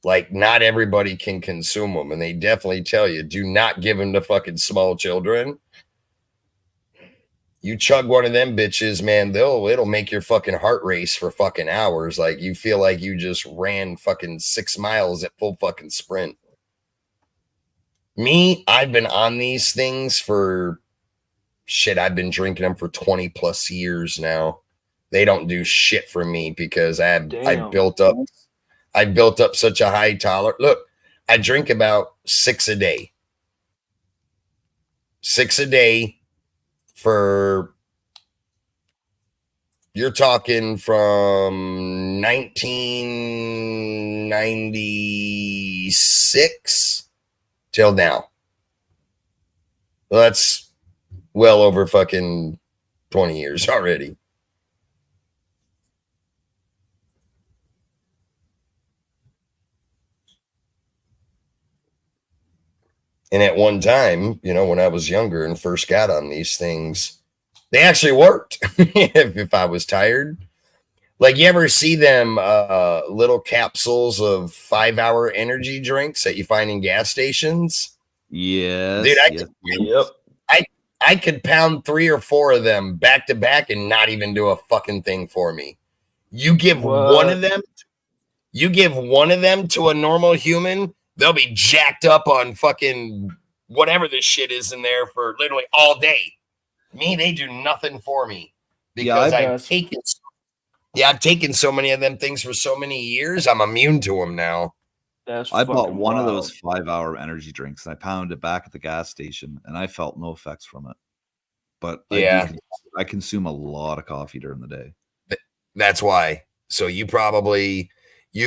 Like not everybody can consume them. And they definitely tell you, do not give them to fucking small children. You chug one of them bitches, man, it'll make your fucking heart race for fucking hours. Like you feel like you just ran fucking 6 miles at full fucking sprint. Me, I've been on these things for shit. I've been drinking them for 20 plus years now. They don't do shit for me because I've built up such a high tolerance. Look, I drink about 6 a day. 6 a day for You're talking from 1996 till now. Well, that's well over fucking 20 years already. And at one time, you know, when I was younger and first got on these things, they actually worked. if I was tired. Like, you ever see them little capsules of 5-hour energy drinks that you find in gas stations? Yes. Dude, Yep. I could pound 3 or 4 of them back to back and not even do a fucking thing for me. You give one of them to a normal human, they'll be jacked up on fucking whatever this shit is in there for literally all day. Me, they do nothing for me because I've taken so many of them things for so many years. I'm immune to them now. I bought one of those 5-hour energy drinks and I pounded it back at the gas station and I felt no effects from it. But yeah, I consume a lot of coffee during the day. That's why. So you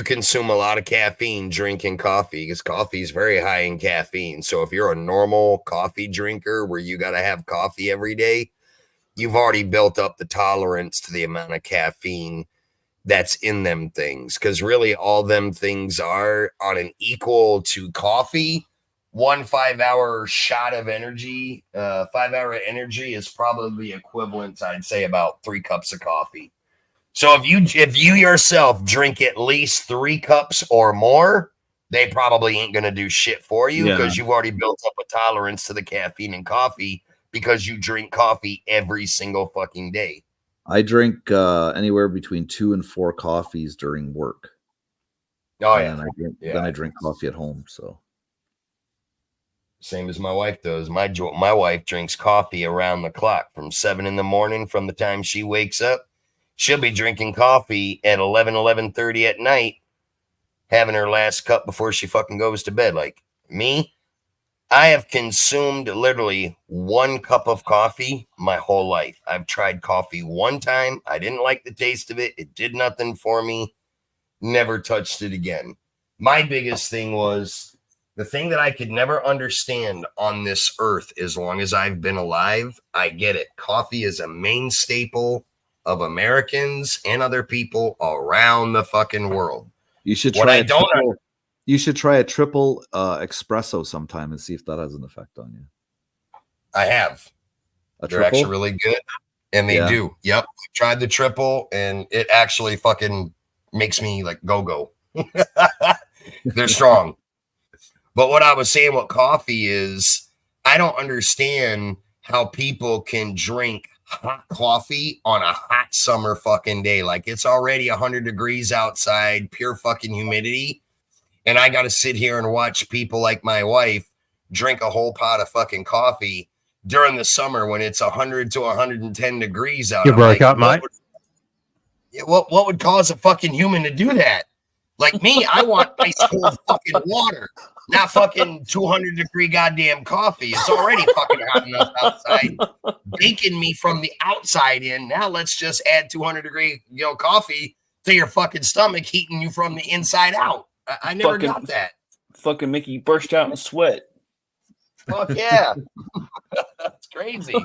consume a lot of caffeine drinking coffee because coffee is very high in caffeine. So if you're a normal coffee drinker where you got to have coffee every day, you've already built up the tolerance to the amount of caffeine that's in them things. Because really all them things are on an equal to coffee. 1 5-hour shot of energy, 5-hour energy is probably equivalent, I'd say, about 3 cups of coffee. So if you yourself drink at least 3 cups or more, they probably ain't going to do shit for you because you've already built up a tolerance to the caffeine in coffee because you drink coffee every single fucking day. I drink anywhere between 2 and 4 coffees during work. Oh, and then I drink coffee at home. So same as my wife does. My wife drinks coffee around the clock from 7 in the morning from the time she wakes up. She'll be drinking coffee at 11:30 at night, having her last cup before she fucking goes to bed. Like me, I have consumed literally 1 cup of coffee my whole life. I've tried coffee one time. I didn't like the taste of it. It did nothing for me. Never touched it again. My biggest thing was the thing that I could never understand on this earth as long as I've been alive. I get it. Coffee is a main staple of Americans and other people around the fucking world. You should try You should try a triple espresso sometime and see if that has an effect on you. I have. They're actually really good. And they do. Yep. I tried the triple and it actually fucking makes me like go. They're strong. But what I was saying with coffee is I don't understand how people can drink hot coffee on a hot summer fucking day. Like it's already 100 degrees outside, pure fucking humidity. And I got to sit here and watch people like my wife drink a whole pot of fucking coffee during the summer when it's 100 to 110 degrees out. You broke up, mate. What would cause a fucking human to do that? Like me, I want ice cold fucking water, not fucking 200 degree goddamn coffee. It's already fucking hot enough outside, baking me from the outside in. Now let's just add 200 degree coffee to your fucking stomach, heating you from the inside out. I never got that. Fucking make you burst out in sweat. Fuck yeah. That's crazy.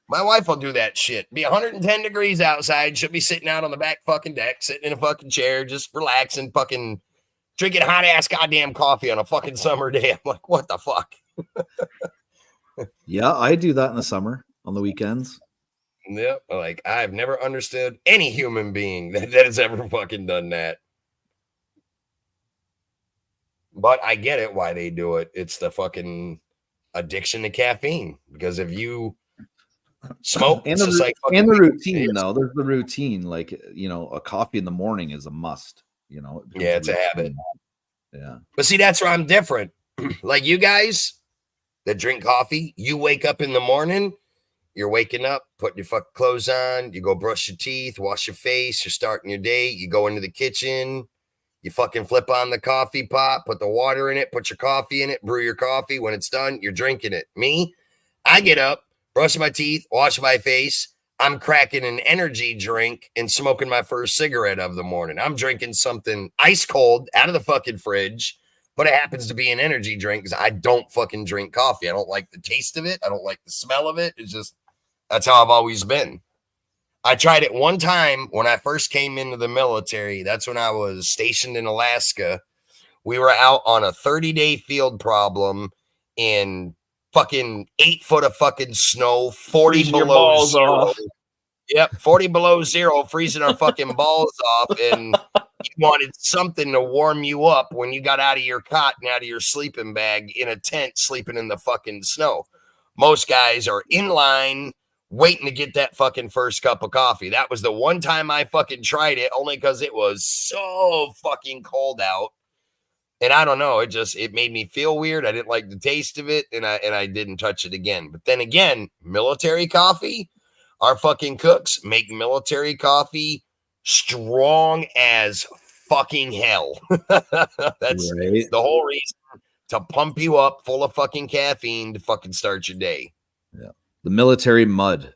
My wife will do that shit. Be 110 degrees outside. She'll be sitting out on the back fucking deck, sitting in a fucking chair, just relaxing, fucking drinking hot ass goddamn coffee on a fucking summer day. I'm like, what the fuck? Yeah, I do that in the summer on the weekends. Yep. Like I've never understood any human being that has ever fucking done that. But I get it why they do it. It's the fucking addiction to caffeine. Because if you smoke and the routine, though, there's the routine. Like, a coffee in the morning is a must. It's a habit. Yeah. But see, that's where I'm different. Like you guys that drink coffee, you wake up in the morning. You're waking up, putting your fucking clothes on. You go brush your teeth, wash your face. You're starting your day. You go into the kitchen. You fucking flip on the coffee pot, put the water in it, put your coffee in it, brew your coffee. When it's done, you're drinking it. Me, I get up, brush my teeth, wash my face. I'm cracking an energy drink and smoking my first cigarette of the morning. I'm drinking something ice cold out of the fucking fridge, but it happens to be an energy drink because I don't fucking drink coffee. I don't like the taste of it. I don't like the smell of it. It's just, that's how I've always been. I tried it one time when I first came into the military. That's when I was stationed in Alaska. We were out on a 30-day field problem in fucking 8 foot of fucking snow, 40 Freezing your below balls zero. off. Yep, 40 below zero, freezing our fucking balls off. And you wanted something to warm you up when you got out of your cot and out of your sleeping bag in a tent sleeping in the fucking snow. Most guys are in line waiting to get that fucking first cup of coffee. That was the one time I fucking tried it, only because it was so fucking cold out. And I don't know, it made me feel weird. I didn't like the taste of it, and I didn't touch it again. But then again, military coffee, our fucking cooks make military coffee strong as fucking hell. That's Right. the whole reason, to pump you up full of fucking caffeine to fucking start your day. Yeah. The military mud.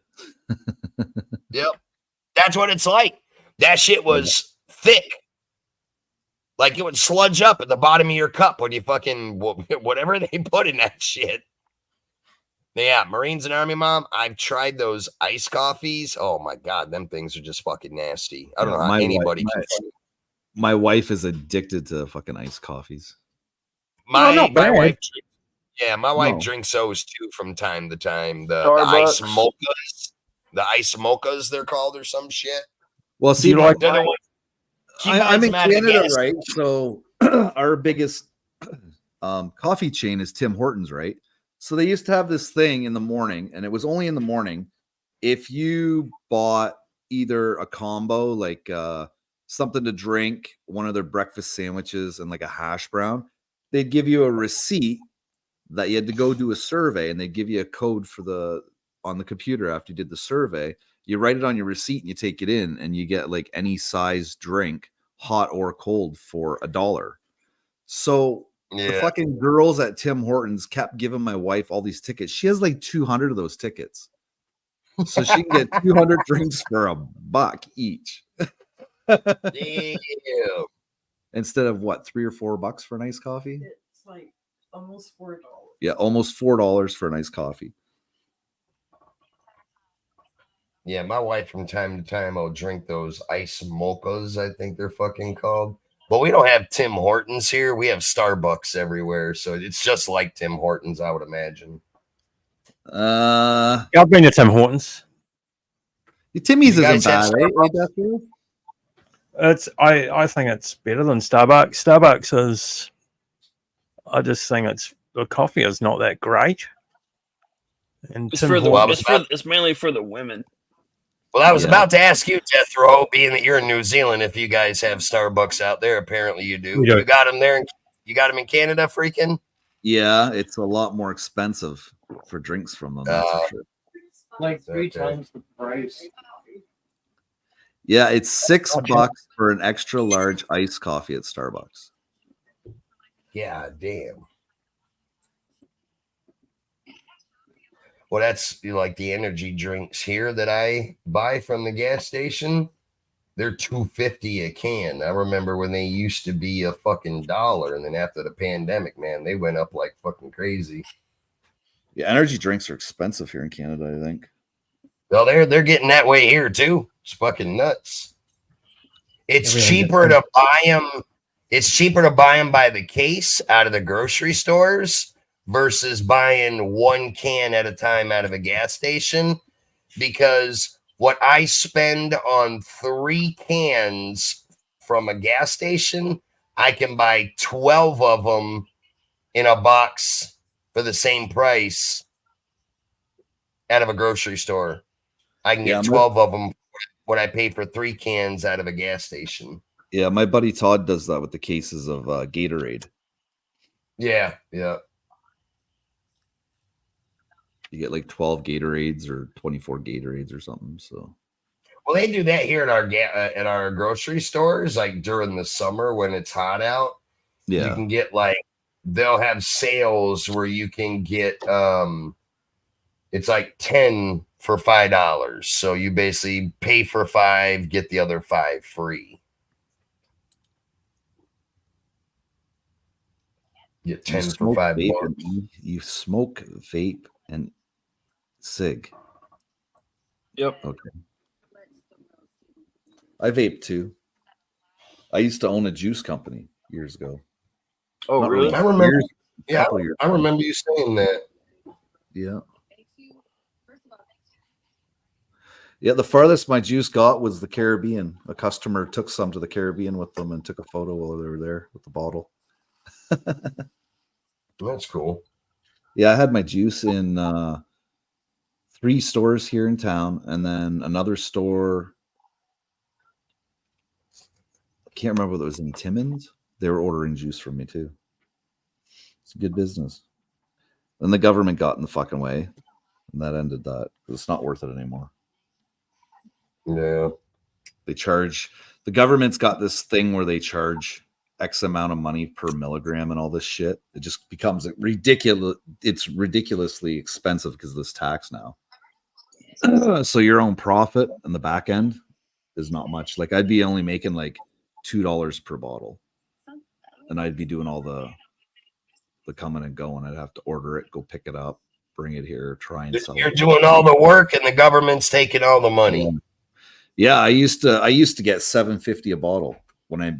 Yep. That's what it's like. That shit was thick. Like it would sludge up at the bottom of your cup when you fucking, whatever they put in that shit. Yeah, Marines and Army, Mom, I've tried those iced coffees. Oh my God, them things are just fucking nasty. I don't know how anybody can. My wife is addicted to fucking iced coffees. My wife, my wife No. drinks those too from time to time. The ice Starbucks. mochas, the ice mochas they're called or some shit. Well, see, They're the ones- I'm in out of the Canada, gas right? So our biggest coffee chain is Tim Hortons, right? So they used to have this thing in the morning, and it was only in the morning. If you bought either a combo, like something to drink, one of their breakfast sandwiches, and like a hash brown, they'd give you a receipt that you had to go do a survey, and they'd give you a code for on the computer after you did the survey. You write it on your receipt and you take it in, and you get like any size drink, hot or cold, for $1. So the fucking girls at Tim Hortons kept giving my wife all these tickets. She has like 200 of those tickets. So she can get 200 drinks for $1 each. Damn. Instead of what, $3 or $4 for a nice coffee? It's like almost $4. Yeah, almost $4 for a nice coffee. Yeah, my wife from time to time will drink those ice mochas, I think they're fucking called. But we don't have Tim Hortons here. We have Starbucks everywhere. So it's just like Tim Hortons, I would imagine. Yeah, I've been to Tim Hortons. Timmy's You isn't guys have bad, right? It's I think it's better than Starbucks. Starbucks is, I just think the coffee is not that great. And It's Tim for the Hortons, it's mainly for the women. Well, I was about to ask you, Death Row, being that you're in New Zealand, if you guys have Starbucks out there. Apparently you do. We do. You got them there. You got them in Canada, freaking? Yeah, it's a lot more expensive for drinks from them. That's for sure. Like 3 times the price. Yeah, it's $6 for an extra large iced coffee at Starbucks. Yeah, damn. Well, that's like the energy drinks here that I buy from the gas station. They're $2.50 a can. I remember when they used to be a fucking $1, and then after the pandemic, man, they went up like fucking crazy. Yeah, energy drinks are expensive here in Canada, I think. Well, they're getting that way here too. It's fucking nuts. It's cheaper to buy them. It's cheaper to buy them by the case out of the grocery stores versus buying one can at a time out of a gas station, because what I spend on 3 cans from a gas station, I can buy 12 of them in a box for the same price out of a grocery store. I can get 12 of them what I pay for 3 cans out of a gas station. Yeah, my buddy Todd does that with the cases of Gatorade. Yeah, yeah. You get like 12 Gatorades or 24 Gatorades or something. So, well, they do that here at our grocery stores, like during the summer when it's hot out. Yeah, you can get they'll have sales where you can get it's like 10 for $5. So you basically pay for 5, get the other 5 free. Get 10 for $5. You smoke vape and cig. Yep. Okay. I vape too. I used to own a juice company years ago. Oh, Not really? I remember. Years, Yeah, couple years I ago. remember you saying that. Yeah. Yeah, the farthest my juice got was the Caribbean. A customer took some to the Caribbean with them and took a photo while they were there with the bottle. That's cool. Yeah, I had my juice in 3 stores here in town, and then another store. I can't remember whether it was in Timmins. They were ordering juice from me too. It's a good business. Then the government got in the fucking way, and that ended that. It's not worth it anymore. Yeah. They charge, the government's got this thing where they charge X amount of money per milligram and all this shit. It just becomes ridiculous. It's ridiculously expensive because of this tax now. So your own profit in the back end is not much. Like I'd be only making like $2 per bottle, and I'd be doing all the coming and going. I'd have to order it, go pick it up, bring it here, try and sell You're it. doing all the work, and the government's taking all the money. Yeah, I used to get $7.50 a bottle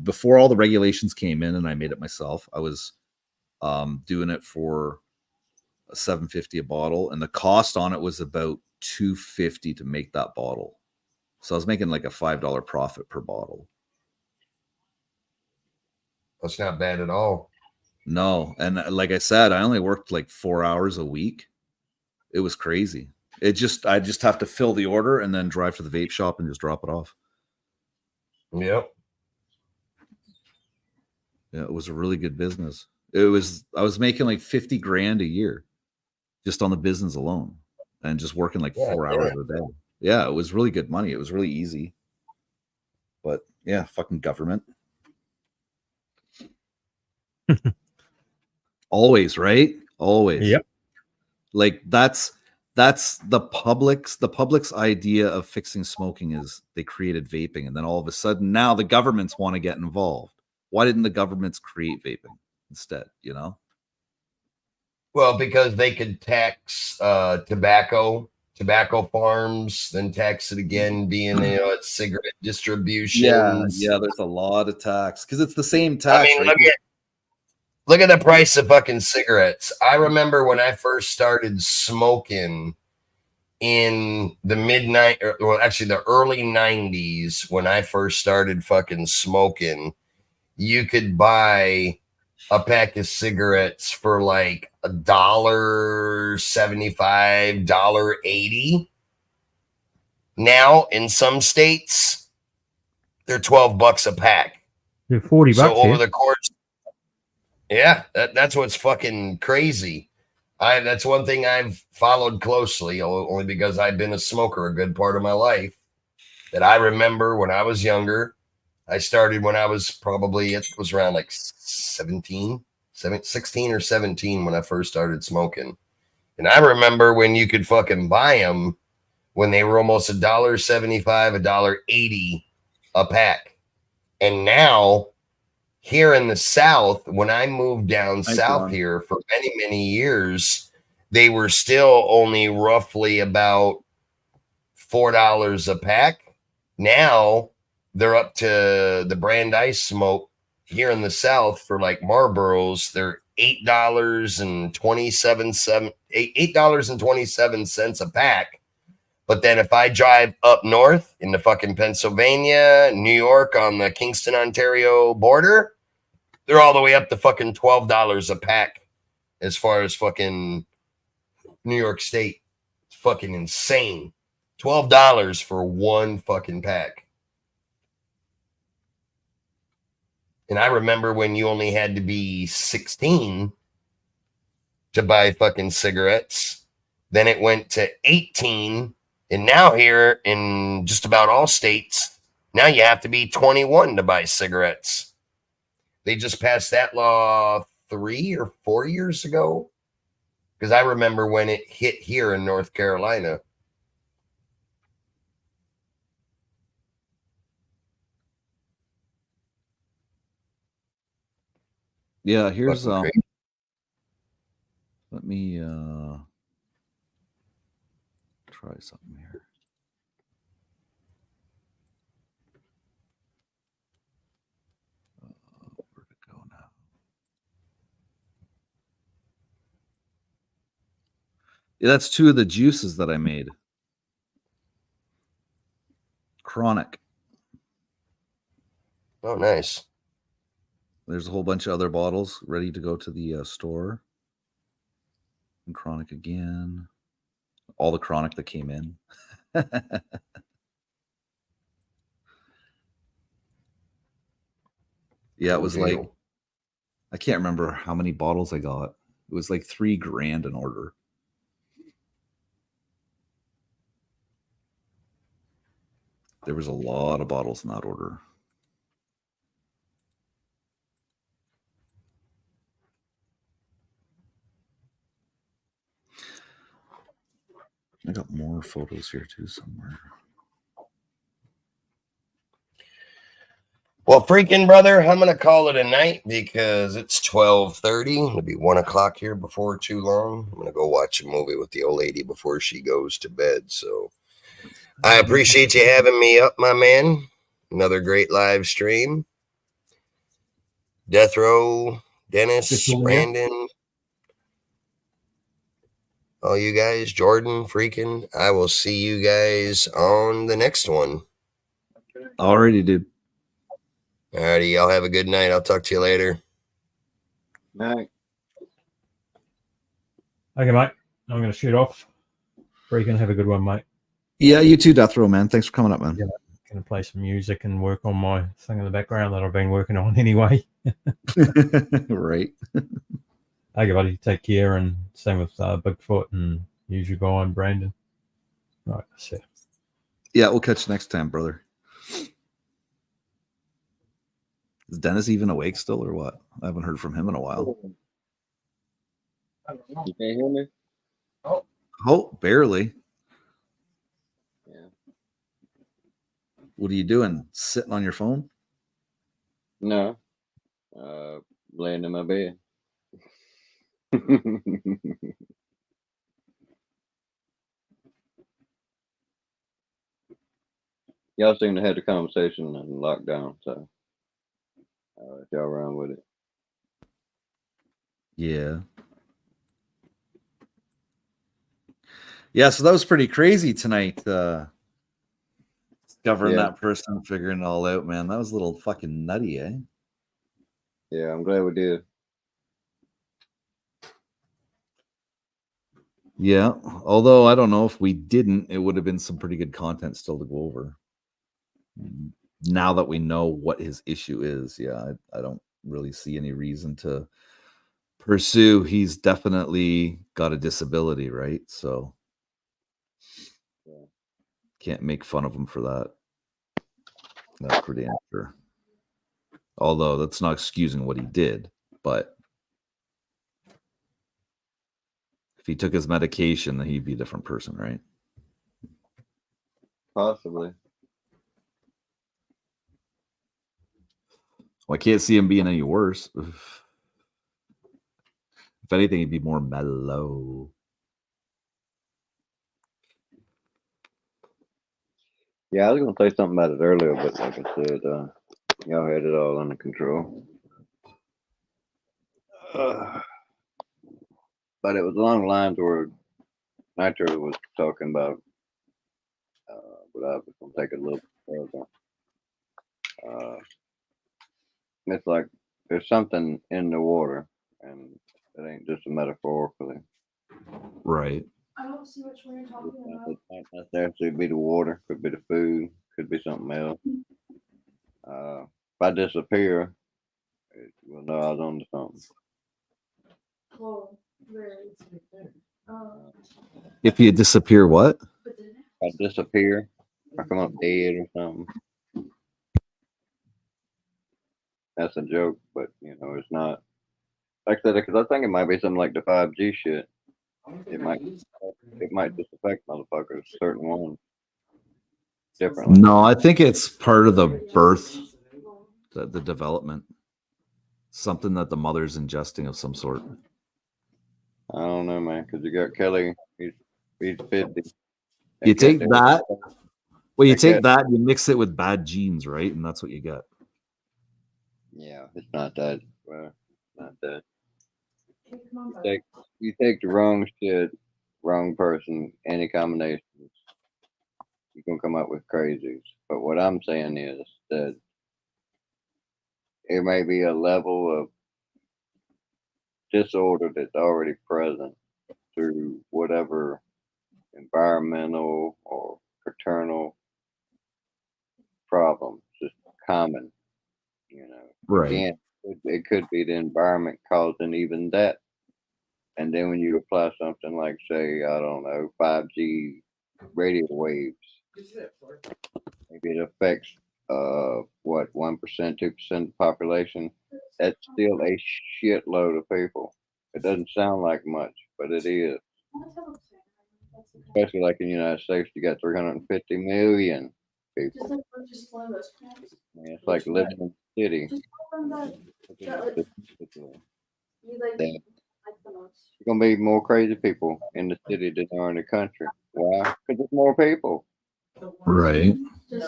before all the regulations came in, and I made it myself. I was doing it for $7.50 a bottle, and the cost on it was about $2.50 to make that bottle. So I was making like a $5 profit per bottle. That's not bad at all. No, and like I said, I only worked like 4 hours a week. It was crazy. I just have to fill the order and then drive to the vape shop and just drop it off. Yep. Yeah, it was a really good business. I was making like 50 grand a year just on the business alone and just working like 4 hours a day. Yeah, it was really good money. It was really easy. But yeah, fucking government. Always, right? Always. Yep. Like that's the public's idea of fixing smoking is they created vaping, and then all of a sudden now the governments want to get involved. Why didn't the governments create vaping instead, you know? Well, because they could tax tobacco farms, then tax it again, being it's cigarette distributions. Yeah, there's a lot of tax because it's the same tax. I mean, right? look at the price of fucking cigarettes. I remember when I first started smoking in the the early 90s, when I first started fucking smoking, you could buy a pack of cigarettes for like $1.75, $1.80. Now in some states, they're $12 a pack. They're $40 So over here. the course, yeah, that's what's fucking crazy. That's one thing I've followed closely, only because I've been a smoker a good part of my life. That I remember when I was younger. I started when I was it was around like 16 or 17 when I first started smoking. And I remember when you could fucking buy them when they were almost $1.75, $1.80 a pack. And now here in the South, when I moved down south here for many, many years, they were still only roughly about $4 a pack. Now they're up to the brand I smoke here in the South for like Marlboros. They're $8.27 a pack. But then if I drive up north into fucking Pennsylvania, New York on the Kingston, Ontario border, they're all the way up to fucking $12 a pack as far as fucking New York State. It's fucking insane. $12 for one fucking pack. And I remember when you only had to be 16 to buy fucking cigarettes. Then it went to 18. And now here in just about all states, now you have to be 21 to buy cigarettes. They just passed that law 3 or 4 years ago. Because I remember when it hit here in North Carolina. Yeah, here's Fucking crazy. let me try something here. Where'd it go now? Yeah, that's 2 of the juices that I made. Chronic. Oh, nice. There's a whole bunch of other bottles ready to go to the store. And Chronic again. All the Chronic that came in. Yeah, it was like, I can't remember how many bottles I got. It was like $3,000 an order. There was a lot of bottles in that order. I got more photos here too somewhere. Well, freaking brother, I'm gonna call it a night because it's 12:30. It'll be 1 o'clock here before too long. I'm gonna go watch a movie with the old lady before she goes to bed. So I appreciate you having me up, my man. Another great live stream. Death Row, Dennis, Brandon, all you guys, Jordan, freaking. I will see you guys on the next one. Already, dude. Alrighty, y'all have a good night. I'll talk to you later. Night. Okay, mate. I'm going to shoot off. Freaking have a good one, mate. Yeah, you too, Death Row, man. Thanks for coming up, man. Yeah, going to play some music and work on my thing in the background that I've been working on anyway. Right. Okay, buddy. Take care, and same with Bigfoot and use your guy and Brandon. Right, that's it. Yeah, we'll catch you next time, brother. Is Dennis even awake still or what? I haven't heard from him in a while. You can't hear me? Oh, barely. Yeah. What are you doing? Sitting on your phone? No. Laying in my bed. Y'all seem to have the conversation and locked down, so y'all run with it. Yeah. Yeah, so that was pretty crazy tonight. Discovering Yeah. that person, figuring it all out, man. That was a little fucking nutty, eh? Yeah, I'm glad we did. Yeah. Although I don't know if we didn't, it would have been some pretty good content still to go over. Now that we know what his issue is, yeah, I don't really see any reason to pursue. He's definitely got a disability, right? So can't make fun of him for that. That's for damn sure. Although that's not excusing what he did, but if he took his medication, then he'd be a different person, right? Possibly. Well, I can't see him being any worse. If anything, he'd be more mellow. Yeah, I was gonna say something about it earlier, but like I said, y'all had it all under control. But it was along the lines where Nitro was talking about, but I was gonna take it a little further. It's like there's something in the water, and it ain't just a metaphorically. Right. I don't see which one you're talking about. It might not necessarily be the water, could be the food, could be something else. If I disappear, we'll know I was on to something. Well, where is it there? If you disappear, what? If I disappear, I come up dead or something. That's a joke, but you know it's not. Like I said, because I think it might be something like the 5G shit. It might just affect motherfuckers, certain ones, differently. No, I think it's part of the birth, the development. Something that the mother's ingesting of some sort. I don't know, man, because you got Kelly. He's 50. You take that. Well, you take that. that, you mix it with bad genes, right? And that's what you get. Yeah, it's not that. Well, not that. You take the wrong shit, wrong person, any combinations, you're gonna come up with crazies. But what I'm saying is that it may be a level of disorder that's already present through whatever environmental or paternal problems, just common, you know. Right. Again, it could be the environment causing even that. And then when you apply something like, say, I don't know, 5G radio waves, maybe it affects what, 1%, 2% of the population. That's still a shitload of people. It doesn't sound like much, but it is. Especially like in the United States, you got 350 million people. Yeah, it's like living in the city. There's gonna be more crazy people in the city than there are in the country. Why? Because there's more people. Right. You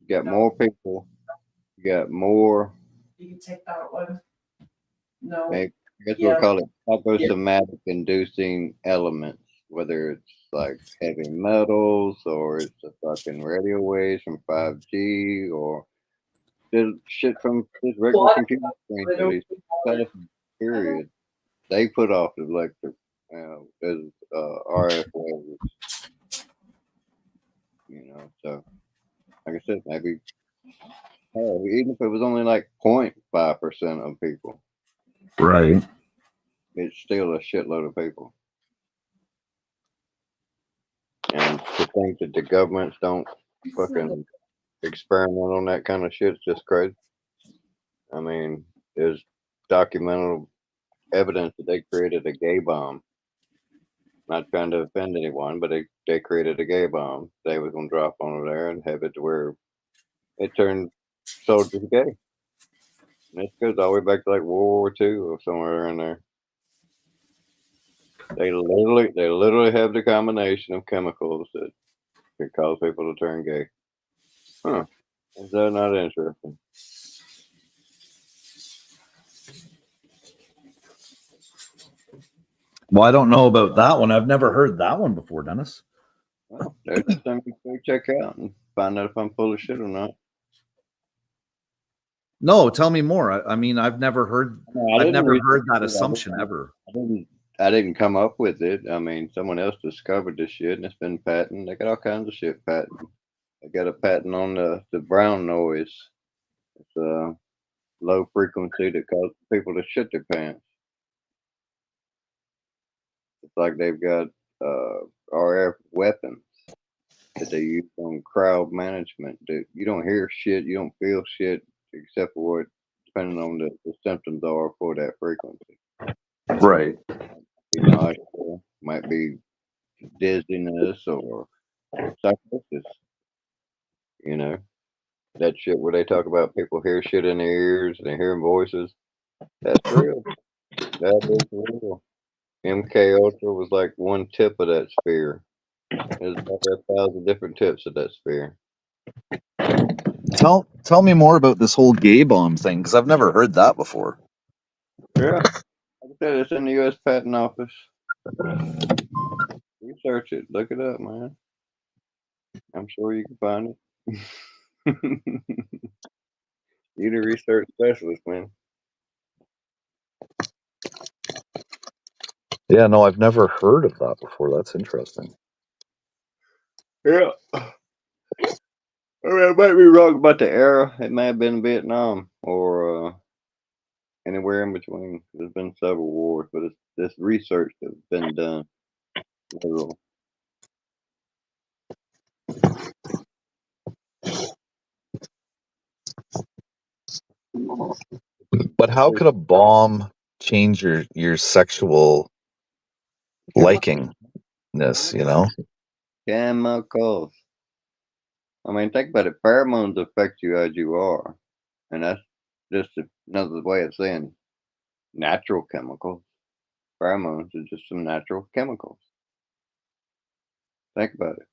got more people. You got more. You can take that one. No. Maybe, I guess we'll call it psychosomatic inducing elements, whether it's like heavy metals or it's the fucking radio waves from 5G or just shit from just regular computer screens or these telephones, period. They put off the electric, RF waves, you know. So, like I said, maybe even if it was only like 0.5% of people, Right. it's still a shitload of people. And to think that the governments don't fucking experiment on that kind of shit is just crazy. I mean, there's documental evidence that they created a gay bomb. Not trying to offend anyone, but they created a gay bomb. They was gonna drop on over there and have it to where it turned soldiers gay. And this goes all the way back to like World War II or somewhere in there. They literally have the combination of chemicals that could cause people to turn gay. Huh. Is that not interesting? Well, I don't know about that one. I've never heard that one before, Dennis. Well, there's something to check out and find out if I'm full of shit or not. No, tell me more. I mean, I've never heard. No, I've never heard that assumption ever. I didn't come up with it. I mean, someone else discovered this shit and it's been patented. They got all kinds of shit patented. They got a patent on the brown noise. It's a low frequency that causes people to shit their pants. It's like they've got RF weapons that they use on crowd management. That you don't hear shit, you don't feel shit, except for what, depending on the symptoms are for that frequency. Right. Nausea, might be dizziness or psychosis. You know, that shit where they talk about people hear shit in their ears and they're hearing voices. That's real. That is real. MK Ultra was like one tip of that sphere. There's about 1,000 different tips of that sphere. Tell me more about this whole gay bomb thing, because I've never heard that before. Yeah, like I said, it's in the U.S. Patent Office. Research it. Look it up, man. I'm sure you can find it. You're the research specialist, man. Yeah, no, I've never heard of that before. That's interesting. Yeah. I mean, I might be wrong about the era. It may have been Vietnam or anywhere in between. There's been several wars, but it's this research that's been done. Literal. But how could a bomb change your sexual likingness, you know? Chemicals. I mean, think about it. Pheromones affect you as you are. And that's just another way of saying natural chemicals. Pheromones are just some natural chemicals. Think about it.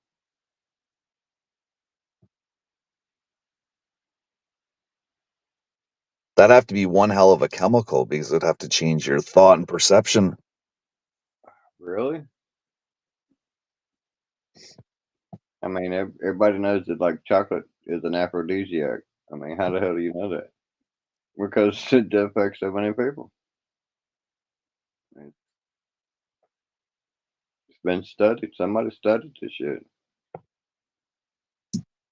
That'd have to be one hell of a chemical because it'd have to change your thought and perception. Really? I mean, everybody knows that like chocolate is an aphrodisiac. I mean, how the hell do you know that? Because it affects so many people. It's been studied. Somebody studied this shit.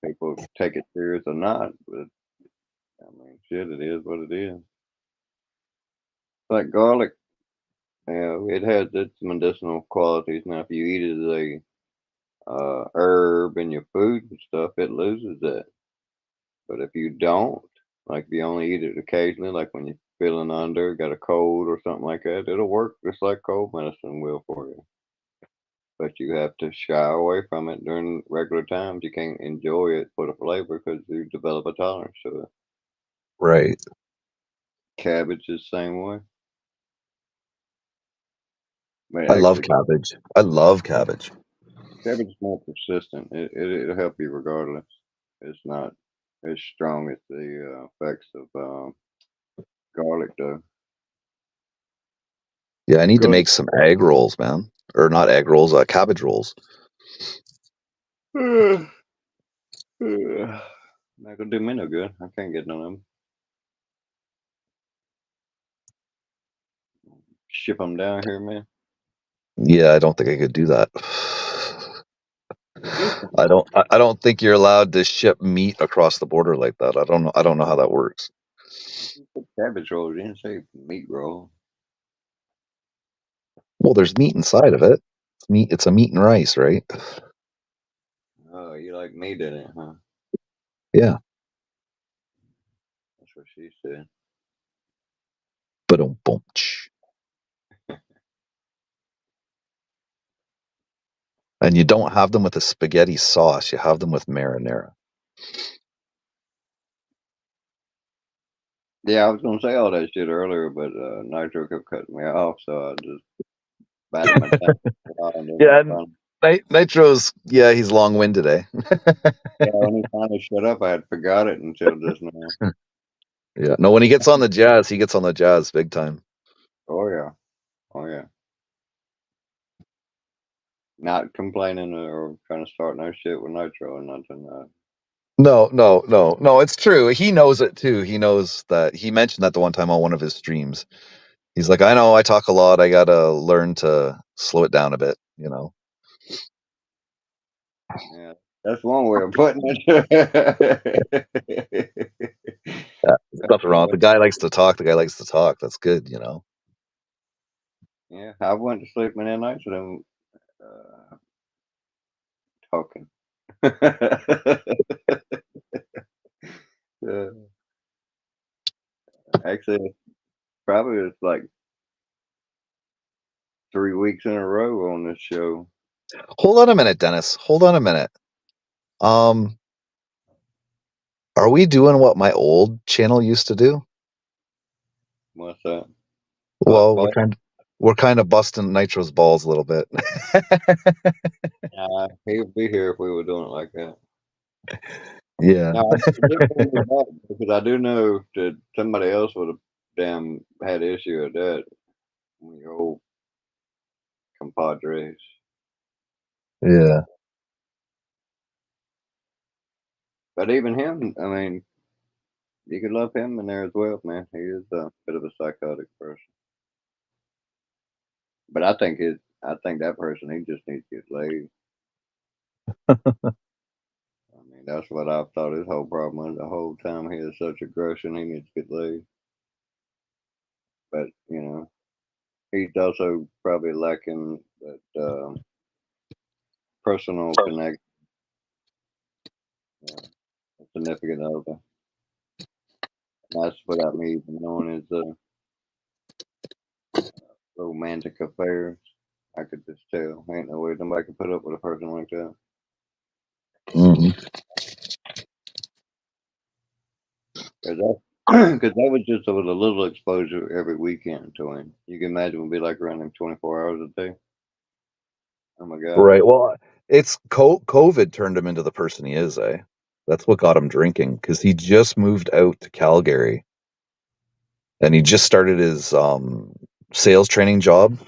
People take it serious or not, but I mean, shit, it is what it is. Like garlic, you know, it has its medicinal qualities. Now, if you eat it as a herb in your food and stuff, it loses that. But if you don't, like if you only eat it occasionally, like when you're feeling under, got a cold or something like that, it'll work just like cold medicine will for you. But you have to shy away from it during regular times. You can't enjoy it for the flavor because you develop a tolerance to it. Right. Cabbage is the same way. But I love actually, cabbage. I love cabbage. cabbage is more persistent. It'll help you regardless. It's not as strong as the effects of garlic does. Yeah, I need to Garlic. make some egg rolls, man. Or not egg rolls, cabbage rolls. Not gonna do me no good. I can't get none of them. Ship them down here, man. Yeah, I don't think I could do that. I don't think you're allowed to ship meat across the border like that. I don't know how that works. Cabbage rolls. You didn't say meat roll. Well, there's meat inside of it. It's a meat and rice, right? Oh, you like meat in it, huh? Yeah. That's what she said. Boom. And you don't have them with a spaghetti sauce. You have them with marinara. Yeah, I was gonna say all that shit earlier, but Nitro kept cutting me off, so I just bided my time. Yeah, Nitro's, yeah, he's long-winded today. Yeah, when he finally shut up, I had forgot it until just now. Yeah, no, when he gets on the jazz, he gets on the jazz big time. Oh yeah, oh yeah. Not complaining or trying to start no shit with Nitro or nothing. No, it's true. He knows it too. He knows that. He mentioned that the one time on one of his streams. He's like, I know I talk a lot. I gotta learn to slow it down a bit, you know. Yeah, that's one way of putting it. Yeah, there's nothing wrong. The guy likes to talk. The guy likes to talk. That's good, you know. Yeah, I went to sleep in that night to them talking. Actually, probably it's like 3 weeks in a row on this show. Hold on a minute, Dennis. Hold on a minute. Are we doing what my old channel used to do? What's that? Well, Ball? we're kind of busting Nitro's balls a little bit. He would be here if we were doing it like that. Yeah. No, because I do know that somebody else would have damn had issue with that. One of your old compadres. Yeah. But even him, I mean, you could love him in there as well, man. He is a bit of a psychotic person. But I think that person, he just needs to get laid. I mean, that's what I've thought his whole problem was. The whole time he has such aggression, he needs to get laid. But, you know, he's also probably lacking that personal connection. A significant other. And that's without me even knowing his romantic affairs. I could just tell. Ain't no way nobody could put up with a person like that. Mm-hmm. Cause Because that was just with a little exposure every weekend to him. You can imagine it would be like around him 24 hours a day. Oh my God. Right. Well, it's COVID turned him into the person he is, eh? That's what got him drinking because he just moved out to Calgary and he just started his sales training job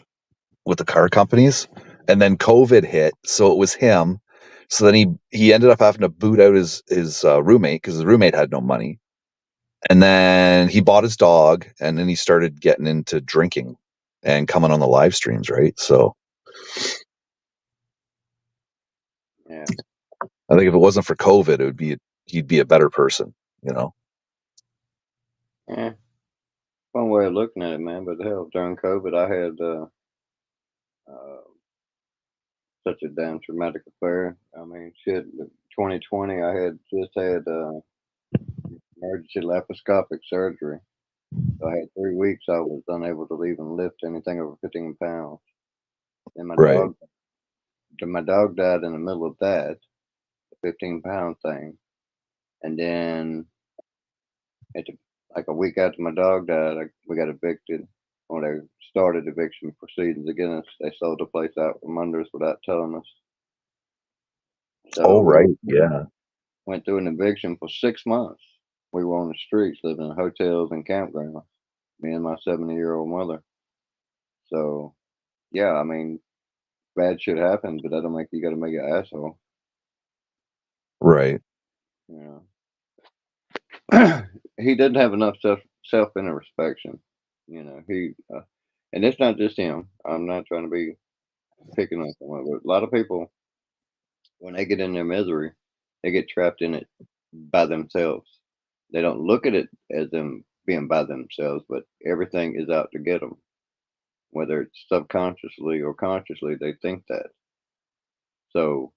with the car companies, and then COVID hit, so it was him. So then he ended up having to boot out his roommate because his roommate had no money, and then he bought his dog, and then he started getting into drinking and coming on the live streams, right? So Yeah. I think if it wasn't for COVID, he'd be a better person, you know? Yeah. One way of looking at it, man. But hell, during COVID, I had such a damn traumatic affair. I mean, shit. 2020, I had just had emergency laparoscopic surgery. So I had 3 weeks I was unable to even lift anything over 15 pounds. And Right. my dog died in the middle of that, the 15-pound thing. And then like a week after my dog died, we got evicted. When they started eviction proceedings against us, they sold the place out from under us without telling us. So Oh, we right. Yeah. went through an eviction for 6 months. We were on the streets, living in hotels and campgrounds, me and my 70-year-old mother. So, yeah, I mean, bad shit happens, but that don't make you got to make an asshole. Right. You know, he didn't have enough self introspection. You know, and it's not just him. I'm not trying to be picking on someone, but a lot of people, when they get in their misery, they get trapped in it by themselves. They don't look at it as them being by themselves, but everything is out to get them. Whether it's subconsciously or consciously, they think that. So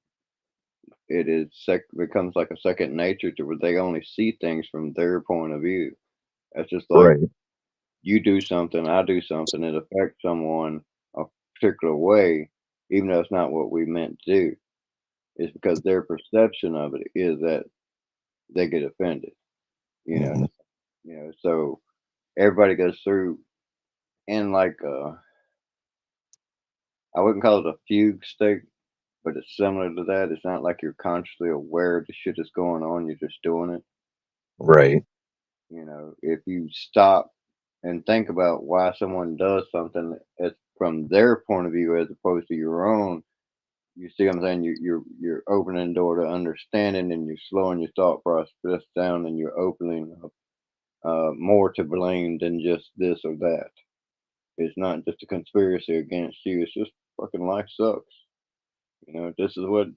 becomes like a second nature to where they only see things from their point of view. That's just like Right. you do something, I do something, it affects someone a particular way, even though it's not what we meant to do. It's because their perception of it is that they get offended. You know, Mhm. so everybody goes through in like I wouldn't call it a fugue state, but it's similar to that. It's not like you're consciously aware of the shit that's going on, you're just doing it. Right. You know, if you stop and think about why someone does something from their point of view as opposed to your own, you see what I'm saying? You're opening the door to understanding, and you're slowing your thought process down, and you're opening up more to blame than just this or that. It's not just a conspiracy against you. It's just fucking life sucks. You know, this is what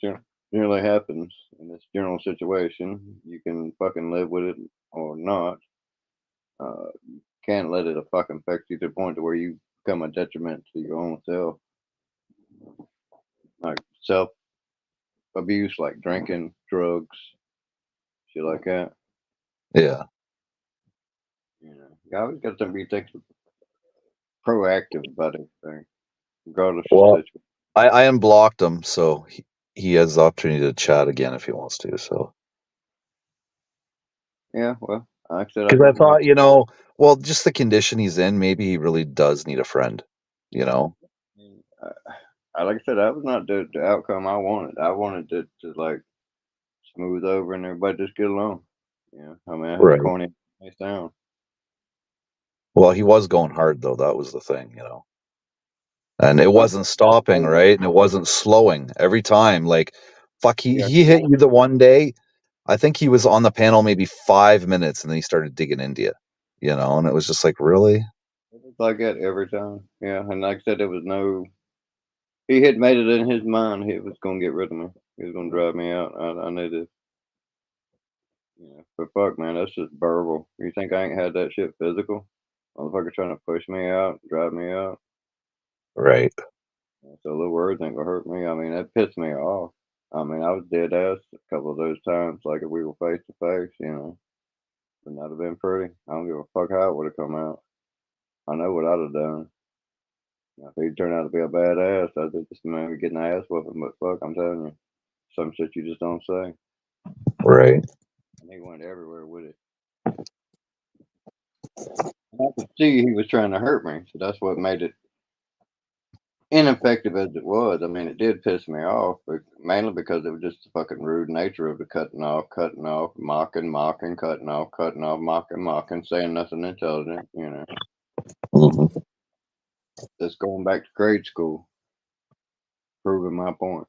generally happens in this general situation. You can fucking live with it or not. You can't let it fucking affect you to the point to where you become a detriment to your own self. Like self abuse, like drinking, drugs, shit like that. Yeah. You know, you always got to be proactive about everything, regardless of the Well, situation. I unblocked him, so he has the opportunity to chat again if he wants to. So Yeah, well, like I said, I because I didn't block. thought, well, just the condition he's in, maybe he really does need a friend. You know. Like I said, that was not the outcome I wanted. I wanted to like smooth over and everybody just get along. Yeah, I mean, as Right. corny as it may sound. Well, he was going hard though. That was the thing, and it Well, wasn't stopping, right? And it wasn't slowing every time. Like, fuck, yeah, he hit you the one day. I think he was on the panel maybe 5 minutes, and then he started digging India, and it was just like, really? it was like that every time. Yeah, and like I said, there was no. He had made it in his mind he was gonna get rid of me. He was gonna drive me out. I knew this. Yeah, but fuck, man, that's just verbal. You think I ain't had that shit physical? Motherfucker trying to push me out, drive me out. Right. So little words ain't gonna hurt me. I mean, that pissed me off. I mean, I was dead ass a couple of those times, like if we were face to face. Would not have been pretty. I don't give a fuck how it would have come out. I know what I'd have done. Now, if he turned out to be a badass, I'd just maybe getting an ass whooping. But fuck, I'm telling you, some shit you just don't say. Right. And he went everywhere with it. I could see he was trying to hurt me, so that's what made it ineffective as it was. I mean, it did piss me off, but mainly because it was just the fucking rude nature of the cutting off, mocking, cutting off, mocking, saying nothing intelligent, you know. Mm-hmm. Just going back to grade school, proving my point.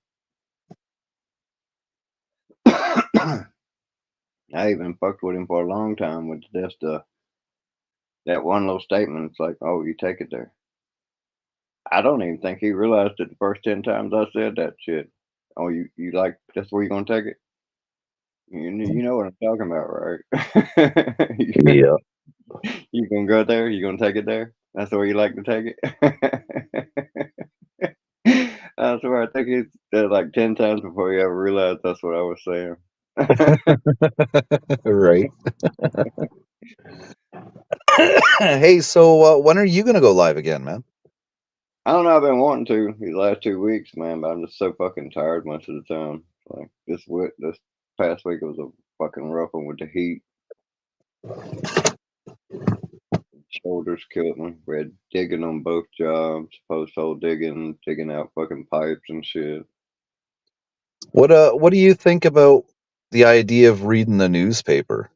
I even fucked with him for a long time with just that one little statement. It's like, oh, you take it there. I don't even think he realized it the first 10 times I said that shit. Oh, you like, that's where you gonna take it? You know what I'm talking about, right? Yeah. You gonna go there? You gonna take it there? That's where you like to take it? I swear, I think he said it like 10 times before he ever realized that's what I was saying. Right. Hey, so when are you gonna go live again, man? I don't know. I've been wanting to these last 2 weeks, man, but I'm just so fucking tired most of the time. Like this past week, it was a fucking rough one with the heat. Shoulders killed me. We had digging on both jobs, post hole digging out fucking pipes and shit. What do you think about the idea of reading the newspaper?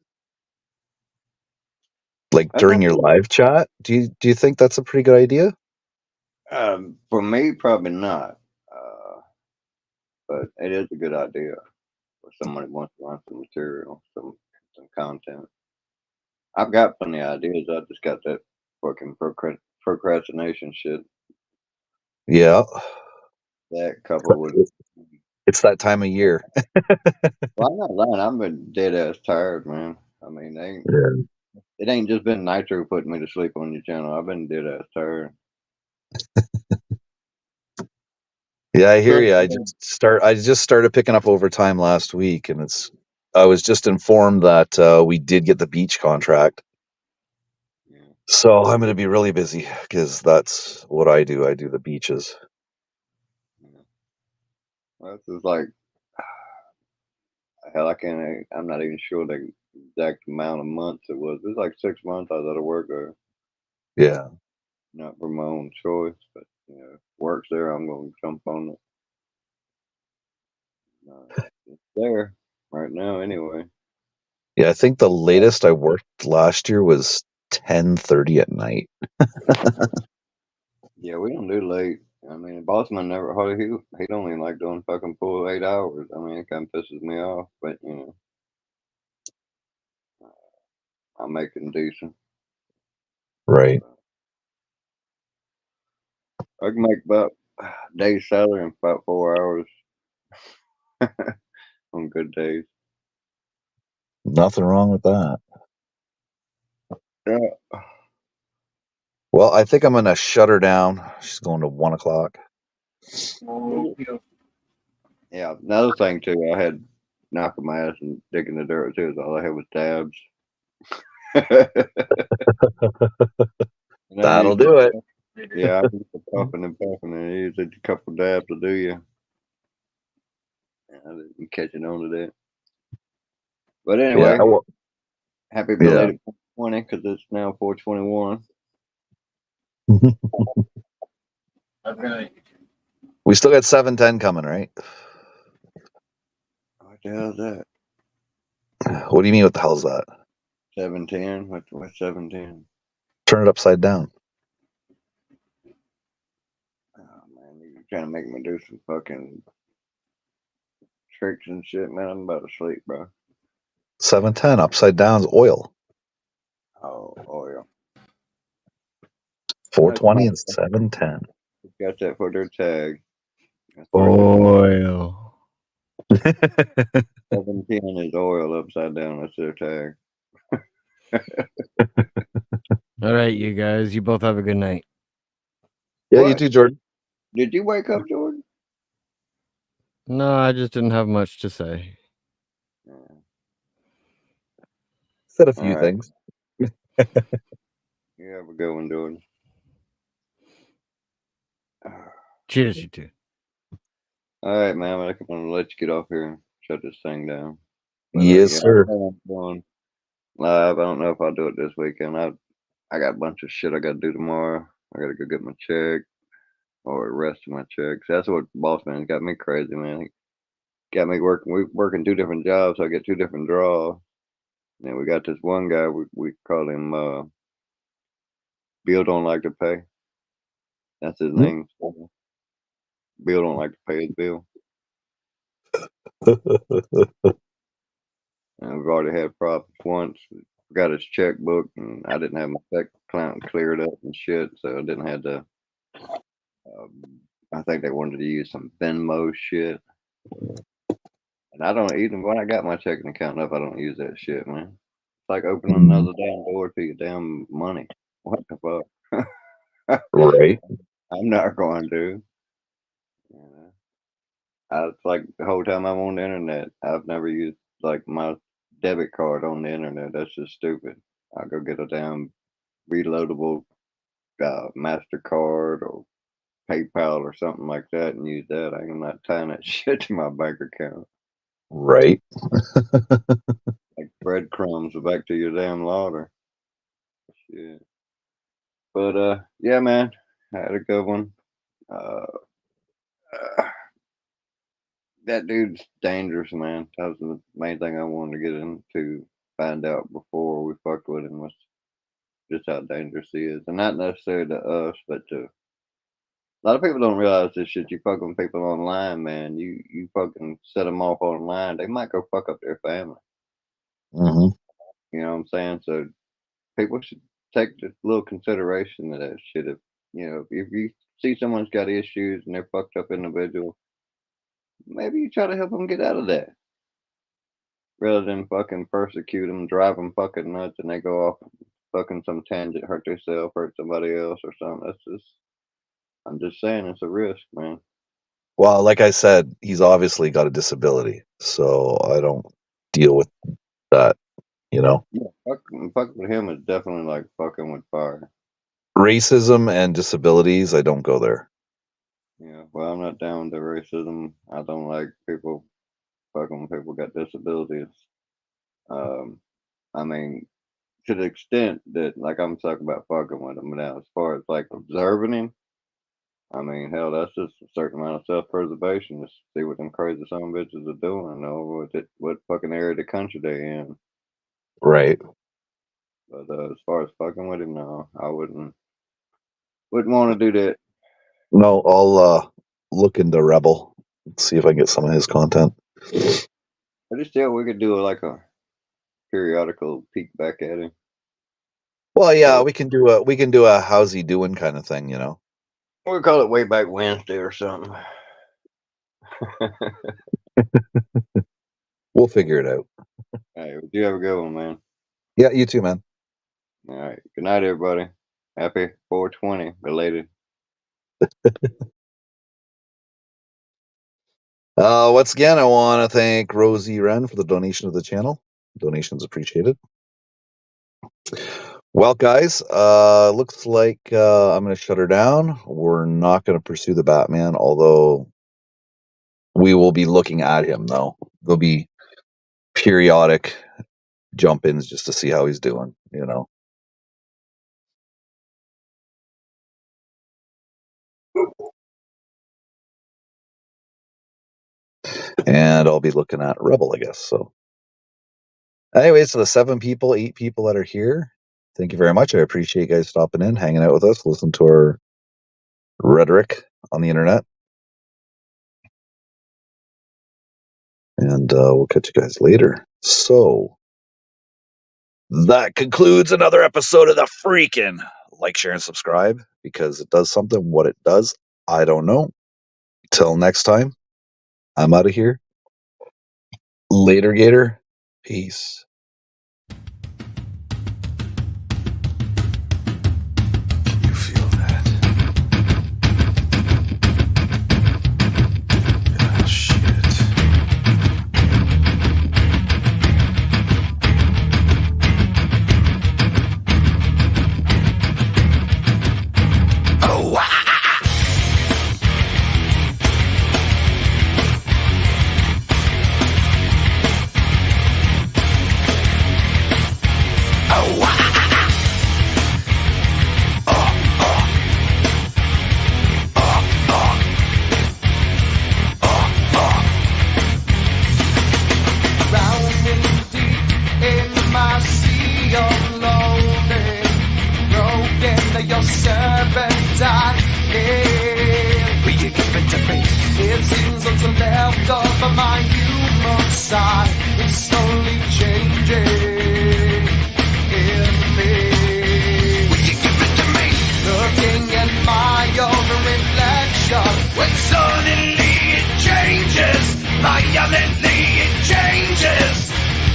Like during your live chat? Do you think that's a pretty good idea? For me, probably not. But it is a good idea for somebody who wants to run some material, some content. I've got plenty of ideas. I just got that fucking procrastination shit. Yeah. That coupled with It's that time of year. well, I'm not lying. I've been dead ass tired, man. I mean, it ain't just been Nitro putting me to sleep on your channel. I've been dead ass tired. Yeah, I hear you. I just started picking up overtime last week, and I was just informed that we did get the beach contract. So I'm going to be really busy because that's what I do. I do the beaches. Well, this is like hell. I'm not even sure the exact amount of months it was. It was like 6 months I was out of work there. Yeah. Not for my own choice, but work's there. I'm gonna jump on it. It's there right now, anyway. Yeah, I think the latest I worked last year was 10:30 at night. Yeah, we don't do late. I mean, Bossman never he don't even like doing fucking full 8 hours. I mean, it kind of pisses me off, but I'm making decent. Right. I can make about day's salary in about 4 hours on good days. Nothing wrong with that. Yeah. Well, I think I'm going to shut her down. She's going to 1 o'clock. Yeah, another thing too, I had knocking my ass and digging the dirt too. Is all I had was dabs. That'll do it. Yeah, I was puffing and puffing, and used a couple dabs to do you. I didn't catch it on to that. But anyway, happy belated 420 because it's now 421. We still got 710 coming, right? What the hell is that? What do you mean? What the hell is that? 710. What's 710? Turn it upside down. Oh man, you're trying to make me do some fucking tricks and shit, man. I'm about to sleep, bro. 710 upside down is oil. Oh, oil. 420 and 710. Got that for their tag. Oil. 710 is oil upside down. That's their tag. All right, you guys. You both have a good night. Yeah, you too, Jordan. Did you wake up, Jordan? No, I just didn't have much to say. Said a few things. You have a good one, Jordan. Cheers, you two. All right, man. I'm going to let you get off here and shut this thing down. But, Yes, sir. I'm going live. I don't know if I'll do it this weekend. I got a bunch of shit I got to do tomorrow. I got to go get my check or the rest of my checks. That's what boss man got me crazy, man. He got me working. We working 2 different jobs, so I get 2 different draws. And we got this one guy. We call him Bill don't like to pay. That's his name. Bill don't like to pay his bill. And we've already had problems once. Got his checkbook, and I didn't have my check account cleared up and shit, so I didn't have to. I think they wanted to use some Venmo shit, and I don't even when I got my checking account up, I don't use that shit, man. It's like opening another damn door to your damn money. What the fuck? Right. I'm not going to. It's like the whole time I'm on the internet, I've never used like my debit card on the internet. That's just stupid. I'll go get a damn reloadable MasterCard or PayPal or something like that and use that. I'm not tying that shit to my bank account. Right. Like breadcrumbs back to your damn lauder. Shit. But yeah, man, I had a good one. That dude's dangerous, man. That was the main thing I wanted to get into, find out before we fucked with him, was just how dangerous he is. And not necessarily to us, but to a lot of people don't realize this shit. You fucking people online, man. You fucking set them off online. They might go fuck up their family. Mm-hmm. You know what I'm saying? So people should take a little consideration of that shit. If you see someone's got issues and they're fucked up individual, maybe you try to help them get out of that, rather than fucking persecute them, drive them fucking nuts, and they go off fucking some tangent, hurt themselves, hurt somebody else or something. That's just, I'm just saying, it's a risk, man. Well, like I said, he's obviously got a disability, so I don't deal with that, you know. Yeah, fucking with him is definitely like fucking with fire. Racism and disabilities, I don't go there. Yeah, well, I'm not down with the racism. I don't like people fucking when people got disabilities. I mean, to the extent that, like, I'm talking about fucking with him now, as far as like observing him, I mean, hell, that's just a certain amount of self-preservation. Just see what them crazy son of bitches are doing, or what fucking area of the country they in. Right. But as far as fucking with him, no, I wouldn't want to do that. No, I'll look into Rebel, see if I can get some of his content. I just feel we could do like a periodical peek back at him. Well, yeah, we can do a how's he doing kind of thing, you know. We'll call it Way Back Wednesday or something. We'll figure it out. Hey, you have a good one, man. Yeah, you too, man. All right. Good night, everybody. Happy 420 belated. Once again, I want to thank Rosie Wren for the donation to the channel. Donations appreciated. Well, guys, looks like I'm going to shut her down. We're not going to pursue the Batman, although we will be looking at him, though. There'll be periodic jump-ins just to see how he's doing, you know. And I'll be looking at Rebel, I guess. So, anyways, to the 8 people that are here, thank you very much. I appreciate you guys stopping in, hanging out with us, listening to our rhetoric on the internet. And we'll catch you guys later. So, that concludes another episode of the freaking like, share, and subscribe, because it does something. What it does, I don't know. Till next time, I'm out of here. Later, Gator. Peace. your serpentine. Will you give it to me? It seems what's left of my human side is slowly changing in me. Will you give it to me? Looking at my own reflection, when suddenly it changes, violently it changes.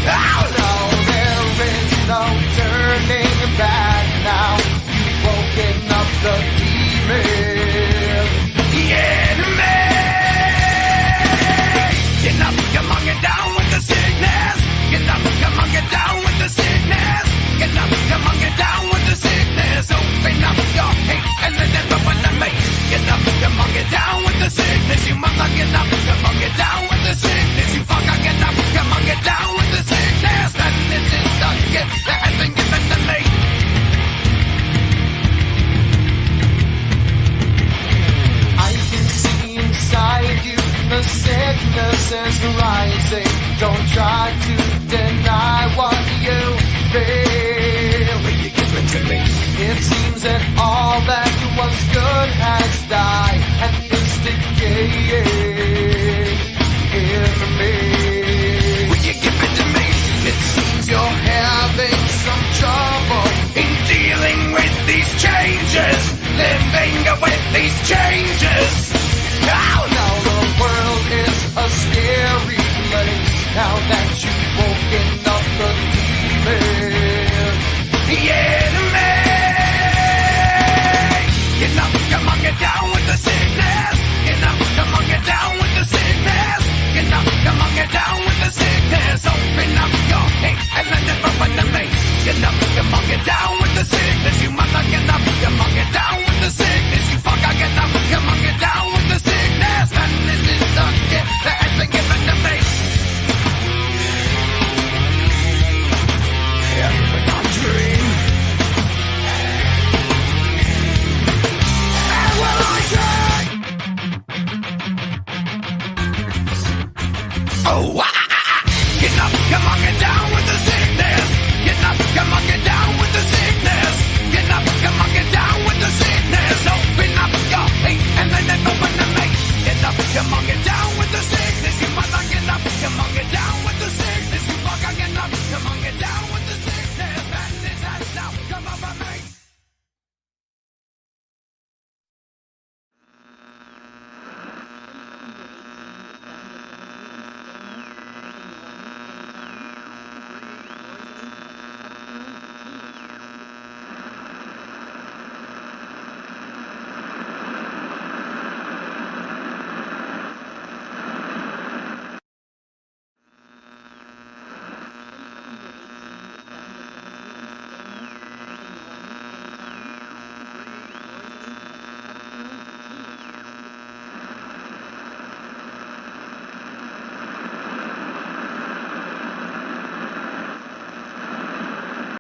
Oh no, there is no turning back now. You've woken up the demon. Yeah, get up, come on, get down with the sickness. Get up, come on, get down with the sickness. Get up, come on, get down with the sickness. Open up your hate and let it open to me. Get up, come on, get down with the sickness. You mother, get up, come on, get down with the sickness. You fucker, get up, come on, get down with the sickness. And this is the gift that has been given to me. I can see inside you the sickness is rising. Don't try to deny what you feel. Will you give it to me? It seems that all that was good has died and is decaying in me. Will you give it to me? It seems you're having some trouble in dealing with these changes, living with these changes. Now the world is a scary place. Now that you've woken up the demon. Yeah, get up, come on, get down with the sickness. Get up, come on, get down with the sickness. Get up, come on, get down with the sickness. Open up your hate and let it open to me.